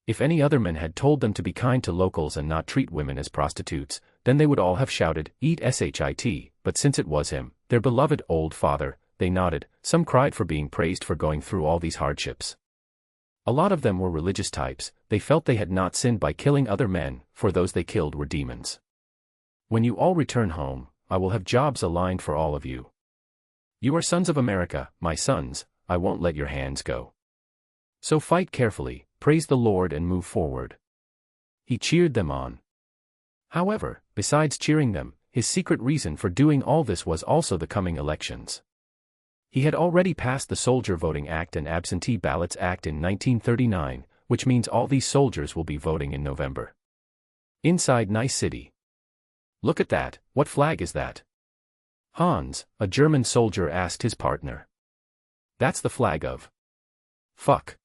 If any other men had told them to be kind to locals and not treat women as prostitutes, then they would all have shouted, eat shit, but since it was him, their beloved old father, they nodded. Some cried for being praised for going through all these hardships. A lot of them were religious types. They felt they had not sinned by killing other men, for those they killed were demons. When you all return home, I will have jobs aligned for all of you. You are sons of America, my sons, I won't let your hands go. So fight carefully, praise the Lord and move forward. He cheered them on. However, besides cheering them, his secret reason for doing all this was also the coming elections. He had already passed the Soldier Voting Act and Absentee Ballots Act in 1939, which means all these soldiers will be voting in November. Inside Nice City. Look at that, what flag is that? Hans, a German soldier asked his partner. That's the flag of fuck.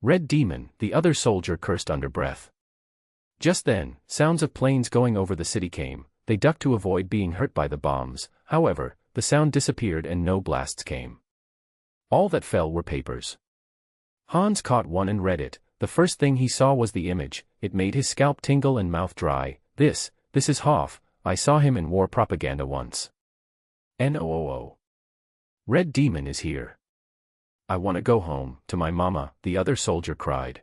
Red Demon, the other soldier cursed under breath. Just then, sounds of planes going over the city came. They ducked to avoid being hurt by the bombs. However, the sound disappeared and no blasts came. All that fell were papers. Hans caught one and read it. The first thing he saw was the image. It made his scalp tingle and mouth dry. This is Hoff. I saw him in war propaganda once. NOOO. Red Demon is here. I want to go home, to my mama, the other soldier cried.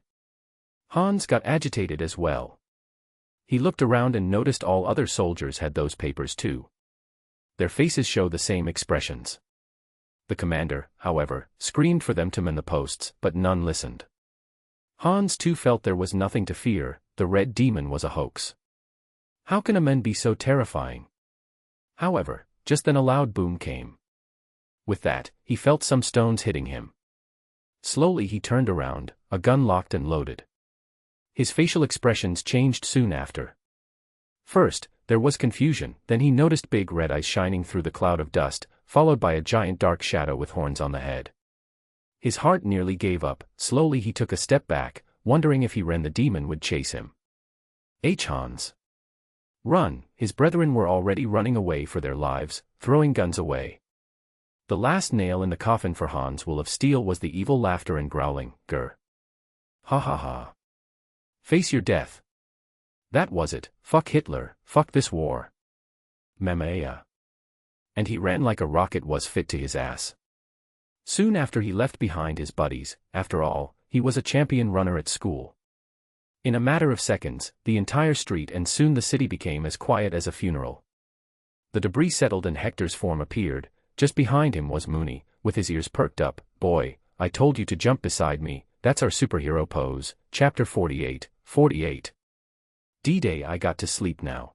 Hans got agitated as well. He looked around and noticed all other soldiers had those papers too. Their faces show the same expressions. The commander, however, screamed for them to man the posts, but none listened. Hans too felt there was nothing to fear. The Red Demon was a hoax. How can a man be so terrifying? However, just then a loud boom came. With that, he felt some stones hitting him. Slowly he turned around, a gun locked and loaded. His facial expressions changed soon after. First, there was confusion, then he noticed big red eyes shining through the cloud of dust, followed by a giant dark shadow with horns on the head. His heart nearly gave up. Slowly he took a step back, wondering if he ran the demon would chase him. Hans. Run! His brethren were already running away for their lives, throwing guns away. The last nail in the coffin for Hans will of steel was the evil laughter and growling, grr. Ha ha ha. Face your death. That was it. Fuck Hitler, fuck this war. Mamaya. And he ran like a rocket was fit to his ass. Soon after he left behind his buddies. After all, he was a champion runner at school. In a matter of seconds, the entire street and soon the city became as quiet as a funeral. The debris settled and Hector's form appeared. Just behind him was Mooney, with his ears perked up. Boy, I told you to jump beside me. That's our superhero pose. Chapter 48. D-Day. I got to sleep now.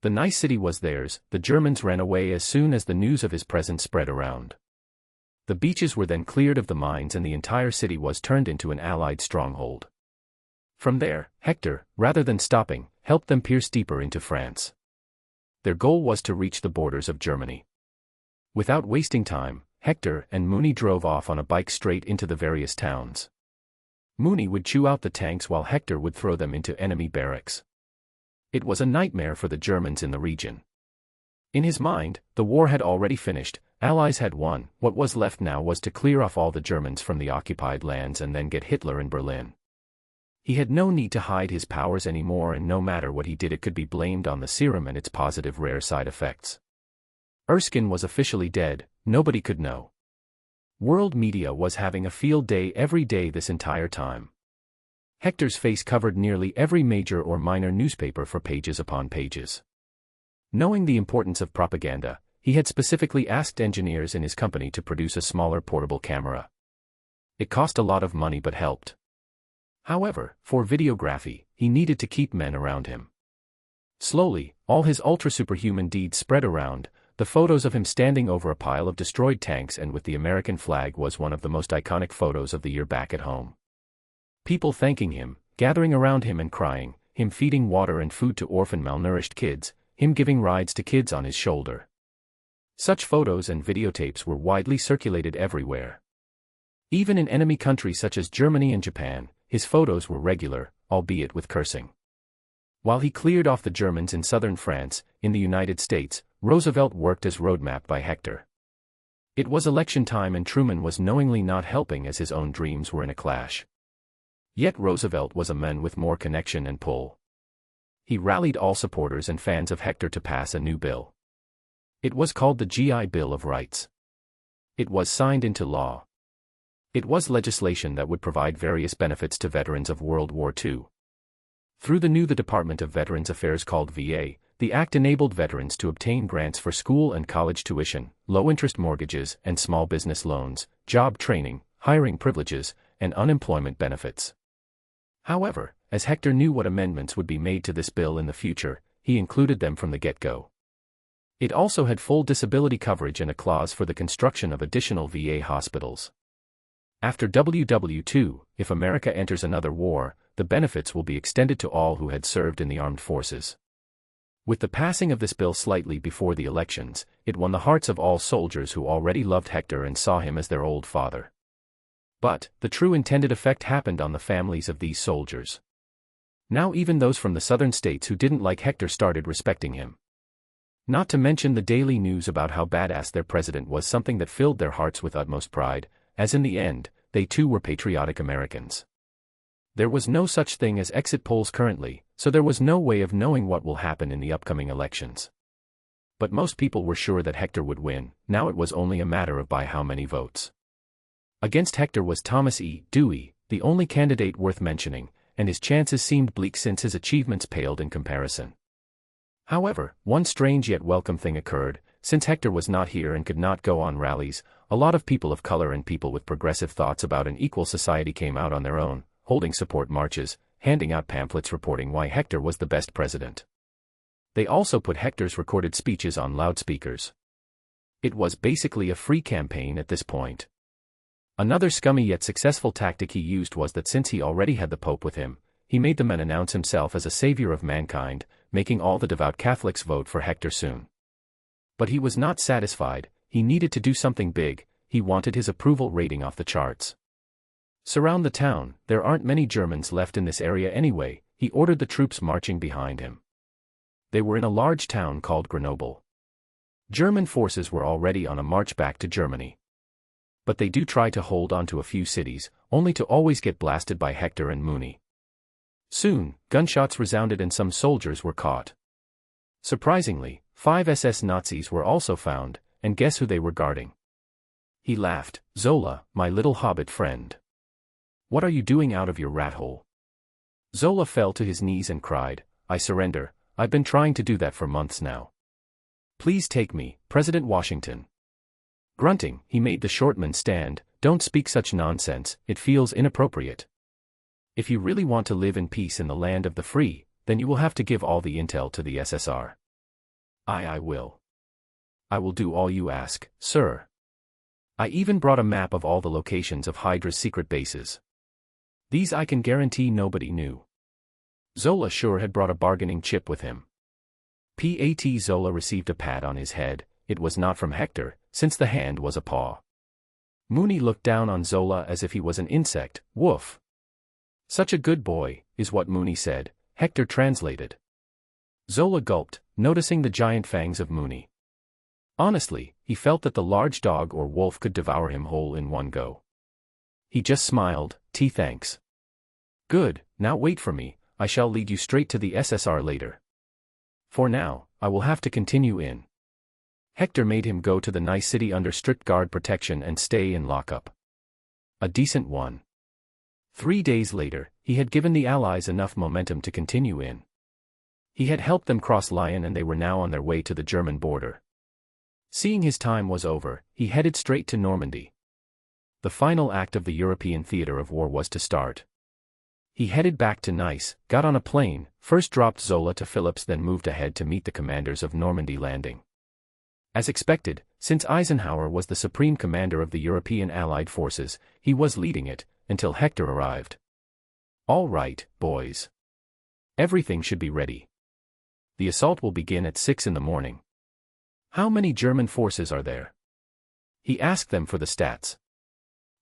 The nice city was theirs. The Germans ran away as soon as the news of his presence spread around. The beaches were then cleared of the mines and the entire city was turned into an Allied stronghold. From there, Hector, rather than stopping, helped them pierce deeper into France. Their goal was to reach the borders of Germany. Without wasting time, Hector and Mooney drove off on a bike straight into the various towns. Mooney would chew out the tanks while Hector would throw them into enemy barracks. It was a nightmare for the Germans in the region. In his mind, the war had already finished, Allies had won. What was left now was to clear off all the Germans from the occupied lands and then get Hitler in Berlin. He had no need to hide his powers anymore, and no matter what he did it could be blamed on the serum and its positive rare side effects. Erskine was officially dead, nobody could know. World media was having a field day every day this entire time. Hector's face covered nearly every major or minor newspaper for pages upon pages. Knowing the importance of propaganda, he had specifically asked engineers in his company to produce a smaller portable camera. It cost a lot of money but helped. However, for videography, he needed to keep men around him. Slowly, all his ultra-superhuman deeds spread around. The photos of him standing over a pile of destroyed tanks and with the American flag was one of the most iconic photos of the year back at home. People thanking him, gathering around him and crying, him feeding water and food to orphan malnourished kids, him giving rides to kids on his shoulder. Such photos and videotapes were widely circulated everywhere. Even in enemy countries such as Germany and Japan, his photos were regular, albeit with cursing. While he cleared off the Germans in southern France, in the United States, Roosevelt worked as roadmap by Hector. It was election time and Truman was knowingly not helping as his own dreams were in a clash. Yet Roosevelt was a man with more connection and pull. He rallied all supporters and fans of Hector to pass a new bill. It was called the GI Bill of Rights. It was signed into law. It was legislation that would provide various benefits to veterans of World War II. Through the Department of Veterans Affairs called VA, the act enabled veterans to obtain grants for school and college tuition, low-interest mortgages and small business loans, job training, hiring privileges, and unemployment benefits. However, as Hector knew what amendments would be made to this bill in the future, he included them from the get-go. It also had full disability coverage and a clause for the construction of additional VA hospitals. After WW II, if America enters another war, the benefits will be extended to all who had served in the armed forces. With the passing of this bill slightly before the elections, it won the hearts of all soldiers who already loved Hector and saw him as their old father. But, the true intended effect happened on the families of these soldiers. Now even those from the southern states who didn't like Hector started respecting him. Not to mention the daily news about how badass their president was, something that filled their hearts with utmost pride, as in the end, they too were patriotic Americans. There was no such thing as exit polls currently, so there was no way of knowing what will happen in the upcoming elections. But most people were sure that Hector would win. Now it was only a matter of by how many votes. Against Hector was Thomas E. Dewey, the only candidate worth mentioning, and his chances seemed bleak since his achievements paled in comparison. However, one strange yet welcome thing occurred. Since Hector was not here and could not go on rallies, a lot of people of color and people with progressive thoughts about an equal society came out on their own, holding support marches, handing out pamphlets reporting why Hector was the best president. They also put Hector's recorded speeches on loudspeakers. It was basically a free campaign at this point. Another scummy yet successful tactic he used was that since he already had the Pope with him, he made the man announce himself as a savior of mankind, making all the devout Catholics vote for Hector soon. But he was not satisfied. He needed to do something big. He wanted his approval rating off the charts. Surround the town. There aren't many Germans left in this area anyway. He ordered the troops marching behind him. They were in a large town called Grenoble. German forces were already on a march back to Germany. But they do try to hold on to a few cities, only to always get blasted by Hector and Mooney. Soon, gunshots resounded and some soldiers were caught. Surprisingly, 5 SS Nazis were also found, and guess who they were guarding? He laughed. Zola, my little hobbit friend. What are you doing out of your rat hole? Zola fell to his knees and cried, I surrender. I've been trying to do that for months now. Please take me, President Washington. Grunting, he made the short man stand. Don't speak such nonsense, it feels inappropriate. If you really want to live in peace in the land of the free, then you will have to give all the intel to the SSR. I will. I will do all you ask, sir. I even brought a map of all the locations of Hydra's secret bases. These I can guarantee nobody knew. Zola sure had brought a bargaining chip with him. Zola received a pat on his head. It was not from Hector, since the hand was a paw. Mooney looked down on Zola as if he was an insect. Woof. Such a good boy, is what Mooney said. Hector translated. Zola gulped, noticing the giant fangs of Mooney. Honestly, he felt that the large dog or wolf could devour him whole in one go. He just smiled. Thanks. Good, now wait for me. I shall lead you straight to the SSR later. For now, I will have to continue in. Hector made him go to the nice city under strict guard protection and stay in lockup. A decent one. 3 days later, he had given the Allies enough momentum to continue in. He had helped them cross Lyon and they were now on their way to the German border. Seeing his time was over, he headed straight to Normandy. The final act of the European theater of war was to start. He headed back to Nice, got on a plane, first dropped Zola to Phillips, then moved ahead to meet the commanders of Normandy Landing. As expected, since Eisenhower was the supreme commander of the European Allied forces, he was leading it, until Hector arrived. All right, boys. Everything should be ready. The assault will begin at 6 in the morning. How many German forces are there? He asked them for the stats.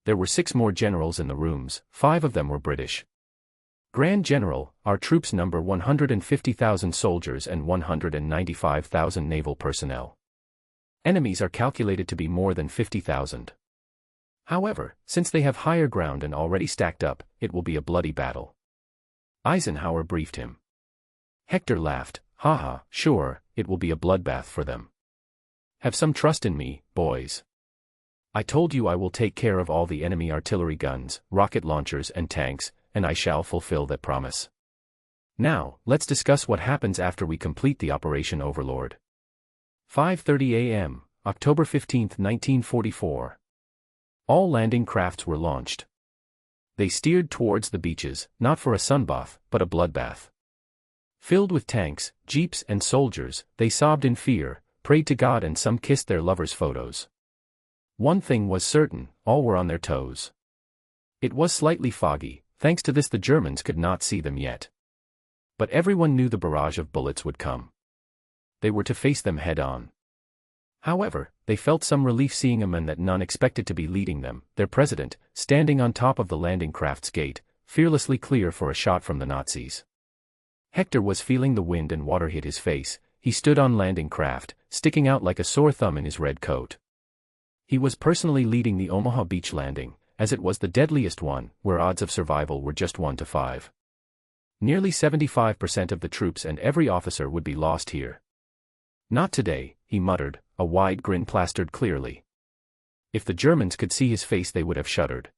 There were 6 more generals in the rooms, 5 of them were British. Grand General, our troops number 150,000 soldiers and 195,000 naval personnel. Enemies are calculated to be more than 50,000. However, since they have higher ground and already stacked up, it will be a bloody battle. Eisenhower briefed him. Hector laughed. Haha, sure, it will be a bloodbath for them. Have some trust in me, boys. I told you I will take care of all the enemy artillery guns, rocket launchers and tanks, and I shall fulfill that promise. Now, let's discuss what happens after we complete the Operation Overlord. 5:30 a.m., October 15, 1944. All landing crafts were launched. They steered towards the beaches, not for a sunbath, but a bloodbath. Filled with tanks, jeeps and soldiers, they sobbed in fear, prayed to God and some kissed their lovers' photos. One thing was certain, all were on their toes. It was slightly foggy, thanks to this the Germans could not see them yet. But everyone knew the barrage of bullets would come. They were to face them head-on. However, they felt some relief seeing a man that none expected to be leading them, their president, standing on top of the landing craft's gate, fearlessly clear for a shot from the Nazis. Hector was feeling the wind and water hit his face. he stood on landing craft, sticking out like a sore thumb in his red coat. He was personally leading the Omaha Beach landing, as it was the deadliest one, where odds of survival were just 1 to 5. Nearly 75% of the troops and every officer would be lost here. "Not today," he muttered, a wide grin plastered clearly. If the Germans could see his face they would have shuddered.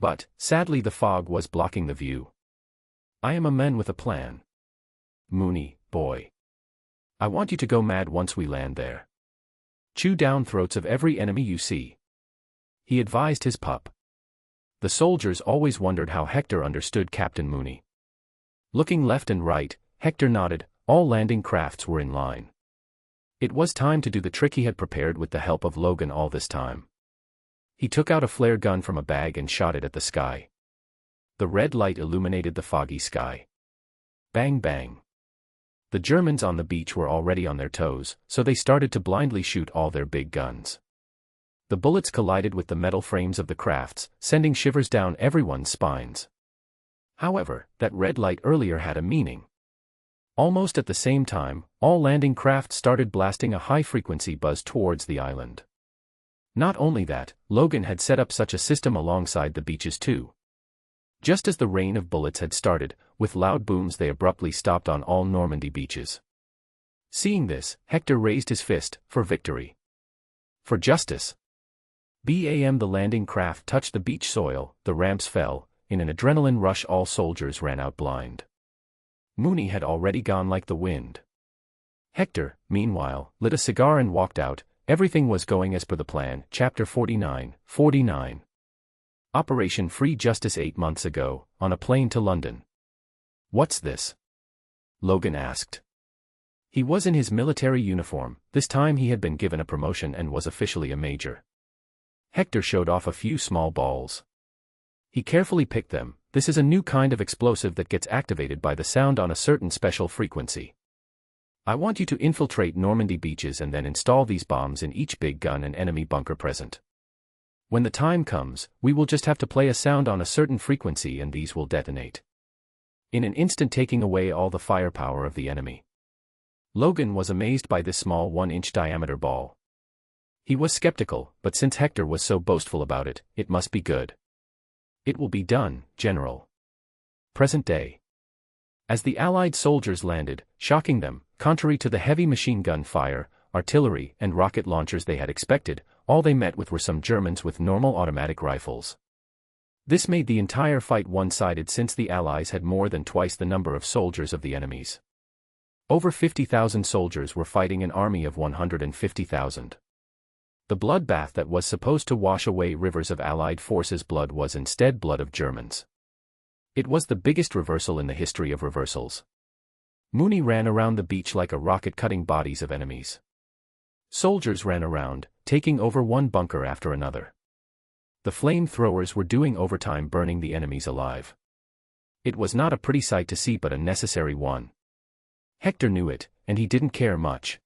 But, sadly, the fog was blocking the view. "I am a man with a plan. Mooney, boy. I want you to go mad once we land there. Chew down throats of every enemy you see," he advised his pup. The soldiers always wondered how Hector understood Captain Mooney. Looking left and right, Hector nodded. All landing crafts were in line. It was time to do the trick he had prepared with the help of Logan all this time. He took out a flare gun from a bag and shot it at the sky. The red light illuminated the foggy sky. Bang bang. The Germans on the beach were already on their toes, so they started to blindly shoot all their big guns. The bullets collided with the metal frames of the crafts, sending shivers down everyone's spines. However, that red light earlier had a meaning. Almost at the same time, all landing craft started blasting a high-frequency buzz towards the island. Not only that, Logan had set up such a system alongside the beaches too. Just as the rain of bullets had started, with loud booms they abruptly stopped on all Normandy beaches. Seeing this, Hector raised his fist, for victory. For justice. Bam! The landing craft touched the beach soil, the ramps fell, in an adrenaline rush all soldiers ran out blind. Mooney had already gone like the wind. Hector, meanwhile, lit a cigar and walked out. Everything was going as per the plan. Chapter 49. Operation Free Justice 8 months ago, on a plane to London. "What's this?" Logan asked. He was in his military uniform. This time he had been given a promotion and was officially a major. Hector showed off a few small balls. He carefully picked them. "This is a new kind of explosive that gets activated by the sound on a certain special frequency. I want you to infiltrate Normandy beaches and then install these bombs in each big gun and enemy bunker present. When the time comes, we will just have to play a sound on a certain frequency and these will detonate. In an instant, taking away all the firepower of the enemy." Logan was amazed by this small 1-inch diameter ball. He was skeptical, but since Hector was so boastful about it, it must be good. "It will be done, General." Present day. As the Allied soldiers landed, shocking them, contrary to the heavy machine gun fire, artillery, and rocket launchers they had expected, all they met with were some Germans with normal automatic rifles. This made the entire fight one-sided since the Allies had more than twice the number of soldiers of the enemies. Over 50,000 soldiers were fighting an army of 150,000. The bloodbath that was supposed to wash away rivers of Allied forces' blood was instead blood of Germans. It was the biggest reversal in the history of reversals. Mooney ran around the beach like a rocket, cutting bodies of enemies. Soldiers ran around, taking over one bunker after another. The flamethrowers were doing overtime, burning the enemies alive. It was not a pretty sight to see, but a necessary one. Hector knew it, and he didn't care much.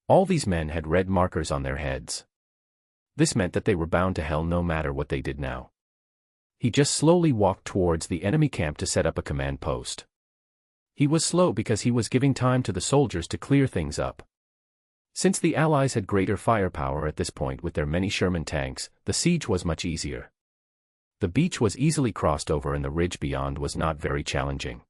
All these men had red markers on their heads. This meant that they were bound to hell no matter what they did now. He just slowly walked towards the enemy camp to set up a command post. He was slow because he was giving time to the soldiers to clear things up. Since the Allies had greater firepower at this point with their many Sherman tanks, the siege was much easier. The beach was easily crossed over and the ridge beyond was not very challenging.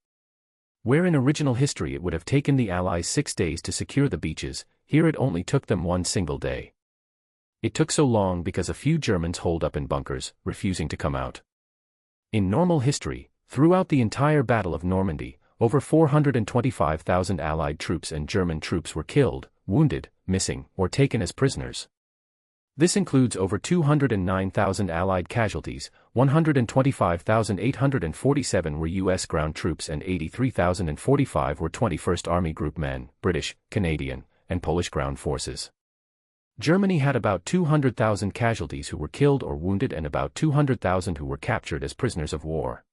Where in original history it would have taken the Allies 6 days to secure the beaches, here it only took them 1 single day. It took so long because a few Germans holed up in bunkers, refusing to come out. In normal history, throughout the entire Battle of Normandy, over 425,000 Allied troops and German troops were killed, wounded, missing, or taken as prisoners. This includes over 209,000 Allied casualties, 125,847 were U.S. ground troops and 83,045 were 21st Army Group men, British, Canadian, and Polish ground forces. Germany had about 200,000 casualties who were killed or wounded and about 200,000 who were captured as prisoners of war.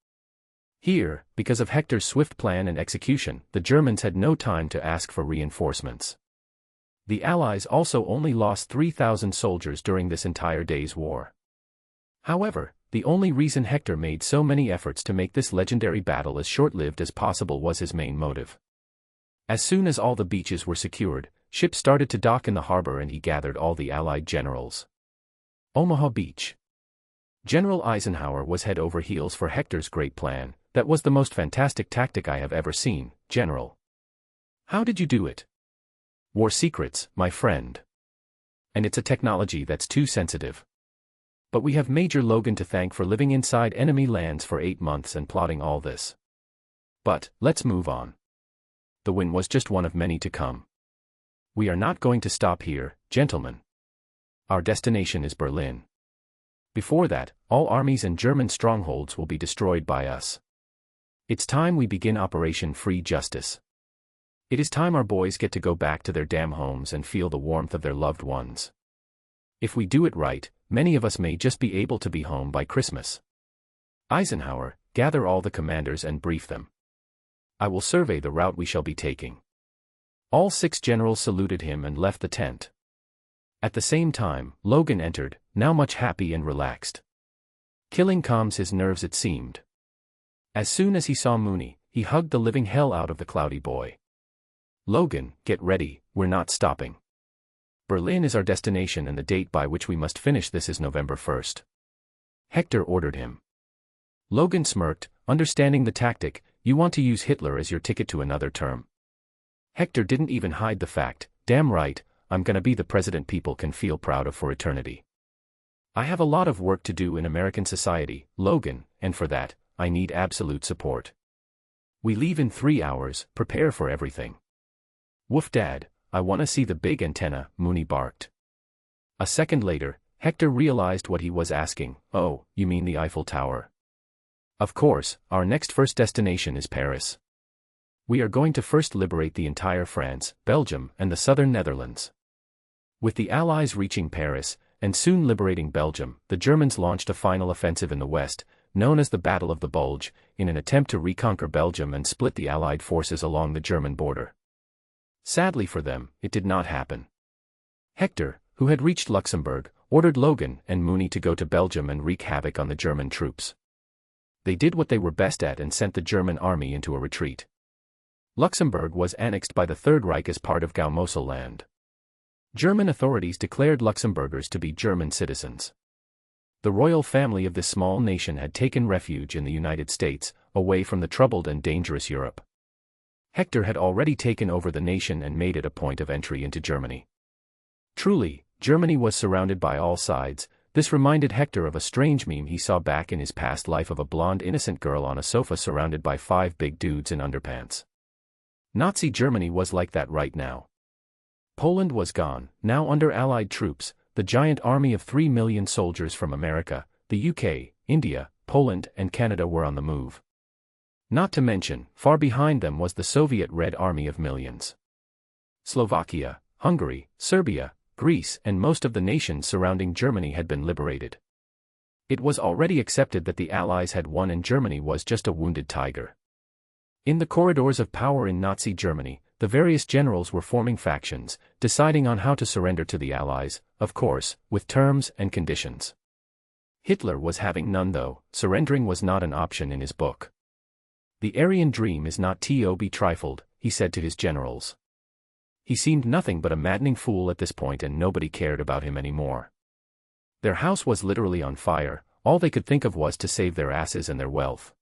Here, because of Hector's swift plan and execution, the Germans had no time to ask for reinforcements. The Allies also only lost 3,000 soldiers during this entire day's war. However, the only reason Hector made so many efforts to make this legendary battle as short-lived as possible was his main motive. As soon as all the beaches were secured, ships started to dock in the harbor and he gathered all the Allied generals. Omaha Beach. General Eisenhower was head over heels for Hector's great plan. That was the most fantastic tactic I have ever seen, General. How did you do it? War secrets, my friend. And it's a technology that's too sensitive. But we have Major Logan to thank for living inside enemy lands for 8 months and plotting all this. But, let's move on. The win was just one of many to come. We are not going to stop here, gentlemen. Our destination is Berlin. Before that, all armies and German strongholds will be destroyed by us. It's time we begin Operation Free Justice. It is time our boys get to go back to their damn homes and feel the warmth of their loved ones. If we do it right, many of us may just be able to be home by Christmas. Eisenhower, gather all the commanders and brief them. I will survey the route we shall be taking. All 6 generals saluted him and left the tent. At the same time, Logan entered, now much happy and relaxed. Killing calms his nerves it seemed. As soon as he saw Mooney, he hugged the living hell out of the cloudy boy. Logan, get ready, we're not stopping. Berlin is our destination and the date by which we must finish this is November 1st. Hector ordered him. Logan smirked, understanding the tactic, you want to use Hitler as your ticket to another term. Hector didn't even hide the fact, damn right, I'm gonna be the president people can feel proud of for eternity. I have a lot of work to do in American society, Logan, and for that, I need absolute support. We leave in 3 hours, prepare for everything. Woof Dad, I wanna see the big antenna, Mooney barked. A second later, Hector realized what he was asking, oh, you mean the Eiffel Tower? Of course, our next first destination is Paris. We are going to first liberate the entire France, Belgium, and the southern Netherlands. With the Allies reaching Paris, and soon liberating Belgium, the Germans launched a final offensive in the west, known as the Battle of the Bulge, in an attempt to reconquer Belgium and split the Allied forces along the German border. Sadly for them, it did not happen. Hector, who had reached Luxembourg, ordered Logan and Mooney to go to Belgium and wreak havoc on the German troops. They did what they were best at and sent the German army into a retreat. Luxembourg was annexed by the Third Reich as part of Gaumoselland. German authorities declared Luxembourgers to be German citizens. The royal family of this small nation had taken refuge in the United States, away from the troubled and dangerous Europe. Hector had already taken over the nation and made it a point of entry into Germany. Truly, Germany was surrounded by all sides. This reminded Hector of a strange meme he saw back in his past life of a blonde innocent girl on a sofa surrounded by 5 big dudes in underpants. Nazi Germany was like that right now. Poland was gone, now under Allied troops, the giant army of 3 million soldiers from America, the UK, India, Poland and Canada were on the move. Not to mention, far behind them was the Soviet Red Army of millions. Slovakia, Hungary, Serbia, Greece and most of the nations surrounding Germany had been liberated. It was already accepted that the Allies had won and Germany was just a wounded tiger. In the corridors of power in Nazi Germany, the various generals were forming factions, deciding on how to surrender to the Allies, of course, with terms and conditions. Hitler was having none though, surrendering was not an option in his book. The Aryan dream is not to be trifled, he said to his generals. He seemed nothing but a maddening fool at this point and nobody cared about him anymore. Their house was literally on fire, all they could think of was to save their asses and their wealth.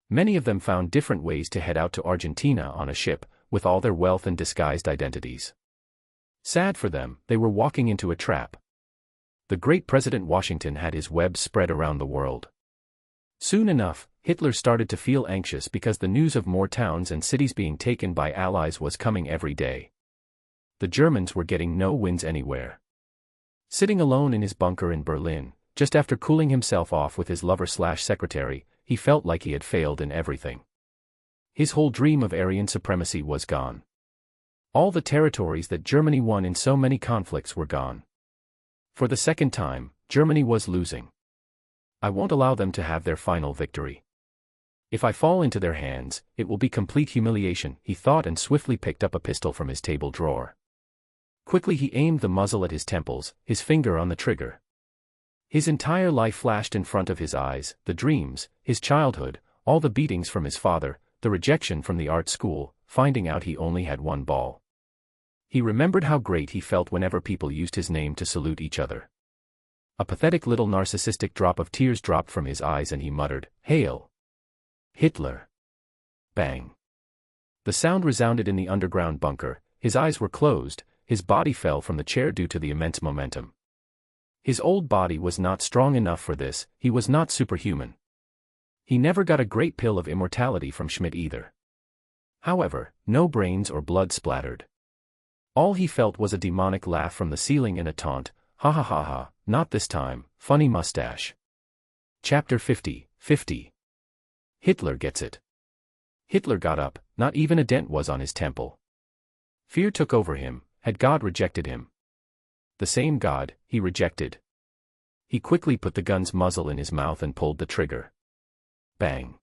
Many of them found different ways to head out to Argentina on a ship, with all their wealth and disguised identities. Sad for them, they were walking into a trap. The great President Washington had his web spread around the world. Soon enough, Hitler started to feel anxious because the news of more towns and cities being taken by Allies was coming every day. The Germans were getting no wins anywhere. Sitting alone in his bunker in Berlin, just after cooling himself off with his lover/secretary, he felt like he had failed in everything. His whole dream of Aryan supremacy was gone. All the territories that Germany won in so many conflicts were gone. For the second time, Germany was losing. I won't allow them to have their final victory. If I fall into their hands, it will be complete humiliation, he thought and swiftly picked up a pistol from his table drawer. Quickly he aimed the muzzle at his temples, his finger on the trigger. His entire life flashed in front of his eyes, the dreams, his childhood, all the beatings from his father, the rejection from the art school, finding out he only had one ball. He remembered how great he felt whenever people used his name to salute each other. A pathetic little narcissistic drop of tears dropped from his eyes and he muttered, "Hail Hitler!" Bang. The sound resounded in the underground bunker, his eyes were closed, his body fell from the chair due to the immense momentum. His old body was not strong enough for this, he was not superhuman. He never got a great pill of immortality from Schmidt either. However, no brains or blood splattered. All he felt was a demonic laugh from the ceiling and a taunt, "Ha ha ha ha, not this time, funny mustache." Chapter 50. Hitler gets it. Hitler got up, not even a dent was on his temple. Fear took over him. Had God rejected him? The same God he rejected. He quickly put the gun's muzzle in his mouth and pulled the trigger. Bang.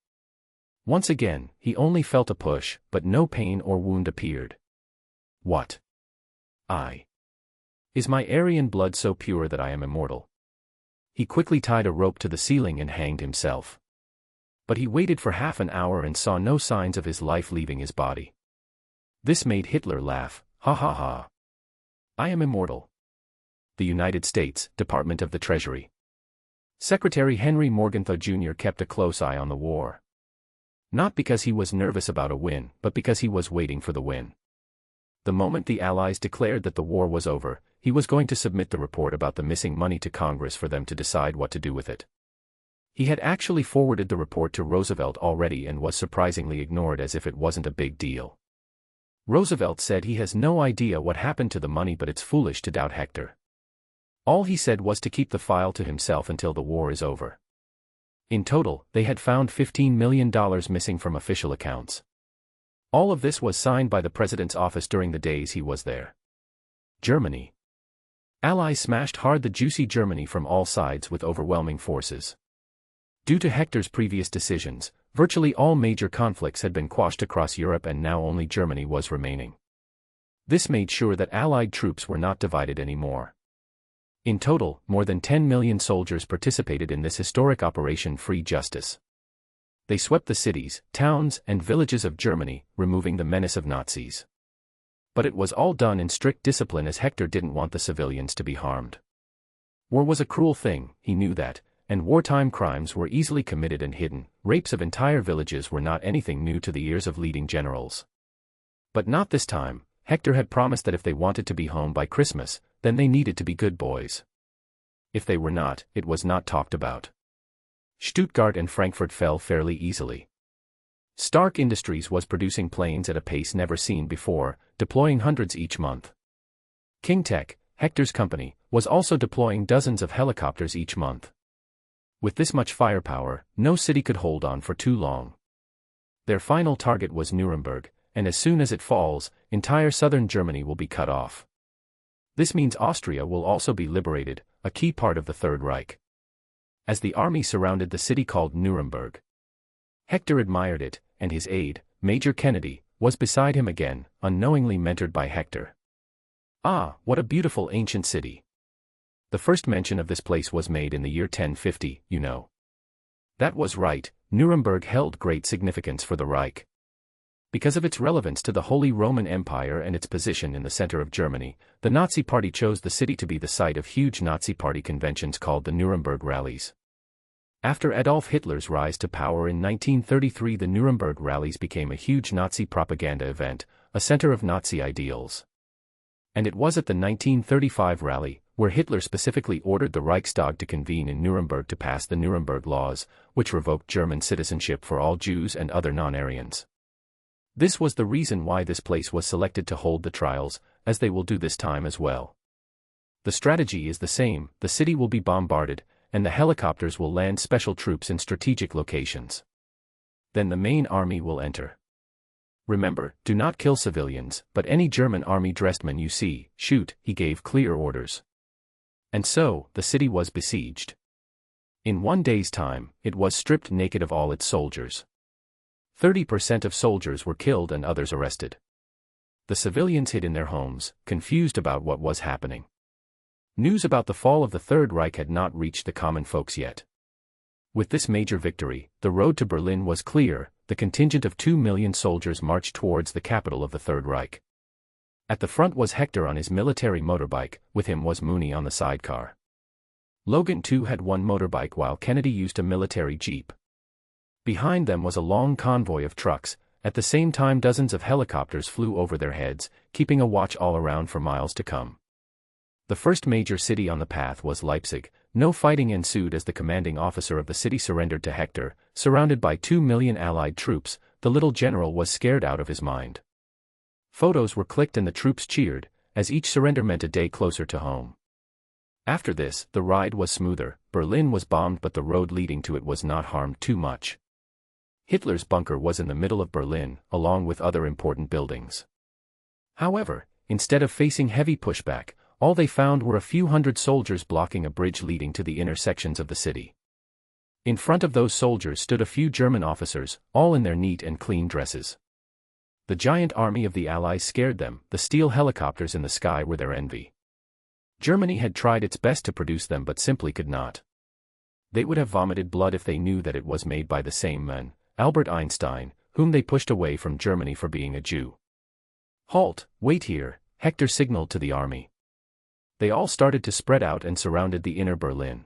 Once again, he only felt a push, but no pain or wound appeared. What? Is my Aryan blood so pure that I am immortal? He quickly tied a rope to the ceiling and hanged himself. But he waited for half an hour and saw no signs of his life leaving his body. This made Hitler laugh, "Ha ha ha. I am immortal." The United States Department of the Treasury. Secretary Henry Morgenthau Jr. kept a close eye on the war. Not because he was nervous about a win, but because he was waiting for the win. The moment the Allies declared that the war was over, he was going to submit the report about the missing money to Congress for them to decide what to do with it. He had actually forwarded the report to Roosevelt already and was surprisingly ignored as if it wasn't a big deal. Roosevelt said he has no idea what happened to the money, but it's foolish to doubt Hector. All he said was to keep the file to himself until the war is over. In total, they had found $15 million missing from official accounts. All of this was signed by the president's office during the days he was there. Germany. Allies smashed hard the juicy Germany from all sides with overwhelming forces. Due to Hector's previous decisions, virtually all major conflicts had been quashed across Europe and now only Germany was remaining. This made sure that Allied troops were not divided anymore. In total, more than 10 million soldiers participated in this historic Operation Free Justice. They swept the cities, towns, and villages of Germany, removing the menace of Nazis. But it was all done in strict discipline as Hector didn't want the civilians to be harmed. War was a cruel thing, he knew that, and wartime crimes were easily committed and hidden. Rapes of entire villages were not anything new to the ears of leading generals. But not this time. Hector had promised that if they wanted to be home by Christmas, then they needed to be good boys. If they were not, it was not talked about. Stuttgart and Frankfurt fell fairly easily. Stark Industries was producing planes at a pace never seen before, deploying hundreds each month. King Tech, Hector's company, was also deploying dozens of helicopters each month. With this much firepower, no city could hold on for too long. Their final target was Nuremberg, and as soon as it falls, entire southern Germany will be cut off. This means Austria will also be liberated, a key part of the Third Reich. As the army surrounded the city called Nuremberg, Hector admired it, and his aide, Major Kennedy, was beside him again, unknowingly mentored by Hector. Ah, what a beautiful ancient city. The first mention of this place was made in the year 1050, you know. That was right, Nuremberg held great significance for the Reich. Because of its relevance to the Holy Roman Empire and its position in the center of Germany, the Nazi Party chose the city to be the site of huge Nazi Party conventions called the Nuremberg Rallies. After Adolf Hitler's rise to power in 1933, the Nuremberg Rallies became a huge Nazi propaganda event, a center of Nazi ideals. And it was at the 1935 rally, where Hitler specifically ordered the Reichstag to convene in Nuremberg to pass the Nuremberg Laws, which revoked German citizenship for all Jews and other non-Aryans. This was the reason why this place was selected to hold the trials, as they will do this time as well. The strategy is the same, the city will be bombarded, and the helicopters will land special troops in strategic locations. Then the main army will enter. Remember, do not kill civilians, but any German army dressed man you see, shoot, he gave clear orders. And so, the city was besieged. In 1 day's time, it was stripped naked of all its soldiers. 30% of soldiers were killed and others arrested. The civilians hid in their homes, confused about what was happening. News about the fall of the Third Reich had not reached the common folks yet. With this major victory, the road to Berlin was clear, the contingent of 2 million soldiers marched towards the capital of the Third Reich. At the front was Hector on his military motorbike, with him was Mooney on the sidecar. Logan too had one motorbike while Kennedy used a military jeep. Behind them was a long convoy of trucks. At the same time dozens of helicopters flew over their heads, keeping a watch all around for miles to come. The first major city on the path was Leipzig. No fighting ensued as the commanding officer of the city surrendered to Hector. Surrounded by 2 million Allied troops, the little general was scared out of his mind. Photos were clicked and the troops cheered, as each surrender meant a day closer to home. After this, the ride was smoother. Berlin was bombed but the road leading to it was not harmed too much. Hitler's bunker was in the middle of Berlin, along with other important buildings. However, instead of facing heavy pushback, all they found were a few hundred soldiers blocking a bridge leading to the inner sections of the city. In front of those soldiers stood a few German officers, all in their neat and clean dresses. The giant army of the Allies scared them. The steel helicopters in the sky were their envy. Germany had tried its best to produce them but simply could not. They would have vomited blood if they knew that it was made by the same man, Albert Einstein, whom they pushed away from Germany for being a Jew. "Halt, wait here," Hector signaled to the army. They all started to spread out and surrounded the inner Berlin.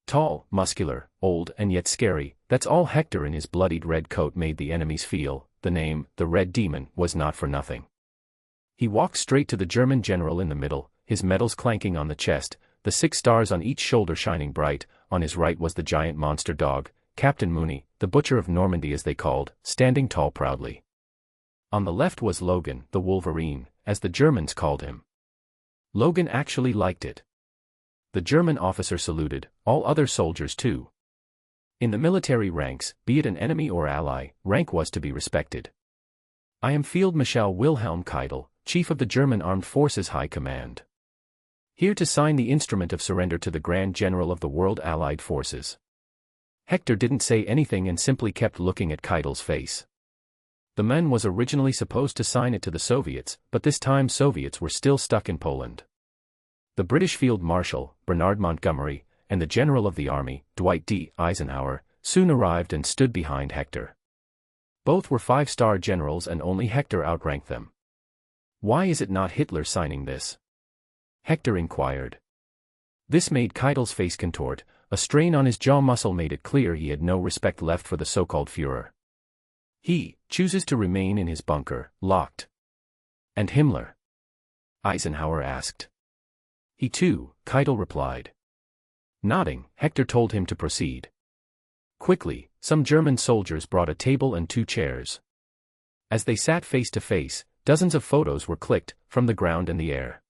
Tall, muscular, old and yet scary, that's all Hector in his bloodied red coat made the enemies feel. The name, the Red Demon, was not for nothing. He walked straight to the German general in the middle, his medals clanking on the chest, the 6 stars on each shoulder shining bright. On his right was the giant monster dog, Captain Mooney, the Butcher of Normandy as they called, standing tall proudly. On the left was Logan, the Wolverine, as the Germans called him. Logan actually liked it. The German officer saluted, all other soldiers too. In the military ranks, be it an enemy or ally, rank was to be respected. "I am Field Marshal Wilhelm Keitel, Chief of the German Armed Forces High Command. Here to sign the instrument of surrender to the Grand General of the World Allied Forces." Hector didn't say anything and simply kept looking at Keitel's face. The man was originally supposed to sign it to the Soviets, but this time Soviets were still stuck in Poland. The British Field Marshal, Bernard Montgomery, and the General of the Army, Dwight D. Eisenhower, soon arrived and stood behind Hector. Both were 5-star generals and only Hector outranked them. "Why is it not Hitler signing this?" Hector inquired. This made Keitel's face contort. A strain on his jaw muscle made it clear he had no respect left for the so-called Führer. "He chooses to remain in his bunker, locked." "And Himmler?" Eisenhower asked. "He too," Keitel replied. Nodding, Hector told him to proceed. Quickly, some German soldiers brought a table and 2 chairs. As they sat face to face, dozens of photos were clicked, from the ground and the air.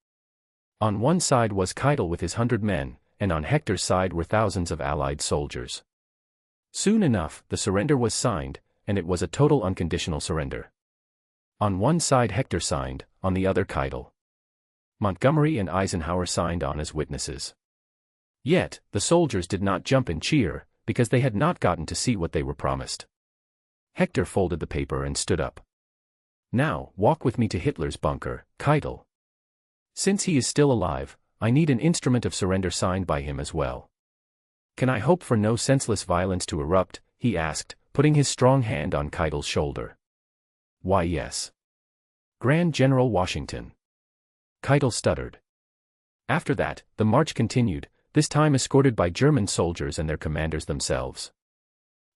On one side was Keitel with his 100 men, and on Hector's side were thousands of Allied soldiers. Soon enough, the surrender was signed, and it was a total unconditional surrender. On one side Hector signed, on the other Keitel. Montgomery and Eisenhower signed on as witnesses. Yet, the soldiers did not jump and cheer, because they had not gotten to see what they were promised. Hector folded the paper and stood up. "Now, walk with me to Hitler's bunker, Keitel. Since he is still alive, I need an instrument of surrender signed by him as well. Can I hope for no senseless violence to erupt?" he asked, putting his strong hand on Keitel's shoulder. "Why yes. Grand General Washington." Keitel stuttered. After that, the march continued, this time escorted by German soldiers and their commanders themselves.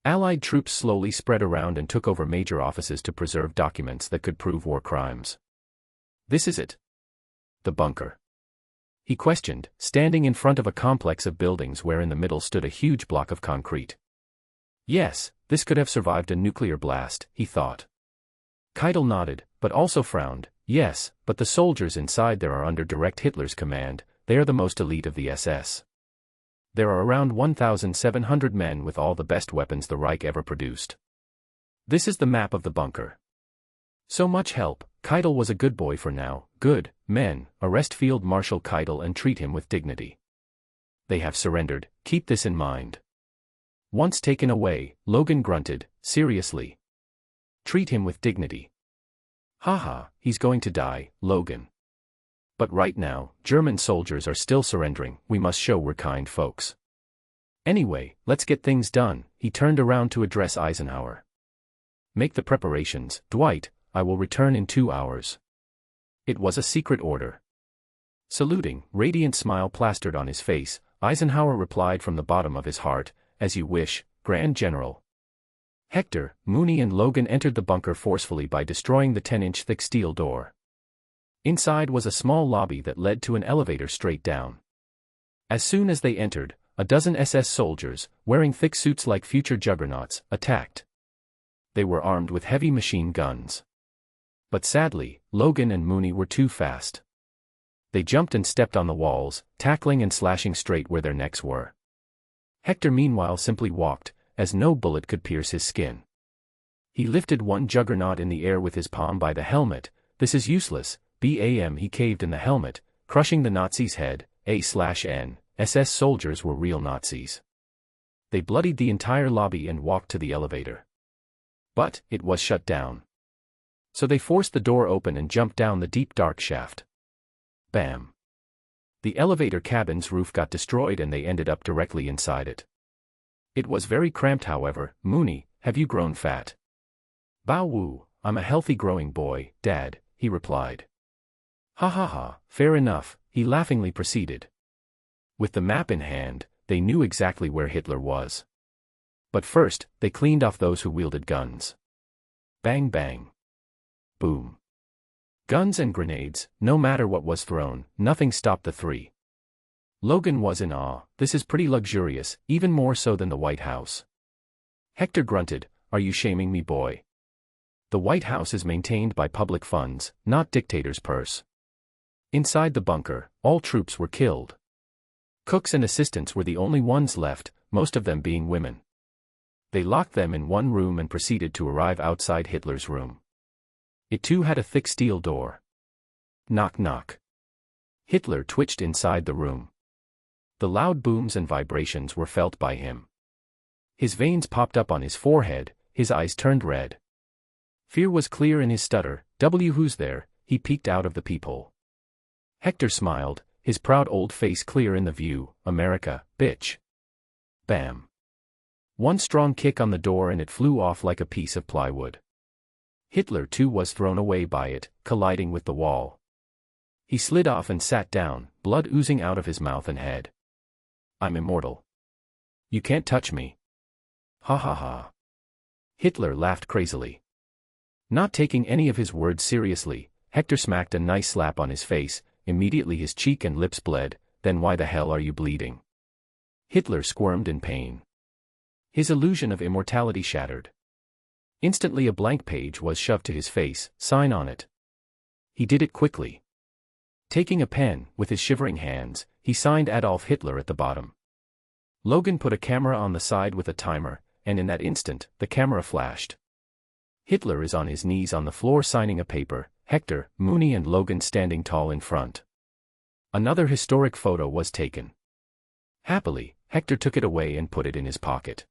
Allied troops slowly spread around and took over major offices to preserve documents that could prove war crimes. "This is it? The bunker?" he questioned, standing in front of a complex of buildings where in the middle stood a huge block of concrete. Yes, this could have survived a nuclear blast, he thought. Keitel nodded, but also frowned. Yes, but the soldiers inside there are under direct Hitler's command. They are the most elite of the SS. There are around 1,700 men with all the best weapons the Reich ever produced. This is the map of the bunker. So much help, Keitel was a good boy for now. Good, men, arrest Field Marshal Keitel and treat him with dignity. They have surrendered, keep this in mind. Once taken away, Logan grunted, seriously. Treat him with dignity. Haha, he's going to die, Logan. But right now, German soldiers are still surrendering, we must show we're kind folks. Anyway, let's get things done, he turned around to address Eisenhower. Make the preparations, Dwight, I will return in 2 hours. It was a secret order. Saluting, radiant smile plastered on his face, Eisenhower replied from the bottom of his heart, as you wish, Grand General. Hector, Mooney and Logan entered the bunker forcefully by destroying the 10-inch thick steel door. Inside was a small lobby that led to an elevator straight down. As soon as they entered, a dozen SS soldiers, wearing thick suits like future juggernauts, attacked. They were armed with heavy machine guns. But sadly, Logan and Mooney were too fast. They jumped and stepped on the walls, tackling and slashing straight where their necks were. Hector meanwhile simply walked, as no bullet could pierce his skin. He lifted one juggernaut in the air with his palm by the helmet. This is useless, BAM. He caved in the helmet, crushing the Nazi's head. A/N, SS soldiers were real Nazis. They bloodied the entire lobby and walked to the elevator. But it was shut down. So they forced the door open and jumped down the deep dark shaft. Bam. The elevator cabin's roof got destroyed and they ended up directly inside it. It was very cramped, however. Mooney, have you grown fat? Bow woo, I'm a healthy growing boy, Dad, he replied. Ha ha ha, fair enough, he laughingly proceeded. With the map in hand, they knew exactly where Hitler was. But first, they cleaned off those who wielded guns. Bang bang. Boom. Guns and grenades, no matter what was thrown, nothing stopped the three. Logan was in awe. This is pretty luxurious, even more so than the White House. Hector grunted, are you shaming me, boy? The White House is maintained by public funds, not dictator's purse. Inside the bunker, all troops were killed. Cooks and assistants were the only ones left, most of them being women. They locked them in one room and proceeded to arrive outside Hitler's room. It too had a thick steel door. Knock knock. Hitler twitched inside the room. The loud booms and vibrations were felt by him. His veins popped up on his forehead, his eyes turned red. Fear was clear in his stutter. Who's there? He peeked out of the peephole. Hector smiled, his proud old face clear in the view. America, bitch. Bam. One strong kick on the door and it flew off like a piece of plywood. Hitler too was thrown away by it, colliding with the wall. He slid off and sat down, blood oozing out of his mouth and head. I'm immortal. You can't touch me. Ha ha ha. Hitler laughed crazily. Not taking any of his words seriously, Hector smacked a nice slap on his face. Immediately his cheek and lips bled. Then why the hell are you bleeding? Hitler squirmed in pain. His illusion of immortality shattered. Instantly a blank page was shoved to his face. Sign on it. He did it quickly. Taking a pen, with his shivering hands, he signed Adolf Hitler at the bottom. Logan put a camera on the side with a timer, and in that instant, the camera flashed. Hitler is on his knees on the floor signing a paper, Hector, Mooney and Logan standing tall in front. Another historic photo was taken. Happily, Hector took it away and put it in his pocket.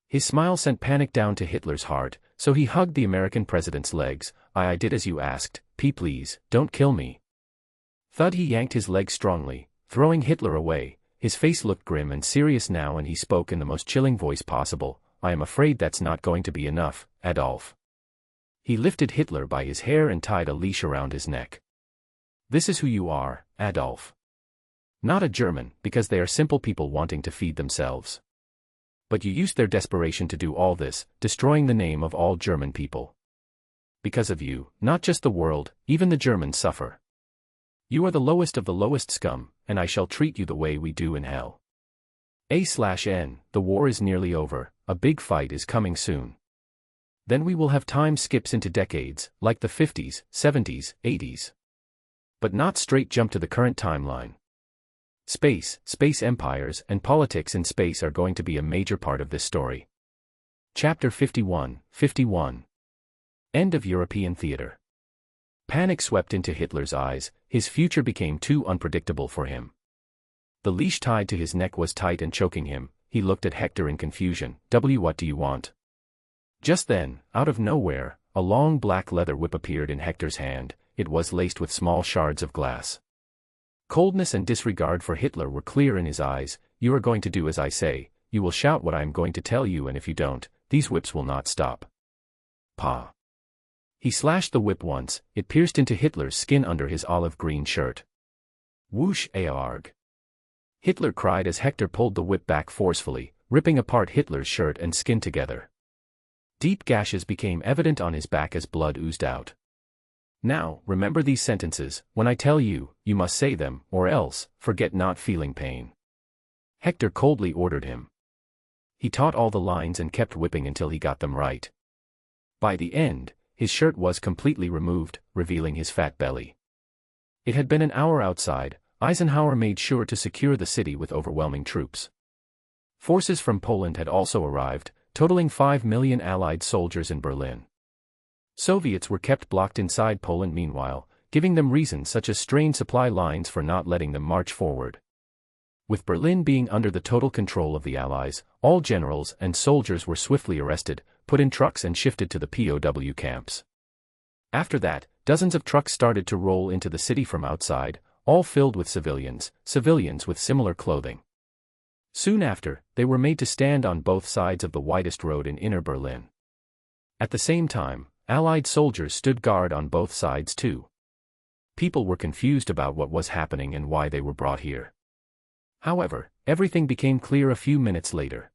His smile sent panic down to Hitler's heart, so he hugged the American president's legs. I did as you asked, please, don't kill me. Thud. He yanked his leg strongly, throwing Hitler away. His face looked grim and serious now and he spoke in the most chilling voice possible. I am afraid that's not going to be enough, Adolf. He lifted Hitler by his hair and tied a leash around his neck. This is who you are, Adolf. Not a German, because they are simple people wanting to feed themselves. But you used their desperation to do all this, destroying the name of all German people. Because of you, not just the world, even the Germans suffer. You are the lowest of the lowest scum, and I shall treat you the way we do in hell. A/N, the war is nearly over, a big fight is coming soon. Then we will have time skips into decades, like the 50s, 70s, 80s. But not straight jump to the current timeline. Space empires, and politics in space are going to be a major part of this story. Chapter 51. End of European theater. Panic swept into Hitler's eyes, his future became too unpredictable for him. The leash tied to his neck was tight and choking him. He looked at Hector in confusion. What do you want? Just then, out of nowhere, a long black leather whip appeared in Hector's hand. It was laced with small shards of glass. Coldness and disregard for Hitler were clear in his eyes. You are going to do as I say, you will shout what I am going to tell you, and if you don't, these whips will not stop. Pa. He slashed the whip once, it pierced into Hitler's skin under his olive green shirt. Whoosh arg. Hitler cried as Hector pulled the whip back forcefully, ripping apart Hitler's shirt and skin together. Deep gashes became evident on his back as blood oozed out. Now, remember these sentences, when I tell you, you must say them, or else, forget not feeling pain. Hector coldly ordered him. He taught all the lines and kept whipping until he got them right. By the end, his shirt was completely removed, revealing his fat belly. It had been an hour outside. Eisenhower made sure to secure the city with overwhelming troops. Forces from Poland had also arrived, totaling 5 million Allied soldiers in Berlin. Soviets were kept blocked inside Poland meanwhile, giving them reasons such as strained supply lines for not letting them march forward. With Berlin being under the total control of the Allies, all generals and soldiers were swiftly arrested, put in trucks and shifted to the POW camps. After that, dozens of trucks started to roll into the city from outside, all filled with civilians with similar clothing. Soon after, they were made to stand on both sides of the widest road in inner Berlin. At the same time, Allied soldiers stood guard on both sides too. People were confused about what was happening and why they were brought here. However, everything became clear a few minutes later.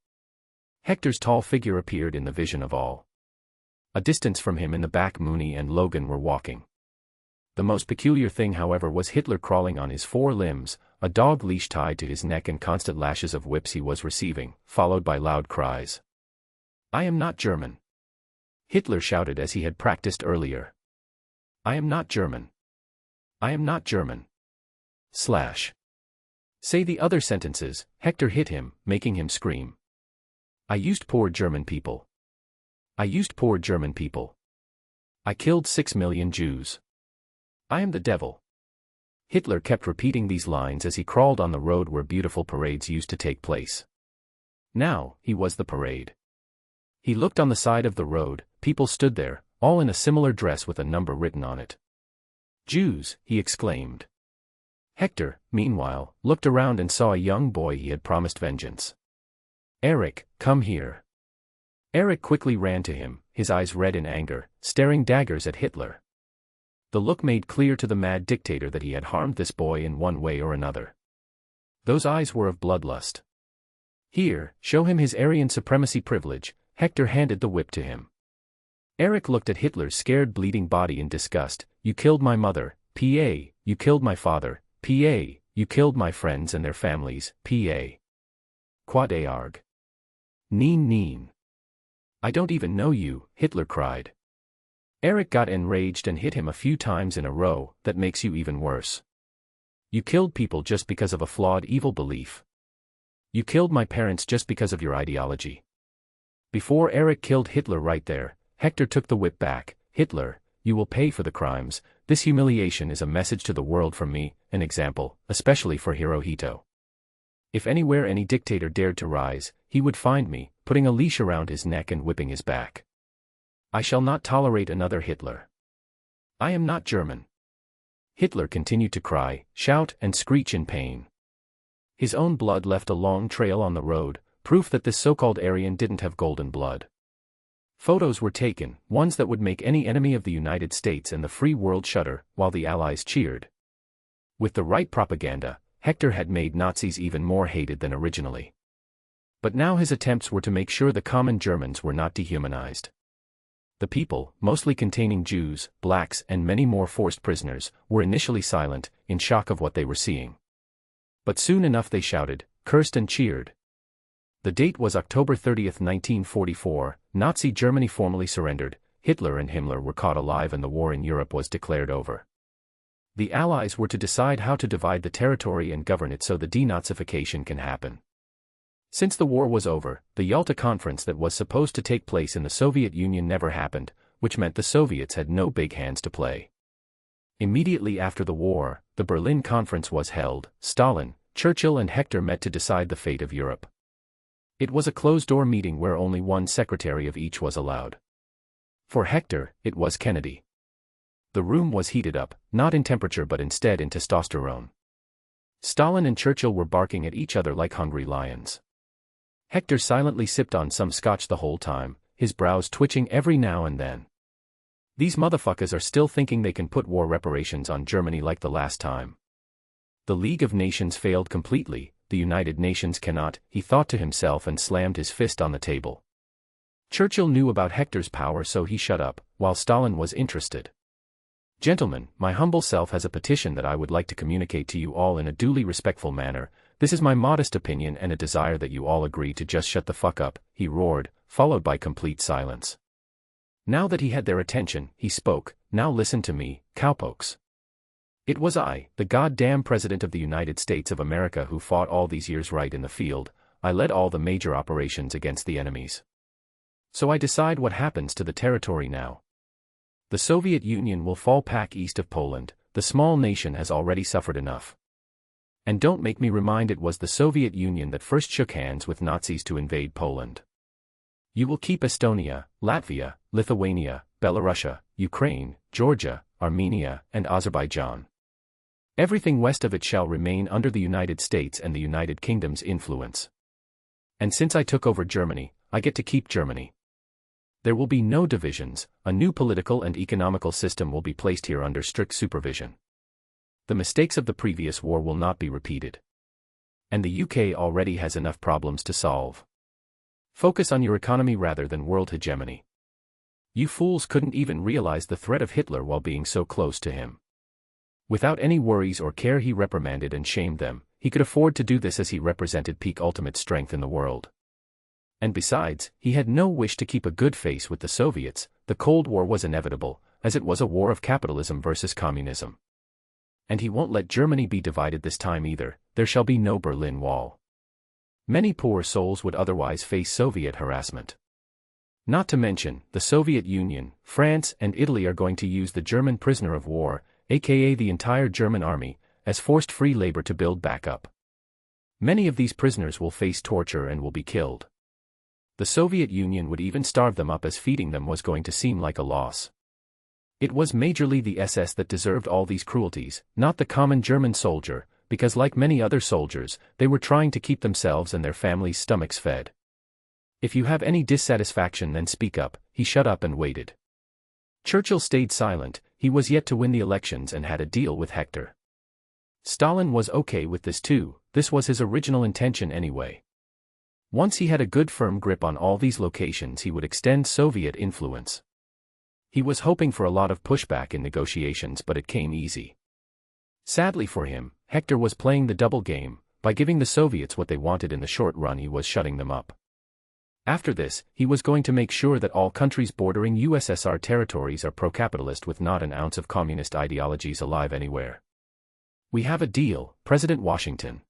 Hector's tall figure appeared in the vision of all. A distance from him in the back, Mooney and Logan were walking. The most peculiar thing, however, was Hitler crawling on his 4 limbs, a dog leash tied to his neck and constant lashes of whips he was receiving, followed by loud cries. "I am not German!" Hitler shouted as he had practiced earlier. "I am not German! I am not German!" Slash. Say the other sentences. Hector hit him, making him scream. "I used poor German people. I used poor German people. I killed 6 million Jews. I am the devil." Hitler kept repeating these lines as he crawled on the road where beautiful parades used to take place. Now, he was the parade. He looked on the side of the road, people stood there, all in a similar dress with a number written on it. "Jews," he exclaimed. Hector, meanwhile, looked around and saw a young boy he had promised vengeance. "Eric, come here." Eric quickly ran to him, his eyes red in anger, staring daggers at Hitler. The look made clear to the mad dictator that he had harmed this boy in one way or another. Those eyes were of bloodlust. "Here, show him his Aryan supremacy privilege." Hector handed the whip to him. Eric looked at Hitler's scared bleeding body in disgust. "You killed my mother, PA, you killed my father, PA, you killed my friends and their families, PA. Quad arg. Neen neen. I don't even know you," Hitler cried. Eric got enraged and hit him a few times in a row. "That makes you even worse. You killed people just because of a flawed evil belief. You killed my parents just because of your ideology." Before Eric killed Hitler right there, Hector took the whip back. "Hitler, you will pay for the crimes. This humiliation is a message to the world from me, an example, especially for Hirohito. If anywhere any dictator dared to rise, he would find me, putting a leash around his neck and whipping his back. I shall not tolerate another Hitler. I am not German." Hitler continued to cry, shout, and screech in pain. His own blood left a long trail on the road, proof that this so-called Aryan didn't have golden blood. Photos were taken, ones that would make any enemy of the United States and the free world shudder, while the Allies cheered. With the right propaganda, Hector had made Nazis even more hated than originally. But now his attempts were to make sure the common Germans were not dehumanized. The people, mostly containing Jews, blacks, and many more forced prisoners, were initially silent, in shock of what they were seeing. But soon enough they shouted, cursed and cheered. The date was October 30, 1944, Nazi Germany formally surrendered, Hitler and Himmler were caught alive and the war in Europe was declared over. The Allies were to decide how to divide the territory and govern it so the denazification can happen. Since the war was over, the Yalta Conference that was supposed to take place in the Soviet Union never happened, which meant the Soviets had no big hands to play. Immediately after the war, the Berlin Conference was held. Stalin, Churchill and Hector met to decide the fate of Europe. It was a closed-door meeting where only one secretary of each was allowed. For Hector, it was Kennedy. The room was heated up, not in temperature but instead in testosterone. Stalin and Churchill were barking at each other like hungry lions. Hector silently sipped on some scotch the whole time, his brows twitching every now and then. These motherfuckers are still thinking they can put war reparations on Germany like the last time. The League of Nations failed completely, the United Nations cannot, he thought to himself and slammed his fist on the table. Churchill knew about Hector's power, so he shut up, while Stalin was interested. Gentlemen, my humble self has a petition that I would like to communicate to you all in a duly respectful manner. This is my modest opinion and a desire that you all agree to just shut the fuck up, he roared, followed by complete silence. Now that he had their attention, he spoke. Now listen to me, cowpokes. It was I, the goddamn President of the United States of America, who fought all these years right in the field. I led all the major operations against the enemies. So I decide what happens to the territory now. The Soviet Union will fall back east of Poland. The small nation has already suffered enough. And don't make me remind it was the Soviet Union that first shook hands with Nazis to invade Poland. You will keep Estonia, Latvia, Lithuania, Belarusia, Ukraine, Georgia, Armenia, and Azerbaijan. Everything west of it shall remain under the United States and the United Kingdom's influence. And since I took over Germany, I get to keep Germany. There will be no divisions, a new political and economical system will be placed here under strict supervision. The mistakes of the previous war will not be repeated. And the UK already has enough problems to solve. Focus on your economy rather than world hegemony. You fools couldn't even realize the threat of Hitler while being so close to him. Without any worries or care, he reprimanded and shamed them. He could afford to do this as he represented peak ultimate strength in the world. And besides, he had no wish to keep a good face with the Soviets. The Cold War was inevitable, as it was a war of capitalism versus communism. And he won't let Germany be divided this time either. There shall be no Berlin Wall. Many poor souls would otherwise face Soviet harassment. Not to mention, the Soviet Union, France, and Italy are going to use the German prisoner of war, aka the entire German army, as forced free labor to build back up. Many of these prisoners will face torture and will be killed. The Soviet Union would even starve them up, as feeding them was going to seem like a loss. It was majorly the SS that deserved all these cruelties, not the common German soldier, because like many other soldiers, they were trying to keep themselves and their families' stomachs fed. If you have any dissatisfaction, then speak up. He shut up and waited. Churchill stayed silent. He was yet to win the elections and had a deal with Hector. Stalin was okay with this too. This was his original intention anyway. Once he had a good firm grip on all these locations, he would extend Soviet influence. He was hoping for a lot of pushback in negotiations, but it came easy. Sadly for him, Hector was playing the double game. By giving the Soviets what they wanted in the short run, he was shutting them up. After this, he was going to make sure that all countries bordering USSR territories are pro-capitalist with not an ounce of communist ideologies alive anywhere. We have a deal, President Washington.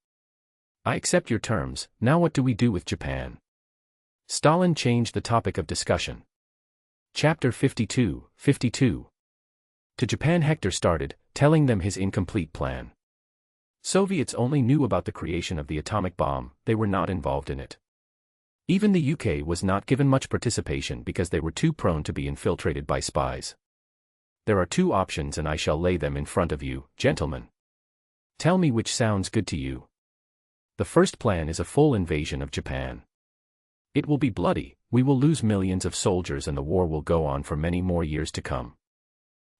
I accept your terms. Now what do we do with Japan? Stalin changed the topic of discussion. Chapter 52. To Japan, Hector started, telling them his incomplete plan. Soviets only knew about the creation of the atomic bomb, they were not involved in it. Even the UK was not given much participation because they were too prone to be infiltrated by spies. There are two options and I shall lay them in front of you, gentlemen. Tell me which sounds good to you. The first plan is a full invasion of Japan. It will be bloody, we will lose millions of soldiers and the war will go on for many more years to come.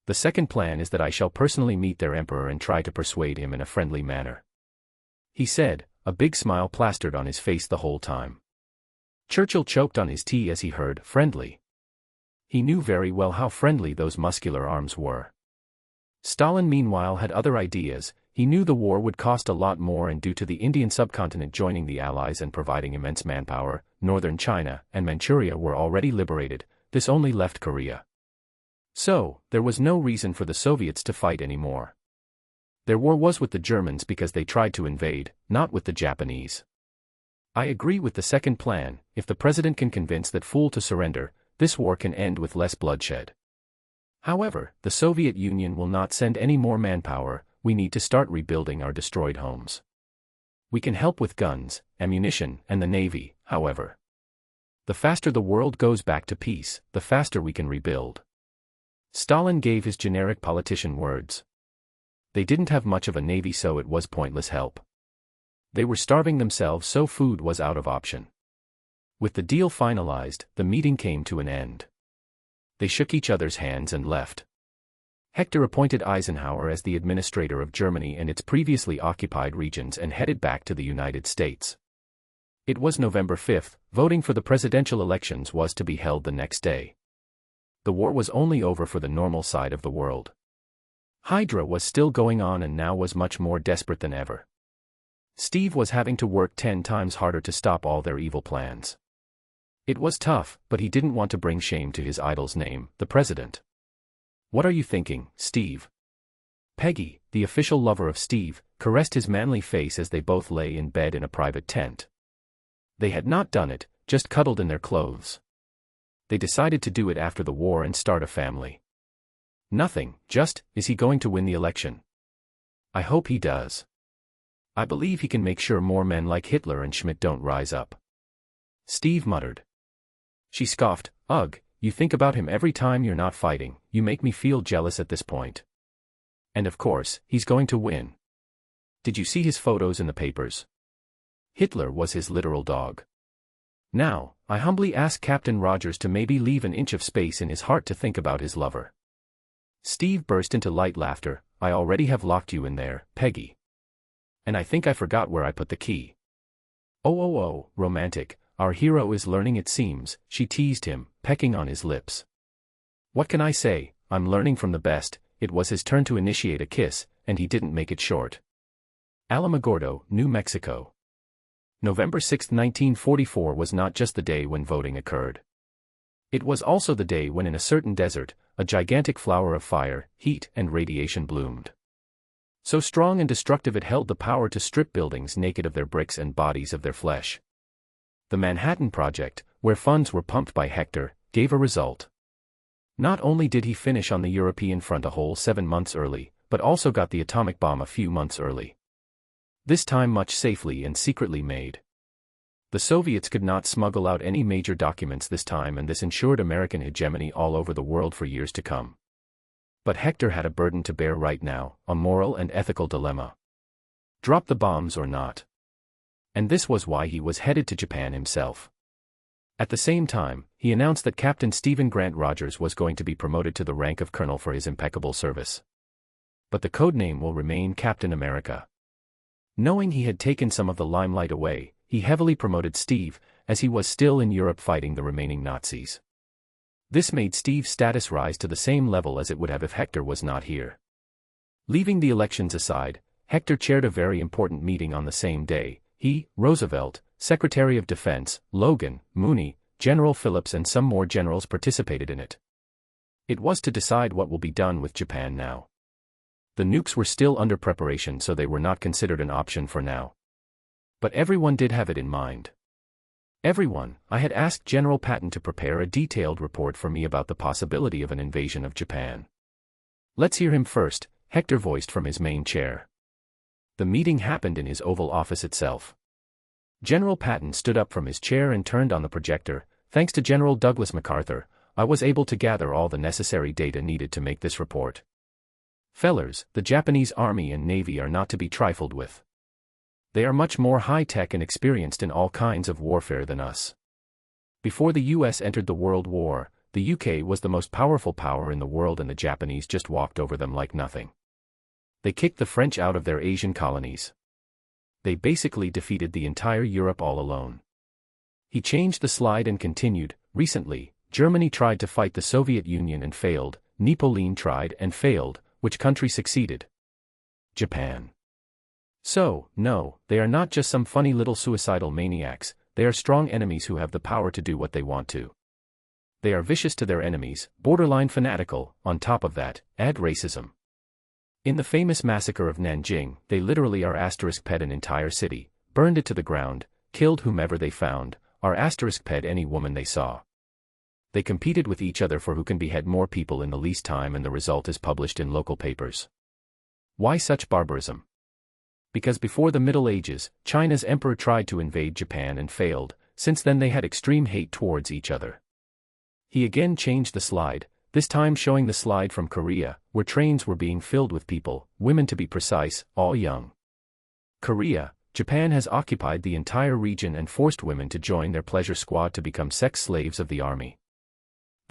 The second plan is that I shall personally meet their emperor and try to persuade him in a friendly manner. He said, a big smile plastered on his face the whole time. Churchill choked on his tea as he heard friendly. He knew very well how friendly those muscular arms were. Stalin meanwhile had other ideas. He knew the war would cost a lot more, and due to the Indian subcontinent joining the Allies and providing immense manpower, northern China and Manchuria were already liberated, this only left Korea. So, there was no reason for the Soviets to fight anymore. Their war was with the Germans because they tried to invade, not with the Japanese. I agree with the second plan. If the president can convince that fool to surrender, this war can end with less bloodshed. However, the Soviet Union will not send any more manpower. We need to start rebuilding our destroyed homes. We can help with guns, ammunition, and the navy, however. The faster the world goes back to peace, the faster we can rebuild. Stalin gave his generic politician words. They didn't have much of a navy, so it was pointless help. They were starving themselves, so food was out of option. With the deal finalized, the meeting came to an end. They shook each other's hands and left. Hector appointed Eisenhower as the administrator of Germany and its previously occupied regions and headed back to the United States. It was November 5th, voting for the presidential elections was to be held the next day. The war was only over for the normal side of the world. Hydra was still going on and now was much more desperate than ever. Steve was having to work 10 times harder to stop all their evil plans. It was tough, but he didn't want to bring shame to his idol's name, the president. "What are you thinking, Steve?" Peggy, the official lover of Steve, caressed his manly face as they both lay in bed in a private tent. They had not done it, just cuddled in their clothes. They decided to do it after the war and start a family. "Nothing, just, is he going to win the election?" "I hope he does. I believe he can make sure more men like Hitler and Schmidt don't rise up." Steve muttered. She scoffed, "Ugh, you think about him every time you're not fighting, you make me feel jealous at this point. And of course, he's going to win. Did you see his photos in the papers? Hitler was his literal dog. Now, I humbly ask Captain Rogers to maybe leave an inch of space in his heart to think about his lover." Steve burst into light laughter. "I already have locked you in there, Peggy. And I think I forgot where I put the key." Oh, romantic, our hero is learning it seems," she teased him, pecking on his lips. "What can I say, I'm learning from the best." It was his turn to initiate a kiss, and he didn't make it short. Alamogordo, New Mexico. November 6, 1944 was not just the day when voting occurred. It was also the day when in a certain desert, a gigantic flower of fire, heat, and radiation bloomed. So strong and destructive it held the power to strip buildings naked of their bricks and bodies of their flesh. The Manhattan Project, where funds were pumped by Hector, gave a result. Not only did he finish on the European front a whole 7 months early, but also got the atomic bomb a few months early. This time much safely and secretly made. The Soviets could not smuggle out any major documents this time, and this ensured American hegemony all over the world for years to come. But Hector had a burden to bear right now, a moral and ethical dilemma. Drop the bombs or not? And this was why he was headed to Japan himself. At the same time, he announced that Captain Stephen Grant Rogers was going to be promoted to the rank of colonel for his impeccable service. But the codename will remain Captain America. Knowing he had taken some of the limelight away, he heavily promoted Steve, as he was still in Europe fighting the remaining Nazis. This made Steve's status rise to the same level as it would have if Hector was not here. Leaving the elections aside, Hector chaired a very important meeting on the same day. He, Roosevelt, Secretary of Defense, Logan, Mooney, General Phillips and some more generals participated in it. It was to decide what will be done with Japan now. The nukes were still under preparation, so they were not considered an option for now. But everyone did have it in mind. Everyone. I had asked General Patton to prepare a detailed report for me about the possibility of an invasion of Japan. "Let's hear him first," Hector voiced from his main chair. The meeting happened in his Oval Office itself. General Patton stood up from his chair and turned on the projector. "Thanks to General Douglas MacArthur, I was able to gather all the necessary data needed to make this report. Fellers, the Japanese Army and Navy are not to be trifled with. They are much more high-tech and experienced in all kinds of warfare than us. Before the US entered the World War, the UK was the most powerful power in the world and the Japanese just walked over them like nothing. They kicked the French out of their Asian colonies. They basically defeated the entire Europe all alone." He changed the slide and continued, "Recently, Germany tried to fight the Soviet Union and failed, Napoleon tried and failed, which country succeeded? Japan. So, no, they are not just some funny little suicidal maniacs, they are strong enemies who have the power to do what they want to. They are vicious to their enemies, borderline fanatical, on top of that, add racism. In the famous massacre of Nanjing, they literally are *ped an entire city, burned it to the ground, killed whomever they found, *ped any woman they saw. They competed with each other for who can behead more people in the least time, and the result is published in local papers. Why such barbarism? Because before the Middle Ages, China's emperor tried to invade Japan and failed. Since then they had extreme hate towards each other." He again changed the slide, this time showing the slide from Korea, where trains were being filled with people, women to be precise, all young. Korea, Japan has occupied the entire region and forced women to join their pleasure squad to become sex slaves of the army.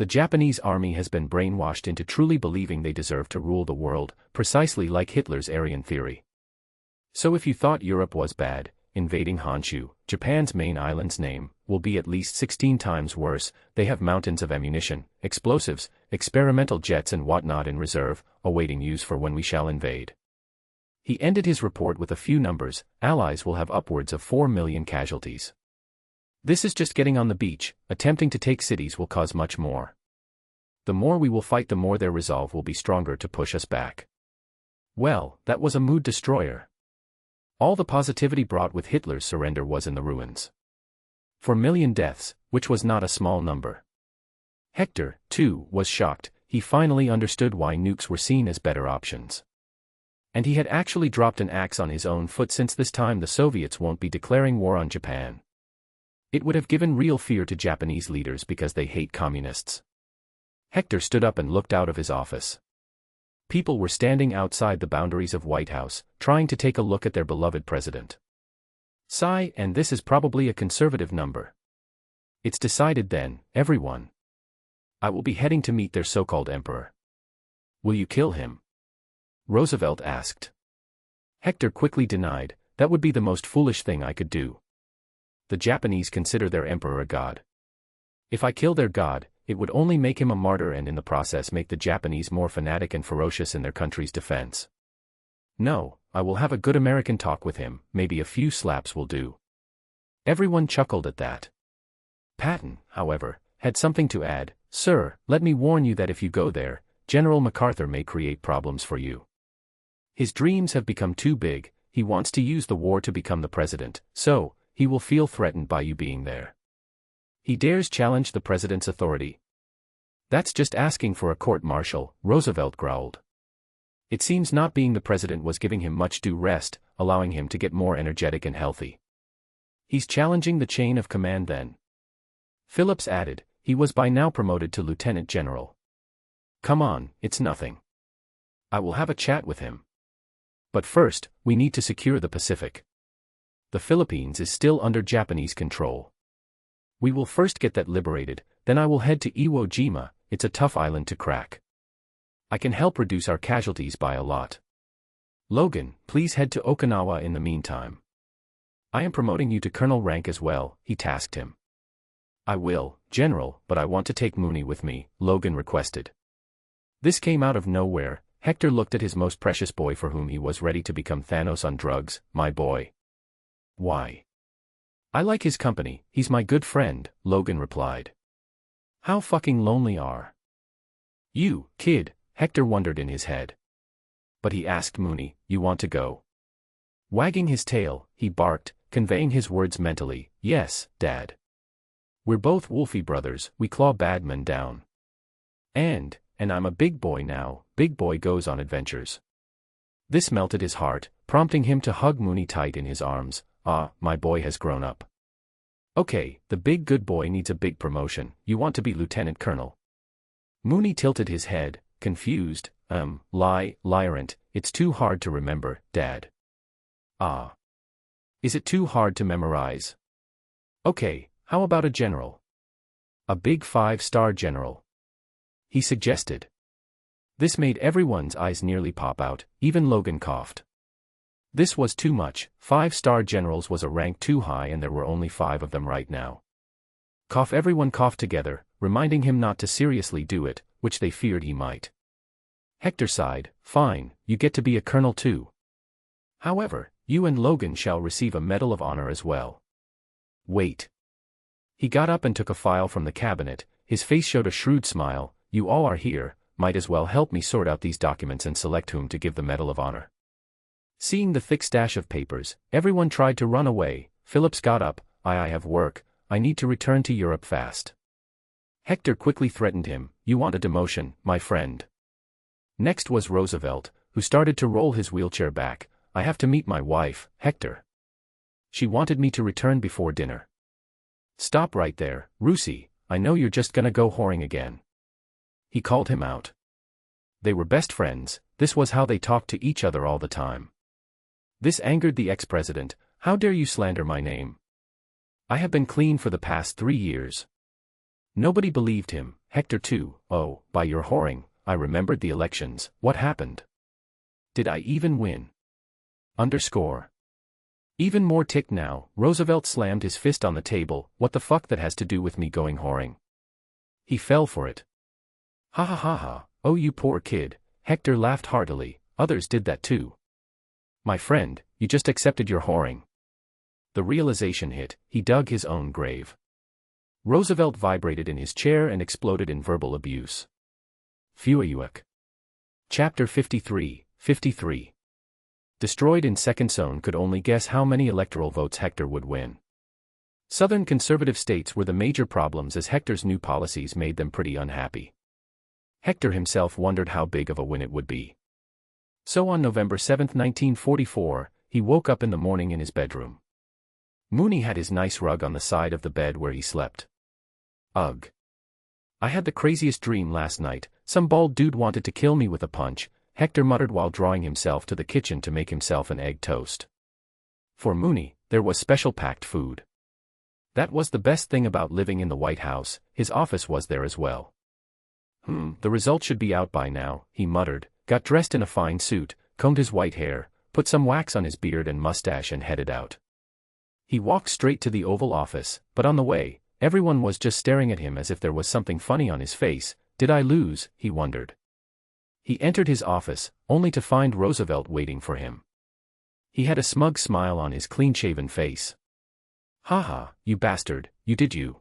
The Japanese army has been brainwashed into truly believing they deserve to rule the world, precisely like Hitler's Aryan theory. So if you thought Europe was bad, invading Honshu, Japan's main island's name, will be at least 16 times worse. They have mountains of ammunition, explosives, experimental jets and whatnot in reserve, awaiting use for when we shall invade. He ended his report with a few numbers. Allies will have upwards of 4 million casualties. This is just getting on the beach. Attempting to take cities will cause much more. The more we will fight, the more their resolve will be stronger to push us back. Well, that was a mood destroyer. All the positivity brought with Hitler's surrender was in the ruins. 4 million deaths, which was not a small number. Hector, too, was shocked. He finally understood why nukes were seen as better options. And he had actually dropped an axe on his own foot, since this time the Soviets won't be declaring war on Japan. It would have given real fear to Japanese leaders because they hate communists. Hector stood up and looked out of his office. People were standing outside the boundaries of White House, trying to take a look at their beloved president. Sigh, and this is probably a conservative number. It's decided then, everyone. I will be heading to meet their so-called emperor. Will you kill him? Roosevelt asked. Hector quickly denied, that would be the most foolish thing I could do. The Japanese consider their emperor a god. If I kill their god, it would only make him a martyr and in the process make the Japanese more fanatic and ferocious in their country's defense. No, I will have a good American talk with him, maybe a few slaps will do. Everyone chuckled at that. Patton, however, had something to add. Sir, let me warn you that if you go there, General MacArthur may create problems for you. His dreams have become too big. He wants to use the war to become the president, so he will feel threatened by you being there. He dares challenge the president's authority. That's just asking for a court-martial, Roosevelt growled. It seems not being the president was giving him much due rest, allowing him to get more energetic and healthy. He's challenging the chain of command then. Phillips added, he was by now promoted to lieutenant general. Come on, it's nothing. I will have a chat with him. But first, we need to secure the Pacific. The Philippines is still under Japanese control. We will first get that liberated, then I will head to Iwo Jima. It's a tough island to crack. I can help reduce our casualties by a lot. Logan, please head to Okinawa in the meantime. I am promoting you to colonel rank as well, he tasked him. I will, General, but I want to take Mooney with me, Logan requested. This came out of nowhere. Hector looked at his most precious boy for whom he was ready to become Thanos on drugs. My boy. Why? I like his company, he's my good friend, Logan replied. How fucking lonely are you, kid? Hector wondered in his head. But he asked Mooney, you want to go? Wagging his tail, he barked, conveying his words mentally, yes, Dad. We're both Wolfie brothers, we claw bad men down. And I'm a big boy now, big boy goes on adventures. This melted his heart, prompting him to hug Mooney tight in his arms. Ah, my boy has grown up. Okay, the big good boy needs a big promotion. You want to be lieutenant colonel? Mooney tilted his head, confused. Lieutenant, it's too hard to remember, Dad. Ah. Is it too hard to memorize? Okay, how about a general? A big 5-star general. He suggested. This made everyone's eyes nearly pop out, even Logan coughed. This was too much. 5-star generals was a rank too high and there were only 5 of them right now. Cough, everyone coughed together, reminding him not to seriously do it, which they feared he might. Hector sighed, fine, you get to be a colonel too. However, you and Logan shall receive a Medal of Honor as well. Wait. He got up and took a file from the cabinet, his face showed a shrewd smile. You all are here, might as well help me sort out these documents and select whom to give the Medal of Honor. Seeing the thick stash of papers, everyone tried to run away. Phillips got up, I have work, I need to return to Europe fast. Hector quickly threatened him, you want a demotion, my friend. Next was Roosevelt, who started to roll his wheelchair back. I have to meet my wife, Hector. She wanted me to return before dinner. Stop right there, Rusey, I know you're just gonna go whoring again. He called him out. They were best friends, this was how they talked to each other all the time. This angered the ex-president. How dare you slander my name? I have been clean for the past 3 years. Nobody believed him, Hector too. Oh, by your whoring, I remembered the elections. What happened? Did I even win? Underscore. Even more ticked now, Roosevelt slammed his fist on the table. What the fuck that has to do with me going whoring? He fell for it. Ha ha ha ha, oh you poor kid, Hector laughed heartily. Others did that too. My friend, you just accepted your whoring. The realization hit, he dug his own grave. Roosevelt vibrated in his chair and exploded in verbal abuse. Fuayuak. Chapter 53, 53. Destroyed in Second Zone could only guess how many electoral votes Hector would win. Southern conservative states were the major problems as Hector's new policies made them pretty unhappy. Hector himself wondered how big of a win it would be. So on November 7, 1944, he woke up in the morning in his bedroom. Mooney had his nice rug on the side of the bed where he slept. Ugh. I had the craziest dream last night. Some bald dude wanted to kill me with a punch, Hector muttered while drawing himself to the kitchen to make himself an egg toast. For Mooney, there was special packed food. That was the best thing about living in the White House, his office was there as well. The result should be out by now, he muttered, got dressed in a fine suit, combed his white hair, put some wax on his beard and mustache and headed out. He walked straight to the Oval Office, but on the way, everyone was just staring at him as if there was something funny on his face. Did I lose? He wondered. He entered his office, only to find Roosevelt waiting for him. He had a smug smile on his clean-shaven face. Haha, you bastard, you did you.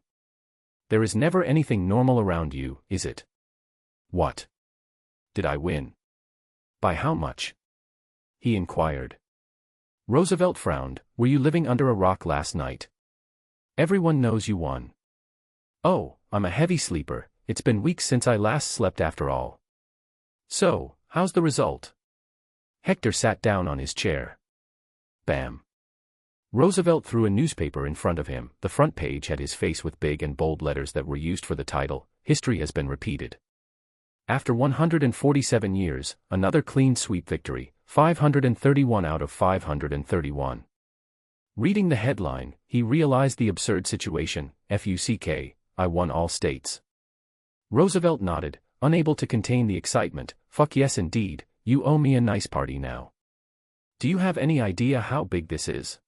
There is never anything normal around you, is it? What? Did I win? By how much? He inquired. Roosevelt frowned. Were you living under a rock last night? Everyone knows you won. Oh, I'm a heavy sleeper, it's been weeks since I last slept after all. So, how's the result? Hector sat down on his chair. Bam. Roosevelt threw a newspaper in front of him. The front page had his face with big and bold letters that were used for the title, History has been repeated. After 147 years, another clean sweep victory, 531 out of 531. Reading the headline, he realized the absurd situation. FUCK, I won all states. Roosevelt nodded, unable to contain the excitement. Fuck yes indeed, you owe me a nice party now. Do you have any idea how big this is?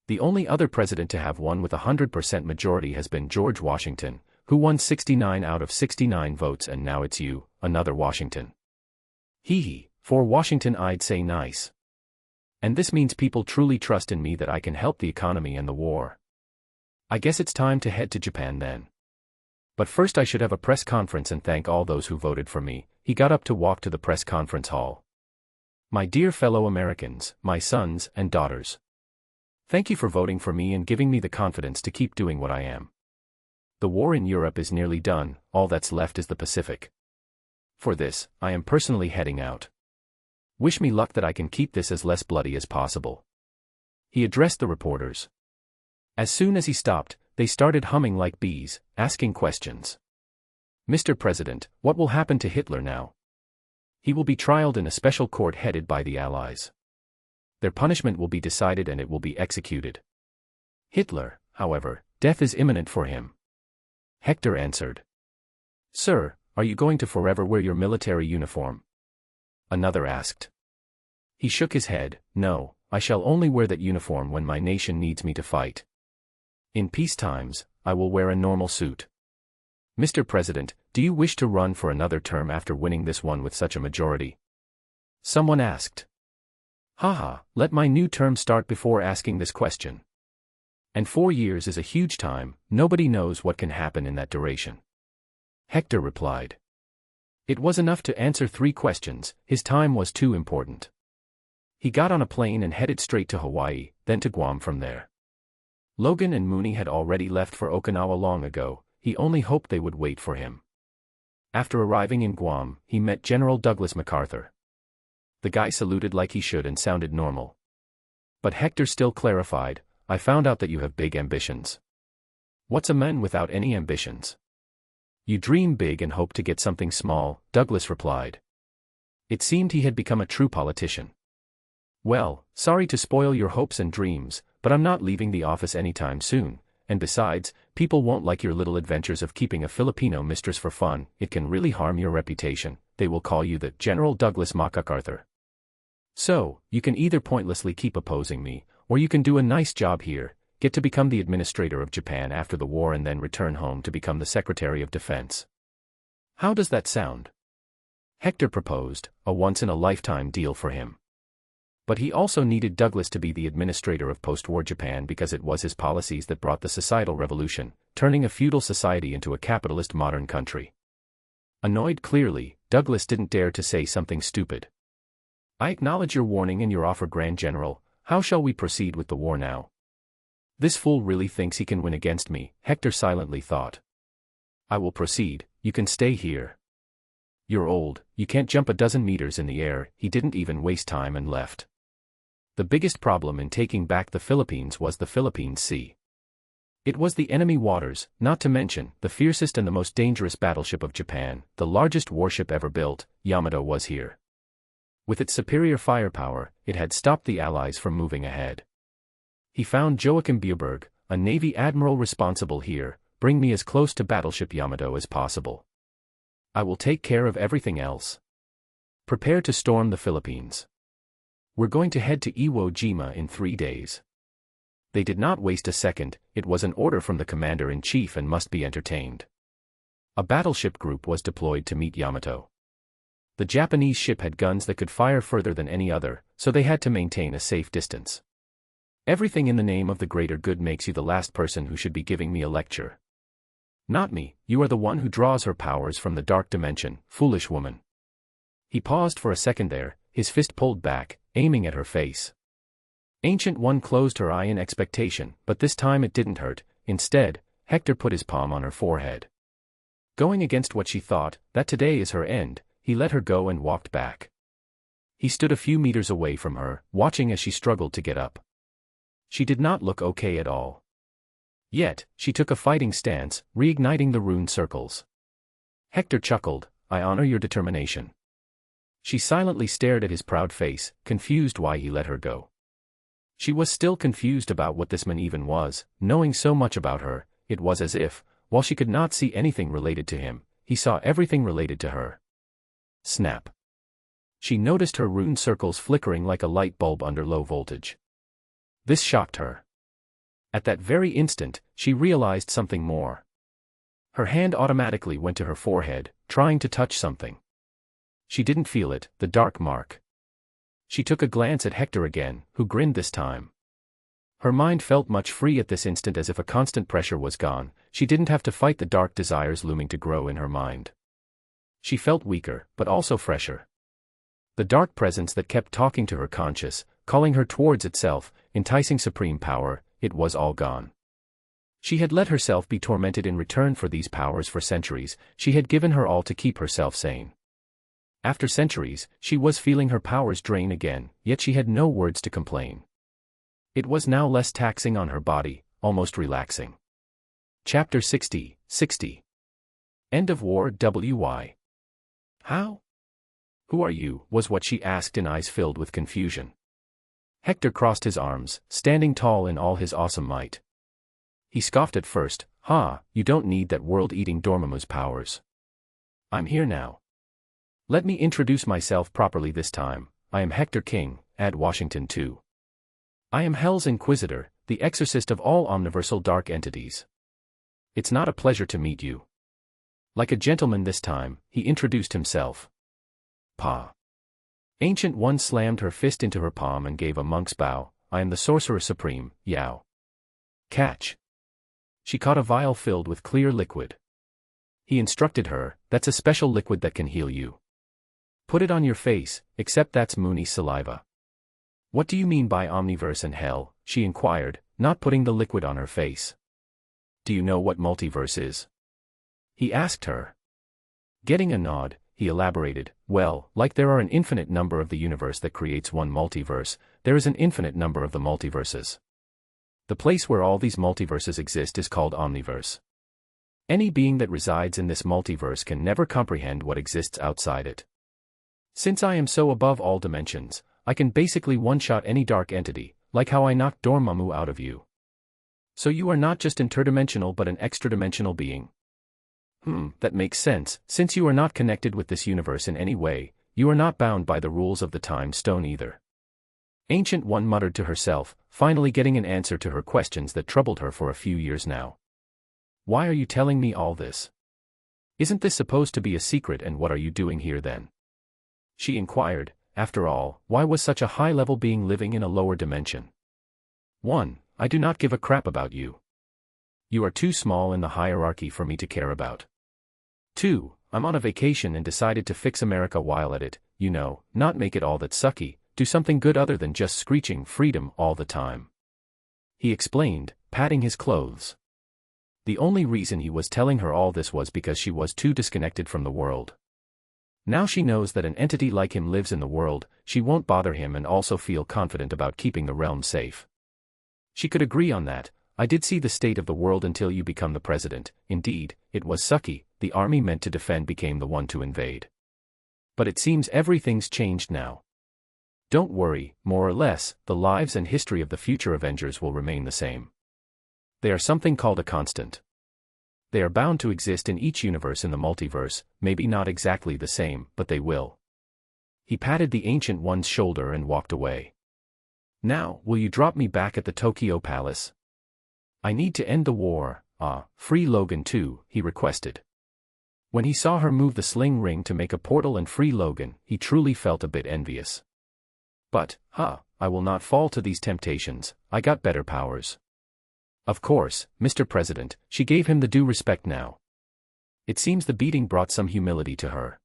The only other president to have won with a 100% majority has been George Washington, who won 69 out of 69 votes, and now it's you, another Washington. Hee hee, for Washington I'd say nice. And this means people truly trust in me that I can help the economy and the war. I guess it's time to head to Japan then. But first I should have a press conference and thank all those who voted for me. He got up to walk to the press conference hall. My dear fellow Americans, my sons and daughters. Thank you for voting for me and giving me the confidence to keep doing what I am. The war in Europe is nearly done, all that's left is the Pacific. For this, I am personally heading out. Wish me luck that I can keep this as less bloody as possible. He addressed the reporters. As soon as he stopped, they started humming like bees, asking questions. Mr. President, what will happen to Hitler now? He will be trialed in a special court headed by the Allies. Their punishment will be decided and it will be executed. Hitler, however, death is imminent for him. Hector answered. Sir, are you going to forever wear your military uniform? Another asked. He shook his head. No, I shall only wear that uniform when my nation needs me to fight. In peace times, I will wear a normal suit. Mr. President, do you wish to run for another term after winning this one with such a majority? Someone asked. Haha, let my new term start before asking this question. And 4 years is a huge time, nobody knows what can happen in that duration. Hector replied. It was enough to answer 3 questions, his time was too important. He got on a plane and headed straight to Hawaii, then to Guam from there. Logan and Mooney had already left for Okinawa long ago, he only hoped they would wait for him. After arriving in Guam, he met General Douglas MacArthur. The guy saluted like he should and sounded normal. But Hector still clarified, I found out that you have big ambitions. What's a man without any ambitions? You dream big and hope to get something small, Douglas replied. It seemed he had become a true politician. Well, sorry to spoil your hopes and dreams, but I'm not leaving the office anytime soon, and besides, people won't like your little adventures of keeping a Filipino mistress for fun. It can really harm your reputation. They will call you the General Douglas MacArthur. So, you can either pointlessly keep opposing me, or you can do a nice job here, get to become the administrator of Japan after the war and then return home to become the Secretary of Defense. How does that sound? Hector proposed, a once-in-a-lifetime deal for him. But he also needed Douglas to be the administrator of post-war Japan because it was his policies that brought the societal revolution, turning a feudal society into a capitalist modern country. Annoyed clearly, Douglas didn't dare to say something stupid. I acknowledge your warning and your offer, Grand General. How shall we proceed with the war now? This fool really thinks he can win against me, Hector silently thought. I will proceed, you can stay here. You're old, you can't jump a dozen meters in the air. He didn't even waste time and left. The biggest problem in taking back the Philippines was the Philippine Sea. It was the enemy waters, not to mention the fiercest and the most dangerous battleship of Japan, the largest warship ever built. Yamato was here. With its superior firepower, it had stopped the Allies from moving ahead. He found Joachim Bierberg, a Navy admiral responsible here. Bring me as close to battleship Yamato as possible. I will take care of everything else. Prepare to storm the Philippines. We're going to head to Iwo Jima in 3 days. They did not waste a second. It was an order from the commander-in-chief and must be entertained. A battleship group was deployed to meet Yamato. The Japanese ship had guns that could fire further than any other, so they had to maintain a safe distance. Everything in the name of the greater good makes you the last person who should be giving me a lecture. Not me, you are the one who draws her powers from the dark dimension, foolish woman. He paused for a second there, his fist pulled back, aiming at her face. Ancient One closed her eye in expectation, but this time it didn't hurt. Instead, Hector put his palm on her forehead. Going against what she thought, that today is her end, he let her go and walked back. He stood a few meters away from her, watching as she struggled to get up. She did not look okay at all. Yet, she took a fighting stance, reigniting the rune circles. Hector chuckled, I honor your determination. She silently stared at his proud face, confused why he let her go. She was still confused about what this man even was, knowing so much about her. It was as if, while she could not see anything related to him, he saw everything related to her. Snap. She noticed her rune circles flickering like a light bulb under low voltage. This shocked her. At that very instant, she realized something more. Her hand automatically went to her forehead, trying to touch something. She didn't feel it, the dark mark. She took a glance at Hector again, who grinned this time. Her mind felt much free at this instant, as if a constant pressure was gone. She didn't have to fight the dark desires looming to grow in her mind. She felt weaker, but also fresher. The dark presence that kept talking to her conscious, calling her towards itself, enticing supreme power, it was all gone. She had let herself be tormented in return for these powers for centuries. She had given her all to keep herself sane. After centuries, she was feeling her powers drain again, yet she had no words to complain. It was now less taxing on her body, almost relaxing. Chapter 60. End of War. WY. How? Who are you? Was what she asked in eyes filled with confusion. Hector crossed his arms, standing tall in all his awesome might. He scoffed at first, you don't need that world-eating Dormammu's powers. I'm here now. Let me introduce myself properly this time. I am Hector King, ad Washington 2. I am Hell's Inquisitor, the exorcist of all omniversal dark entities. It's not a pleasure to meet you. Like a gentleman this time, he introduced himself. Pa. Ancient One slammed her fist into her palm and gave a monk's bow. I am the Sorcerer Supreme, Yao. Catch. She caught a vial filled with clear liquid. He instructed her, that's a special liquid that can heal you. Put it on your face, except that's Mooney's saliva. What do you mean by omniverse and hell? She inquired, not putting the liquid on her face. Do you know what multiverse is? He asked her. Getting a nod, he elaborated, well, like there are an infinite number of the universe that creates one multiverse, there is an infinite number of the multiverses. The place where all these multiverses exist is called omniverse. Any being that resides in this multiverse can never comprehend what exists outside it. Since I am so above all dimensions, I can basically one-shot any dark entity, like how I knocked Dormammu out of you. So you are not just interdimensional but an extra-dimensional being. That makes sense. Since you are not connected with this universe in any way, you are not bound by the rules of the time stone either. Ancient One muttered to herself, finally getting an answer to her questions that troubled her for a few years now. Why are you telling me all this? Isn't this supposed to be a secret, and what are you doing here then? She inquired. After all, why was such a high-level being living in a lower dimension? 1. I do not give a crap about you. You are too small in the hierarchy for me to care about. 2. I'm on a vacation and decided to fix America while at it, not make it all that sucky, do something good other than just screeching freedom all the time. He explained, patting his clothes. The only reason he was telling her all this was because she was too disconnected from the world. Now she knows that an entity like him lives in the world, she won't bother him and also feel confident about keeping the realm safe. She could agree on that. I did see the state of the world until you become the president. Indeed, it was sucky. The army meant to defend became the one to invade. But it seems everything's changed now. Don't worry, more or less, the lives and history of the future Avengers will remain the same. They are something called a constant. They are bound to exist in each universe in the multiverse, maybe not exactly the same, but they will. He patted the Ancient One's shoulder and walked away. Now, will you drop me back at the Tokyo Palace? I need to end the war. Free Logan too, he requested. When he saw her move the sling ring to make a portal and free Logan, he truly felt a bit envious. But, I will not fall to these temptations, I got better powers. Of course, Mr. President, she gave him the due respect now. It seems the beating brought some humility to her.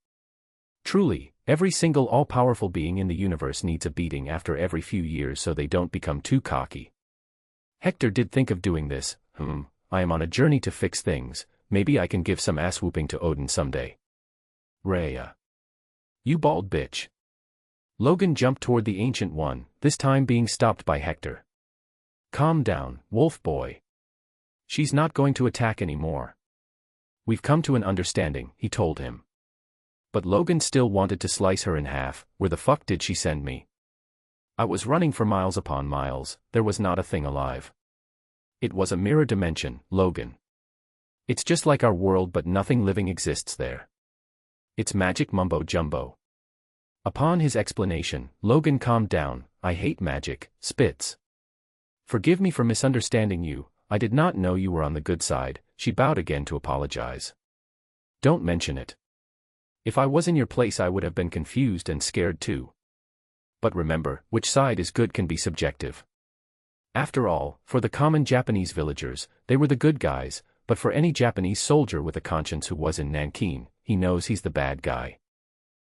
Truly, every single all-powerful being in the universe needs a beating after every few years so they don't become too cocky. Hector did think of doing this. I am on a journey to fix things, maybe I can give some ass-whooping to Odin someday. Rhea. You bald bitch. Logan jumped toward the Ancient One, this time being stopped by Hector. Calm down, wolf boy. She's not going to attack anymore. We've come to an understanding, he told him. But Logan still wanted to slice her in half. Where the fuck did she send me? I was running for miles upon miles, there was not a thing alive. It was a mirror dimension, Logan. It's just like our world but nothing living exists there. It's magic mumbo-jumbo. Upon his explanation, Logan calmed down. I hate magic, spits. Forgive me for misunderstanding you, I did not know you were on the good side. She bowed again to apologize. Don't mention it. If I was in your place I would have been confused and scared too. But remember, which side is good can be subjective. After all, for the common Japanese villagers, they were the good guys, but for any Japanese soldier with a conscience who was in Nanking, he knows he's the bad guy.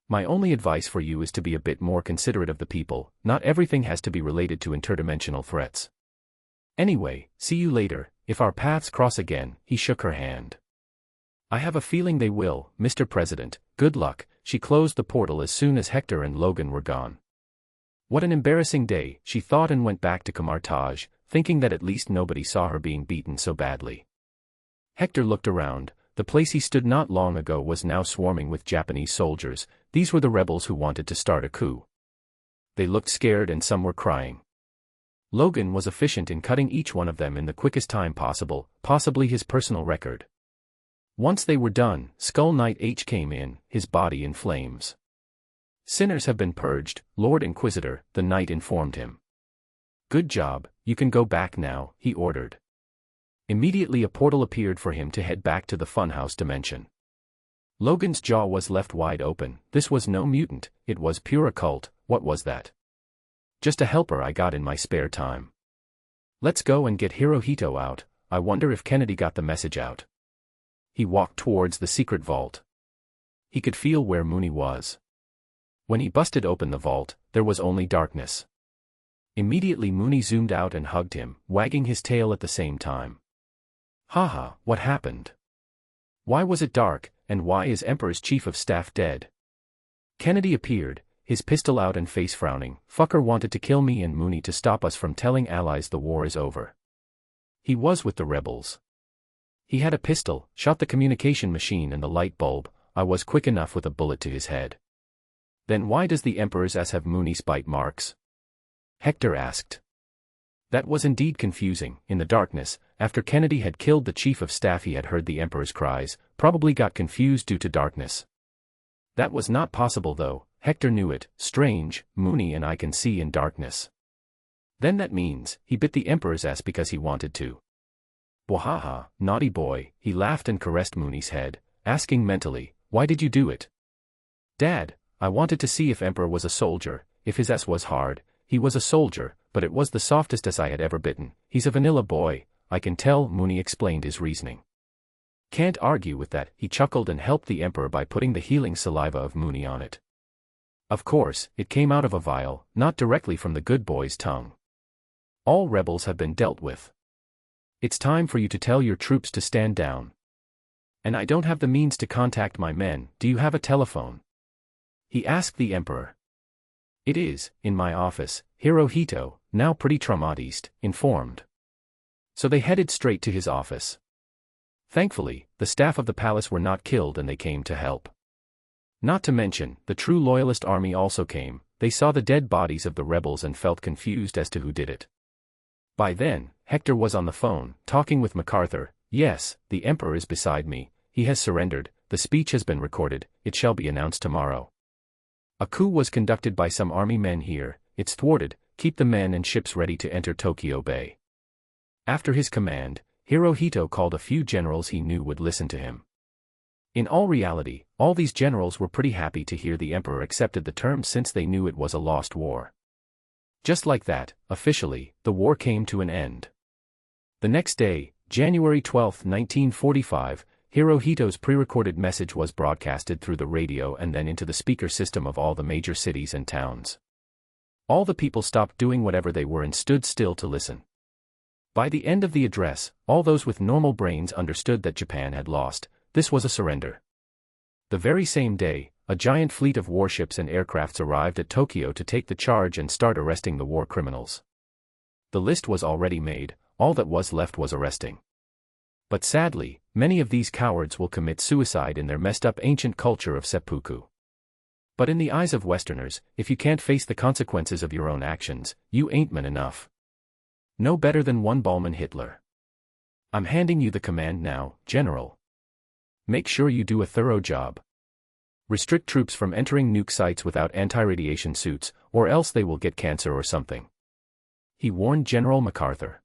My only advice for you is to be a bit more considerate of the people. Not everything has to be related to interdimensional threats. Anyway, see you later, if our paths cross again. He shook her hand. I have a feeling they will, Mr. President, good luck. She closed the portal as soon as Hector and Logan were gone. What an embarrassing day, she thought, and went back to Camartage, thinking that at least nobody saw her being beaten so badly. Hector looked around. The place he stood not long ago was now swarming with Japanese soldiers. These were the rebels who wanted to start a coup. They looked scared and some were crying. Logan was efficient in cutting each one of them in the quickest time possible, possibly his personal record. Once they were done, Skull Knight H came in, his body in flames. Sinners have been purged, Lord Inquisitor, the knight informed him. Good job, you can go back now, he ordered. Immediately a portal appeared for him to head back to the funhouse dimension. Logan's jaw was left wide open. This was no mutant, it was pure occult. What was that? Just a helper I got in my spare time. Let's go and get Hirohito out. I wonder if Kennedy got the message out. He walked towards the secret vault. He could feel where Mooney was. When he busted open the vault, there was only darkness. Immediately Mooney zoomed out and hugged him, wagging his tail at the same time. Haha, what happened? Why was it dark, and why is Emperor's Chief of Staff dead? Kennedy appeared, his pistol out and face frowning. Fucker wanted to kill me and Mooney to stop us from telling allies the war is over. He was with the rebels. He had a pistol, shot the communication machine and the light bulb. I was quick enough with a bullet to his head. Then why does the Emperor's ass have Mooney's bite marks? Hector asked. That was indeed confusing. In the darkness, after Kennedy had killed the chief of staff, he had heard the Emperor's cries, probably got confused due to darkness. That was not possible though, Hector knew it. Strange, Mooney and I can see in darkness. Then that means, he bit the Emperor's ass because he wanted to. Wahaha, naughty boy, he laughed and caressed Mooney's head, asking mentally, why did you do it? Dad, I wanted to see if Emperor was a soldier. If his ass was hard, he was a soldier, but it was the softest ass I had ever bitten. He's a vanilla boy, I can tell. Mooney explained his reasoning. Can't argue with that. He chuckled and helped the Emperor by putting the healing saliva of Mooney on it. Of course, it came out of a vial, not directly from the good boy's tongue. All rebels have been dealt with. It's time for you to tell your troops to stand down. And I don't have the means to contact my men. Do you have a telephone? He asked the Emperor. It is, in my office, Hirohito, now pretty traumatized, informed. So they headed straight to his office. Thankfully, the staff of the palace were not killed and they came to help. Not to mention, the true loyalist army also came. They saw the dead bodies of the rebels and felt confused as to who did it. By then, Hector was on the phone, talking with MacArthur. Yes, the Emperor is beside me, he has surrendered, the speech has been recorded, it shall be announced tomorrow. A coup was conducted by some army men here, it's thwarted, keep the men and ships ready to enter Tokyo Bay. After his command, Hirohito called a few generals he knew would listen to him. In all reality, all these generals were pretty happy to hear the Emperor accepted the terms since they knew it was a lost war. Just like that, officially, the war came to an end. The next day, January 12, 1945, Hirohito's pre-recorded message was broadcasted through the radio and then into the speaker system of all the major cities and towns. All the people stopped doing whatever they were and stood still to listen. By the end of the address, all those with normal brains understood that Japan had lost. This was a surrender. The very same day, a giant fleet of warships and aircrafts arrived at Tokyo to take the charge and start arresting the war criminals. The list was already made, all that was left was arresting. But sadly, many of these cowards will commit suicide in their messed up ancient culture of seppuku. But in the eyes of Westerners, if you can't face the consequences of your own actions, you ain't man enough. No better than one Ballman Hitler. I'm handing you the command now, General. Make sure you do a thorough job. Restrict troops from entering nuke sites without anti-radiation suits, or else they will get cancer or something. He warned General MacArthur.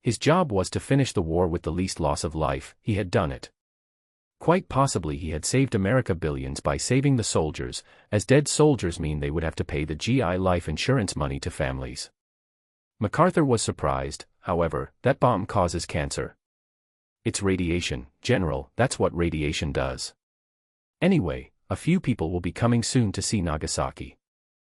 His job was to finish the war with the least loss of life. He had done it. Quite possibly he had saved America billions by saving the soldiers, as dead soldiers mean they would have to pay the GI life insurance money to families. MacArthur was surprised, however, that bomb causes cancer. It's radiation, General, that's what radiation does. Anyway, a few people will be coming soon to see Nagasaki.